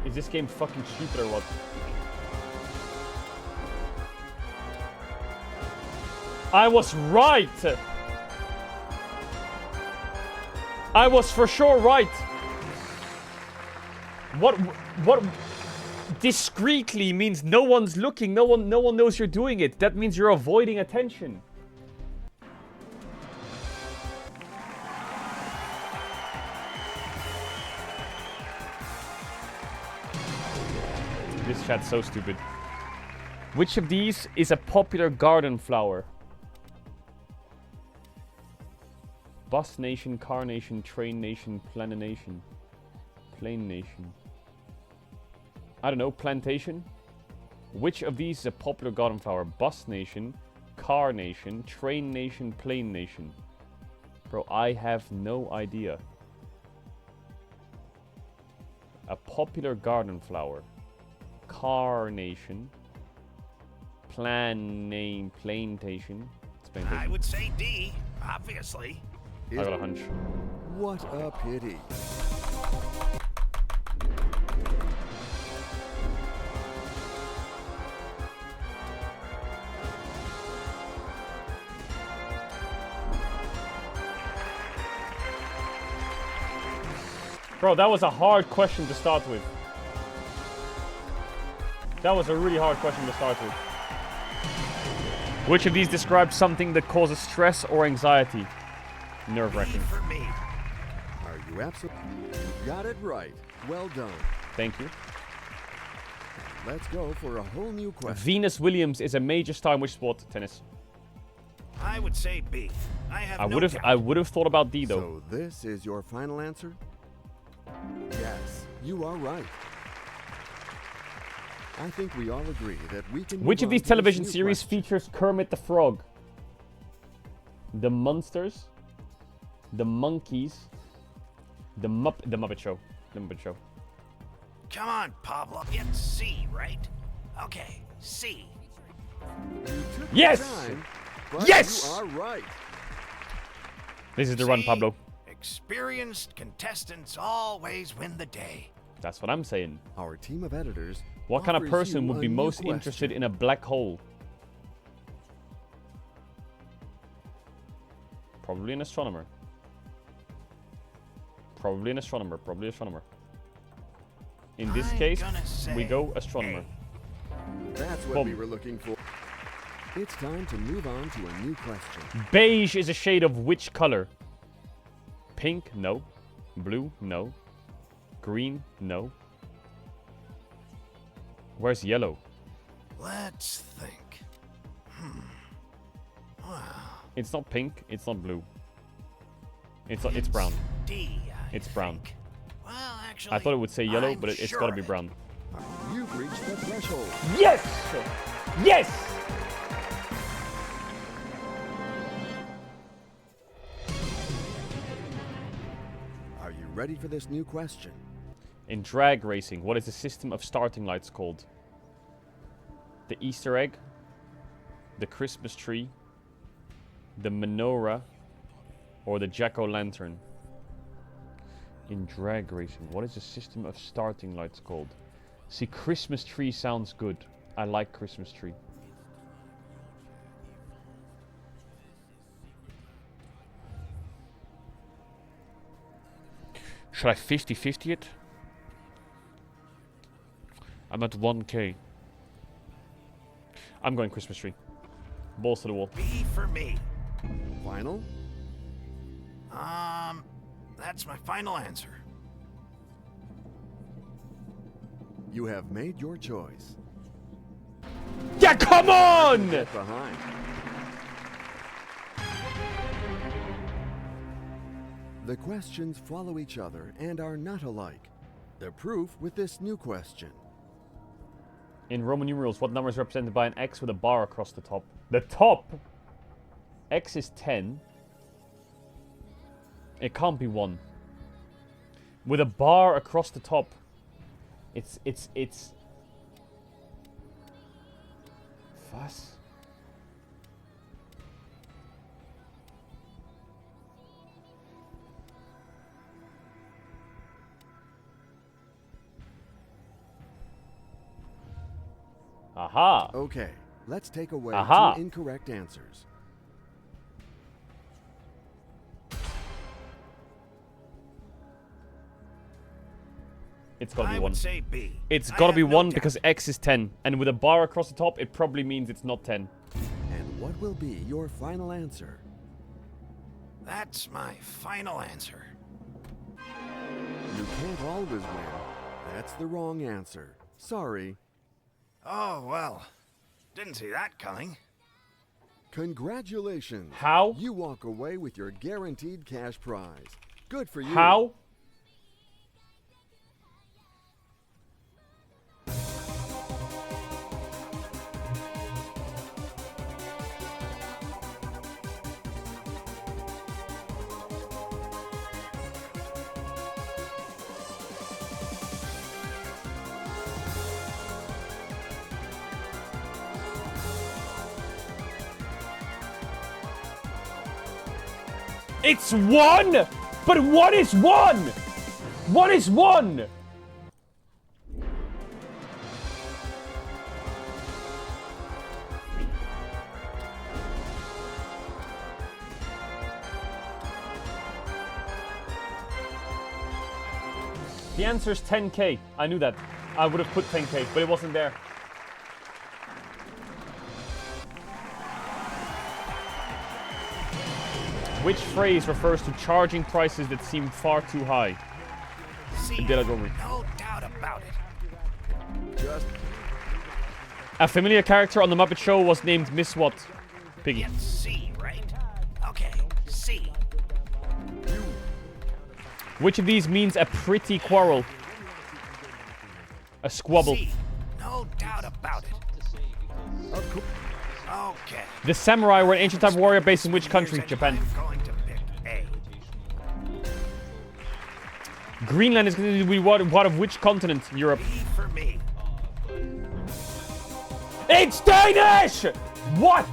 [SPEAKER 1] Is this game fucking stupid or what? I was right! I was for sure right! What discreetly means no one's looking, no one knows you're doing it. That means you're avoiding attention. This chat's so stupid. Which of these is a popular garden flower? Bus nation, car nation, train nation, plain nation. Plain nation. I don't know, plantation? Which of these is a popular garden flower? Bus nation, car nation, train nation, plain nation. Bro, I have no idea. A popular garden flower. Carnation. Plantation.
[SPEAKER 9] I would say D, obviously.
[SPEAKER 1] I got a hunch.
[SPEAKER 8] What a pity.
[SPEAKER 1] Bro, that was a hard question to start with. That was a really hard question to start with. Which of these describes something that causes stress or anxiety? Nerve-wracking.
[SPEAKER 9] For me.
[SPEAKER 8] Are you absolutely... You got it right. Well done.
[SPEAKER 1] Thank you.
[SPEAKER 8] Let's go for a whole new question.
[SPEAKER 1] Venus Williams is a major star in which sport? Tennis.
[SPEAKER 9] I would say B. I
[SPEAKER 1] would have thought about D though.
[SPEAKER 8] So this is your final answer? Yes, you are right. I think we all agree that we can...
[SPEAKER 1] Which of these television series features Kermit the Frog? The Munsters, The Monkeys, The Muppet Show. The Muppet Show.
[SPEAKER 9] Come on, Pablo. It's C, right? Okay, C.
[SPEAKER 1] Yes!
[SPEAKER 8] Time,
[SPEAKER 1] yes!
[SPEAKER 8] You are right.
[SPEAKER 1] This is the run, Pablo.
[SPEAKER 9] Experienced contestants always win the day.
[SPEAKER 1] That's what I'm saying.
[SPEAKER 8] Our team of editors...
[SPEAKER 1] What kind of person would be most interested in a black hole? Probably an astronomer. Probably an astronomer. Probably astronomer. In this case, we go astronomer.
[SPEAKER 8] That's what we were looking for. It's time to move on to a new question.
[SPEAKER 1] Beige is a shade of which color? Pink? No. Blue? No. Green? No. Where's yellow?
[SPEAKER 9] Let's think. Wow.
[SPEAKER 1] It's not pink. It's not blue. It's brown.
[SPEAKER 9] D.
[SPEAKER 1] It's brown.
[SPEAKER 9] Well, actually,
[SPEAKER 1] I thought it would say yellow, but it's got to be brown.
[SPEAKER 8] You've reached the threshold.
[SPEAKER 1] Yes! Yes!
[SPEAKER 8] Are you ready for this new question?
[SPEAKER 1] In drag racing, what is the system of starting lights called? The Easter egg, the Christmas tree, the menorah, or the jack-o'-lantern? In drag racing, what is the system of starting lights called? See, Christmas tree sounds good. I like Christmas tree. Should I 50-50 it? I'm at 1k. I'm going Christmas tree. Balls to the wall.
[SPEAKER 9] B for me.
[SPEAKER 8] Final?
[SPEAKER 9] That's my final answer.
[SPEAKER 8] You have made your choice.
[SPEAKER 1] Yeah, come on!
[SPEAKER 8] Get behind. The questions follow each other and are not alike. The proof with this new question.
[SPEAKER 1] In Roman numerals, what number is represented by an X with a bar across the top? The top? X is 10. It can't be 1. With a bar across the top. It's... Was? Aha.
[SPEAKER 8] Okay, let's take away
[SPEAKER 1] Aha.
[SPEAKER 8] 2 incorrect answers.
[SPEAKER 1] It's gotta be
[SPEAKER 9] I
[SPEAKER 1] 1.
[SPEAKER 9] would say B.
[SPEAKER 1] It's
[SPEAKER 9] I
[SPEAKER 1] gotta
[SPEAKER 9] have
[SPEAKER 1] be
[SPEAKER 9] no
[SPEAKER 1] 1
[SPEAKER 9] doubt.
[SPEAKER 1] because X is 10. And with a bar across the top, it probably means it's not 10.
[SPEAKER 8] And what will be your final answer?
[SPEAKER 9] That's my final answer.
[SPEAKER 8] You can't always win. That's the wrong answer. Sorry.
[SPEAKER 9] Oh, well. Didn't see that coming.
[SPEAKER 8] Congratulations.
[SPEAKER 1] How?
[SPEAKER 8] You walk away with your guaranteed cash prize. Good for you.
[SPEAKER 1] How? It's 1! But what is 1? What is 1? The answer is 10k. I knew that. I would have put 10k, but it wasn't there. Which phrase refers to charging prices that seem far too high?
[SPEAKER 9] C.
[SPEAKER 1] Did I go wrong?
[SPEAKER 9] No doubt about it.
[SPEAKER 8] Just
[SPEAKER 1] A familiar character on the Muppet Show was named Miss What? Piggy.
[SPEAKER 9] It's C, right? Okay, C.
[SPEAKER 1] Which of these means a pretty quarrel? A squabble.
[SPEAKER 9] C. No doubt about it.
[SPEAKER 8] of course.
[SPEAKER 9] Okay.
[SPEAKER 1] The samurai were an ancient type of warrior based in which country?
[SPEAKER 9] Here's
[SPEAKER 1] Japan.
[SPEAKER 9] I'm going to pick A.
[SPEAKER 1] Greenland is going to be what of which continent? Europe.
[SPEAKER 9] B for me.
[SPEAKER 1] It's Danish! What?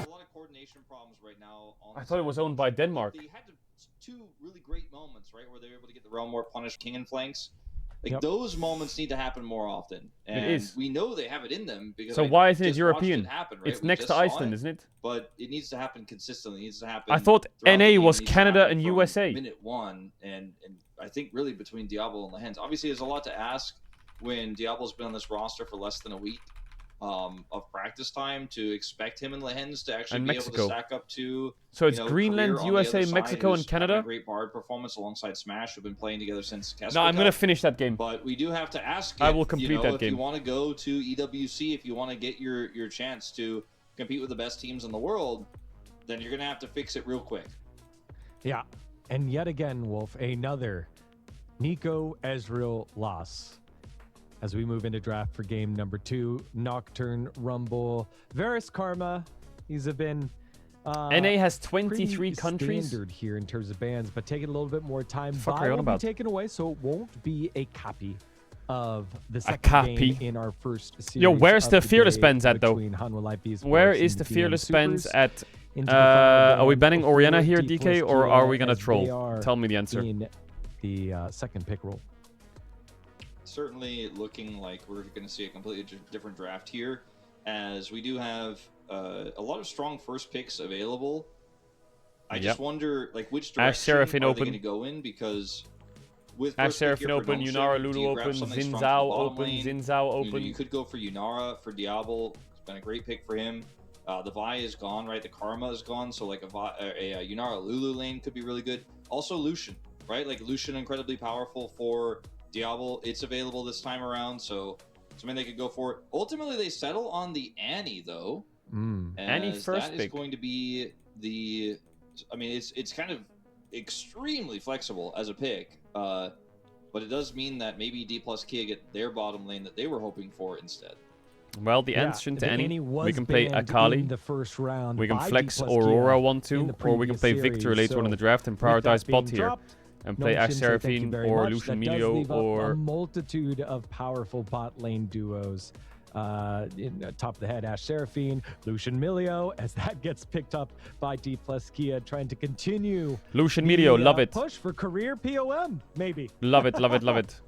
[SPEAKER 2] A lot of coordination problems right now.
[SPEAKER 1] I thought it was owned by Denmark.
[SPEAKER 2] They had 2 really great moments, right, where they were able to get the Realm War punish King and flanks. Like,
[SPEAKER 3] Yep.
[SPEAKER 2] those moments need to happen more often. And
[SPEAKER 1] is.
[SPEAKER 2] we know they have it in them because
[SPEAKER 1] So
[SPEAKER 2] I
[SPEAKER 1] why isn't it
[SPEAKER 2] just
[SPEAKER 1] European?
[SPEAKER 2] watched it happen, right?
[SPEAKER 1] It's
[SPEAKER 2] We
[SPEAKER 1] next
[SPEAKER 2] just
[SPEAKER 1] to
[SPEAKER 2] saw
[SPEAKER 1] Iceland,
[SPEAKER 2] it,
[SPEAKER 1] isn't it?
[SPEAKER 2] But it needs to happen consistently. It needs to happen.
[SPEAKER 1] I thought
[SPEAKER 2] throughout the
[SPEAKER 1] NA
[SPEAKER 2] game.
[SPEAKER 1] was
[SPEAKER 2] It needs to
[SPEAKER 1] Canada
[SPEAKER 2] happen
[SPEAKER 1] and
[SPEAKER 2] from
[SPEAKER 1] USA.
[SPEAKER 2] Minute 1, and I think really between Diablo and Lehens. Obviously, there's a lot to ask when Diablo's been on this roster for less than a week of practice time to expect him and Lehens to actually
[SPEAKER 1] And
[SPEAKER 2] be
[SPEAKER 1] Mexico.
[SPEAKER 2] able to stack up to.
[SPEAKER 1] So it's
[SPEAKER 2] you know,
[SPEAKER 1] Greenland,
[SPEAKER 2] Career on the
[SPEAKER 1] USA,
[SPEAKER 2] other side,
[SPEAKER 1] Mexico,
[SPEAKER 2] who's
[SPEAKER 1] and
[SPEAKER 2] having
[SPEAKER 1] Canada?
[SPEAKER 2] A great Bard performance alongside Smash, who've been playing together since Casper
[SPEAKER 1] No, I'm going to
[SPEAKER 2] Cup.
[SPEAKER 1] finish that game.
[SPEAKER 2] But we do have to ask.
[SPEAKER 1] I
[SPEAKER 2] if,
[SPEAKER 1] will complete
[SPEAKER 2] you know,
[SPEAKER 1] that
[SPEAKER 2] if
[SPEAKER 1] game.
[SPEAKER 2] you want to go to EWC, if you want to get your chance to compete with the best teams in the world, then you're going to have to fix it real quick.
[SPEAKER 3] Yeah. And yet again, Wolf, another Nico Ezreal loss. As we move into draft for game number 2, Nocturne Rumble. Varus Karma, he's been
[SPEAKER 1] NA has 23
[SPEAKER 3] pretty
[SPEAKER 1] countries.
[SPEAKER 3] standard here in terms of bans, but taking a little bit more time.
[SPEAKER 1] Fuck
[SPEAKER 3] Vi
[SPEAKER 1] are you on
[SPEAKER 3] will be
[SPEAKER 1] about?
[SPEAKER 3] taken away, so it won't be a copy of the second
[SPEAKER 1] copy?
[SPEAKER 3] game in our first series.
[SPEAKER 1] Yo, where's
[SPEAKER 3] of
[SPEAKER 1] the
[SPEAKER 3] the
[SPEAKER 1] Fearless
[SPEAKER 3] day
[SPEAKER 1] Bends at, though?
[SPEAKER 3] between Hanwha Life Esports
[SPEAKER 1] Where
[SPEAKER 3] and
[SPEAKER 1] is the
[SPEAKER 3] DM
[SPEAKER 1] Fearless Bends
[SPEAKER 3] Supers.
[SPEAKER 1] at?
[SPEAKER 3] Into the final
[SPEAKER 1] Are we
[SPEAKER 3] round
[SPEAKER 1] banning
[SPEAKER 3] for
[SPEAKER 1] Oriana here,
[SPEAKER 3] D
[SPEAKER 1] DK,
[SPEAKER 3] plus
[SPEAKER 1] or are we
[SPEAKER 3] GR
[SPEAKER 1] gonna
[SPEAKER 3] as
[SPEAKER 1] troll?
[SPEAKER 3] they are
[SPEAKER 1] Tell me the answer.
[SPEAKER 3] in the second pick roll.
[SPEAKER 2] Certainly looking like we're going to see a completely different draft here, as we do have a lot of strong first picks available. I just wonder, like, which direction
[SPEAKER 1] Seraphine
[SPEAKER 2] are
[SPEAKER 1] open.
[SPEAKER 2] they going to go in? Because with
[SPEAKER 1] Ash
[SPEAKER 2] first pick
[SPEAKER 1] Seraphine
[SPEAKER 2] here for
[SPEAKER 1] open,
[SPEAKER 2] Nongshim,
[SPEAKER 1] Yunara,
[SPEAKER 2] do
[SPEAKER 1] Lulu
[SPEAKER 2] you grab
[SPEAKER 1] open,
[SPEAKER 2] something strong
[SPEAKER 1] Xin
[SPEAKER 2] from
[SPEAKER 1] Zhao
[SPEAKER 2] the bottom
[SPEAKER 1] open,
[SPEAKER 2] lane?
[SPEAKER 1] Xin Zhao
[SPEAKER 2] You know,
[SPEAKER 1] open.
[SPEAKER 2] you could go for Yunara for Diablo. It's been a great pick for him. The Vi is gone, right? The Karma is gone, so like a Yunara Lulu lane could be really good. Also Lucian, right? Like Lucian, incredibly powerful for Diablo. It's available this time around, so something they could go for. Ultimately, they settle on the Annie, though.
[SPEAKER 1] Annie first
[SPEAKER 2] that
[SPEAKER 1] pick.
[SPEAKER 2] is going to be the... I mean, it's kind of extremely flexible as a pick, but it does mean that maybe D plus Kia get their bottom lane that they were hoping for instead.
[SPEAKER 1] Well, the answer to Annie, we can play Akali,
[SPEAKER 3] the first round
[SPEAKER 1] we can
[SPEAKER 3] by
[SPEAKER 1] flex
[SPEAKER 3] D+Kia
[SPEAKER 1] Aurora
[SPEAKER 3] in
[SPEAKER 1] 1-2,
[SPEAKER 3] the
[SPEAKER 1] or we can play
[SPEAKER 3] previous
[SPEAKER 1] Victor
[SPEAKER 3] series.
[SPEAKER 1] later on in the draft and
[SPEAKER 3] with that
[SPEAKER 1] prioritize
[SPEAKER 3] being
[SPEAKER 1] bot here.
[SPEAKER 3] dropped,
[SPEAKER 1] And play Ash
[SPEAKER 3] Nongshim say thank you
[SPEAKER 1] Seraphine
[SPEAKER 3] very
[SPEAKER 1] or
[SPEAKER 3] much.
[SPEAKER 1] Lucian
[SPEAKER 3] That does
[SPEAKER 1] Melio
[SPEAKER 3] leave up
[SPEAKER 1] or...
[SPEAKER 3] a multitude of powerful bot lane duos. Top of the head, Ash Seraphine, Lucian Melio, as that gets picked up by D plus Kia, trying to continue
[SPEAKER 1] Lucian Melio, love it.
[SPEAKER 3] push for career POM, maybe.
[SPEAKER 1] Love it, love it, love it.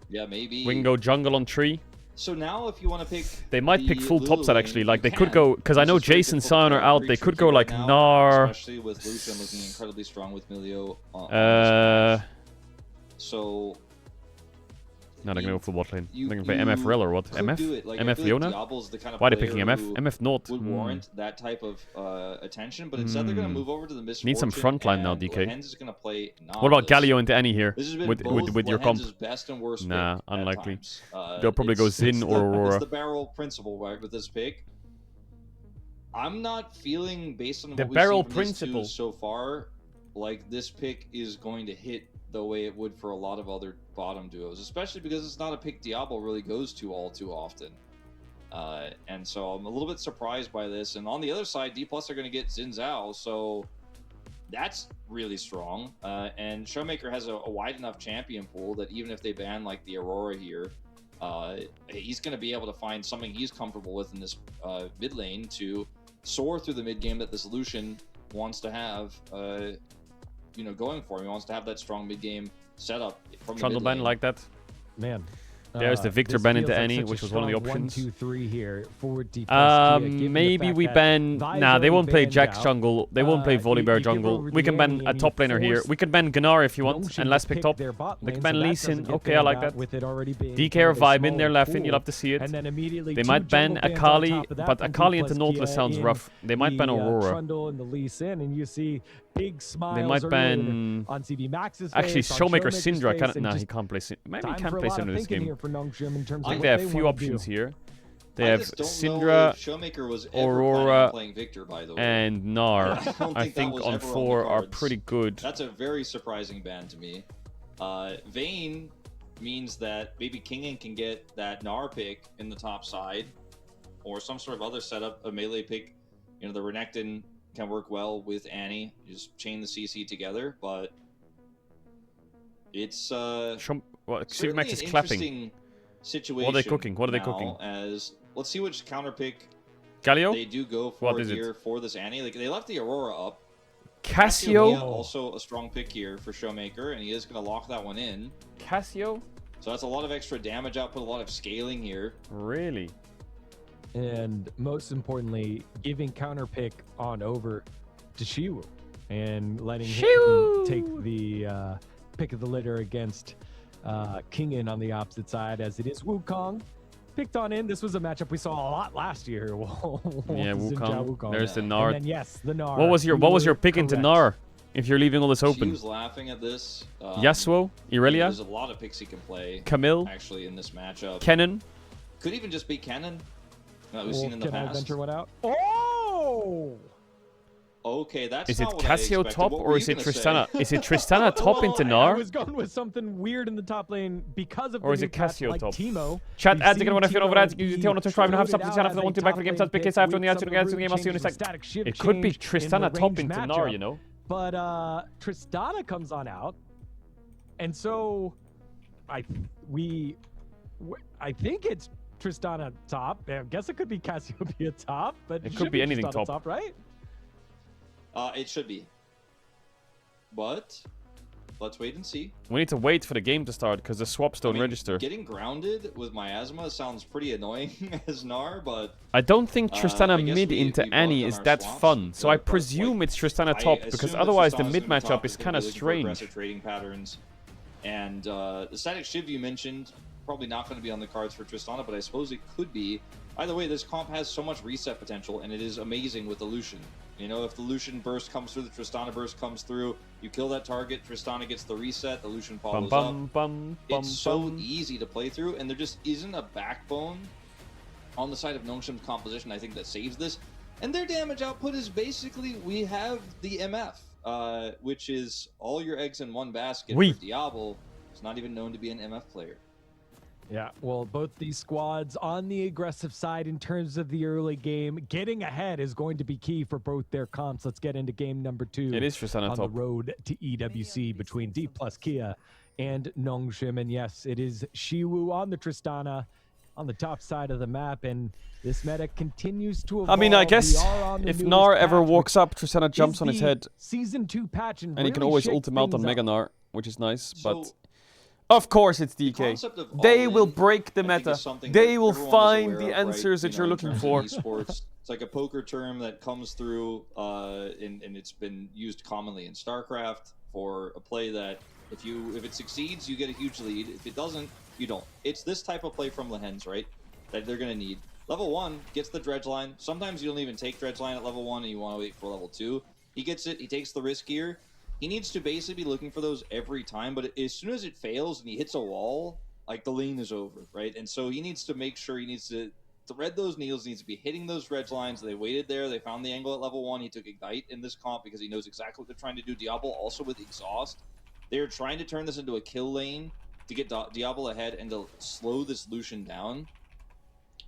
[SPEAKER 2] Yeah, maybe.
[SPEAKER 1] We can go jungle on 3.
[SPEAKER 2] So now if you want to pick...
[SPEAKER 1] They might pick full
[SPEAKER 2] Lulu
[SPEAKER 1] top side,
[SPEAKER 2] lane,
[SPEAKER 1] actually. Like,
[SPEAKER 2] you
[SPEAKER 1] they could
[SPEAKER 2] can.
[SPEAKER 1] go... Because I
[SPEAKER 2] This
[SPEAKER 1] know
[SPEAKER 2] is very
[SPEAKER 1] Jason
[SPEAKER 2] difficult
[SPEAKER 1] Sion
[SPEAKER 2] to
[SPEAKER 1] are
[SPEAKER 2] tell.
[SPEAKER 1] out.
[SPEAKER 2] Pretty
[SPEAKER 1] They could
[SPEAKER 2] tricky
[SPEAKER 1] go,
[SPEAKER 2] right
[SPEAKER 1] like,
[SPEAKER 2] now,
[SPEAKER 1] Gnar...
[SPEAKER 2] especially with Lucian looking incredibly strong with Melio on this patch. So...
[SPEAKER 1] No, they're going to go full bot lane.
[SPEAKER 2] You-
[SPEAKER 1] They're going to play
[SPEAKER 2] you
[SPEAKER 1] MF Rel or what?
[SPEAKER 2] could
[SPEAKER 1] MF?
[SPEAKER 2] do it. Like, I
[SPEAKER 1] MF
[SPEAKER 2] feel like
[SPEAKER 1] Leona?
[SPEAKER 2] Diablo's the kind of
[SPEAKER 1] Why are they
[SPEAKER 2] player
[SPEAKER 1] picking MF?
[SPEAKER 2] who
[SPEAKER 1] MF not.
[SPEAKER 2] would warrant that type of attention, but instead they're going to move over to the Misfortune.
[SPEAKER 1] Need some frontline now,
[SPEAKER 2] and
[SPEAKER 1] DK.
[SPEAKER 2] Lehends is going to play
[SPEAKER 1] What about
[SPEAKER 2] Nautilus.
[SPEAKER 1] Galio into Annie here?
[SPEAKER 2] This has been
[SPEAKER 1] With your
[SPEAKER 2] both
[SPEAKER 1] comp?
[SPEAKER 2] Lehends' best and worst
[SPEAKER 1] Nah,
[SPEAKER 2] pick at
[SPEAKER 1] unlikely.
[SPEAKER 2] times.
[SPEAKER 1] They'll probably go
[SPEAKER 2] It's
[SPEAKER 1] Xin or Aurora.
[SPEAKER 2] It's the barrel principle, right, with this pick. I'm not feeling, based on
[SPEAKER 1] The
[SPEAKER 2] what we've
[SPEAKER 1] barrel
[SPEAKER 2] seen from these two
[SPEAKER 1] principle.
[SPEAKER 2] so far, like this pick is going to hit the way it would for a lot of other bottom duos, especially because it's not a pick Diablo really goes to all too often. And so I'm a little bit surprised by this. And on the other side, D plus are going to get Xin Zhao, so that's really strong. And Showmaker has a wide enough champion pool that even if they ban like the Aurora here, he's going to be able to find something he's comfortable with in this mid lane to soar through the mid game that this Lucian wants to have. You know, going for him. He wants to have that strong mid game setup from the
[SPEAKER 1] Trundle
[SPEAKER 2] mid
[SPEAKER 1] ban
[SPEAKER 2] lane.
[SPEAKER 1] like that.
[SPEAKER 3] Man.
[SPEAKER 1] There's the Victor
[SPEAKER 3] This
[SPEAKER 1] ban
[SPEAKER 3] feels
[SPEAKER 1] into
[SPEAKER 3] like
[SPEAKER 1] Annie,
[SPEAKER 3] such a
[SPEAKER 1] which was one of the
[SPEAKER 3] strong
[SPEAKER 1] options.
[SPEAKER 3] 1, 2, 3 here for D plus Kia, given the
[SPEAKER 1] Maybe
[SPEAKER 3] fact
[SPEAKER 1] we
[SPEAKER 3] that
[SPEAKER 1] ban...
[SPEAKER 3] Vi's
[SPEAKER 1] Nah, they
[SPEAKER 3] already
[SPEAKER 1] won't play
[SPEAKER 3] banned
[SPEAKER 1] Jax
[SPEAKER 3] out.
[SPEAKER 1] jungle. They won't play
[SPEAKER 3] You
[SPEAKER 1] Volibear
[SPEAKER 3] give
[SPEAKER 1] jungle.
[SPEAKER 3] over
[SPEAKER 1] We
[SPEAKER 3] the
[SPEAKER 1] can ban
[SPEAKER 3] Annie
[SPEAKER 1] a
[SPEAKER 3] and
[SPEAKER 1] top
[SPEAKER 3] you
[SPEAKER 1] laner here.
[SPEAKER 3] force
[SPEAKER 1] We can ban Gnar if you want,
[SPEAKER 3] Nongshim
[SPEAKER 1] and
[SPEAKER 3] to
[SPEAKER 1] last pick
[SPEAKER 3] pick
[SPEAKER 1] top.
[SPEAKER 3] their bot
[SPEAKER 1] They
[SPEAKER 3] lane,
[SPEAKER 1] can
[SPEAKER 3] so
[SPEAKER 1] ban
[SPEAKER 3] that
[SPEAKER 1] Lee
[SPEAKER 3] doesn't
[SPEAKER 1] Sin.
[SPEAKER 3] get
[SPEAKER 1] Okay, I
[SPEAKER 3] banned
[SPEAKER 1] like
[SPEAKER 3] out
[SPEAKER 1] that.
[SPEAKER 3] with it already being
[SPEAKER 1] DK
[SPEAKER 3] kind
[SPEAKER 1] or
[SPEAKER 3] of a
[SPEAKER 1] Vibe in there,
[SPEAKER 3] smaller
[SPEAKER 1] Laffin. You'll
[SPEAKER 3] pool.
[SPEAKER 1] have to see it.
[SPEAKER 3] And then immediately
[SPEAKER 1] They
[SPEAKER 3] two
[SPEAKER 1] might ban
[SPEAKER 3] jungle bans on
[SPEAKER 1] Akali,
[SPEAKER 3] top of that
[SPEAKER 1] but
[SPEAKER 3] from
[SPEAKER 1] Akali
[SPEAKER 3] D
[SPEAKER 1] into
[SPEAKER 3] plus
[SPEAKER 1] Nautilus
[SPEAKER 3] Kia
[SPEAKER 1] sounds
[SPEAKER 3] in
[SPEAKER 1] rough. They might ban
[SPEAKER 3] the,
[SPEAKER 1] Aurora.
[SPEAKER 3] Trundle and the Lee Sin, and you see big smiles
[SPEAKER 1] They might
[SPEAKER 3] early
[SPEAKER 1] ban...
[SPEAKER 3] on CB Max's
[SPEAKER 1] Actually,
[SPEAKER 3] face, on
[SPEAKER 1] Showmaker
[SPEAKER 3] Showmaker's
[SPEAKER 1] Syndra
[SPEAKER 3] face,
[SPEAKER 1] can't...
[SPEAKER 3] and
[SPEAKER 1] Nah,
[SPEAKER 3] just
[SPEAKER 1] he can't play Syndra. Maybe he
[SPEAKER 3] time
[SPEAKER 1] can
[SPEAKER 3] for a
[SPEAKER 1] play
[SPEAKER 3] lot of
[SPEAKER 1] Syndra this
[SPEAKER 3] thinking
[SPEAKER 1] game.
[SPEAKER 3] here for Nongshim in terms
[SPEAKER 1] I
[SPEAKER 3] of
[SPEAKER 1] think
[SPEAKER 3] what
[SPEAKER 1] they have
[SPEAKER 3] they
[SPEAKER 1] few
[SPEAKER 3] wanna
[SPEAKER 1] options
[SPEAKER 3] do.
[SPEAKER 1] here. They
[SPEAKER 2] I
[SPEAKER 1] have
[SPEAKER 2] just don't know
[SPEAKER 1] Syndra
[SPEAKER 2] if Showmaker was ever planning
[SPEAKER 1] Aurora,
[SPEAKER 2] on playing Victor, by the way.
[SPEAKER 1] and Gnar.
[SPEAKER 2] I don't
[SPEAKER 1] I
[SPEAKER 2] think that
[SPEAKER 1] think
[SPEAKER 2] was
[SPEAKER 1] on
[SPEAKER 2] ever on the
[SPEAKER 1] 4 are
[SPEAKER 2] cards.
[SPEAKER 1] pretty good.
[SPEAKER 2] That's a very surprising ban to me. Vayne means that maybe Kingen can get that Gnar pick in the top side, or some sort of other setup, a melee pick. You know, the Renekton can work well with Annie. You just chain the CC together, but it's
[SPEAKER 1] Well,
[SPEAKER 2] certainly
[SPEAKER 1] Supermax is
[SPEAKER 2] an
[SPEAKER 1] clapping.
[SPEAKER 2] interesting situation.
[SPEAKER 1] What are they cooking? What are they
[SPEAKER 2] now,
[SPEAKER 1] cooking?
[SPEAKER 2] As let's see which counter pick
[SPEAKER 1] Galio?
[SPEAKER 2] they do go for
[SPEAKER 1] What is
[SPEAKER 2] here
[SPEAKER 1] it?
[SPEAKER 2] for this Annie. Like they left the Aurora up.
[SPEAKER 1] Cassio?
[SPEAKER 2] Also a strong pick here for Showmaker, and he is going to lock that one in.
[SPEAKER 1] Cassio?
[SPEAKER 2] So that's a lot of extra damage output, a lot of scaling here.
[SPEAKER 1] Really?
[SPEAKER 3] And most importantly, giving counter pick on over to Shiwu and letting him take the pick of the litter against Kingen on the opposite side, as it is Wukong picked on in. This was a matchup we saw a lot last year.
[SPEAKER 1] Yeah, Wukong. There's the
[SPEAKER 3] And
[SPEAKER 1] Gnar.
[SPEAKER 3] then, yes, the Gnar.
[SPEAKER 1] What was your pick into Gnar? If you're leaving all this
[SPEAKER 2] She
[SPEAKER 1] open.
[SPEAKER 2] was laughing at this.
[SPEAKER 1] Yasuo? Irelia?
[SPEAKER 2] There's a lot of picks he can play.
[SPEAKER 1] Camille?
[SPEAKER 2] Actually, in this matchup.
[SPEAKER 1] Kennen?
[SPEAKER 2] Could even just be Kennen. That we've seen in the past.
[SPEAKER 3] Venture one out. Oh!
[SPEAKER 2] Okay, that's
[SPEAKER 1] Is it
[SPEAKER 2] not what
[SPEAKER 1] Cassio
[SPEAKER 2] I expected.
[SPEAKER 1] top
[SPEAKER 2] What
[SPEAKER 1] or
[SPEAKER 2] were
[SPEAKER 1] is
[SPEAKER 2] you
[SPEAKER 1] it
[SPEAKER 2] gonna
[SPEAKER 1] Tristana?
[SPEAKER 2] say?
[SPEAKER 1] Is it Tristana top into
[SPEAKER 3] I
[SPEAKER 1] Gnar?
[SPEAKER 3] was going with something weird in the top lane because of
[SPEAKER 1] Or
[SPEAKER 3] the
[SPEAKER 1] is
[SPEAKER 3] new
[SPEAKER 1] it Cassio
[SPEAKER 3] patch, like
[SPEAKER 1] top?
[SPEAKER 3] Timo.
[SPEAKER 1] Chat,
[SPEAKER 3] We've
[SPEAKER 1] add to
[SPEAKER 3] seen
[SPEAKER 1] get one if you're over
[SPEAKER 3] Timo
[SPEAKER 1] that. You
[SPEAKER 3] be
[SPEAKER 1] tell to try and have
[SPEAKER 3] floated
[SPEAKER 1] something
[SPEAKER 3] out
[SPEAKER 1] after the
[SPEAKER 3] as
[SPEAKER 1] one
[SPEAKER 3] a
[SPEAKER 1] to back for
[SPEAKER 3] top
[SPEAKER 1] the game.
[SPEAKER 3] lane
[SPEAKER 1] Pick
[SPEAKER 3] pick
[SPEAKER 1] after
[SPEAKER 3] with
[SPEAKER 1] the answer
[SPEAKER 3] some
[SPEAKER 1] to the
[SPEAKER 3] of
[SPEAKER 1] answer
[SPEAKER 3] the
[SPEAKER 1] to the game. I'll see you in a
[SPEAKER 3] changes from
[SPEAKER 1] second.
[SPEAKER 3] static shift
[SPEAKER 1] It could be
[SPEAKER 3] change in the
[SPEAKER 1] Tristana top
[SPEAKER 3] range
[SPEAKER 1] into
[SPEAKER 3] matchup.
[SPEAKER 1] Gnar, you know?
[SPEAKER 3] But Tristana comes on out, and so I think it's Tristana top. I guess it could be Cassiopeia top, but
[SPEAKER 1] It
[SPEAKER 3] should
[SPEAKER 1] could be anything
[SPEAKER 3] Tristana
[SPEAKER 1] top.
[SPEAKER 3] right?
[SPEAKER 2] It should be. But let's wait and see.
[SPEAKER 1] We need to wait for the game to start because the swaps don't
[SPEAKER 2] I mean,
[SPEAKER 1] register.
[SPEAKER 2] Getting grounded with miasma sounds pretty annoying as Gnar, but
[SPEAKER 1] I don't think
[SPEAKER 2] I
[SPEAKER 1] Tristana
[SPEAKER 2] guess
[SPEAKER 1] mid
[SPEAKER 2] we
[SPEAKER 1] into
[SPEAKER 2] bugged
[SPEAKER 1] Annie
[SPEAKER 2] on
[SPEAKER 1] is
[SPEAKER 2] our
[SPEAKER 1] that
[SPEAKER 2] swaps,
[SPEAKER 1] fun. So I
[SPEAKER 2] but,
[SPEAKER 1] presume
[SPEAKER 2] like,
[SPEAKER 1] it's Tristana
[SPEAKER 2] I
[SPEAKER 1] top
[SPEAKER 2] assume
[SPEAKER 1] because
[SPEAKER 2] that
[SPEAKER 1] otherwise the
[SPEAKER 2] Tristana's
[SPEAKER 1] mid
[SPEAKER 2] gonna be top,
[SPEAKER 1] matchup is
[SPEAKER 2] it's gonna
[SPEAKER 1] kind of
[SPEAKER 2] be looking for
[SPEAKER 1] strange.
[SPEAKER 2] aggressive trading patterns. And the static Shiv you mentioned, probably not going to be on the cards for Tristana, but I suppose it could be. Either way, this comp has so much reset potential, and it is amazing with the Lucian. You know, if the Lucian burst comes through, the Tristana burst comes through, you kill that target, Tristana gets the reset, the Lucian follows up. It's so easy to play through, and there just isn't a backbone on the side of Nongshim's composition, I think, that saves this. And their damage output is basically, we have the MF, which is all your eggs in one basket. For Diablo, it's not even known to be an MF player.
[SPEAKER 3] Yeah, well, both these squads on the aggressive side in terms of the early game. Getting ahead is going to be key for both their comps. Let's get into game number 2.
[SPEAKER 1] It is Tristana
[SPEAKER 3] on
[SPEAKER 1] top.
[SPEAKER 3] the road to EWC between D plus Kia and Nongshim. And yes, it is Shiwu on the Tristana on the top side of the map. And this meta continues to evolve.
[SPEAKER 1] I mean, I guess if Gnar ever walks up, Tristana jumps on his head.
[SPEAKER 3] Season 2 patch and
[SPEAKER 1] he can always ult him out on Mega Gnar, which is nice.
[SPEAKER 2] So,
[SPEAKER 1] but of course it's DK. They will break the meta. They will find the answers that you're looking for.
[SPEAKER 2] Esports. It's like a poker term that comes through, and it's been used commonly in StarCraft for a play that if it succeeds, you get a huge lead. If it doesn't, you don't. It's this type of play from Lehens, right? That they're going to need. Level 1 gets the dredge line. Sometimes you don't even take dredge line at level 1 and you want to wait for level 2. He gets it. He takes the risk here. He needs to basically be looking for those every time, but as soon as it fails and he hits a wall, like, the lane is over, right? And so he needs to make sure he needs to thread those needles, he needs to be hitting those dredge lines. They waited there, they found the angle at level 1. He took Ignite in this comp because he knows exactly what they're trying to do. Diablo also with Exhaust. They're trying to turn this into a kill lane to get Diablo ahead and to slow this Lucian down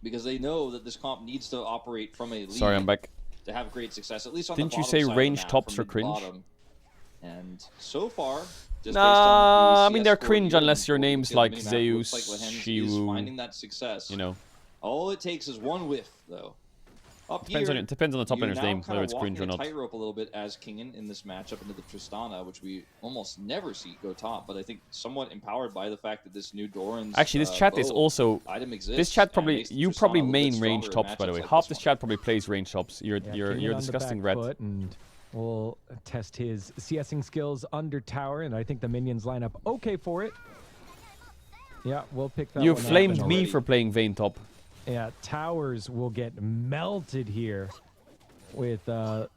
[SPEAKER 2] because they know that this comp needs to operate from a lead.
[SPEAKER 1] Sorry, I'm back.
[SPEAKER 2] To have great success, at least on
[SPEAKER 1] Didn't
[SPEAKER 2] the
[SPEAKER 1] you
[SPEAKER 2] bottom
[SPEAKER 1] say
[SPEAKER 2] side
[SPEAKER 1] range
[SPEAKER 2] of the map,
[SPEAKER 1] tops
[SPEAKER 2] from
[SPEAKER 1] are cringe?
[SPEAKER 2] bottom. And so far, just
[SPEAKER 1] nah, I
[SPEAKER 2] based on
[SPEAKER 1] mean
[SPEAKER 2] the
[SPEAKER 1] they're
[SPEAKER 2] CS
[SPEAKER 1] cringe
[SPEAKER 2] score
[SPEAKER 1] unless your name's like
[SPEAKER 2] looks
[SPEAKER 1] Zeus,
[SPEAKER 2] like Lehens is
[SPEAKER 1] Shiwu,
[SPEAKER 2] finding that success.
[SPEAKER 1] you know.
[SPEAKER 2] All it takes is one whiff, though. Up
[SPEAKER 1] Depends
[SPEAKER 2] here,
[SPEAKER 1] on the top laner's name, whether it's cringe or not.
[SPEAKER 2] tightrope a little bit as Kingen in this matchup into the Tristana, which we almost never see go top, but I think somewhat empowered by the fact that this new Doran's
[SPEAKER 1] Actually, this chat is also
[SPEAKER 2] item exists.
[SPEAKER 1] This chat probably
[SPEAKER 2] You
[SPEAKER 1] probably main range tops, by the way. Half this chat probably plays range tops. You're disgusting red.
[SPEAKER 3] And we'll test his CSing skills under tower, and I think the minions line up okay for it. Yeah, we'll pick that.
[SPEAKER 1] You
[SPEAKER 3] one
[SPEAKER 1] flamed
[SPEAKER 3] up
[SPEAKER 1] me
[SPEAKER 3] already.
[SPEAKER 1] for playing Vayne top.
[SPEAKER 3] Yeah, towers will get melted here with the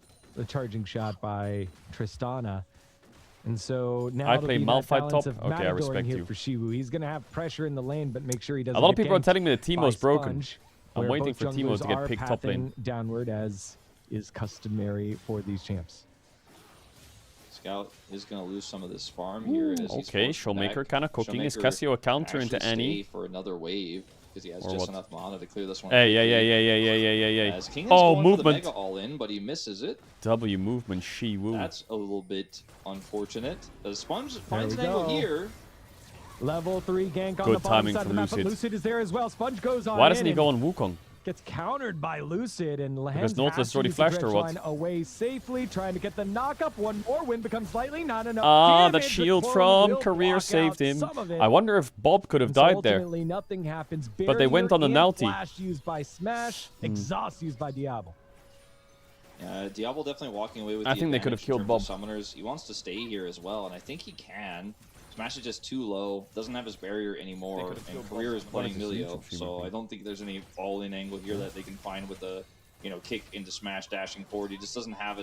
[SPEAKER 3] charging shot by Tristana. And so now
[SPEAKER 1] I
[SPEAKER 3] it'll
[SPEAKER 1] play
[SPEAKER 3] be that
[SPEAKER 1] Malphite
[SPEAKER 3] balance
[SPEAKER 1] top?
[SPEAKER 3] of
[SPEAKER 1] Okay, I
[SPEAKER 3] Matadoring
[SPEAKER 1] respect
[SPEAKER 3] here
[SPEAKER 1] you.
[SPEAKER 3] for Shiwu. He's going to have pressure in the lane, but make sure he doesn't
[SPEAKER 1] A lot of
[SPEAKER 3] get
[SPEAKER 1] people are
[SPEAKER 3] ganked
[SPEAKER 1] telling me that
[SPEAKER 3] by
[SPEAKER 1] Teemo's broken.
[SPEAKER 3] Sponge,
[SPEAKER 1] I'm
[SPEAKER 3] where
[SPEAKER 1] waiting
[SPEAKER 3] both
[SPEAKER 1] for Teemo to
[SPEAKER 3] junglers
[SPEAKER 1] get
[SPEAKER 3] are
[SPEAKER 1] picked top lane.
[SPEAKER 3] pathing downward, as is customary for these champs.
[SPEAKER 2] Scout is going to lose some of this farm here. As he's
[SPEAKER 1] Okay,
[SPEAKER 2] forced
[SPEAKER 1] Showmaker
[SPEAKER 2] back.
[SPEAKER 1] kind of cooking. Is
[SPEAKER 2] Showmaker
[SPEAKER 1] Cassio a counter
[SPEAKER 2] actually
[SPEAKER 1] into Annie?
[SPEAKER 2] stay for another wave because he has
[SPEAKER 1] Or
[SPEAKER 2] just
[SPEAKER 1] what?
[SPEAKER 2] enough mana to clear this one.
[SPEAKER 1] Hey, yeah.
[SPEAKER 2] As King is
[SPEAKER 1] Oh,
[SPEAKER 2] going for the
[SPEAKER 1] movement.
[SPEAKER 2] mega all in, but he misses it.
[SPEAKER 1] W movement, Shiwu.
[SPEAKER 2] That's a little bit unfortunate. The Sponge
[SPEAKER 3] There
[SPEAKER 2] finds
[SPEAKER 3] we
[SPEAKER 2] an angle
[SPEAKER 3] go.
[SPEAKER 2] here.
[SPEAKER 3] Level 3 gank on
[SPEAKER 1] Good
[SPEAKER 3] the bottom
[SPEAKER 1] timing
[SPEAKER 3] side of
[SPEAKER 1] from
[SPEAKER 3] the map, but
[SPEAKER 1] Lucid.
[SPEAKER 3] Lucid is there as well. Sponge goes on
[SPEAKER 1] Why doesn't
[SPEAKER 3] in
[SPEAKER 1] he go
[SPEAKER 3] and
[SPEAKER 1] on Wukong?
[SPEAKER 3] gets countered by Lucid, and
[SPEAKER 1] Because
[SPEAKER 3] Lehens
[SPEAKER 1] Nautilus
[SPEAKER 3] has to
[SPEAKER 1] already
[SPEAKER 3] use the
[SPEAKER 1] flashed or
[SPEAKER 3] dredge
[SPEAKER 1] what?
[SPEAKER 3] line away safely, trying to get the knock-up. One more win becomes slightly not enough.
[SPEAKER 1] Ah,
[SPEAKER 3] damage.
[SPEAKER 1] that shield
[SPEAKER 3] The
[SPEAKER 1] from
[SPEAKER 3] clone will
[SPEAKER 1] Career
[SPEAKER 3] block
[SPEAKER 1] saved
[SPEAKER 3] out
[SPEAKER 1] him.
[SPEAKER 3] some of it.
[SPEAKER 1] I wonder if Bob could have
[SPEAKER 3] And so
[SPEAKER 1] died there.
[SPEAKER 3] ultimately, nothing happens.
[SPEAKER 1] But they went
[SPEAKER 3] Barrier
[SPEAKER 1] on the
[SPEAKER 3] and
[SPEAKER 1] Nauti.
[SPEAKER 3] Flash used by Smash, Exhaust used by Diablo.
[SPEAKER 2] Diablo definitely walking away with
[SPEAKER 1] I
[SPEAKER 2] the
[SPEAKER 1] think they could have
[SPEAKER 2] advantage in
[SPEAKER 1] killed
[SPEAKER 2] terms of Summoners. He wants to stay here as well, and I think he can. Smash is just too low, doesn't have his barrier anymore, and Career is playing Milio, so I don't think there's any all-in angle here that they can find with a kick into Smash dashing forward. He just doesn't have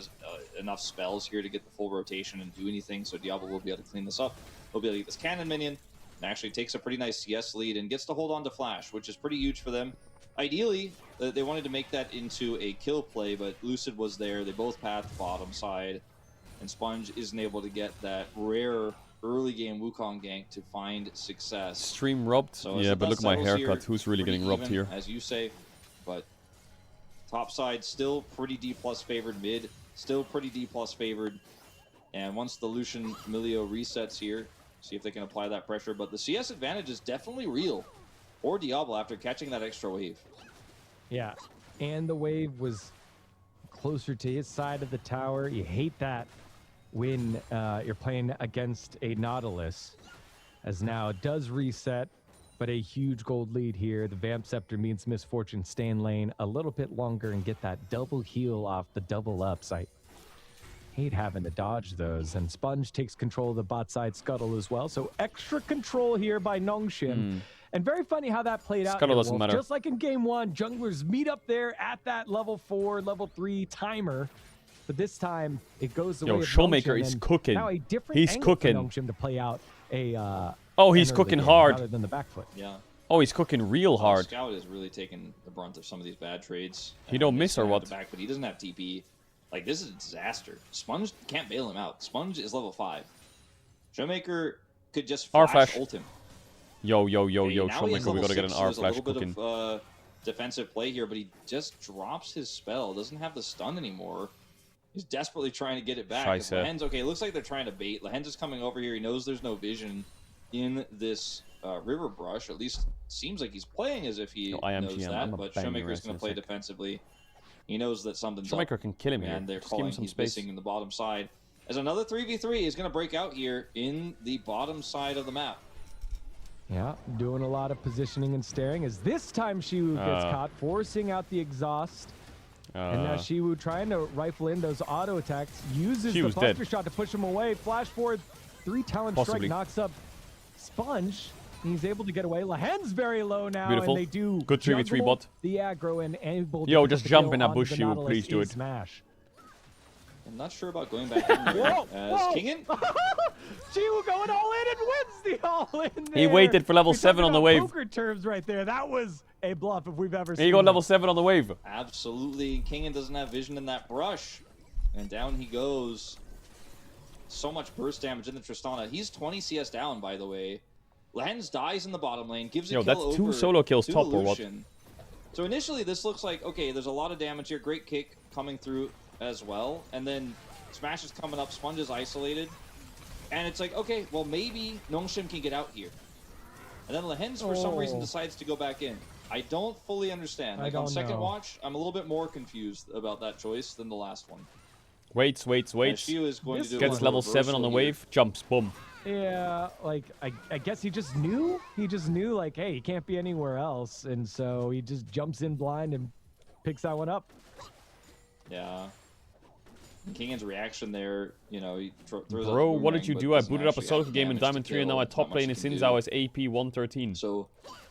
[SPEAKER 2] enough spells here to get the full rotation and do anything, so Diablo will be able to clean this up. He'll be able to get this cannon minion, and actually takes a pretty nice CS lead and gets to hold on to Flash, which is pretty huge for them. Ideally, they wanted to make that into a kill play, but Lucid was there. They both pathed bottom side, and Sponge isn't able to get that rare early game Wukong gank to find success.
[SPEAKER 1] Stream robbed?
[SPEAKER 2] So
[SPEAKER 1] Yeah, but look at my haircut.
[SPEAKER 2] here,
[SPEAKER 1] Who's really
[SPEAKER 2] pretty
[SPEAKER 1] getting robbed
[SPEAKER 2] even,
[SPEAKER 1] here?
[SPEAKER 2] as you say, but top side still pretty D+ favored, mid still pretty D+ favored, and once the Lucian Milio resets here, see if they can apply that pressure, but the CS advantage is definitely real for Diablo after catching that extra wave.
[SPEAKER 3] Yeah, and the wave was closer to his side of the tower. You hate that when you're playing against a Nautilus, as now it does reset, but a huge gold lead here. The Vamp Scepter means Misfortune stay in lane a little bit longer and get that double heal off the double up site. hate having to dodge those. And Sponge takes control of the bot side scuttle as well. So extra control here by Nongshim. And very funny how that played out.
[SPEAKER 1] Scuttle doesn't matter.
[SPEAKER 3] Just like in game 1, junglers meet up there at that level 4, level 3 timer. But this time, it goes the way of
[SPEAKER 1] Showmaker is cooking.
[SPEAKER 3] Now a different
[SPEAKER 1] He's cooking.
[SPEAKER 3] for Nongshim to play out a
[SPEAKER 1] he's cooking hard.
[SPEAKER 3] Rather than the back foot.
[SPEAKER 7] Yeah.
[SPEAKER 1] Oh, he's cooking real hard.
[SPEAKER 7] Scout is really taking the brunt of some of these bad trades.
[SPEAKER 1] He don't miss or what?
[SPEAKER 7] Back, but he doesn't have TP. Like, this is a disaster. Sponge can't bail him out. Sponge is level 5. Showmaker could just flash ult him.
[SPEAKER 1] Yo, Showmaker, we gotta get an R flash
[SPEAKER 7] cooking.
[SPEAKER 1] cooking.
[SPEAKER 7] A little bit of defensive play here, but he just drops his spell. Doesn't have the stun anymore. He's desperately trying to get it back. Lehen's, okay, it looks like they're trying to bait. Lehen's is coming over here. He knows there's no vision in this river brush. At least seems like he's playing as if he knows that. But Showmaker's going to play defensively. He knows that something's up.
[SPEAKER 1] Showmaker can kill him here.
[SPEAKER 7] And they're calling he's missing in the bottom side. As another 3v3 is going to break out here in the bottom side of the map.
[SPEAKER 3] Yeah, doing a lot of positioning and staring as this time Shiwu gets caught, forcing out the exhaust. And now Shiwu trying to rifle in those auto attacks, uses the buster shot to push him away. Flash forward, 3 talent strike knocks up Sponge. He's able to get away. Lehen's very low now, and they do
[SPEAKER 1] good 3v3 bot.
[SPEAKER 3] The aggro and able to
[SPEAKER 1] just jump in that bush, Shiwu. Please do it.
[SPEAKER 3] Smash.
[SPEAKER 7] I'm not sure about going back in there as Kingen.
[SPEAKER 3] Shiwu going all in and wins the all in there.
[SPEAKER 1] He waited for level 7 on the wave.
[SPEAKER 3] Poker terms right there. That was a bluff if we've ever seen.
[SPEAKER 1] He got level 7 on the wave.
[SPEAKER 7] Absolutely. Kingen doesn't have vision in that brush. And down he goes. So much burst damage in the Tristana. He's 20 CS down, by the way. Lehens dies in the bottom lane, gives a kill
[SPEAKER 1] that's 2 solo kills top or what?
[SPEAKER 7] So initially this looks like, okay, there's a lot of damage here. Great kick coming through as well. And then Smash is coming up, Sponge is isolated. And it's like, okay, well maybe Nongshim can get out here. And then Lehens for some reason decides to go back in. I don't fully understand. Like on second watch, I'm a little bit more confused about that choice than the last one.
[SPEAKER 1] Waits.
[SPEAKER 7] Shiwu is going to do
[SPEAKER 1] gets level 7 on the wave, jumps, boom.
[SPEAKER 3] Yeah, like, I guess he just knew. He just knew, like, hey, he can't be anywhere else. And so he just jumps in blind and picks that one up.
[SPEAKER 7] Yeah. And Kingen's reaction there, you know, he throws
[SPEAKER 1] Bro, what did you do? I booted up a solo game in Diamond 3 and now my top lane is Sinzao as AP 113.
[SPEAKER 7] So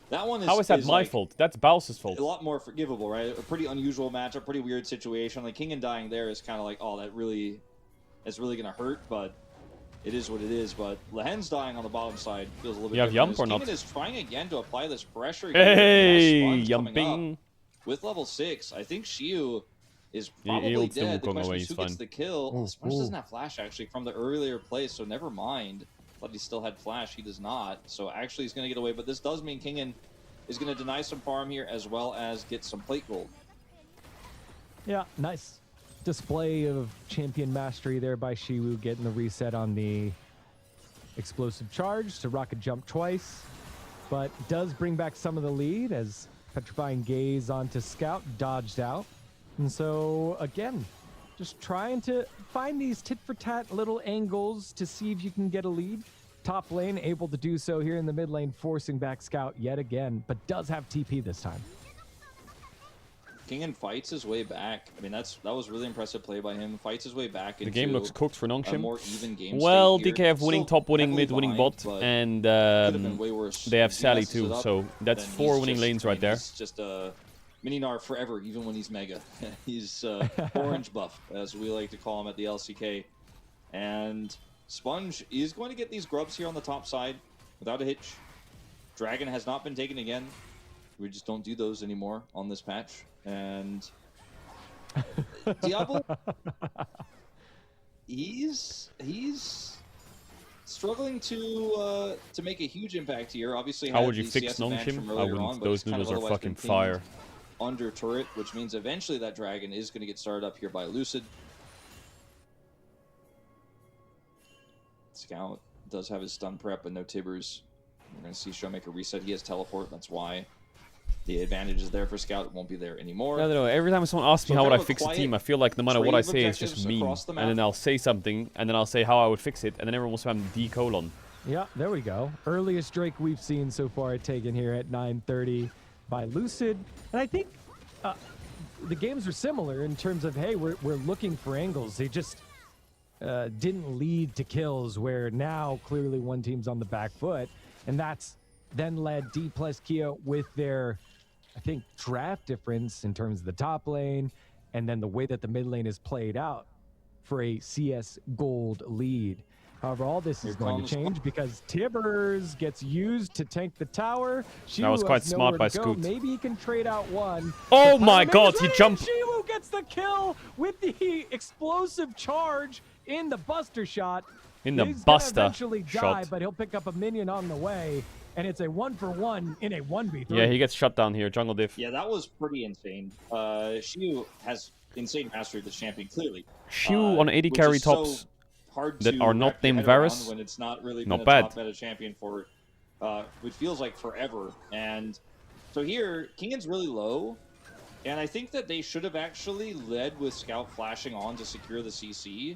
[SPEAKER 7] that one is...
[SPEAKER 1] How is that my fault? That's Bowser's fault.
[SPEAKER 7] A lot more forgivable, right? A pretty unusual matchup, pretty weird situation. Like, Kingen dying there is kind of like, oh, that's really going to hurt, but it is what it is. But Lehen's dying on the bottom side feels a little bit different.
[SPEAKER 1] You have Yump or not?
[SPEAKER 7] Kingen is trying again to apply this pressure.
[SPEAKER 1] Hey, Yumping.
[SPEAKER 7] With level 6, I think Shiwu is probably dead. The question is who gets the kill. Sponge doesn't have flash, actually, from the earlier play, so never mind. Thought he still had flash. He does not. So actually he's going to get away. But this does mean Kingen is going to deny some farm here as well as get some plate gold.
[SPEAKER 3] Yeah, nice display of champion mastery there by Shiwu, getting the reset on the explosive charge to rocket jump twice. But does bring back some of the lead as Petrifying Gaze onto Scout, dodged out. And so, again, just trying to find these tit-for-tat little angles to see if you can get a lead. Top lane able to do so here in the mid lane, forcing back Scout yet again, but does have TP this time.
[SPEAKER 7] Kingen fights his way back. I mean, that was really impressive play by him. Fights his way back into
[SPEAKER 1] the game looks cooked for Nongshim.
[SPEAKER 7] More even game
[SPEAKER 1] well,
[SPEAKER 7] state
[SPEAKER 1] DK have winning
[SPEAKER 7] Still
[SPEAKER 1] top, winning mid, winning bot, and they have Sally too. So that's 4 winning lanes right there.
[SPEAKER 7] He's just a mini Gnar forever, even when he's mega. He's orange buff, as we like to call him at the LCK. And Sponge is going to get these grubs here on the top side without a hitch. Dragon has not been taken again. We just don't do those anymore on this patch. And Diablo, he's struggling to make a huge impact here. Obviously,
[SPEAKER 1] how would you fix Nongshim? I wouldn't. Those noodles are fucking fire.
[SPEAKER 7] Under turret, which means eventually that dragon is going to get started up here by Lucid. Scout does have his stun prep, but no Tibbers. We're going to see Showmaker reset. He has teleport. That's why the advantage is there for Scout. It won't be there anymore.
[SPEAKER 1] I don't know. Every time someone asks me how would I fix a team, I feel like no matter what I say, it's just mean. And then I'll say something, and then I'll say how I would fix it, and then everyone will spam D colon.
[SPEAKER 3] Yeah, there we go. Earliest Drake we've seen so far taken here at 9:30 by Lucid. And I think the games are similar in terms of, hey, we're looking for angles. They just didn't lead to kills, where now clearly one team's on the back foot, and that's then led D plus Kia with their, I think, draft difference in terms of the top lane, and then the way that the mid lane is played out for a CS gold lead. However, all this is going to change because Tibbers gets used to tank the tower.
[SPEAKER 1] That was quite smart by Scoot.
[SPEAKER 3] Maybe he can trade out one.
[SPEAKER 1] Oh my god, he jumped.
[SPEAKER 3] Shiwu gets the kill with the explosive charge in the buster shot. He's
[SPEAKER 1] buster
[SPEAKER 3] eventually die,
[SPEAKER 1] shot.
[SPEAKER 3] but he'll pick up a minion on the way. And it's a 1-for-1 in a 1v3.
[SPEAKER 1] Yeah, he gets shut down here. Jungle diff.
[SPEAKER 7] Yeah, that was pretty insane. Shiwu has insane mastery of this champion, clearly.
[SPEAKER 1] Shiwu on 80 carry tops that are not named Varus.
[SPEAKER 7] When it's not really
[SPEAKER 1] not
[SPEAKER 7] been
[SPEAKER 1] bad.
[SPEAKER 7] a top meta champion for which feels like forever. And so here, Kingan's really low. And I think that they should have actually led with Scout flashing on to secure the CC.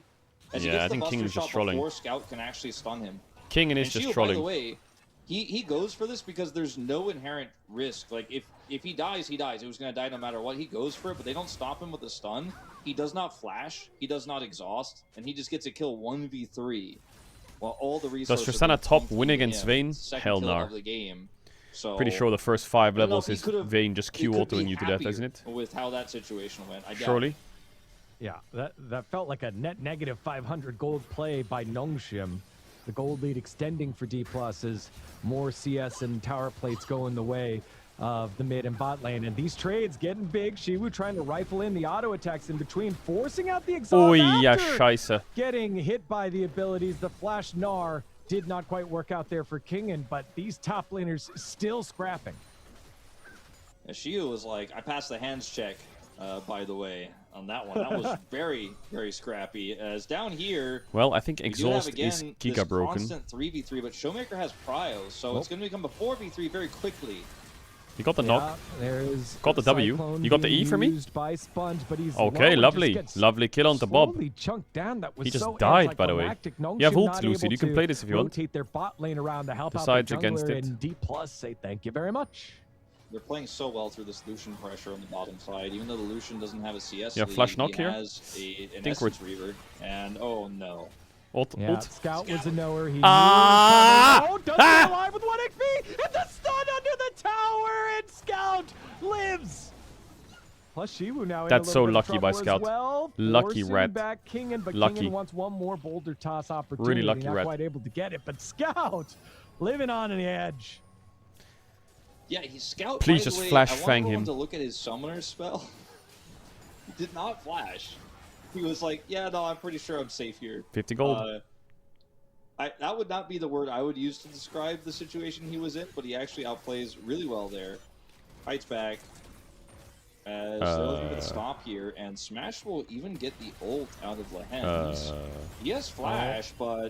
[SPEAKER 7] As he gets the buster shot before Scout can actually stun him.
[SPEAKER 1] Kingan is just trolling.
[SPEAKER 7] By the way, he goes for this because there's no inherent risk. Like, if he dies, he dies. He was going to die no matter what. He goes for it, but they don't stop him with a stun. He does not flash. He does not exhaust. And he just gets a kill 1v3. While all the resources...
[SPEAKER 1] Does Tristana top win against Vayne? Hell no.
[SPEAKER 7] So,
[SPEAKER 1] pretty sure the first 5 levels is Vayne just Q ulting you to death, isn't it?
[SPEAKER 7] With how that situation went.
[SPEAKER 1] Surely.
[SPEAKER 3] Yeah, that felt like a net negative 500 gold play by Nongshim. The gold lead extending for D+ as more CS and tower plates go in the way of the mid and bot lane. And these trades getting big. Shiwu trying to rifle in the auto attacks in between, forcing out the exhaust.
[SPEAKER 1] Oh yeah, scheiße.
[SPEAKER 3] Getting hit by the abilities. The Flash Gnar did not quite work out there for Kingan, but these top laners still scrapping.
[SPEAKER 7] And Shiwu was like, I passed the hands check, by the way, on that one. That was very, very scrappy. As down here...
[SPEAKER 1] Well, I think exhaust is Giga broken.
[SPEAKER 7] Constant 3v3, but Showmaker has Prio, so it's going to become a 4v3 very quickly.
[SPEAKER 1] You got the knock.
[SPEAKER 3] There's
[SPEAKER 1] got the W. You got the E for me?
[SPEAKER 3] By Sponge, but he's
[SPEAKER 1] okay, lovely. Lovely kill on the Bob.
[SPEAKER 3] Down. That was
[SPEAKER 1] he just
[SPEAKER 3] so
[SPEAKER 1] died, by the way. You have ult, Lucy. You can play this if you want.
[SPEAKER 3] Rotate their bot lane around to help
[SPEAKER 1] Decides
[SPEAKER 3] out the
[SPEAKER 1] against it.
[SPEAKER 3] And D+ say thank you very much.
[SPEAKER 7] They're playing so well through this Lucian pressure on the bottom side. Even though the Lucian doesn't have a CS
[SPEAKER 1] lead, flash knock
[SPEAKER 7] he
[SPEAKER 1] here?
[SPEAKER 7] has an Essence Reaver. And oh no.
[SPEAKER 1] Ult.
[SPEAKER 3] Scout was a knower. He
[SPEAKER 1] doesn't
[SPEAKER 3] stay alive with 1 HP! And the stun under the tower! And Scout lives! Plus Shiwu now
[SPEAKER 1] That's
[SPEAKER 3] in a
[SPEAKER 1] so
[SPEAKER 3] little bit of
[SPEAKER 1] lucky by
[SPEAKER 3] trouble
[SPEAKER 1] Scout.
[SPEAKER 3] as well.
[SPEAKER 1] Lucky
[SPEAKER 3] Forcing
[SPEAKER 1] rat.
[SPEAKER 3] Back Kingan, but
[SPEAKER 1] Lucky.
[SPEAKER 3] Kingan wants one more boulder toss opportunity.
[SPEAKER 1] Really lucky
[SPEAKER 3] not
[SPEAKER 1] rat.
[SPEAKER 3] quite able to get it, but Scout living on the edge.
[SPEAKER 7] Yeah, he's Scout.
[SPEAKER 1] Please just flash fang him.
[SPEAKER 7] To look at his summoner spell. He did not flash. He was like, yeah, no, I'm pretty sure I'm safe here.
[SPEAKER 1] 50 gold.
[SPEAKER 7] That would not be the word I would use to describe the situation he was in, but he actually outplays really well there. Fights back. As they're looking for the stop here, and Smash will even get the ult out of Lehens. He has flash, but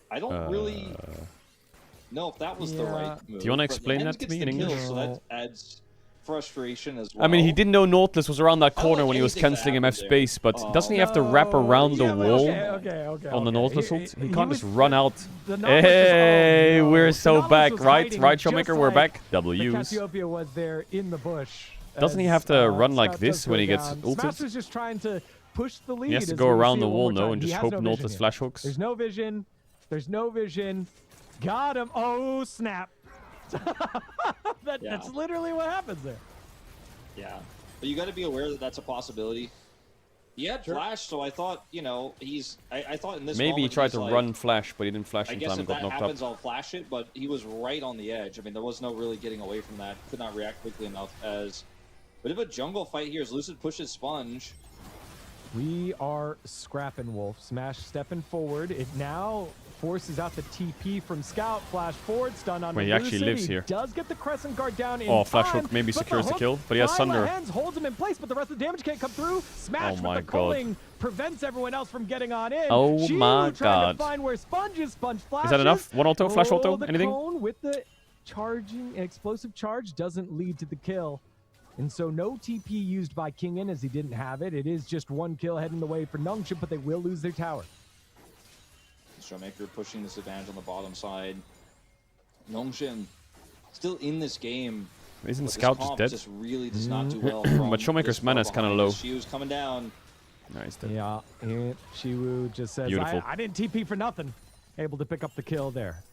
[SPEAKER 7] I don't really know if that was the right move.
[SPEAKER 1] Do you want to explain that to me in English?
[SPEAKER 7] So that adds frustration as well.
[SPEAKER 1] I mean, he didn't know Nautilus was around that corner when he was cancelling MF space, but doesn't he have to wrap around the wall on the Nautilus ult? He can't just run out. Hey, we're so back, right? Right, Showmaker, we're back. W's.
[SPEAKER 3] Cassiopeia was there in the bush.
[SPEAKER 1] Doesn't he have to run like this when he gets ulted?
[SPEAKER 3] Smash just trying to push the lead.
[SPEAKER 1] He has to go around the wall, no, and just hope Nautilus flash hooks.
[SPEAKER 3] There's no vision. There's no vision. Got him. Oh, snap. That's literally what happens there.
[SPEAKER 7] Yeah. But you got to be aware that that's a possibility. He had flash, so I thought, you know, I thought in this
[SPEAKER 1] maybe he tried to
[SPEAKER 7] like,
[SPEAKER 1] run flash, but he didn't flash in time and got knocked up.
[SPEAKER 7] I guess if that happens, I'll flash it, but he was right on the edge. I mean, there was no really getting away from that. Could not react quickly enough. As bit of a jungle fight here as Lucid pushes Sponge.
[SPEAKER 3] We are scrapping Wolf. Smash stepping forward. It now forces out the TP from Scout. Flash forward, stun on
[SPEAKER 1] Wait, he actually lives here.
[SPEAKER 3] Does get the Crescent Guard down in
[SPEAKER 1] flash
[SPEAKER 3] time,
[SPEAKER 1] hook maybe
[SPEAKER 3] but
[SPEAKER 1] secures the
[SPEAKER 3] hook
[SPEAKER 1] kill, but he has Sunder.
[SPEAKER 3] Holds him in place, but the rest of the damage can't come through. Smash with the culling prevents everyone else from getting on in.
[SPEAKER 1] Oh my
[SPEAKER 3] trying to find where Sponge is. Sponge flashes.
[SPEAKER 1] Is that enough? One auto, flash auto,
[SPEAKER 3] the
[SPEAKER 1] anything?
[SPEAKER 3] Cone with the charging, explosive charge doesn't lead to the kill. And so no TP used by Kingan as he didn't have it. It is just one kill heading the way for Nongshim, but they will lose their tower.
[SPEAKER 7] Showmaker pushing this advantage on the bottom side. Nongshim still in this game.
[SPEAKER 1] Isn't Scout just dead?
[SPEAKER 7] Just really does not do well.
[SPEAKER 1] But Showmaker's mana is kind of low.
[SPEAKER 7] Shiwu's coming down.
[SPEAKER 1] Nice.
[SPEAKER 3] Yeah, and Shiwu just says, I didn't TP for nothing. Able to pick up the kill there.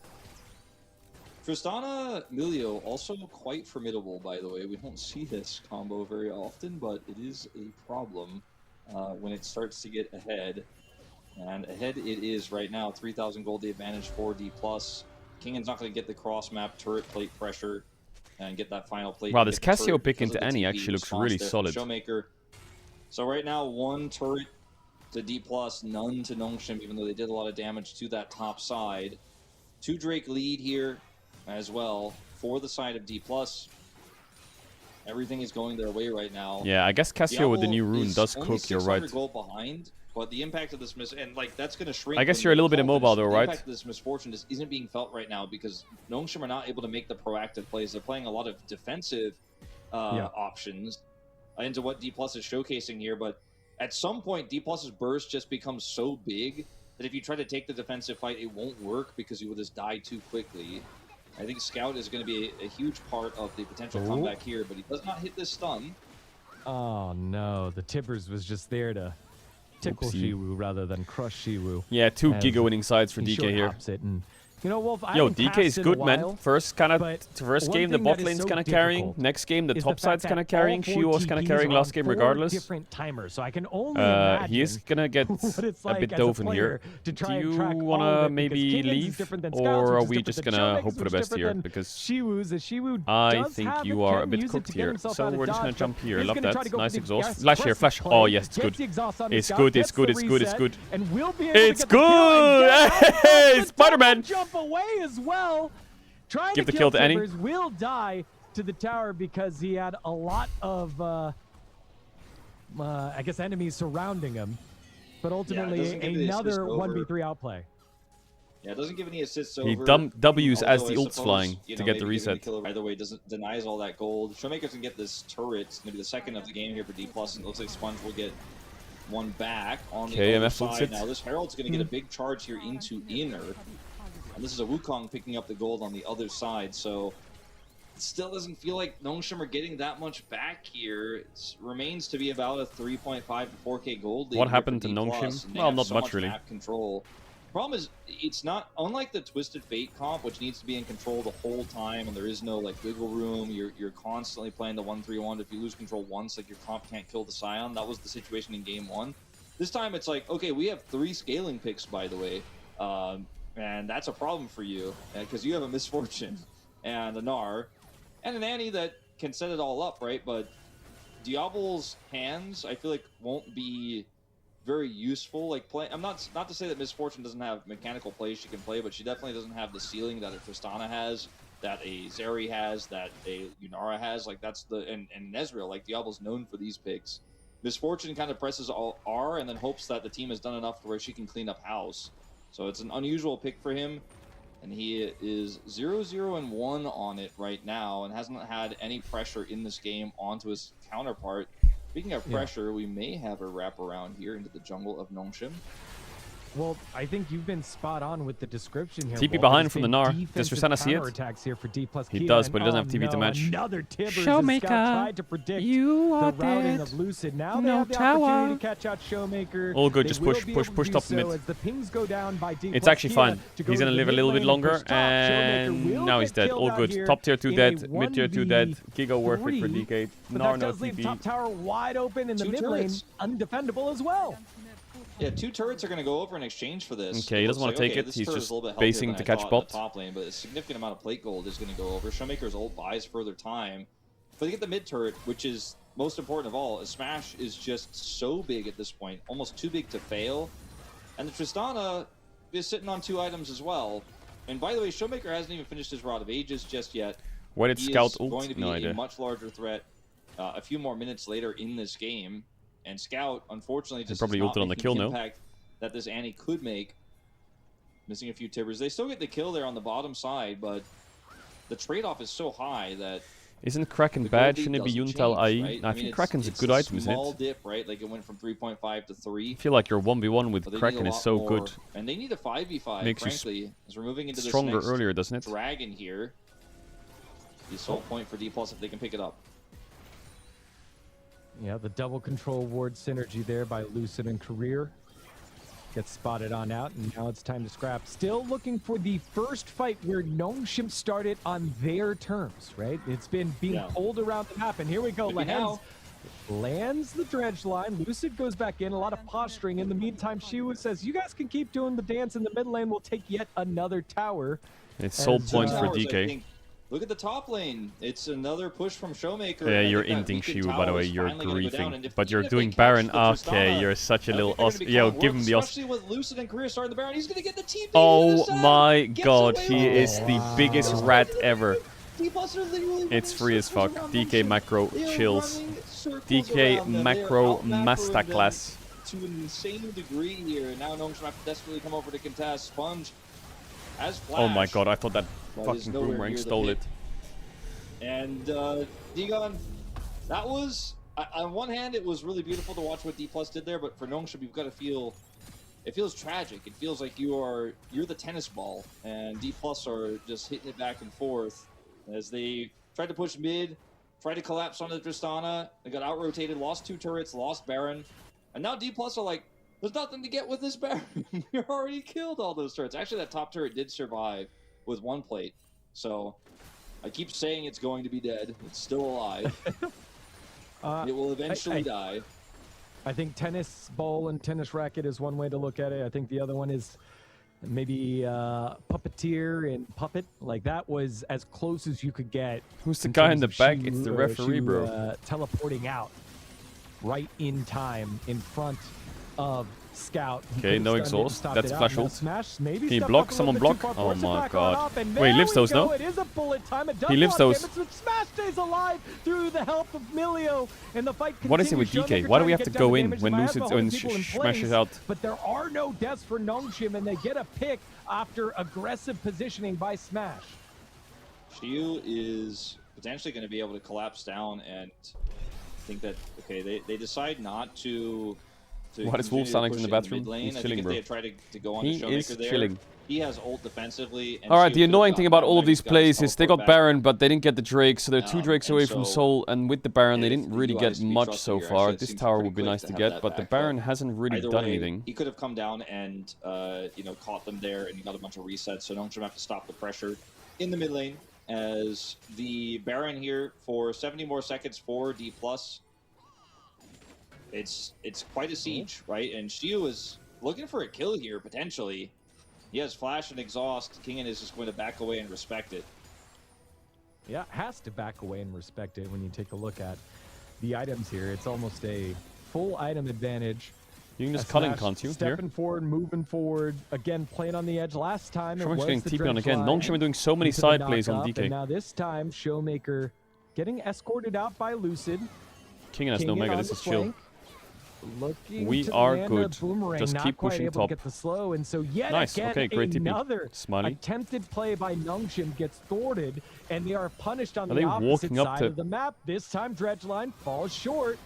[SPEAKER 7] Tristana Milio, also quite formidable, by the way. We don't see this combo very often, but it is a problem when it starts to get ahead. And ahead it is right now, 3,000 gold the advantage for D+. Kingan's not going to get the cross-map turret plate pressure and get that final plate.
[SPEAKER 1] Wow, this Casio pick into Annie actually looks really solid.
[SPEAKER 7] Showmaker. So right now, 1 turret to D+, none to Nongshim, even though they did a lot of damage to that top side. 2 Drake lead here as well for the side of D+. Everything is going their way right now.
[SPEAKER 1] Yeah, I guess Casio with the new rune does cook, you're right.
[SPEAKER 7] Gold behind, but the impact of this and like that's going to shrink.
[SPEAKER 1] I guess you're a little bit immobile though, right?
[SPEAKER 7] The impact of this misfortune just isn't being felt right now because Nongshim are not able to make the proactive plays. They're playing a lot of defensive options into what D+ is showcasing here, but at some point D+'s burst just becomes so big that if you try to take the defensive fight, it won't work because you will just die too quickly. I think Scout is going to be a huge part of the potential comeback here, but he does not hit this stun.
[SPEAKER 3] Oh no, the Tibbers was just there to tickle Shiwu rather than crush Shiwu.
[SPEAKER 1] Yeah, 2 Giga winning sides for DK here.
[SPEAKER 3] You know, Wolf,
[SPEAKER 1] Yo, DK is good, man. First game, the bot lane's kind of carrying. Next game, the top side's kind of carrying. Shiwu was kind of carrying last game regardless.
[SPEAKER 3] Different timers, so I can only imagine
[SPEAKER 1] he is going to get a bit dove in here. Do you want to maybe leave? Or are we just going to hope for the best here? Because I think you are a bit cooked here. So we're just going to jump here. Love that. Nice exhaust. Flash here, flash. Oh, yes, it's good. It's good, it's good, it's good, it's good. It's good! Hey, Spider-Man!
[SPEAKER 3] Away as well. Trying
[SPEAKER 1] Give
[SPEAKER 3] to
[SPEAKER 1] the kill to Annie.
[SPEAKER 3] Will die to the tower because he had a lot of I guess enemies surrounding him, but ultimately another 1v3 outplay.
[SPEAKER 7] Yeah, it doesn't give any assists
[SPEAKER 1] he
[SPEAKER 7] over.
[SPEAKER 1] W's as the ult's flying to get the reset.
[SPEAKER 7] Either way, denies all that gold. Showmaker can get this turret. It's going to be the second of the game here for D+, and it looks like Sponge will get one back on the other side. Now this Herald's going to get a big charge here into inner. And this is a Wukong picking up the gold on the other side, so it still doesn't feel like Nongshim are getting that much back here. It remains to be about a 3.5 to 4k gold lead.
[SPEAKER 1] What happened to Nongshim? Well, not much really.
[SPEAKER 7] Control. Problem is, it's not unlike the Twisted Fate comp, which needs to be in control the whole time, and there is no like wiggle room. You're constantly playing the 1-3-1. If you lose control once, like your comp can't kill the Scion. That was the situation in game 1. This time it's like, okay, we have 3 scaling picks, by the way. And that's a problem for you, because you have a Misfortune, and a Gnar, and an Annie that can set it all up, right? But Diablo's hands, I feel like, won't be very useful. Like, I'm not to say that Misfortune doesn't have mechanical plays she can play, but she definitely doesn't have the ceiling that a Tristana has, that a Zeri has, that a Yunara has. Like, that's the and Nezreal, like Diablo's known for these picks. Misfortune kind of presses all R and then hopes that the team has done enough to where she can clean up house. So it's an unusual pick for him, and he is 0-0-1 on it right now and hasn't had any pressure in this game onto his counterpart. Speaking of pressure, we may have a wraparound here into the jungle of Nongshim.
[SPEAKER 3] Well, I think you've been spot on with the description here.
[SPEAKER 1] TP behind from the Gnar. Does Tristana see it?
[SPEAKER 3] Here for D+
[SPEAKER 1] he does, but he doesn't have TP to match.
[SPEAKER 3] Another
[SPEAKER 4] Showmaker,
[SPEAKER 3] tried to predict
[SPEAKER 4] you are
[SPEAKER 3] the routing
[SPEAKER 4] dead.
[SPEAKER 3] Of Lucid. Now
[SPEAKER 4] No
[SPEAKER 3] they have the
[SPEAKER 4] tower.
[SPEAKER 3] opportunity to catch out Showmaker.
[SPEAKER 1] All good, just push top to mid.
[SPEAKER 3] As the pings go down by D+,
[SPEAKER 1] it's actually fine. He's gonna live a little bit longer, and now he's dead. All good. Top tier 2 dead, mid tier 2 dead. Giga worth it for DK.
[SPEAKER 3] Gnar no TP. Top tower wide open in the mid lane, undefendable as well.
[SPEAKER 7] Yeah, 2 turrets are going to go over in exchange for this.
[SPEAKER 1] Okay, he doesn't want to take it. He's just basing to catch bot.
[SPEAKER 7] Top lane, but a significant amount of plate gold is going to go over. Showmaker's ult buys further time. But they get the mid turret, which is most important of all. A smash is just so big at this point, almost too big to fail. And the Tristana is sitting on 2 items as well. And by the way, Showmaker hasn't even finished his Rod of Ages just yet.
[SPEAKER 1] Where did Scout ult?
[SPEAKER 7] Going to be a much larger threat a few more minutes later in this game. And Scout, unfortunately, just
[SPEAKER 1] probably ulted on the kill now.
[SPEAKER 7] That this Annie could make. Missing a few Tibbers. They still get the kill there on the bottom side, but the trade-off is so high that...
[SPEAKER 1] Isn't Kraken bad? Shouldn't it be Yuntal AI?
[SPEAKER 7] Right?
[SPEAKER 1] I think Kraken's a good item, isn't it?
[SPEAKER 7] Small dip, right? Like it went from 3.5 to 3.
[SPEAKER 1] I feel like your 1v1 with Kraken is so good.
[SPEAKER 7] And they need a 5v5,
[SPEAKER 1] Makes
[SPEAKER 7] frankly, as we're moving into
[SPEAKER 1] stronger
[SPEAKER 7] this next
[SPEAKER 1] earlier, doesn't it?
[SPEAKER 7] Dragon here. The sole point for D+ if they can pick it up.
[SPEAKER 3] Yeah, the double control ward synergy there by Lucid and Career. Gets spotted on out, and now it's time to scrap. Still looking for the first fight where Nongshim started on their terms, right? It's been being pulled around the map, and here we go. Lands the dredge line. Lucid goes back in. A lot of posturing. In the meantime, Shiwu says, you guys can keep doing the dance in the mid lane. We'll take yet another tower.
[SPEAKER 1] It's soul points for DK.
[SPEAKER 7] Look at the top lane. It's another push from Showmaker.
[SPEAKER 1] Yeah, you're inting Shiwu, by the way. You're griefing. But you're doing Baron. Okay, you're such a little... Yo, give him the...
[SPEAKER 7] Especially with Lucid and Career starting the Baron. He's going to get the TP.
[SPEAKER 1] Oh my god, he is the biggest rat ever. It's free as fuck. DK macro chills. DK macro masterclass.
[SPEAKER 7] To an insane degree here. And now Nongshim have to desperately come over to contest. Sponge has Flash.
[SPEAKER 1] Oh my god, I thought that fucking boomerang stole it.
[SPEAKER 7] And D-Gon, that was... on one hand, it was really beautiful to watch what D+ did there, but for Nongshim, you've got to feel... It feels tragic. It feels like you're the tennis ball, and D+ are just hitting it back and forth as they tried to push mid, tried to collapse onto Tristana. They got out-rotated, lost 2 turrets, lost Baron. And now D+ are like, there's nothing to get with this Baron. We already killed all those turrets. Actually, that top turret did survive with 1 plate. So I keep saying it's going to be dead. It's still alive. It will eventually die.
[SPEAKER 3] I think tennis ball and tennis racket is one way to look at it. I think the other one is maybe puppeteer and puppet. Like, that was as close as you could get.
[SPEAKER 1] Who's the guy in the back? It's the referee, bro.
[SPEAKER 3] Teleporting out right in time in front of Scout.
[SPEAKER 1] Okay, no exhaust. That's flash ult.
[SPEAKER 3] Smash,
[SPEAKER 1] can you block? Someone block? Oh my god. Wait, he lives those, no?
[SPEAKER 3] It is a bullet time.
[SPEAKER 1] He lives those.
[SPEAKER 3] Smash stays alive through the help of Milio, and the fight continues.
[SPEAKER 1] What is it with DK? Why do we have to go in when Lucid smashes out?
[SPEAKER 3] But there are no deaths for Nongshim, and they get a pick after aggressive positioning by Smash.
[SPEAKER 7] Shiu is potentially going to be able to collapse down, and think that, okay, they decide not to
[SPEAKER 1] what is Wolfsonic in the bathroom? He's chilling, bro.
[SPEAKER 7] They try to go on he is there, chilling. He has ult defensively.
[SPEAKER 1] Alright, the annoying thing about all of these plays is they got Baron, but they didn't get the Drake, so they're 2 Drakes away from Soul, and with the Baron, they didn't really get much so far. This tower would be nice to get, but the Baron hasn't really done anything.
[SPEAKER 7] He could have come down and, you know, caught them there, and he got a bunch of resets, so Nongshim have to stop the pressure in the mid lane, as the Baron here for 70 more seconds for D+. It's quite a siege, right? And Shiu is looking for a kill here, potentially. He has Flash and Exhaust. Kingen is just going to back away and respect it.
[SPEAKER 3] Yeah, has to back away and respect it when you take a look at the items here. It's almost a full item advantage.
[SPEAKER 1] You can just cut in, can't you?
[SPEAKER 3] Stepping forward, moving forward. Again, playing on the edge. Last time it was
[SPEAKER 1] getting
[SPEAKER 3] the
[SPEAKER 1] TP on again.
[SPEAKER 3] line.
[SPEAKER 1] Nongshim doing so many side plays on DK.
[SPEAKER 3] And now this time, Showmaker getting escorted out by Lucid.
[SPEAKER 1] Kingen has no mega. This is chill.
[SPEAKER 3] Looking
[SPEAKER 1] we are good. Just keep pushing top.
[SPEAKER 3] Get the slow, and so yet
[SPEAKER 1] nice.
[SPEAKER 3] Again,
[SPEAKER 1] okay, great
[SPEAKER 3] another
[SPEAKER 1] Smiley.
[SPEAKER 3] Attempted play by Nongshim gets thwarted, and they are punished on the opposite
[SPEAKER 1] walking up
[SPEAKER 3] side
[SPEAKER 1] to...
[SPEAKER 3] of the map. This time, Dredgeline falls short,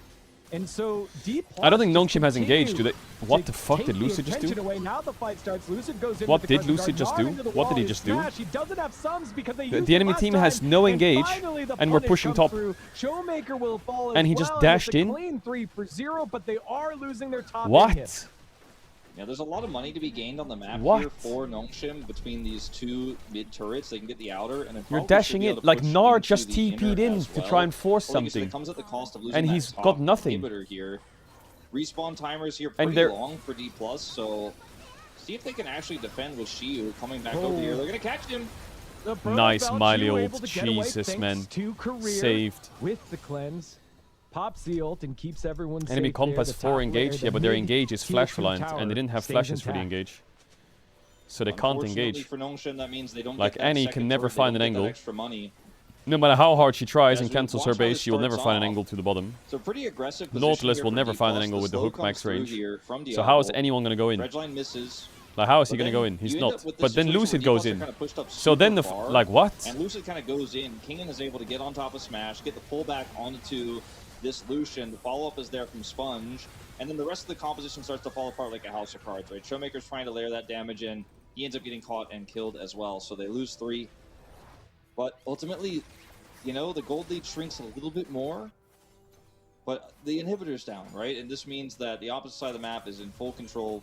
[SPEAKER 3] and so D+.
[SPEAKER 1] I don't think Nongshim has engaged. Do they? What the fuck did Lucid just do?
[SPEAKER 3] Away. Now the fight starts. Lucid goes in
[SPEAKER 1] what did Lucid just do? What did he just do?
[SPEAKER 3] He doesn't have sums because they
[SPEAKER 1] the enemy team has no engage, and we're pushing top.
[SPEAKER 3] Showmaker will fall
[SPEAKER 1] and he just dashed in.
[SPEAKER 3] Clean 3 for 0, but they are losing their top.
[SPEAKER 1] What?
[SPEAKER 7] Yeah, there's a lot of money to be gained on the map here for Nongshim between these 2 mid turrets. They can get the outer, and then
[SPEAKER 1] you're dashing in like Gnar just TP'd in to try and force something,
[SPEAKER 7] it comes at the cost of losing
[SPEAKER 1] and he's got nothing.
[SPEAKER 7] Here. Respawn timers here pretty long for D+, so see if they can actually defend with Shiu coming back over here. They're gonna catch him.
[SPEAKER 1] Nice Miley ult. Jesus, man. Saved.
[SPEAKER 3] With the cleanse. Pops the ult and keeps everyone safe.
[SPEAKER 1] Enemy comp has 4 engage, yeah, but their engage is flash reliant, and they didn't have flashes for the engage. So they can't engage.
[SPEAKER 7] For Nongshim, that means they don't
[SPEAKER 1] like Annie can never find an angle.
[SPEAKER 7] Extra money.
[SPEAKER 1] No matter how hard she tries and cancels her base, she will never find an angle to the bottom.
[SPEAKER 7] So pretty aggressive.
[SPEAKER 1] Nautilus will never find an angle with the hook max range. So how is anyone going to go in? Like, how is he going to go in? He's not. But then Lucid goes in. So then the like what?
[SPEAKER 7] And Lucid kind of goes in. Kingen is able to get on top of Smash, get the pullback onto this Lucian. The follow-up is there from Sponge, and then the rest of the composition starts to fall apart like a house of cards. Right? Showmaker's trying to layer that damage in. He ends up getting caught and killed as well. So they lose 3. But ultimately, you know, the gold lead shrinks a little bit more. But the inhibitor's down, right? And this means that the opposite side of the map is in full control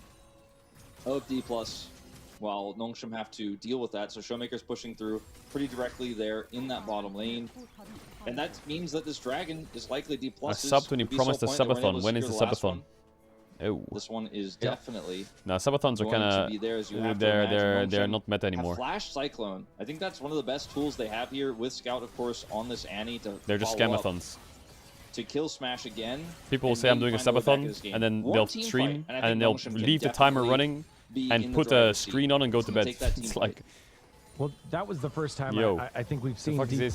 [SPEAKER 7] of D+, while Nongshim have to deal with that. So Showmaker's pushing through pretty directly there in that bottom lane. And that means that this dragon is likely D+.
[SPEAKER 1] I subbed when you promised a subathon. When is the subathon? Oh.
[SPEAKER 7] This one is definitely.
[SPEAKER 1] No, subathons are kind of they're not meta anymore.
[SPEAKER 7] Flash Cyclone. I think that's one of the best tools they have here with Scout, of course, on this Annie to.
[SPEAKER 1] They're just scamathons.
[SPEAKER 7] To kill Smash again.
[SPEAKER 1] People will say I'm doing a subathon, and then they'll stream, and then they'll leave the timer running, and put a screen on and go to bed. It's like.
[SPEAKER 3] Well, that was the first time I think we've seen D+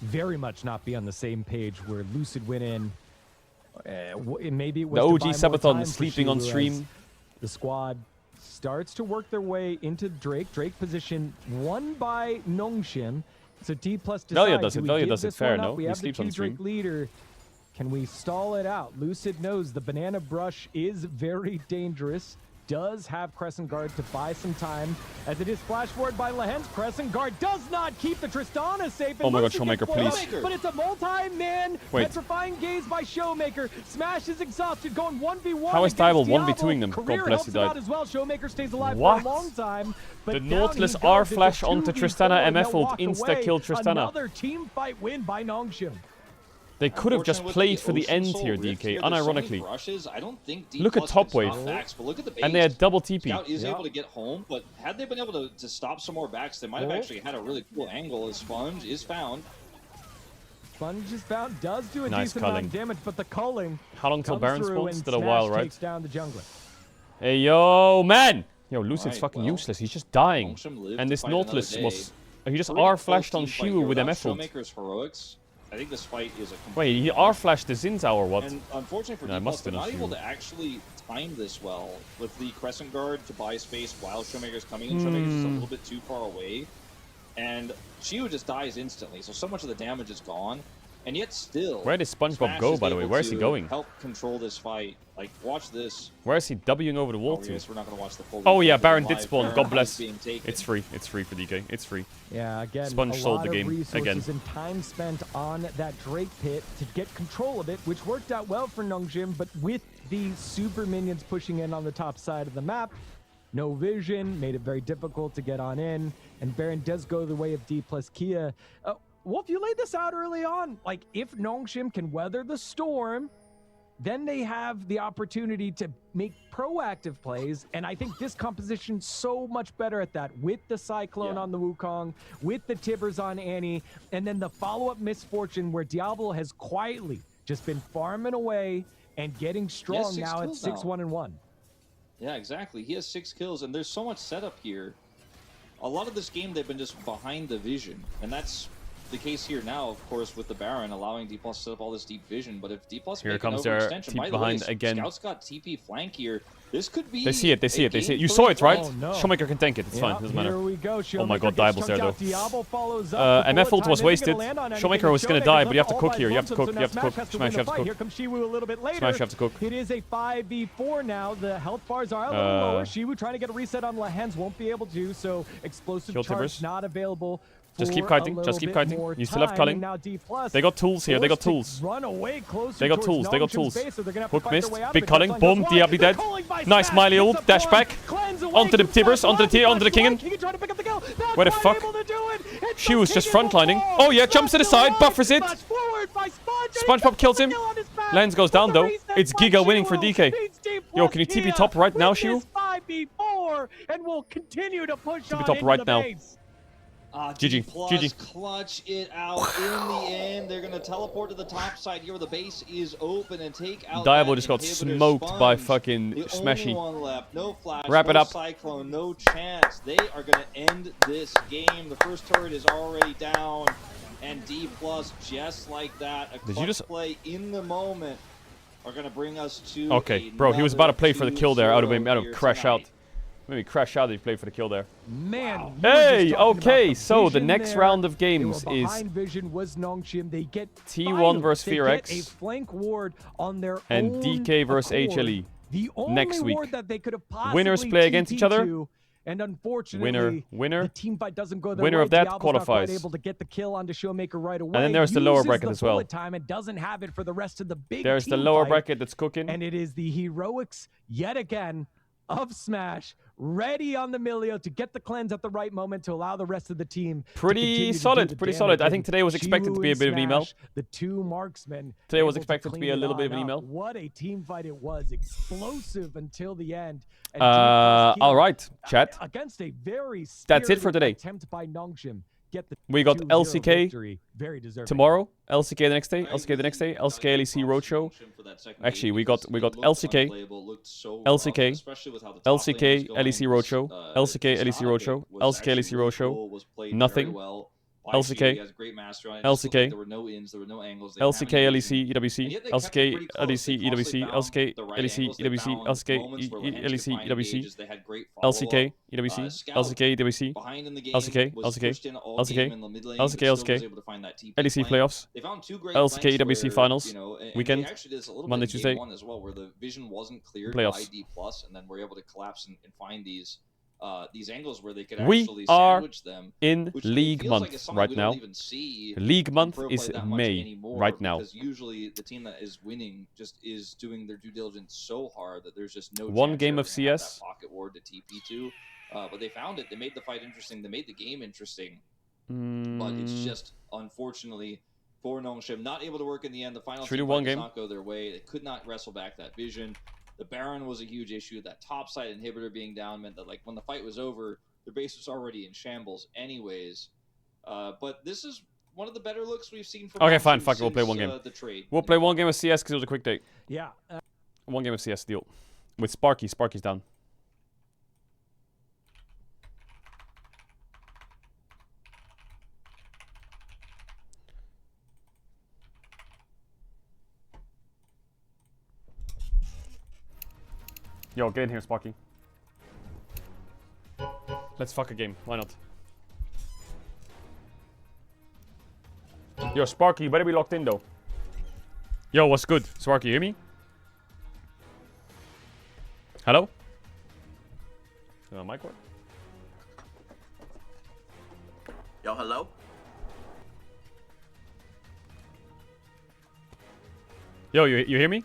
[SPEAKER 3] very much not be on the same page. Where Lucid went in. Maybe it was
[SPEAKER 1] the OG subathon sleeping on stream.
[SPEAKER 3] The squad starts to work their way into Drake. Drake position won by Nongshim. So D+ decides,
[SPEAKER 1] Velia does it. Velia does it fair, no?
[SPEAKER 3] We
[SPEAKER 1] He
[SPEAKER 3] have
[SPEAKER 1] sleeps
[SPEAKER 3] the
[SPEAKER 1] on stream.
[SPEAKER 3] Drake leader. Can we stall it out? Lucid knows the banana brush is very dangerous. Does have Crescent Guard to buy some time, as it is flash forward by Lehens. Crescent Guard does not keep the Tristana safe.
[SPEAKER 1] Oh my god, Showmaker, please.
[SPEAKER 3] But it's a multi-man petrifying gaze by Showmaker. Smash is exhausted, going 1v1.
[SPEAKER 1] How is Diablo 1v2ing them? God bless, he died.
[SPEAKER 3] As well. Showmaker stays alive
[SPEAKER 1] what?
[SPEAKER 3] for a long time. But
[SPEAKER 1] the Nautilus R flash onto Tristana, MF ult, insta-killed Tristana.
[SPEAKER 3] Another team fight win by Nongshim.
[SPEAKER 1] They could have just played for the end here, DK, unironically.
[SPEAKER 7] I don't think
[SPEAKER 1] look at top wave.
[SPEAKER 7] But look at the base.
[SPEAKER 1] And they had double TP.
[SPEAKER 7] Scout is able to get home, but had they been able to stop some more backs, they might have actually had a really cool angle as Sponge is found.
[SPEAKER 3] Sponge is found, does do a decent amount of damage, but the culling.
[SPEAKER 1] How long till Baron spawns? Still a while, right?
[SPEAKER 3] Takes down the jungler.
[SPEAKER 1] Hey, yo, man! Yo, Lucid's fucking useless. He's just dying. And this Nautilus was... He just R-flashed on Shiwu with MF ult.
[SPEAKER 7] Showmaker's heroics. I think this fight is a complete...
[SPEAKER 1] Wait, he R-flashed the Xin Tower, what?
[SPEAKER 7] And unfortunately for D+, they're not able to actually time this well with the Crescent Guard to buy space while Showmaker's coming in. Showmaker's just a little bit too far away. And Shiwu just dies instantly, so much of the damage is gone. And yet still...
[SPEAKER 1] Where did SpongeBob go, by the way? Where is he going?
[SPEAKER 7] Help control this fight. Like, watch this.
[SPEAKER 1] Where is he Wing over the wall to?
[SPEAKER 7] We're not going to watch the full
[SPEAKER 1] oh yeah, Baron did spawn. God bless. It's free. It's free for DK. It's free.
[SPEAKER 3] Yeah, again,
[SPEAKER 1] Sponge sold the game again.
[SPEAKER 3] And time spent on that Drake pit to get control of it, which worked out well for Nongshim, but with the super minions pushing in on the top side of the map, no vision, made it very difficult to get on in, and Baron does go the way of D+ Kia. Wolf, you laid this out early on. Like, if Nongshim can weather the storm, then they have the opportunity to make proactive plays, and I think this composition's so much better at that, with the Cyclone on the Wukong, with the Tibbers on Annie, and then the follow-up misfortune where Diablo has quietly just been farming away and getting strong now at 6-1-1.
[SPEAKER 7] Yeah, exactly. He has 6 kills, and there's so much setup here. A lot of this game, they've been just behind the vision, and that's the case here now, of course, with the Baron allowing D+ to set up all this deep vision. But if D+
[SPEAKER 1] here comes their TP behind again.
[SPEAKER 7] Scout's got TP flank here. This could be.
[SPEAKER 1] They see it. They see it. They see it. You saw it, right? Oh, no. Showmaker can tank it. It's fine. Doesn't matter.
[SPEAKER 3] Here we go.
[SPEAKER 1] Oh my god, Diablo's there though. MF ult was wasted. Showmaker was gonna die, but you have to cook here. You have to cook. You have to cook. Smash, you have to cook.
[SPEAKER 3] Here comes Shiwu a little bit later.
[SPEAKER 1] Smash, you have to cook.
[SPEAKER 3] It is a 5v4 now. The health bars are a little lower. Shiwu trying to get a reset on Lehens, won't be able to. So explosive charge not available.
[SPEAKER 1] Just keep kiting. Just keep kiting. You still have culling. They got tools here. They got tools. They got tools. They got tools. Hook missed. Big culling. Boom. Diablo dead. Nice Miley ult. Dash back. Onto the Tibbers. Onto the Kingen. Where the fuck? Shiwu's just frontlining. Oh yeah. Jumps to the side. Buffers it. SpongeBob kills him. Lens goes down though. It's Giga winning for DK. Yo, can you TP top right now, Shiwu? TP top right now. GG. GG.
[SPEAKER 7] Clutch it out in the end. They're going to teleport to the top side here where the base is open and take out
[SPEAKER 1] Diablo just got smoked by fucking Smashy.
[SPEAKER 7] One left. No flash,
[SPEAKER 1] wrap it up.
[SPEAKER 7] Cyclone, no chance. They are going to end this game. The first turret is already down. And D+, just like that, a clutch play in the moment are going to bring us to
[SPEAKER 1] okay, bro, he was about to play for the kill there. Out of crash out. Maybe crash out. He played for the kill there.
[SPEAKER 3] Man,
[SPEAKER 1] hey, okay. So the next round of games is
[SPEAKER 3] vision was Nongshim. They get
[SPEAKER 1] T1 versus Fearex,
[SPEAKER 3] a flank ward on their
[SPEAKER 1] and DK versus HLE.
[SPEAKER 3] The only
[SPEAKER 1] next week.
[SPEAKER 3] Ward that they could have possibly
[SPEAKER 1] winners play against each other.
[SPEAKER 3] And unfortunately,
[SPEAKER 1] winner.
[SPEAKER 3] the team fight doesn't go their
[SPEAKER 1] Winner
[SPEAKER 3] way.
[SPEAKER 1] of that
[SPEAKER 3] Diablo's
[SPEAKER 1] qualifies.
[SPEAKER 3] not quite able to get the kill onto Showmaker right away.
[SPEAKER 1] And then there's the lower bracket as well.
[SPEAKER 3] Time and doesn't have it for the rest of the big
[SPEAKER 1] There's the
[SPEAKER 3] team
[SPEAKER 1] lower
[SPEAKER 3] fight.
[SPEAKER 1] bracket that's cooking.
[SPEAKER 3] And it is the heroics yet again of Smash, ready on the Milio to get the cleanse at the right moment to allow the rest of the team
[SPEAKER 1] pretty solid. I think today was expected to be a bit of an email.
[SPEAKER 3] The two marksmen.
[SPEAKER 1] Today was expected to be a little bit of an email.
[SPEAKER 3] What a team fight it was. Explosive until the end.
[SPEAKER 1] All right, chat.
[SPEAKER 3] Against a very
[SPEAKER 1] That's it for today.
[SPEAKER 3] Attempt by Nongshim.
[SPEAKER 1] We got LCK
[SPEAKER 3] victory.
[SPEAKER 1] tomorrow, LCK the next day, LCK the next day, LCK LEC Roadshow. Actually, we got LCK, LCK, LCK LEC Roadshow, LCK LEC Roadshow, LCK LEC Roadshow, nothing. LCK, LCK, LCK LEC EWC, LCK LEC EWC, LCK LEC EWC, LCK LEC EWC, LCK EWC, LCK EWC, LCK, LCK, LCK, LCK, LEC playoffs, LCK EWC finals, weekend, Monday, Tuesday, playoffs.
[SPEAKER 2] And then we're able to collapse and find these angles where they could
[SPEAKER 1] We
[SPEAKER 2] actually
[SPEAKER 1] are
[SPEAKER 2] sandwich them,
[SPEAKER 1] in
[SPEAKER 2] which
[SPEAKER 1] League
[SPEAKER 2] feels like
[SPEAKER 1] month
[SPEAKER 2] it's something
[SPEAKER 1] right
[SPEAKER 2] we
[SPEAKER 1] now.
[SPEAKER 2] don't even see
[SPEAKER 1] League month
[SPEAKER 2] in
[SPEAKER 1] is
[SPEAKER 2] Pro that much
[SPEAKER 1] May
[SPEAKER 2] anymore,
[SPEAKER 1] right now.
[SPEAKER 2] because usually the team that is winning just is doing their due diligence so hard that there's just no
[SPEAKER 1] One
[SPEAKER 2] chance
[SPEAKER 1] game
[SPEAKER 2] they're
[SPEAKER 1] of
[SPEAKER 2] gonna have
[SPEAKER 1] CS.
[SPEAKER 2] that pocket ward to TP to. But they found it. They made the fight interesting. They made the game interesting. But it's just, unfortunately, for Nongshim, not able to work in the end. The final team fight does not go their way. They could not wrestle back that vision. The Baron was a huge issue. That topside inhibitor being down meant that, like, when the fight was over, their base was already in shambles anyways. But this is one of the better looks we've seen from
[SPEAKER 1] Okay, fine,
[SPEAKER 2] Nongshim
[SPEAKER 1] fuck it, we'll play
[SPEAKER 2] since,
[SPEAKER 1] one game.
[SPEAKER 2] the trade.
[SPEAKER 1] We'll play one game of CS because it was a quick day.
[SPEAKER 3] Yeah.
[SPEAKER 1] One game of CS deal. With Sparky. Sparky's down. Yo, get in here, Sparky. Let's fuck a game. Why not? Yo, Sparky, you better be locked in, though. Yo, what's good? Sparky, you hear me? Hello? Mic work?
[SPEAKER 10] Yo, hello?
[SPEAKER 1] Yo, you hear me?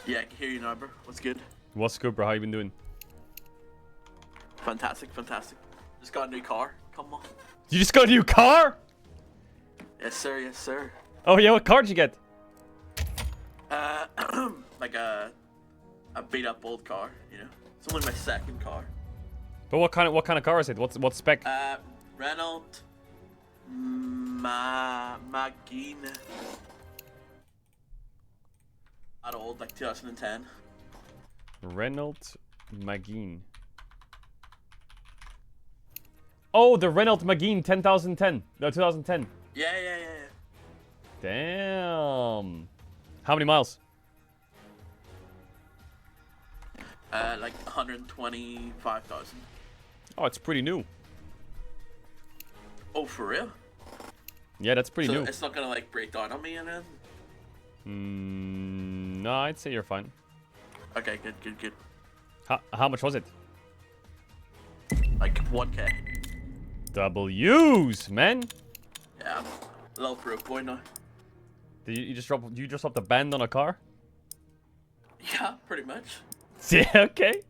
[SPEAKER 10] Yeah, I can hear you now, bro. What's good?
[SPEAKER 1] What's good, bro? How you been doing?
[SPEAKER 10] Fantastic, fantastic. Just got a new car. Come on.
[SPEAKER 1] You just got a new car?
[SPEAKER 10] Yes, sir. Yes, sir.
[SPEAKER 1] Oh, yeah. What car did you get?
[SPEAKER 10] Like a beat-up old car. You know, it's only my second car.
[SPEAKER 1] But what kind of car is it? What spec?
[SPEAKER 10] Renault Magine. Not old, like 2010.
[SPEAKER 1] Renault Magine. Oh, the Renault Magine 10,010. No, 2010.
[SPEAKER 10] Yeah.
[SPEAKER 1] Damn. How many miles?
[SPEAKER 10] Like 125,000.
[SPEAKER 1] Oh, it's pretty new.
[SPEAKER 10] Oh, for real?
[SPEAKER 1] Yeah, that's pretty new.
[SPEAKER 10] It's not gonna like break down on me and then?
[SPEAKER 1] No, I'd say you're fine.
[SPEAKER 10] Okay, good.
[SPEAKER 1] How much was it?
[SPEAKER 10] Like 1K.
[SPEAKER 1] W's, man.
[SPEAKER 10] Yeah, I'm a little broke boy now.
[SPEAKER 1] Did you just drop the band on a car?
[SPEAKER 10] Yeah, pretty much.
[SPEAKER 1] Yeah, okay.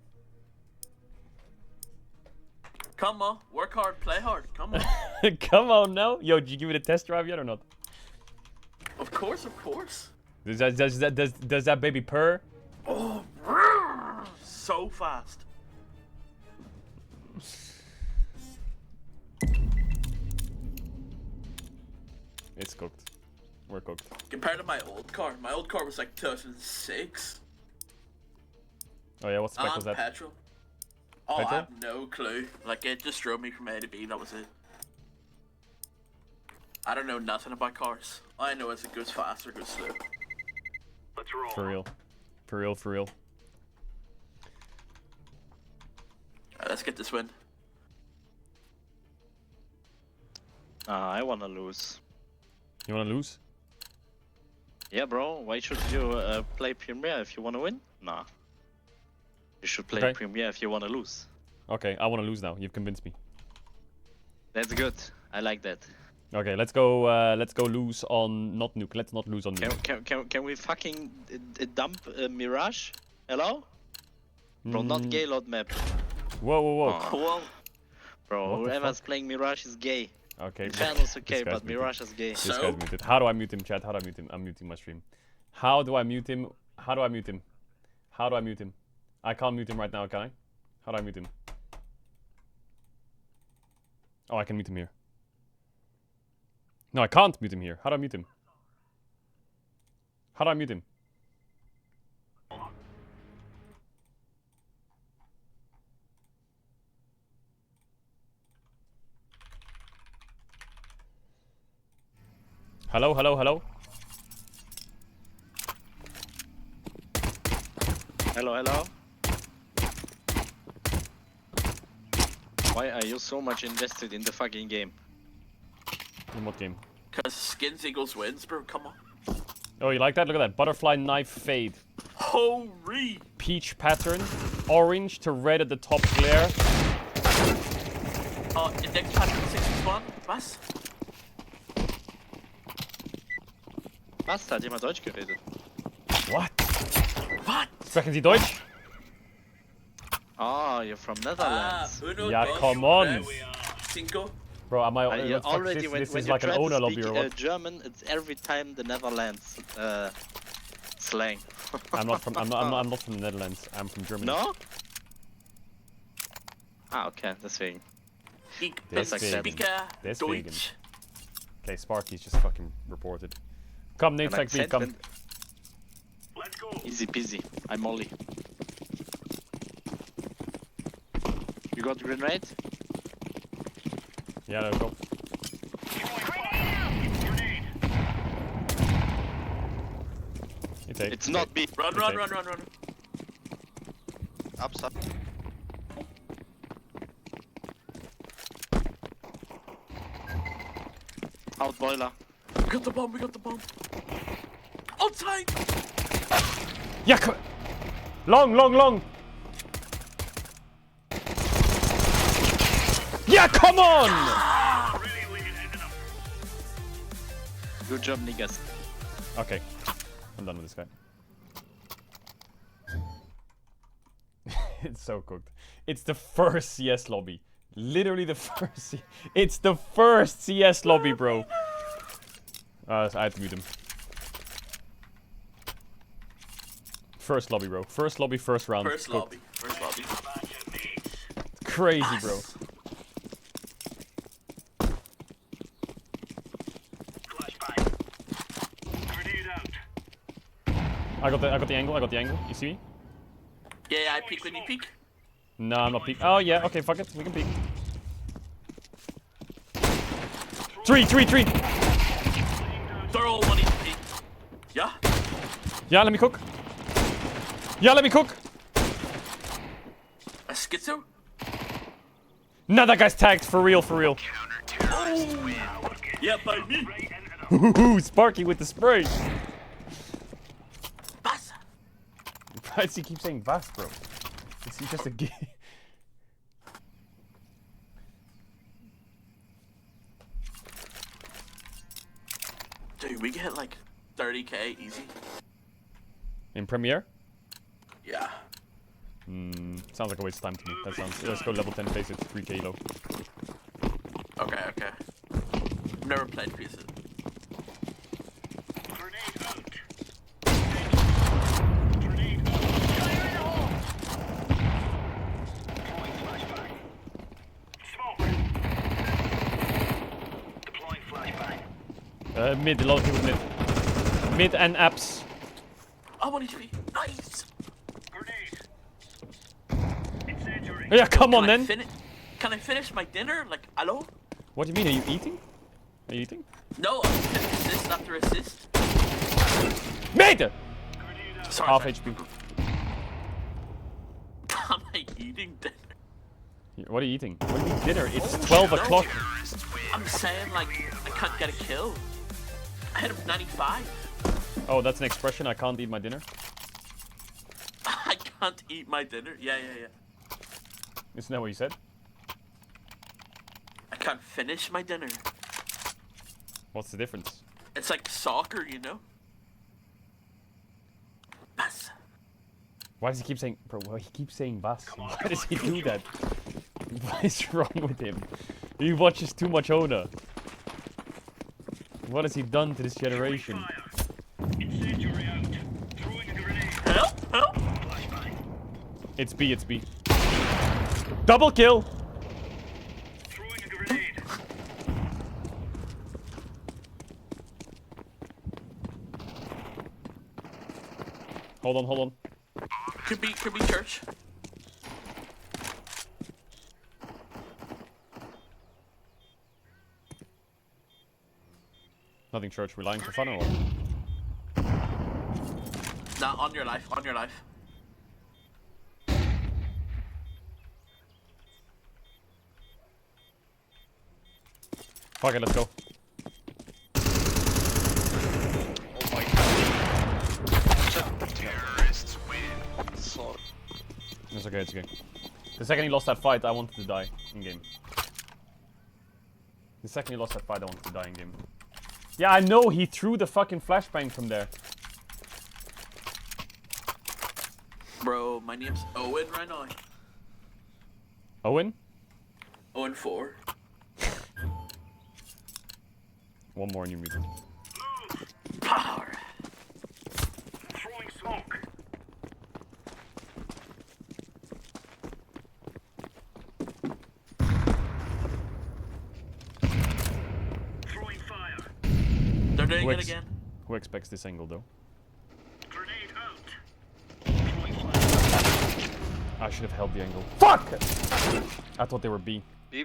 [SPEAKER 10] Come on, work hard, play hard. Come on.
[SPEAKER 1] Come on now. Yo, did you give it a test drive yet or not?
[SPEAKER 10] Of course.
[SPEAKER 1] Does that baby purr?
[SPEAKER 10] Oh, so fast.
[SPEAKER 1] It's cooked. We're cooked.
[SPEAKER 10] Compared to my old car was like 2006.
[SPEAKER 1] Oh yeah, what spec was that?
[SPEAKER 10] Petrol. Oh,
[SPEAKER 1] Petrol?
[SPEAKER 10] I have no clue. Like, it just drove me from A to B, that was it. I don't know nothing about cars. All I know is it goes fast or goes slow. Let's roll.
[SPEAKER 1] For real.
[SPEAKER 10] Alright, let's get this win.
[SPEAKER 11] I wanna lose.
[SPEAKER 1] You wanna lose?
[SPEAKER 11] Yeah, bro. Why should you play Premier if you wanna win? Nah. You should play Premier if you wanna lose.
[SPEAKER 1] Okay, I want to lose now. You've convinced me.
[SPEAKER 11] That's good. I like that.
[SPEAKER 1] Okay, let's go lose on not nuke. Let's not lose on nuke.
[SPEAKER 11] Can we fucking dump Mirage? Hello? Bro, not gay lot map.
[SPEAKER 1] Whoa, whoa, whoa.
[SPEAKER 11] Oh.
[SPEAKER 10] Whoa.
[SPEAKER 11] Bro, whoever's playing Mirage is gay.
[SPEAKER 1] Okay.
[SPEAKER 11] Infernal's okay, but Mirage is gay.
[SPEAKER 1] This guy's muted. How do I mute him, chat? How do I mute him? I'm muting my stream. How do I mute him? How do I mute him? How do I mute him? I can't mute him right now, can I? How do I mute him? Oh, I can mute him here. No, I can't mute him here. How do I mute him? How do I mute him? Hello, hello, hello?
[SPEAKER 11] Hello, hello? Why are you so much invested in the fucking game?
[SPEAKER 1] In what game?
[SPEAKER 10] Because skins equals wins, bro. Come on.
[SPEAKER 1] Oh, you like that? Look at that. Butterfly knife fade.
[SPEAKER 10] Holy!
[SPEAKER 1] Peach pattern. Orange to red at the top glare.
[SPEAKER 10] Oh, Index pattern 61. Was?
[SPEAKER 11] Was? Da hat jemand Deutsch geredet.
[SPEAKER 1] What?
[SPEAKER 10] What?
[SPEAKER 1] Sprechen Sie Deutsch?
[SPEAKER 11] Oh, you're from Netherlands.
[SPEAKER 1] Yeah, come on.
[SPEAKER 10] Cinco.
[SPEAKER 1] Bro, am I
[SPEAKER 11] already
[SPEAKER 1] this
[SPEAKER 11] when
[SPEAKER 1] is
[SPEAKER 11] you
[SPEAKER 1] like an
[SPEAKER 11] try to
[SPEAKER 1] owner lobby
[SPEAKER 11] speak
[SPEAKER 1] or what?
[SPEAKER 11] German, it's every time the Netherlands slang.
[SPEAKER 1] I'm not from the Netherlands. I'm from Germany.
[SPEAKER 11] No? Ah, okay, deswegen.
[SPEAKER 10] Ich bin Speaker Deutsch.
[SPEAKER 1] Okay, Sparky's just fucking reported. Come, name tag B, come.
[SPEAKER 10] Let's go.
[SPEAKER 11] Easy peasy. I'm Molly. You got grenade?
[SPEAKER 1] Yeah, let's go.
[SPEAKER 11] It's not B.
[SPEAKER 10] Run.
[SPEAKER 11] Up, stop. Out boiler.
[SPEAKER 10] We got the bomb. Outside!
[SPEAKER 1] Yeah, long! Yeah, come on!
[SPEAKER 11] Good job, niggas.
[SPEAKER 1] Okay, I'm done with this guy. It's so cooked. It's the first CS lobby. Literally the first. It's the first CS lobby, bro. I had to mute him. First lobby, bro. First lobby, first round.
[SPEAKER 10] First lobby.
[SPEAKER 1] Crazy, bro. I got the angle. You see me?
[SPEAKER 10] Yeah, I peek when you peek.
[SPEAKER 1] No, I'm not peek. Oh yeah, okay, fuck it. We can peek. Three.
[SPEAKER 10] They're all one each peek. Yeah?
[SPEAKER 1] Yeah, let me cook.
[SPEAKER 10] A schizo?
[SPEAKER 1] No, that guy's tagged for real.
[SPEAKER 10] Oh. Yeah, by me.
[SPEAKER 1] Ooh, Sparky with the spray.
[SPEAKER 10] Bassa.
[SPEAKER 1] Why does he keep saying Vas, bro? Is he just a gay?
[SPEAKER 10] Dude, we get like 30k easy.
[SPEAKER 1] In Premiere?
[SPEAKER 10] Yeah.
[SPEAKER 1] Sounds like a waste of time to me. That sounds. Let's go level 10 face it 3k low.
[SPEAKER 10] Okay. Never played pieces.
[SPEAKER 1] Mid, a lot of people mid. Mid and apps.
[SPEAKER 10] I want HP. Nice.
[SPEAKER 1] Yeah, come on then.
[SPEAKER 10] Can I finish my dinner? Like, hello?
[SPEAKER 1] What do you mean? Are you eating?
[SPEAKER 10] No, I'm assist after assist.
[SPEAKER 1] Mid!
[SPEAKER 10] Sorry,
[SPEAKER 1] Half
[SPEAKER 10] sorry.
[SPEAKER 1] HP.
[SPEAKER 10] Am I eating dinner?
[SPEAKER 1] What are you eating? What do you mean dinner? It's 12 o'clock.
[SPEAKER 10] I'm saying, like, I can't get a kill. I hit him 95.
[SPEAKER 1] Oh, that's an expression. I can't eat my dinner.
[SPEAKER 10] I can't eat my dinner. Yeah.
[SPEAKER 1] Isn't that what you said?
[SPEAKER 10] I can't finish my dinner.
[SPEAKER 1] What's the difference?
[SPEAKER 10] It's like soccer, you know? Bas.
[SPEAKER 1] Why does he keep saying... Bro, why he keeps saying Bas? Why does he do that? What is wrong with him? He watches too much Ona. What has he done to this generation?
[SPEAKER 10] Help! Help!
[SPEAKER 1] It's B, it's B. Double kill! Hold on, hold on.
[SPEAKER 10] Could be church.
[SPEAKER 1] Nothing church, we're lying for fun or what?
[SPEAKER 10] Nah, on your life, on your life.
[SPEAKER 1] Fuck it, let's go.
[SPEAKER 11] Oh my god. Terrorists win. Sorry.
[SPEAKER 1] It's okay, it's okay. The second he lost that fight, I wanted to die in game. The second he lost that fight, I wanted to die in game. Yeah, I know, he threw the fucking flashbang from there.
[SPEAKER 10] Bro, my name's Owen right now.
[SPEAKER 1] Owen?
[SPEAKER 10] Owen 4.
[SPEAKER 1] One more and you're muted.
[SPEAKER 10] Power.
[SPEAKER 9] Throwing smoke. Throwing fire.
[SPEAKER 10] They're doing it again.
[SPEAKER 1] Who expects this angle though?
[SPEAKER 9] Grenade out. Throwing fire.
[SPEAKER 1] I should have held the angle. Fuck! I thought they were B.
[SPEAKER 11] B.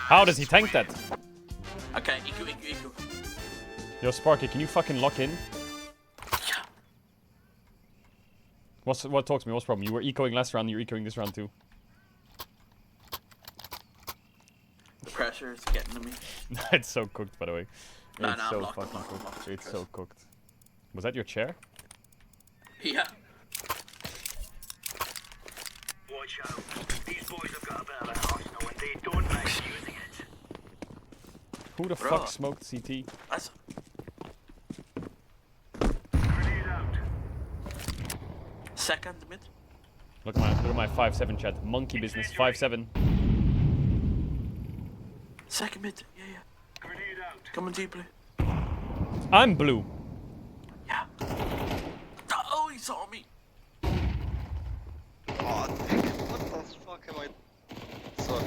[SPEAKER 1] How does he tank that?
[SPEAKER 10] Okay, eco.
[SPEAKER 1] Yo, Sparky, can you fucking lock in?
[SPEAKER 10] Yeah.
[SPEAKER 1] What talk to me? What's the problem? You were ecoing last round, you're ecoing this round too.
[SPEAKER 10] The pressure is getting to me.
[SPEAKER 1] It's so cooked, by the way.
[SPEAKER 10] No,
[SPEAKER 1] It's so
[SPEAKER 10] I'm
[SPEAKER 1] fucking
[SPEAKER 10] locked.
[SPEAKER 1] cooked. It's so cooked. Was that your chair?
[SPEAKER 10] Yeah.
[SPEAKER 9] Watch out. These boys have got a bit of an arsenal and they don't mind using it.
[SPEAKER 1] Who the
[SPEAKER 10] Bro.
[SPEAKER 1] fuck smoked CT?
[SPEAKER 10] That's...
[SPEAKER 9] Grenade out.
[SPEAKER 10] Second mid.
[SPEAKER 1] Look at my 5-7 chat. Monkey business. 5-7.
[SPEAKER 10] Second mid. Yeah.
[SPEAKER 9] Grenade out.
[SPEAKER 10] Coming deeply.
[SPEAKER 1] I'm blue.
[SPEAKER 10] Yeah. Oh, he saw me.
[SPEAKER 11] Oh, what the fuck am I... Sorry.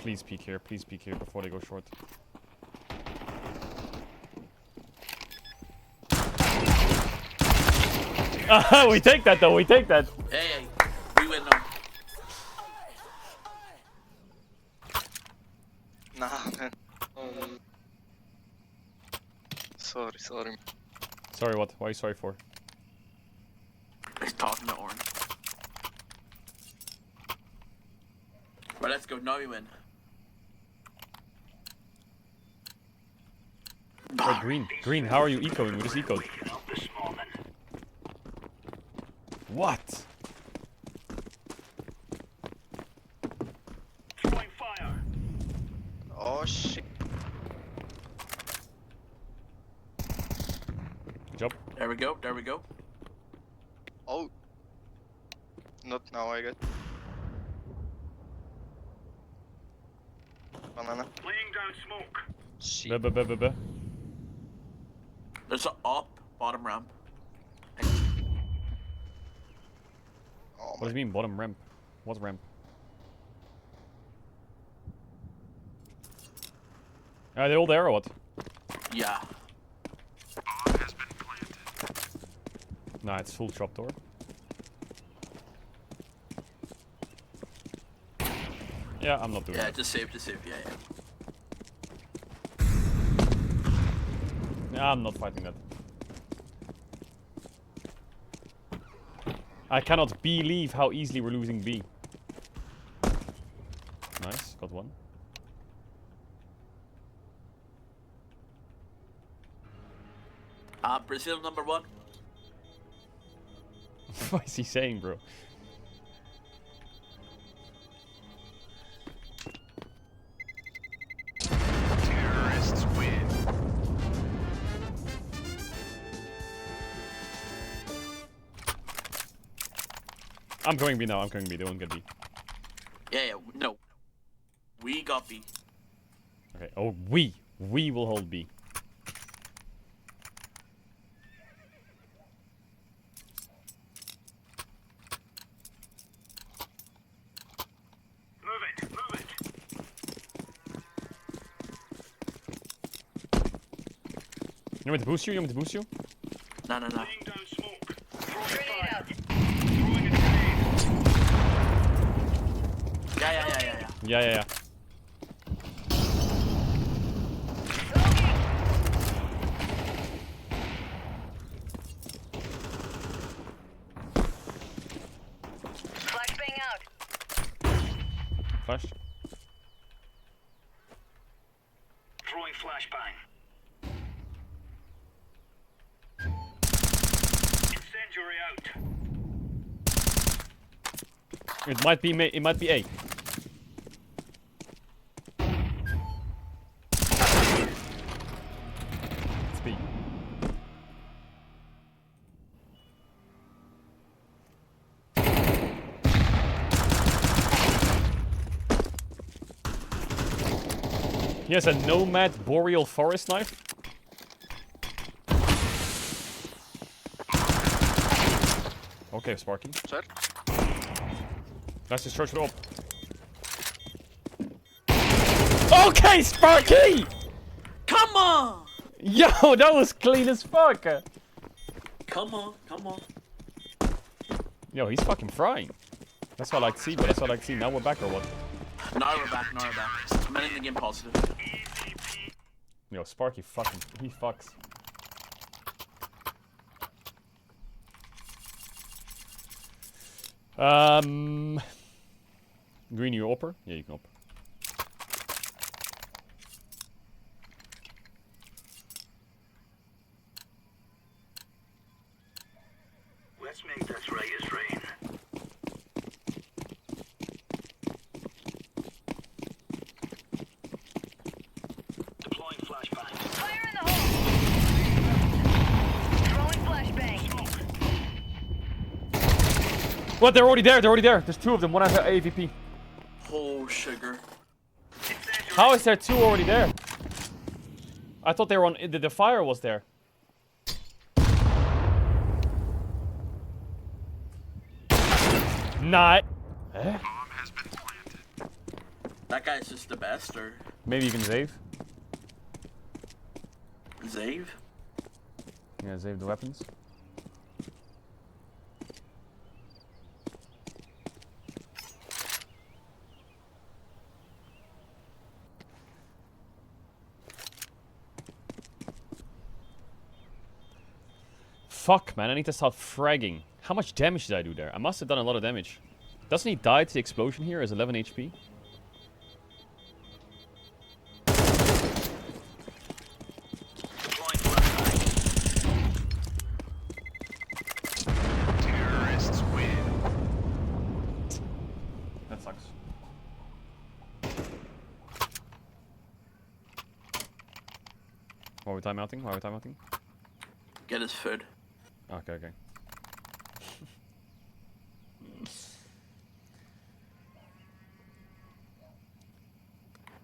[SPEAKER 1] Please peek here before they go short. We take that though, we take that.
[SPEAKER 10] Hey, we win now.
[SPEAKER 11] Nah, man. Sorry.
[SPEAKER 1] Sorry, what? What are you sorry for?
[SPEAKER 10] He's talking to Orange. But let's go, now we win.
[SPEAKER 1] Oh, green, how are you ecoing? We just ecoed. What?
[SPEAKER 9] Throwing fire.
[SPEAKER 11] Oh shit.
[SPEAKER 1] Good job.
[SPEAKER 10] There we go.
[SPEAKER 11] Oh. Not now, I get. Banana.
[SPEAKER 9] Laying down smoke.
[SPEAKER 11] Shit.
[SPEAKER 1] B.
[SPEAKER 10] There's an up bottom ramp.
[SPEAKER 11] Oh
[SPEAKER 1] What does it mean, bottom ramp? What ramp? Are they all there or what?
[SPEAKER 10] Yeah.
[SPEAKER 1] Nah, it's full chop door. Yeah, I'm not doing
[SPEAKER 10] Yeah,
[SPEAKER 1] that.
[SPEAKER 10] just save, yeah.
[SPEAKER 1] Yeah, I'm not fighting that. I cannot believe how easily we're losing B. Nice, got one.
[SPEAKER 10] Brazil #1.
[SPEAKER 1] What is he saying, bro?
[SPEAKER 9] Terrorists win.
[SPEAKER 1] I'm going B now. I'm going B. They won't get B.
[SPEAKER 10] Yeah, no. We got B.
[SPEAKER 1] Okay. Oh, we will hold B. You want me to boost you? You want me to boost you?
[SPEAKER 10] No.
[SPEAKER 1] Yeah.
[SPEAKER 12] Flashbang out.
[SPEAKER 1] Flash.
[SPEAKER 9] Throwing flashbang. Incendiary out.
[SPEAKER 1] It might be A. It's B. He has a Nomad Boreal Forest knife. Okay, Sparky.
[SPEAKER 11] Sir?
[SPEAKER 1] Let's just charge it up. Okay, Sparky!
[SPEAKER 10] Come on!
[SPEAKER 1] Yo, that was clean as fuck.
[SPEAKER 10] Come on.
[SPEAKER 1] Yo, he's fucking frying. That's what I like to see, but that's what I like to see. Now we're back or what?
[SPEAKER 10] Now we're back. I'm ending the game positive.
[SPEAKER 1] Yo, Sparky he fucks. Green, you upper? Yeah, you can upper.
[SPEAKER 9] Let's make this Reyes rain. Deploying flashbang.
[SPEAKER 12] Fire in the hole. Throwing flashbang.
[SPEAKER 1] What? They're already there. There's two of them. One has an AVP.
[SPEAKER 10] Oh, sugar.
[SPEAKER 1] How is there two already there? I thought they were on. The fire was there. Nah. Eh?
[SPEAKER 10] That guy's just the best, or
[SPEAKER 1] Maybe you can save.
[SPEAKER 10] Zave?
[SPEAKER 1] Yeah, save the weapons. Fuck, man, I need to start fragging. How much damage did I do there? I must have done a lot of damage. Doesn't he die to the explosion here as 11 HP?
[SPEAKER 9] Terrorists win.
[SPEAKER 1] That sucks. Why are we timeouting?
[SPEAKER 10] Get his food.
[SPEAKER 1] Okay.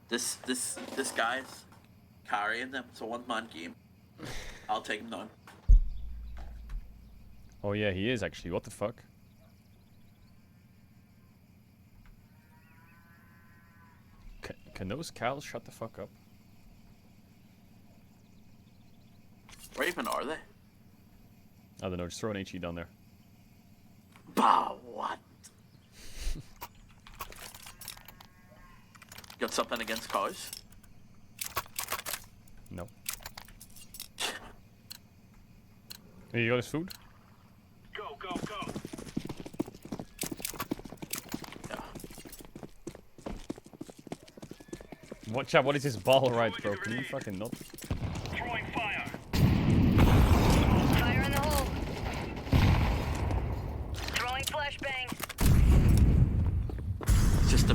[SPEAKER 10] This guy's carrying them. It's a one-man game. I'll take him down.
[SPEAKER 1] Oh yeah, he is actually. What the fuck? Can those cows shut the fuck up?
[SPEAKER 10] Where even are they?
[SPEAKER 1] I don't know, just throw an HE down there.
[SPEAKER 10] Bah, what? Got something against cows?
[SPEAKER 1] No. Hey, you got his food?
[SPEAKER 9] Go.
[SPEAKER 10] Yeah.
[SPEAKER 1] What, chat, what is this ball right, bro? Can you fucking not?
[SPEAKER 9] Throwing fire.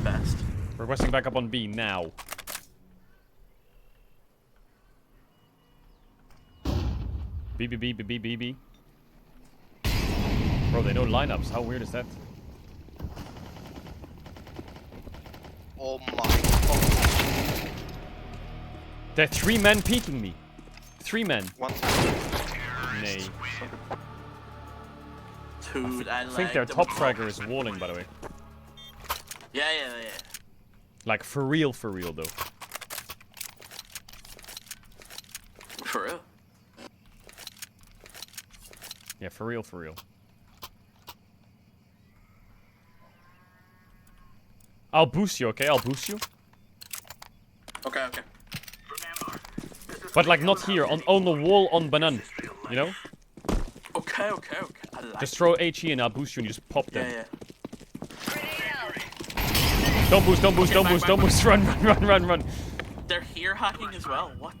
[SPEAKER 10] best.
[SPEAKER 1] Requesting back up on B now. B, B, B, B, B, B, B. Bro, they know lineups. How weird is that?
[SPEAKER 11] Oh my god.
[SPEAKER 1] There are 3 men peeking me. 3 men.
[SPEAKER 11] One.
[SPEAKER 1] Nay.
[SPEAKER 10] Dude,
[SPEAKER 1] I think their top fragger is walling, by the way.
[SPEAKER 10] Yeah.
[SPEAKER 1] Like, for real though.
[SPEAKER 10] For real?
[SPEAKER 1] Yeah, for real. I'll boost you, okay? I'll boost you.
[SPEAKER 10] Okay.
[SPEAKER 1] But like not here, on the wall on Banan. You know?
[SPEAKER 10] Okay. I like
[SPEAKER 1] just throw HE and I'll boost you and you just pop them.
[SPEAKER 10] Yeah.
[SPEAKER 1] Don't boost, run.
[SPEAKER 10] They're here hacking as well, what?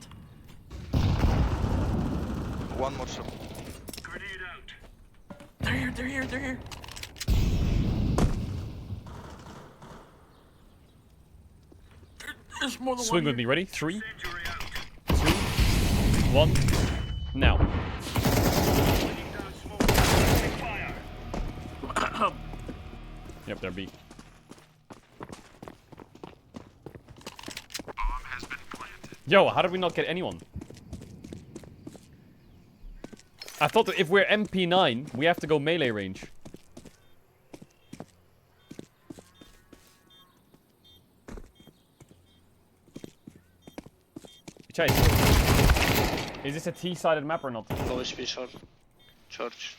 [SPEAKER 11] One more shot.
[SPEAKER 10] They're here. There's more than
[SPEAKER 1] Swing
[SPEAKER 10] one
[SPEAKER 1] with me, ready? 3, 2, 1, now. Yep, they're B. Yo, how did we not get anyone? I thought that if we're MP9, we have to go melee range. Chase, is this a T-sided map or not?
[SPEAKER 11] Low HP short. Church.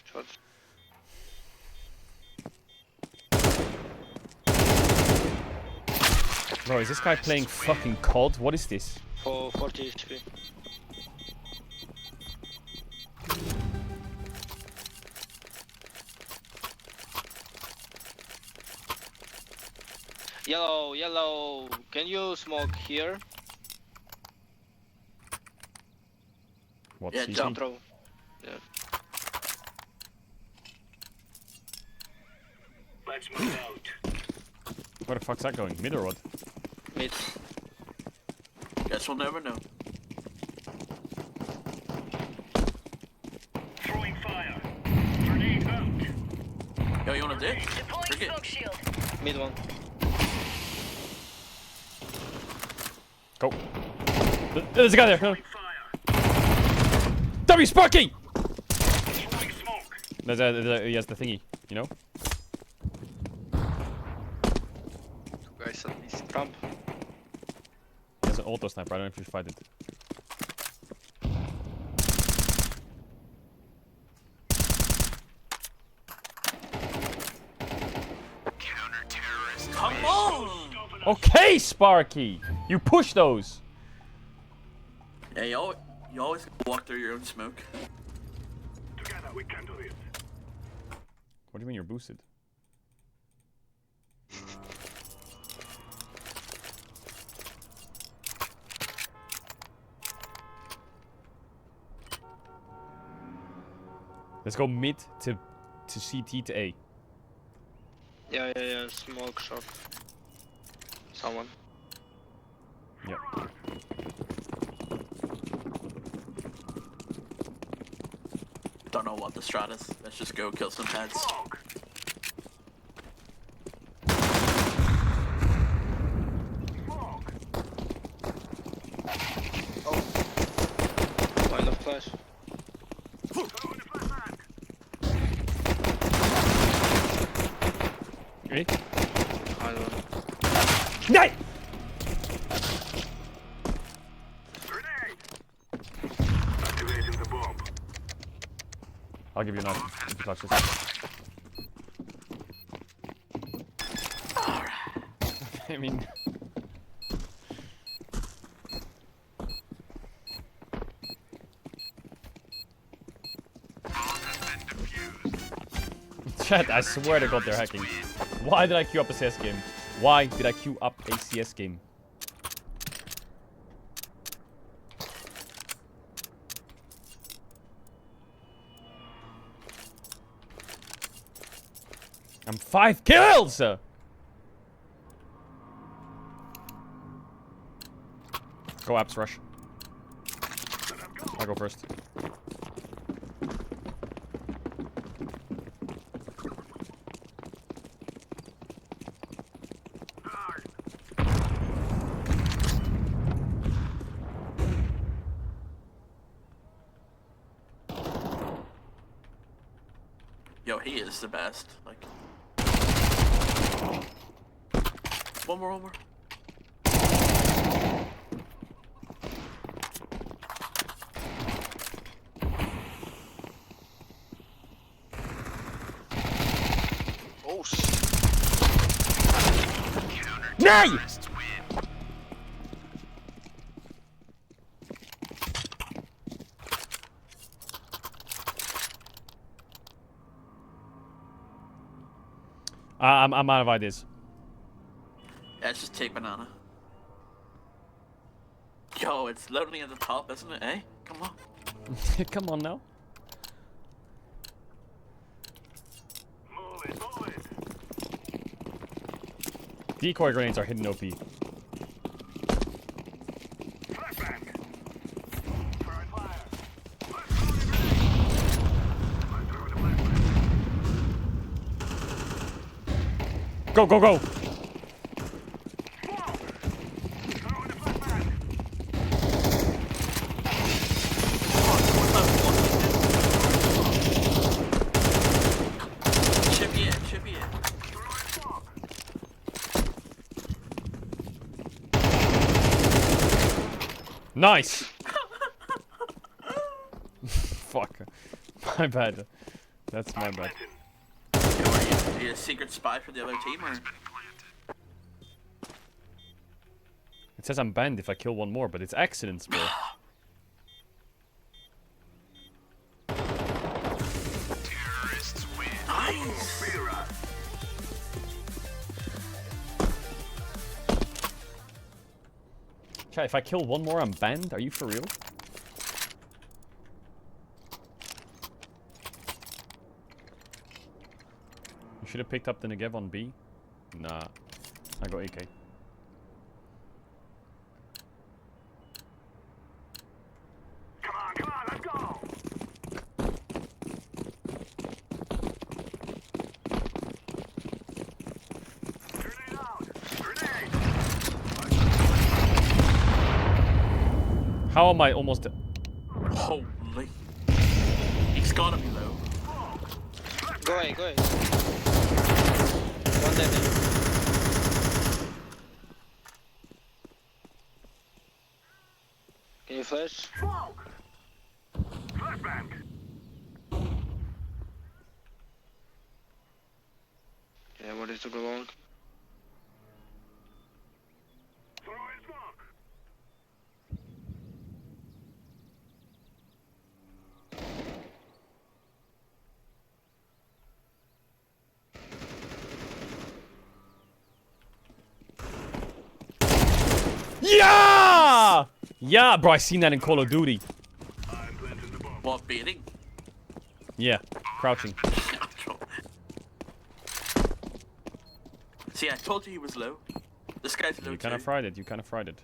[SPEAKER 1] Bro, is this guy playing fucking COD? What is this?
[SPEAKER 11] 40 HP. Yellow. Can you smoke here?
[SPEAKER 1] What?
[SPEAKER 10] Yeah, jump.
[SPEAKER 11] Throw. Yeah.
[SPEAKER 9] Let's move out.
[SPEAKER 1] Where the fuck's that going? Mid or what?
[SPEAKER 11] Mid.
[SPEAKER 10] Guess we'll never know.
[SPEAKER 9] Throwing fire. Grenade out.
[SPEAKER 10] Yo, you wanna dig?
[SPEAKER 12] Deploying
[SPEAKER 10] Trick it.
[SPEAKER 12] smoke shield.
[SPEAKER 11] Mid one.
[SPEAKER 1] Go. There's a guy there. W Sparky!
[SPEAKER 9] Throwing smoke.
[SPEAKER 1] He has the thingy, you know?
[SPEAKER 11] Guys at least. Trump.
[SPEAKER 1] He has an auto sniper, I don't know if you should fight it.
[SPEAKER 10] Come on!
[SPEAKER 1] Okay, Sparky! You push those!
[SPEAKER 10] Yeah, you always walk through your own smoke.
[SPEAKER 9] Together we can do it.
[SPEAKER 1] What do you mean you're boosted? Let's go mid to CT to A.
[SPEAKER 11] Yeah. Smoke shot. Someone.
[SPEAKER 1] Yep.
[SPEAKER 10] Don't know what the strat is. Let's just go kill some heads.
[SPEAKER 9] Smoke.
[SPEAKER 11] Line of flash.
[SPEAKER 9] Throwing the flashbang.
[SPEAKER 1] Ready?
[SPEAKER 11] I don't know.
[SPEAKER 1] Nice!
[SPEAKER 9] Grenade. Activating the bomb.
[SPEAKER 1] I'll give you a knife if you touch this. I mean... Chat, I swear to God they're hacking. Why did I queue up a CS game? Why did I queue up a CS game? I'm 5 kills! Go apps rush. I'll go first.
[SPEAKER 10] Yo, he is the best. Like, one more.
[SPEAKER 11] Oh,
[SPEAKER 1] Nay! I'm out of ideas.
[SPEAKER 10] Yeah, just take banana. Yo, it's lonely at the top, isn't it, eh? Come on.
[SPEAKER 1] Come on now. Decoy grenades are hidden OP. Go, go, go!
[SPEAKER 10] Chippy it.
[SPEAKER 1] Nice! Fuck. My bad. That's my bad.
[SPEAKER 10] Are you a secret spy for the other team, or?
[SPEAKER 1] It says I'm banned if I kill one more, but it's accidents, bro.
[SPEAKER 9] Terrorists win.
[SPEAKER 10] Nice!
[SPEAKER 1] Chat, if I kill one more, I'm banned? Are you for real? You should have picked up the Negev on B. Nah. I got AK.
[SPEAKER 9] Come on, let's go. Grenade out. Grenade.
[SPEAKER 1] How am I almost...
[SPEAKER 10] Holy. He's gotta be low.
[SPEAKER 11] Go away. One dead. Can you flash?
[SPEAKER 9] Smoke. Flashbang.
[SPEAKER 11] Yeah, what is to go on?
[SPEAKER 9] Throwing smoke.
[SPEAKER 1] Yeah! Yeah, bro, I seen that in Call of Duty.
[SPEAKER 9] I'm planting the bomb.
[SPEAKER 10] What, baiting?
[SPEAKER 1] Yeah, crouching.
[SPEAKER 10] See, I told you he was low. This guy's low
[SPEAKER 1] You kind of
[SPEAKER 10] too.
[SPEAKER 1] fried it, you kind of fried it.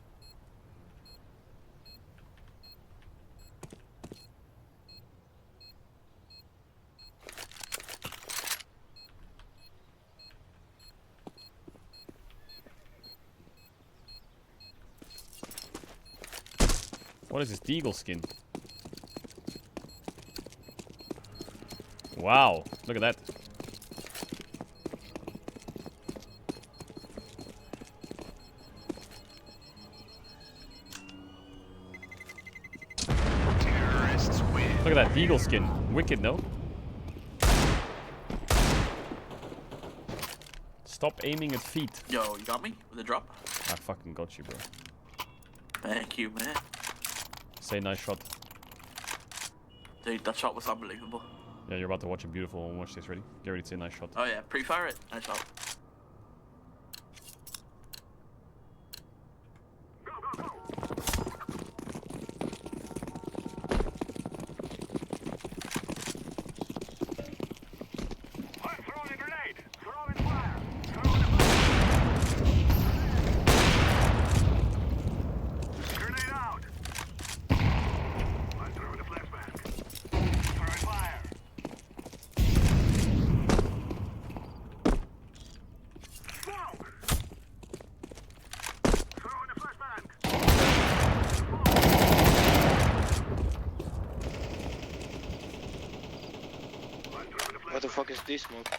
[SPEAKER 1] What is this Deagle skin? Wow, look at that.
[SPEAKER 9] Terrorists win.
[SPEAKER 1] Look at that Deagle skin. Wicked, no? Stop aiming at feet.
[SPEAKER 10] Yo, you got me with a drop?
[SPEAKER 1] I fucking got you, bro.
[SPEAKER 10] Thank you, man.
[SPEAKER 1] Say nice shot.
[SPEAKER 10] Dude, that shot was unbelievable.
[SPEAKER 1] Yeah, you're about to watch a beautiful one. Watch this, ready? Get ready to say nice shot.
[SPEAKER 10] Oh yeah, pre-fire it. Nice shot.
[SPEAKER 9] I'm throwing a grenade. Throwing fire. Throwing a grenade out.
[SPEAKER 11] fuck is this smoke?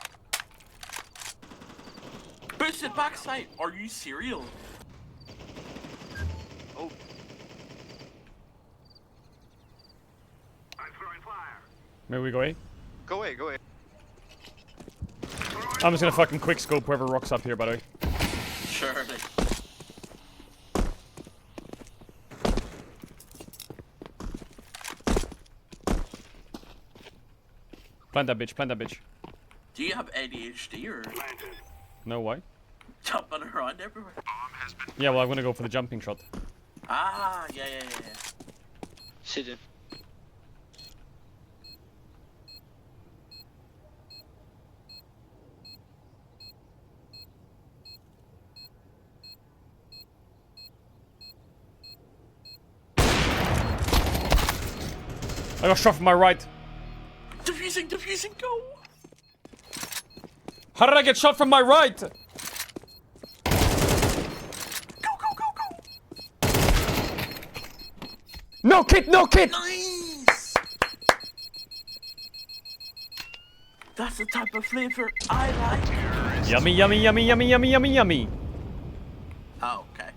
[SPEAKER 10] Boosted backside. Are you serial?
[SPEAKER 9] Oh. I'm throwing fire.
[SPEAKER 1] Maybe we go A?
[SPEAKER 13] Go away, go away.
[SPEAKER 1] I'm just gonna fucking quick scope whoever rocks up here, by the way.
[SPEAKER 10] Sure.
[SPEAKER 1] Plant that bitch, plant that bitch.
[SPEAKER 10] Do you have ADHD or?
[SPEAKER 1] No, why?
[SPEAKER 10] Jumping around everywhere.
[SPEAKER 1] Yeah, well, I'm gonna go for the jumping shot.
[SPEAKER 10] Ah, yeah.
[SPEAKER 11] Sit in.
[SPEAKER 1] I got shot from my right.
[SPEAKER 10] Defusing, go!
[SPEAKER 1] How did I get shot from my right?
[SPEAKER 10] Go!
[SPEAKER 1] No kit, no kit!
[SPEAKER 10] Nice! That's the type of flavor I like.
[SPEAKER 1] Yummy, yummy, yummy, yummy, yummy, yummy, yummy.
[SPEAKER 10] Oh, okay.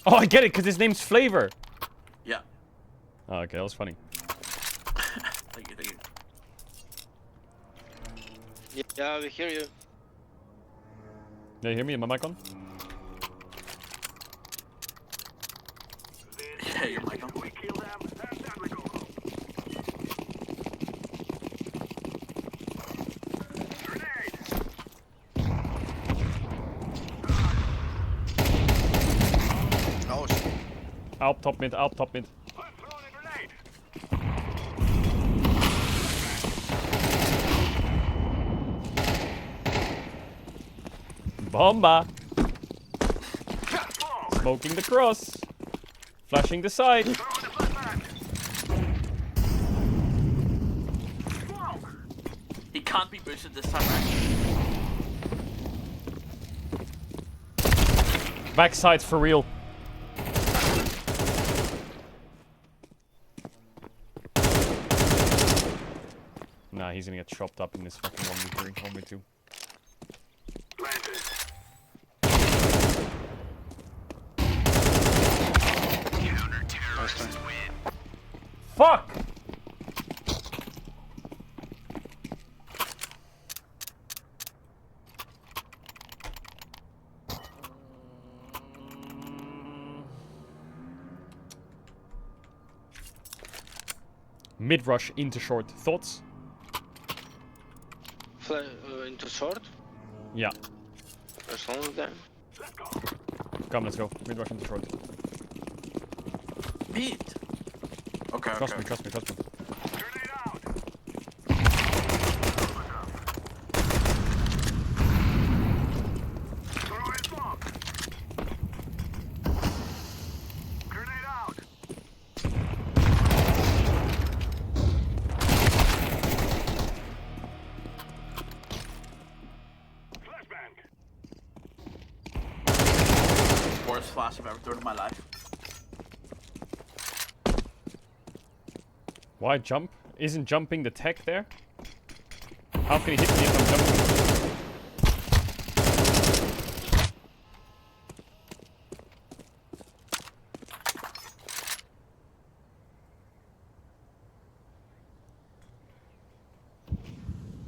[SPEAKER 1] Oh, I get it, because his name's Flavor.
[SPEAKER 10] Yeah.
[SPEAKER 1] Oh, okay, that was funny.
[SPEAKER 10] Thank you.
[SPEAKER 11] Yeah, we hear you.
[SPEAKER 1] Yeah, you hear me? Am my mic on?
[SPEAKER 10] Yeah, your mic on.
[SPEAKER 9] We kill them, and then we go home. Grenade!
[SPEAKER 13] Oh shit.
[SPEAKER 1] Alp top mid, Alp top mid.
[SPEAKER 9] I'm throwing a grenade!
[SPEAKER 1] Bomba! Smoking the cross. Flashing the side.
[SPEAKER 10] He can't be boosted this time, right?
[SPEAKER 1] Backside for real. Nah, he's gonna get chopped up in this fucking 1v3, 1v2. Fuck! Mid rush into short. Thoughts?
[SPEAKER 11] Into short?
[SPEAKER 1] Yeah.
[SPEAKER 11] There's one of them.
[SPEAKER 1] Come, let's go. Mid rush into short.
[SPEAKER 10] Mid? Okay,
[SPEAKER 1] Trust me, trust me, trust me.
[SPEAKER 10] Worst flash I've ever thrown in my life.
[SPEAKER 1] Why jump? Isn't jumping the tech there? How can he hit me if I'm jumping?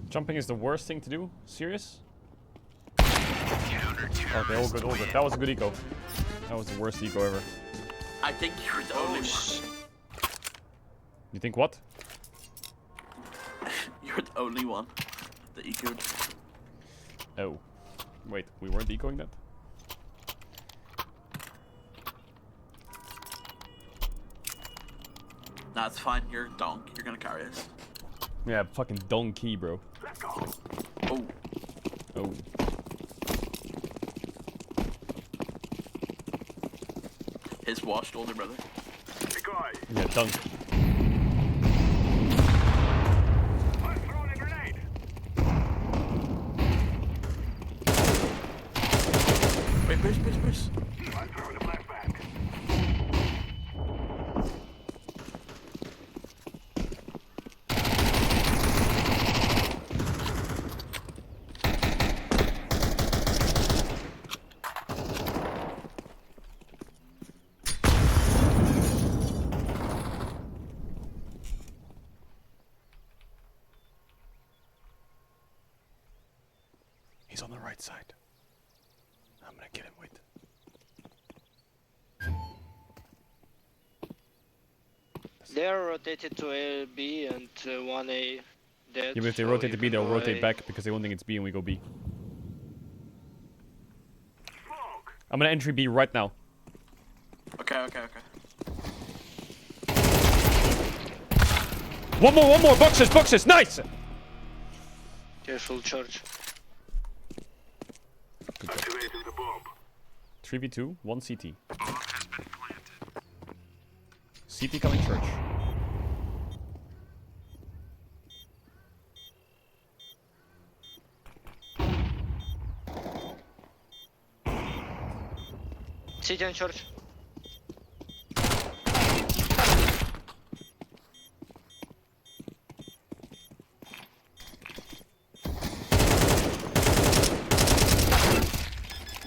[SPEAKER 1] Jumping is the worst thing to do? Serious? Okay, all good, all good. That was a good eco. That was the worst eco ever.
[SPEAKER 10] I think you're the only one.
[SPEAKER 1] You think what?
[SPEAKER 10] You're the only one that ecoed.
[SPEAKER 1] Oh. Wait, we weren't ecoing that?
[SPEAKER 10] Nah, it's fine. You're a donk. You're gonna carry us.
[SPEAKER 1] Yeah, fucking donkey, bro.
[SPEAKER 10] Oh.
[SPEAKER 1] Oh.
[SPEAKER 10] His washed older brother.
[SPEAKER 1] Yeah, dunk.
[SPEAKER 9] I'm throwing a grenade!
[SPEAKER 10] Wait, push.
[SPEAKER 9] I'm throwing a flashbang.
[SPEAKER 1] right side. I'm gonna get him, wait.
[SPEAKER 11] They are rotated to A, B, and 1A dead.
[SPEAKER 1] Yeah, but if they rotate to B, they'll rotate back because they won't think it's B and we go B. I'm gonna entry B right now.
[SPEAKER 10] Okay.
[SPEAKER 1] One more! Boxes! Nice!
[SPEAKER 11] Careful, charge.
[SPEAKER 1] 3v2, 1 CT. CT coming church.
[SPEAKER 11] CT and church.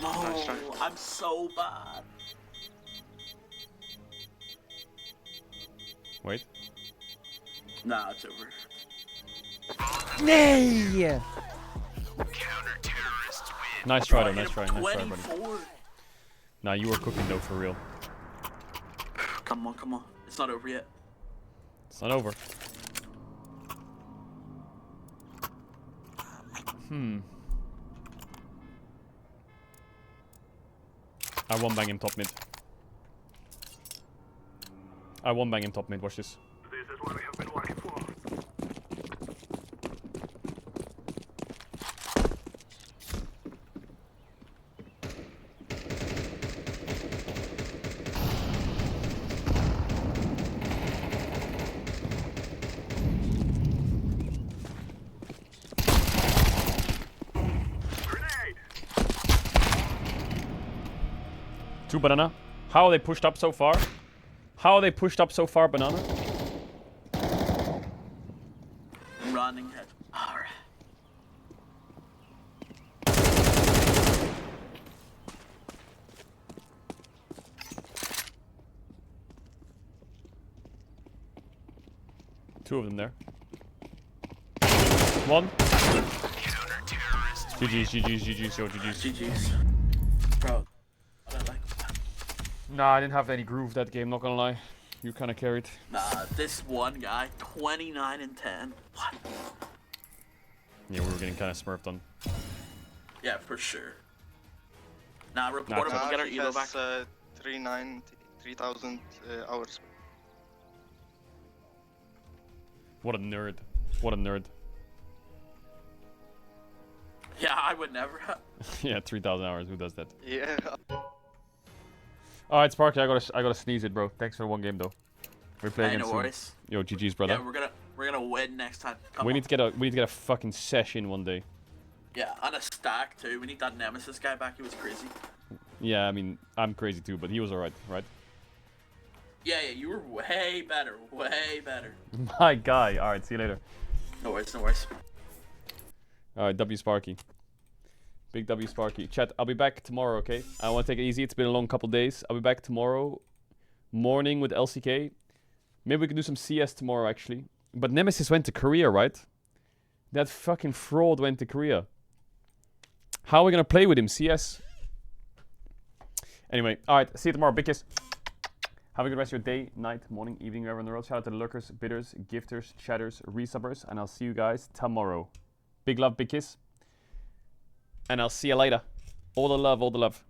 [SPEAKER 10] No, I'm so bad.
[SPEAKER 1] Wait.
[SPEAKER 10] Nah, it's over.
[SPEAKER 4] Nay!
[SPEAKER 1] Nice try though, nice try, buddy.
[SPEAKER 10] 24.
[SPEAKER 1] Nah, you were cooking though, for real.
[SPEAKER 10] Come on. It's not over yet.
[SPEAKER 1] It's not over. I won't bang him top mid. Watch this.
[SPEAKER 9] This is what we have been working for.
[SPEAKER 1] Two banana. How are they pushed up so far? Banana?
[SPEAKER 10] Running head. Alright.
[SPEAKER 1] Two of them there. One. GG's, yo, GG's.
[SPEAKER 10] GG's. Bro. I don't like that.
[SPEAKER 1] Nah, I didn't have any groove that game, not gonna lie. You kinda carried.
[SPEAKER 10] Nah, this one guy, 29 and 10. What?
[SPEAKER 1] Yeah, we were getting kinda smurfed on.
[SPEAKER 10] Yeah, for sure. Nah, report him. We'll get our elo back.
[SPEAKER 13] 3,000 hours.
[SPEAKER 1] What a nerd.
[SPEAKER 10] Yeah, I would never have.
[SPEAKER 1] Yeah, 3,000 hours. Who does that?
[SPEAKER 13] Yeah.
[SPEAKER 1] Alright, Sparky, I gotta sneeze it, bro. Thanks for the one game, though. We play again
[SPEAKER 10] no
[SPEAKER 1] soon.
[SPEAKER 10] worries.
[SPEAKER 1] Yo, GG's, brother.
[SPEAKER 10] Yeah, we're gonna win next time.
[SPEAKER 1] We need to get a fucking session one day.
[SPEAKER 10] Yeah, on a stack too. We need that Nemesis guy back. He was crazy.
[SPEAKER 1] Yeah, I mean, I'm crazy too, but he was alright, right?
[SPEAKER 10] Yeah, you were way better.
[SPEAKER 1] My guy. Alright, see you later.
[SPEAKER 10] No worries.
[SPEAKER 1] Alright, W Sparky. Big W Sparky. Chat, I'll be back tomorrow, okay? I want to take it easy. It's been a long couple days. I'll be back tomorrow morning with LCK. Maybe we can do some CS tomorrow, actually. But Nemesis went to Korea, right? That fucking fraud went to Korea. How are we going to play with him? CS? Anyway, alright. See you tomorrow. Big kiss. Have a good rest of your day, night, morning, evening, wherever in the world. Shout out to the lurkers, bidders, gifters, chatters, resubbers. And I'll see you guys tomorrow. Big love, big kiss. And I'll see you later. All the love, all the love.